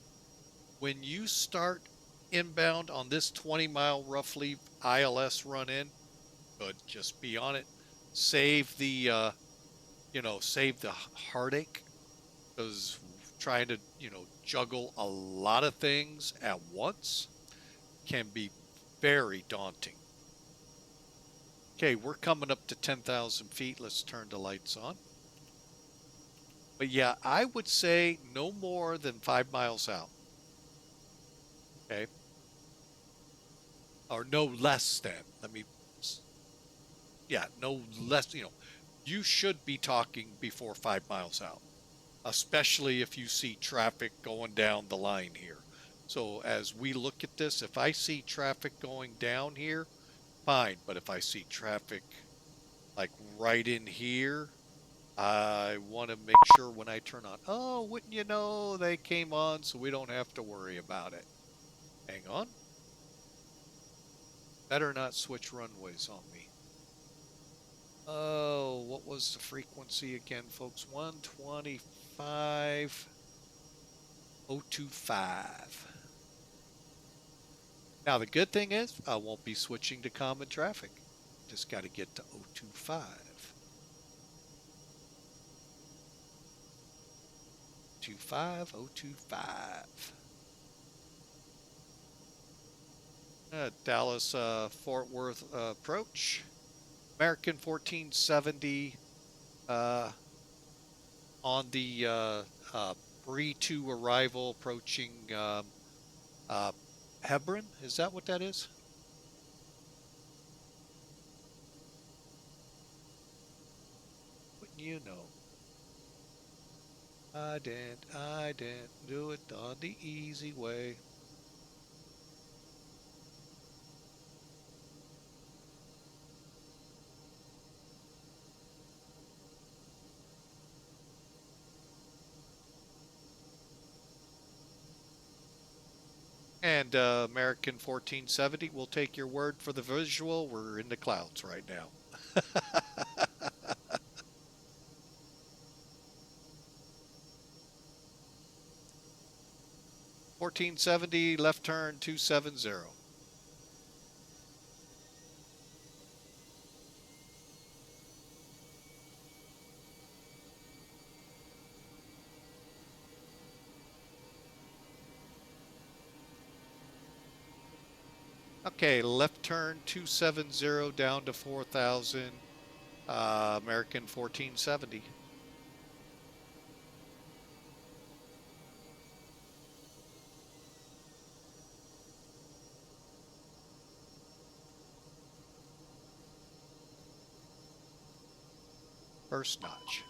when you start inbound on this 20-mile roughly ILS run in, good, just be on it. Save the, save the heartache, because trying to, juggle a lot of things at once can be very daunting. Okay, we're coming up to 10,000 feet. Let's turn the lights on. But yeah, I would say no more than 5 miles out. Okay. Or no less than. No less, you should be talking before 5 miles out, especially if you see traffic going down the line here. So as we look at this, if I see traffic going down here, fine. But if I see traffic like right in here, I want to make sure when I turn on, oh, wouldn't you know, they came on, so we don't have to worry about it. Hang on. Better not switch runways on me. Oh, what was the frequency again, folks? 125.025. Now, the good thing is I won't be switching to common traffic. Just got to get to 025. 025. Dallas Fort Worth approach. American 1470 on the pre-2 arrival approaching Hebron. Is that what that is? Wouldn't you know? I didn't do it on the easy way. And American 1470, we'll take your word for the visual. We're in the clouds right now. 1470, left turn 270. Okay, left turn 270 down to 4,000. American 1470. First notch.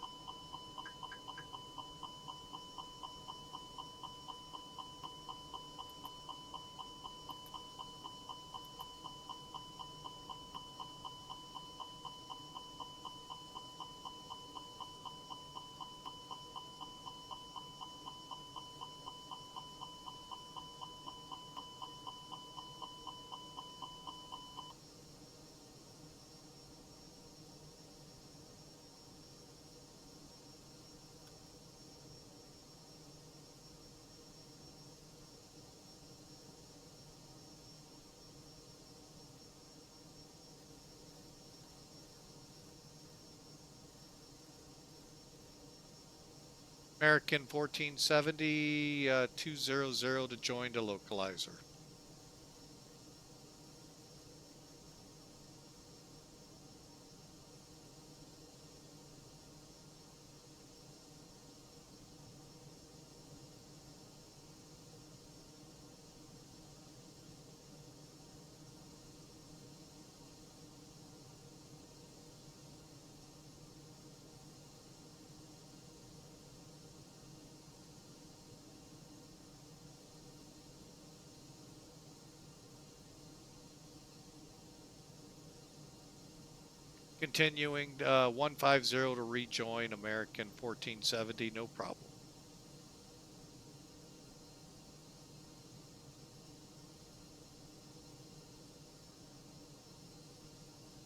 American 1470, 200 to join the localizer. Continuing 150 to rejoin American 1470, no problem.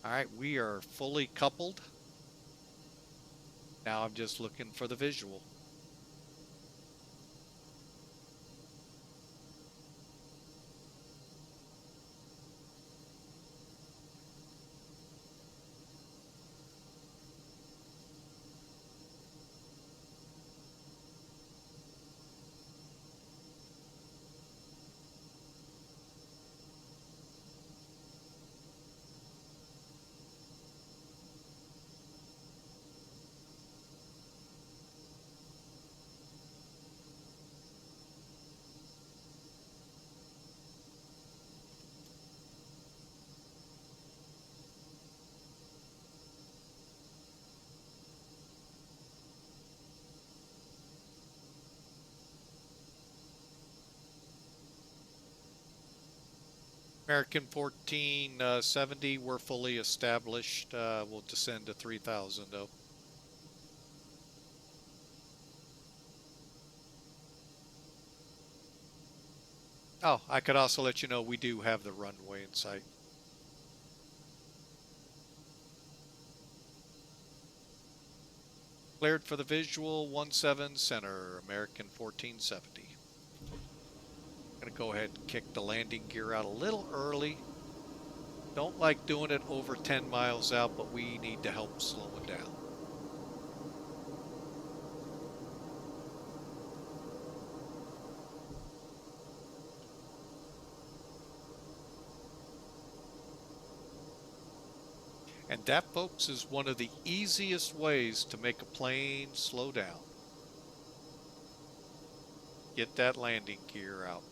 All right, we are fully coupled. Now I'm just looking for the visual. American 1470, we're fully established. We'll descend to 3,000 though. Oh, I could also let you know we do have the runway in sight. Cleared for the visual, 17 center, American 1470. Gonna go ahead and kick the landing gear out a little early. Don't like doing it over 10 miles out, but we need to help slow it down. And that, folks, is one of the easiest ways to make a plane slow down. Get that landing gear out.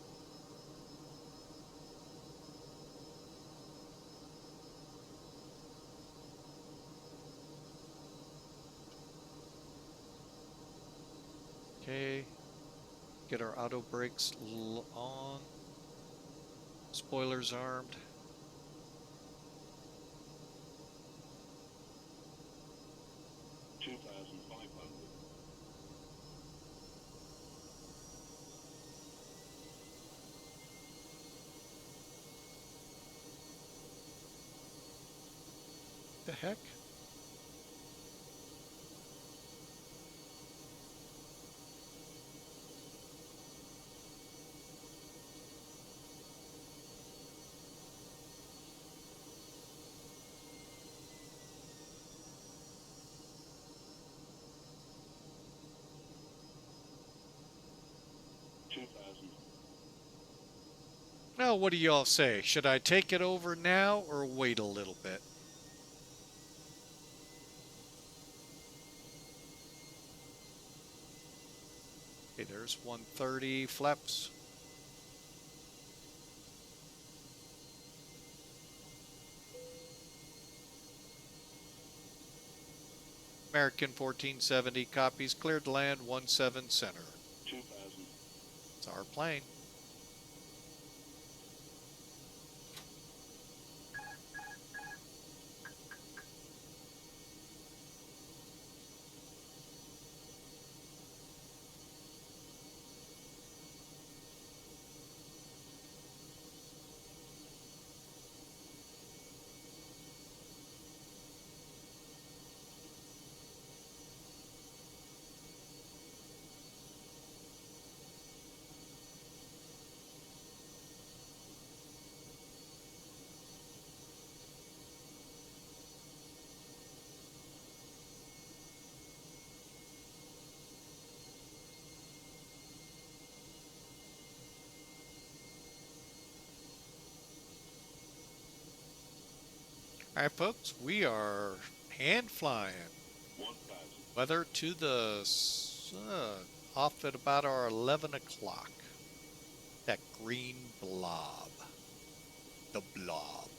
Okay. Get our auto brakes on. Spoilers armed. The heck? Now, what do y'all say? Should I take it over now or wait a little bit? Okay, there's 130 flaps. American 1470 copies, cleared to land 17 center. 2000. It's our plane. All right, folks, we are hand flying. 1000. Weather to the off at about our 11 o'clock. That green blob. The blob.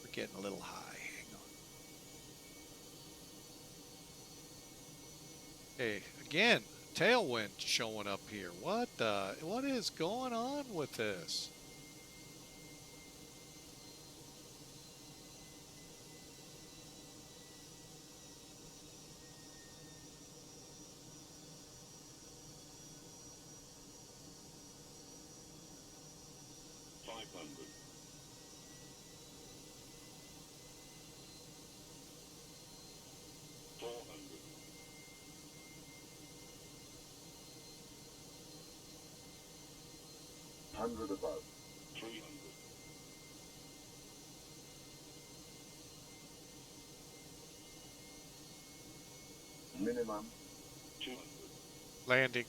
We're getting a little high. Hang on. Okay, again, tailwind showing up here. What is going on with this? Hundred above. 300. Minimum. 200. Landing.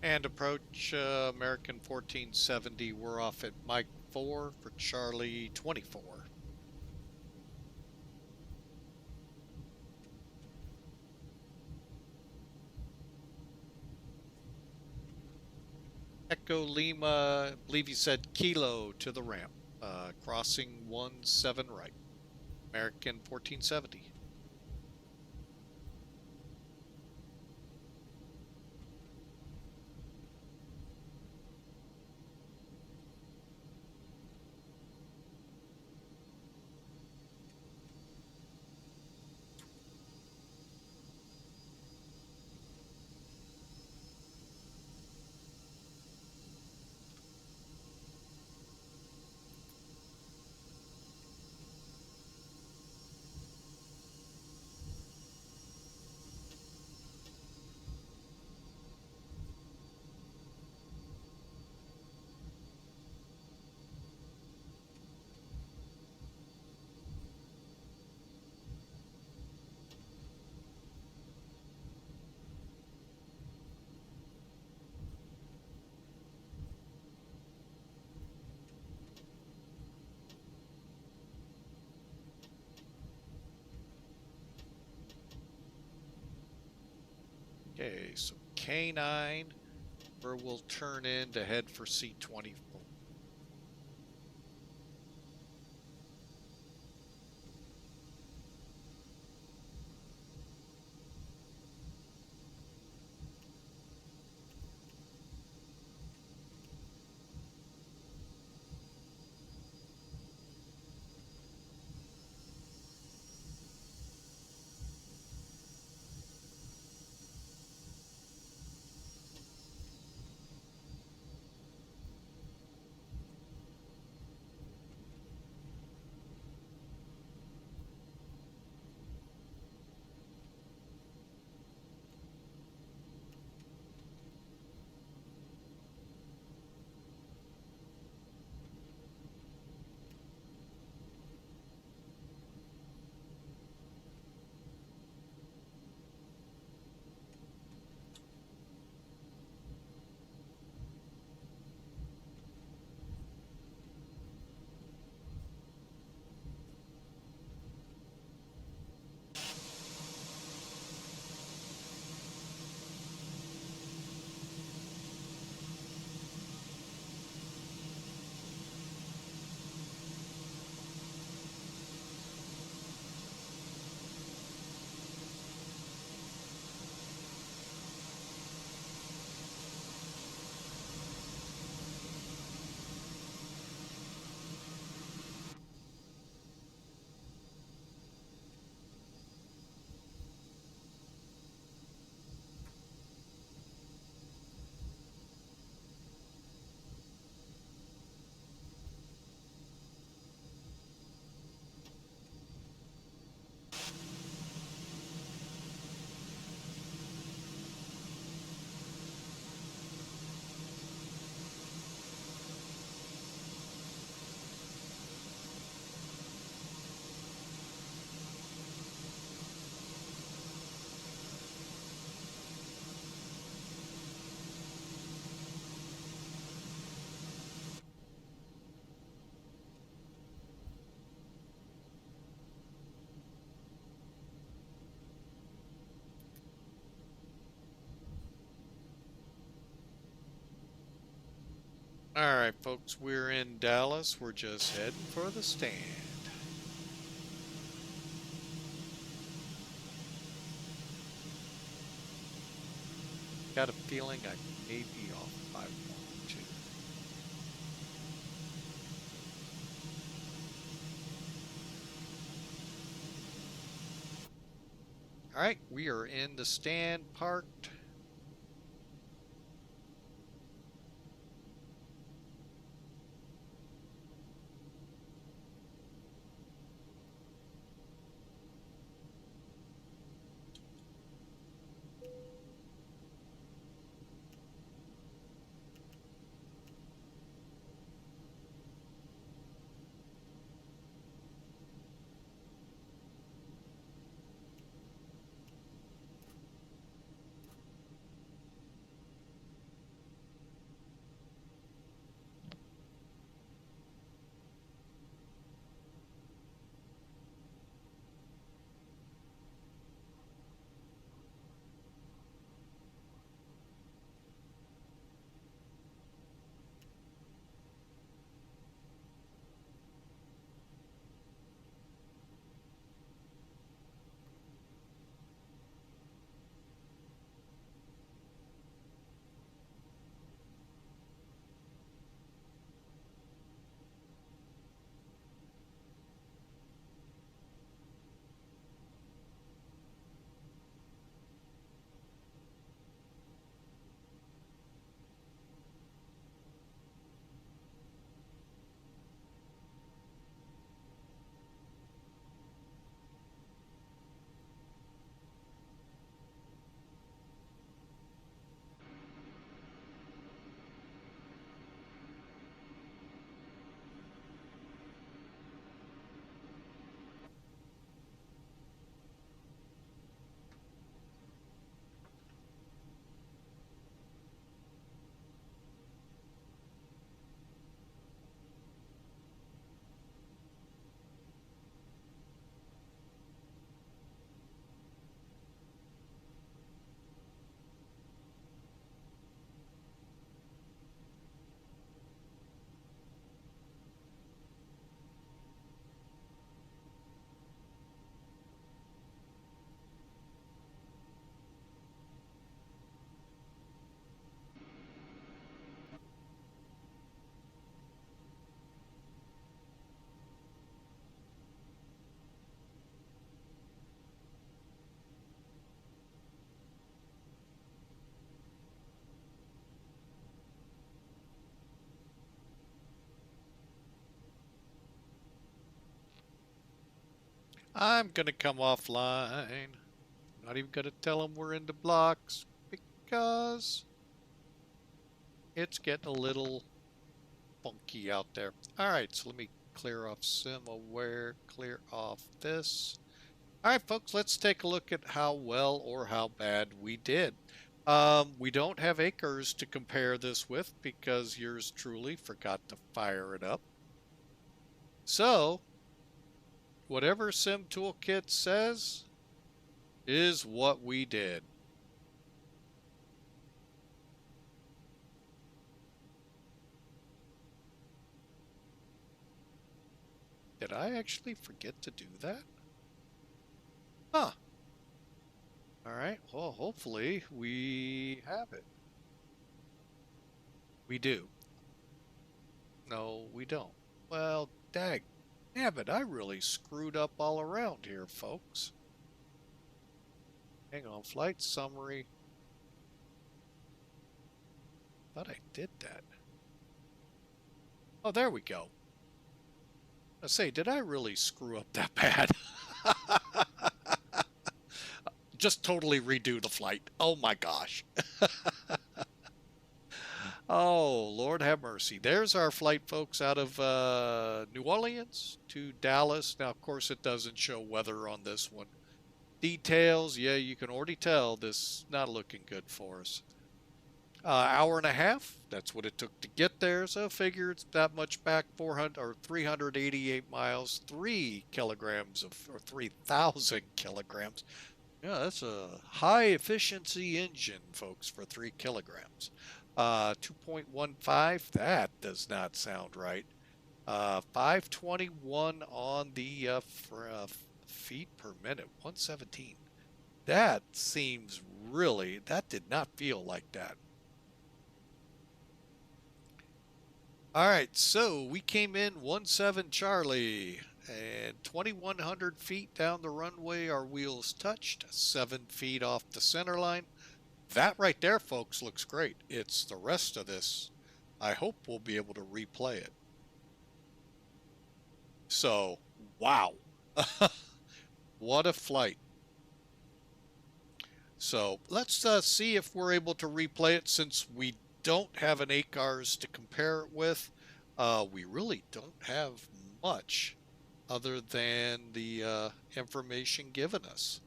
And approach American 1470. We're off at Mike 4 for Charlie 24. Echo Lima, I believe he said Kilo to the ramp. Crossing 17 right. American 1470. Okay, so K9, where we'll turn in to head for C24. All right, folks, we're in Dallas. We're just heading for the stand. Got a feeling I may be off by 1 or 2. All right, we are in the stand, parked. I'm going to come offline. Not even going to tell them we're into blocks because it's getting a little funky out there. All right, so let me clear off SimAware, clear off this. All right, folks, let's take a look at how well or how bad we did. We don't have acres to compare this with because yours truly forgot to fire it up. So, whatever Sim Toolkit says is what we did. Did I actually forget to do that? Huh. All right, well, hopefully we have it. We do. No, we don't. Well, damn it, I really screwed up all around here, folks. Hang on, flight summary. Thought I did that. Oh, there we go. I say, did I really screw up that bad? Just totally redo the flight. Oh my gosh. Oh, Lord have mercy. There's our flight, folks, out of New Orleans to Dallas. Now, of course, it doesn't show weather on this one. Details, yeah, you can already tell this is not looking good for us. Hour and a half, that's what it took to get there, so figure it's that much back, 400 or 388 miles, 3 kilograms of, or 3,000 kilograms. Yeah, that's a high efficiency engine, folks, for 3 kilograms. 2.15, that does not sound right. 521 on the feet per minute, 117. That seems really, that did not feel like that. All right, so we came in 17 Charlie, and 2,100 feet down the runway, our wheels touched, 7 feet off the center line. That right there, folks, looks great. It's the rest of this. I hope we'll be able to replay it. So, wow. What a flight. So let's see if we're able to replay it since we don't have an ACARS to compare it with. We really don't have much other than the information given us.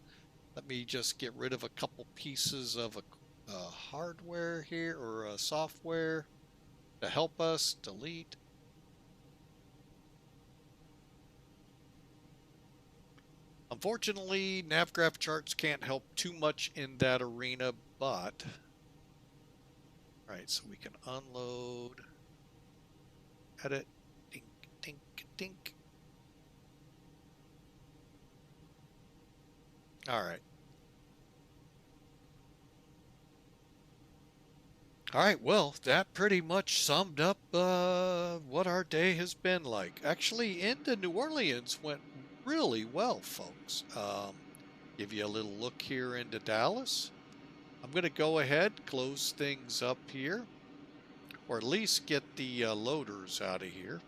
Let me just get rid of a couple pieces of hardware here or software to help us. Delete. Unfortunately, navgraph charts can't help too much in that arena, but all right, so we can unload, edit, dink, dink, dink. All right. All right, well, that pretty much summed up what our day has been like. Actually, into New Orleans went really well, folks. Give you a little look here into Dallas. I'm going to go ahead, close things up here, or at least get the loaders out of here.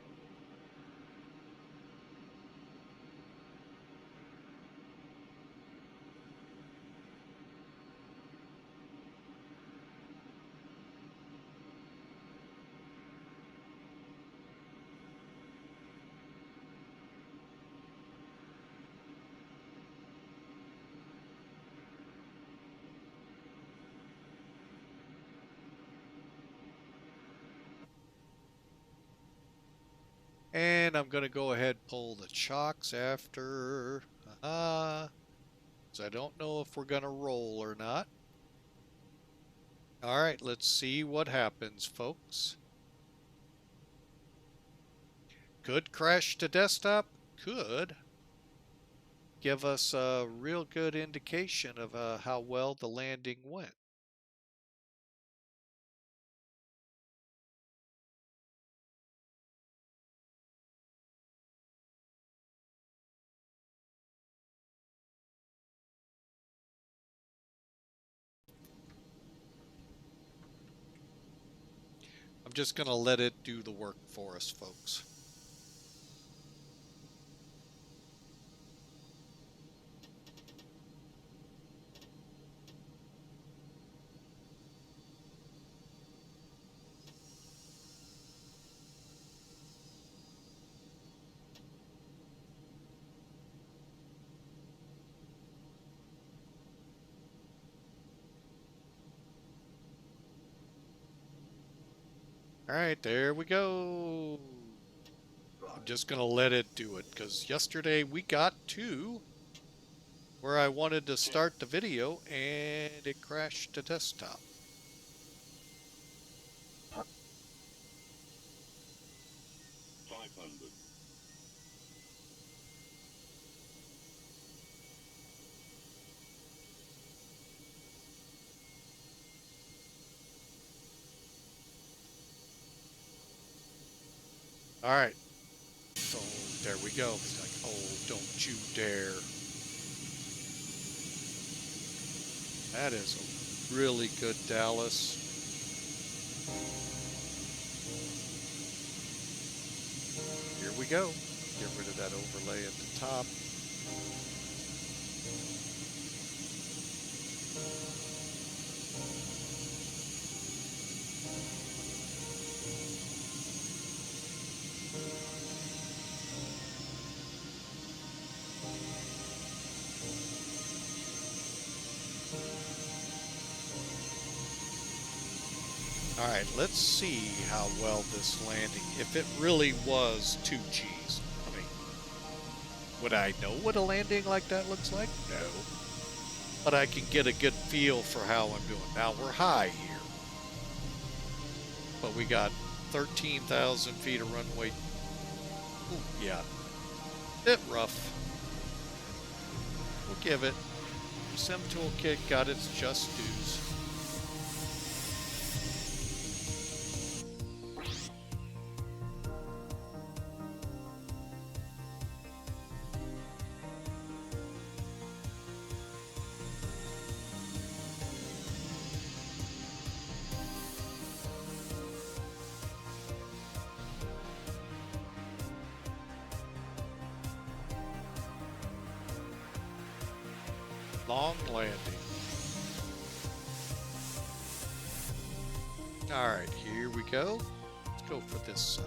And I'm going to go ahead and pull the chocks after, because I don't know if we're going to roll or not. All right, let's see what happens, folks. Could crash to desktop, could give us a real good indication of how well the landing went. I'm just going to let it do the work for us, folks. All right, there we go. I'm just going to let it do it because yesterday we got to where I wanted to start the video and it crashed the desktop. 500. All right. So there we go. It's like, oh, don't you dare. That is a really good Dallas. Here we go. Get rid of that overlay at the top. All right, let's see how well this landing, if it really was 2 Gs. I mean, would I know what a landing like that looks like? No. But I can get a good feel for how I'm doing. Now, we're high here. But we got 13,000 feet of runway. Ooh, yeah. Bit rough. We'll give it. Sim Toolkit got its just dues. Long landing. All right, here we go. Let's go for this side.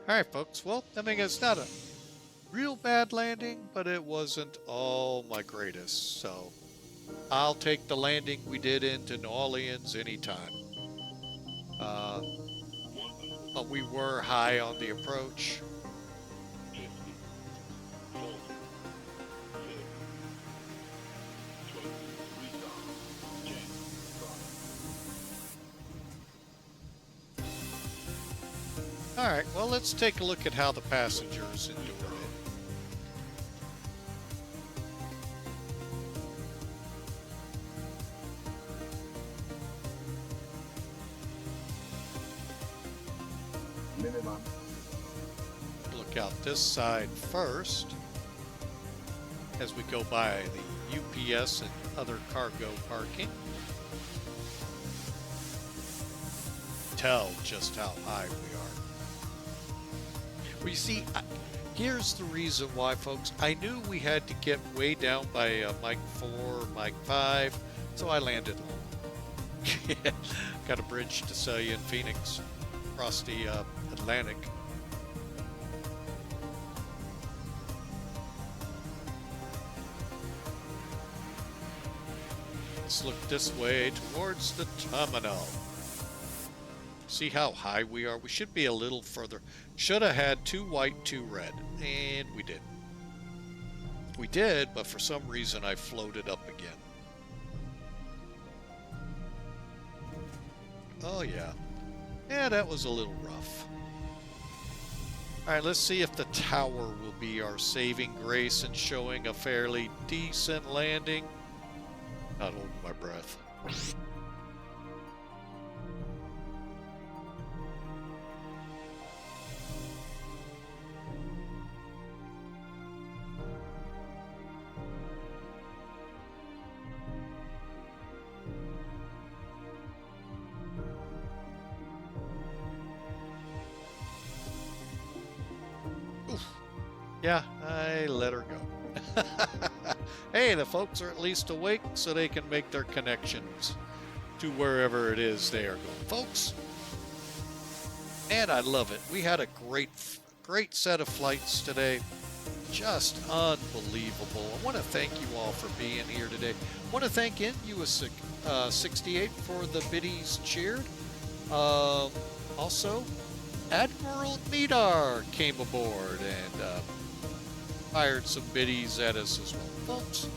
All right, folks. Well, I mean, it's not a real bad landing, but it wasn't all my greatest. So I'll take the landing we did into New Orleans anytime. But we were high on the approach. 50, 40, 30, 20, restart, 10, 5. All right, well, let's take a look at how the passengers endured it. Minimum. Look out this side first as we go by the UPS and other cargo parking. Tell just how high we are. Well, you see, here's the reason why, folks. I knew we had to get way down by Mike 4, Mike 5, so I landed low. Got a bridge to sell you in Phoenix, across the Atlantic. Let's look this way towards the terminal. See how high we are? We should be a little further. Should have had 2 white, 2 red, and we didn't. We did, but for some reason I floated up again. Oh yeah. Yeah, that was a little rough. Alright, let's see if the tower will be our saving grace in showing a fairly decent landing. Not holding my breath. Yeah, I let her go. Hey, the folks are at least awake so they can make their connections to wherever it is they are going. Folks, and I love it. We had a great set of flights today. Just unbelievable. I want to thank you all for being here today. I want to thank NUS 68 for the biddies cheered. Also, Admiral Nidar came aboard and fired some biddies at us as well. Folks,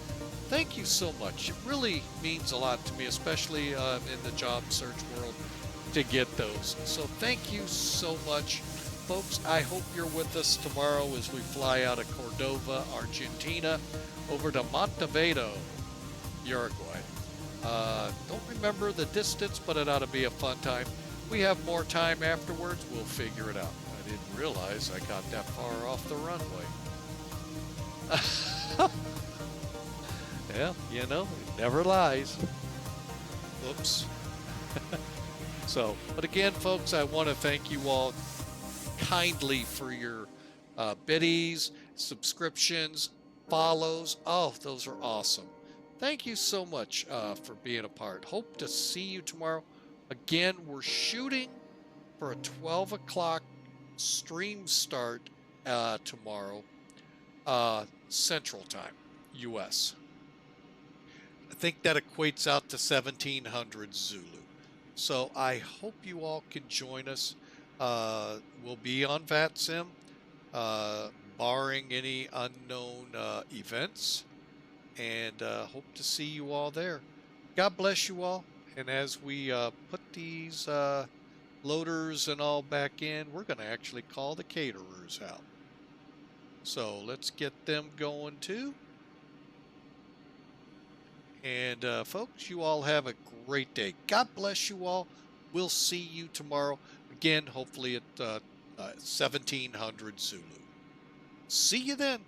thank you so much. It really means a lot to me, especially in the job search world, to get those. So thank you so much. Folks, I hope you're with us tomorrow as we fly out of Cordova, Argentina, over to Montevideo, Uruguay. Don't remember the distance, but it ought to be a fun time. We have more time afterwards. We'll figure it out. I didn't realize I got that far off the runway. Well, you know, it never lies. Whoops. But again, folks, I want to thank you all kindly for your biddies, subscriptions, follows. Oh, those are awesome. Thank you so much for being a part. Hope to see you tomorrow. Again, we're shooting for a 12 o'clock stream start tomorrow, Central Time, U.S. I think that equates out to 1700 Zulu. So I hope you all can join us. We'll be on VATSIM, barring any unknown events, and hope to see you all there. God bless you all. And as we put these loaders and all back in, we're going to actually call the caterers out. So let's get them going too. And folks, you all have a great day. God bless you all. We'll see you tomorrow. Again, hopefully at 1700 Zulu. See you then.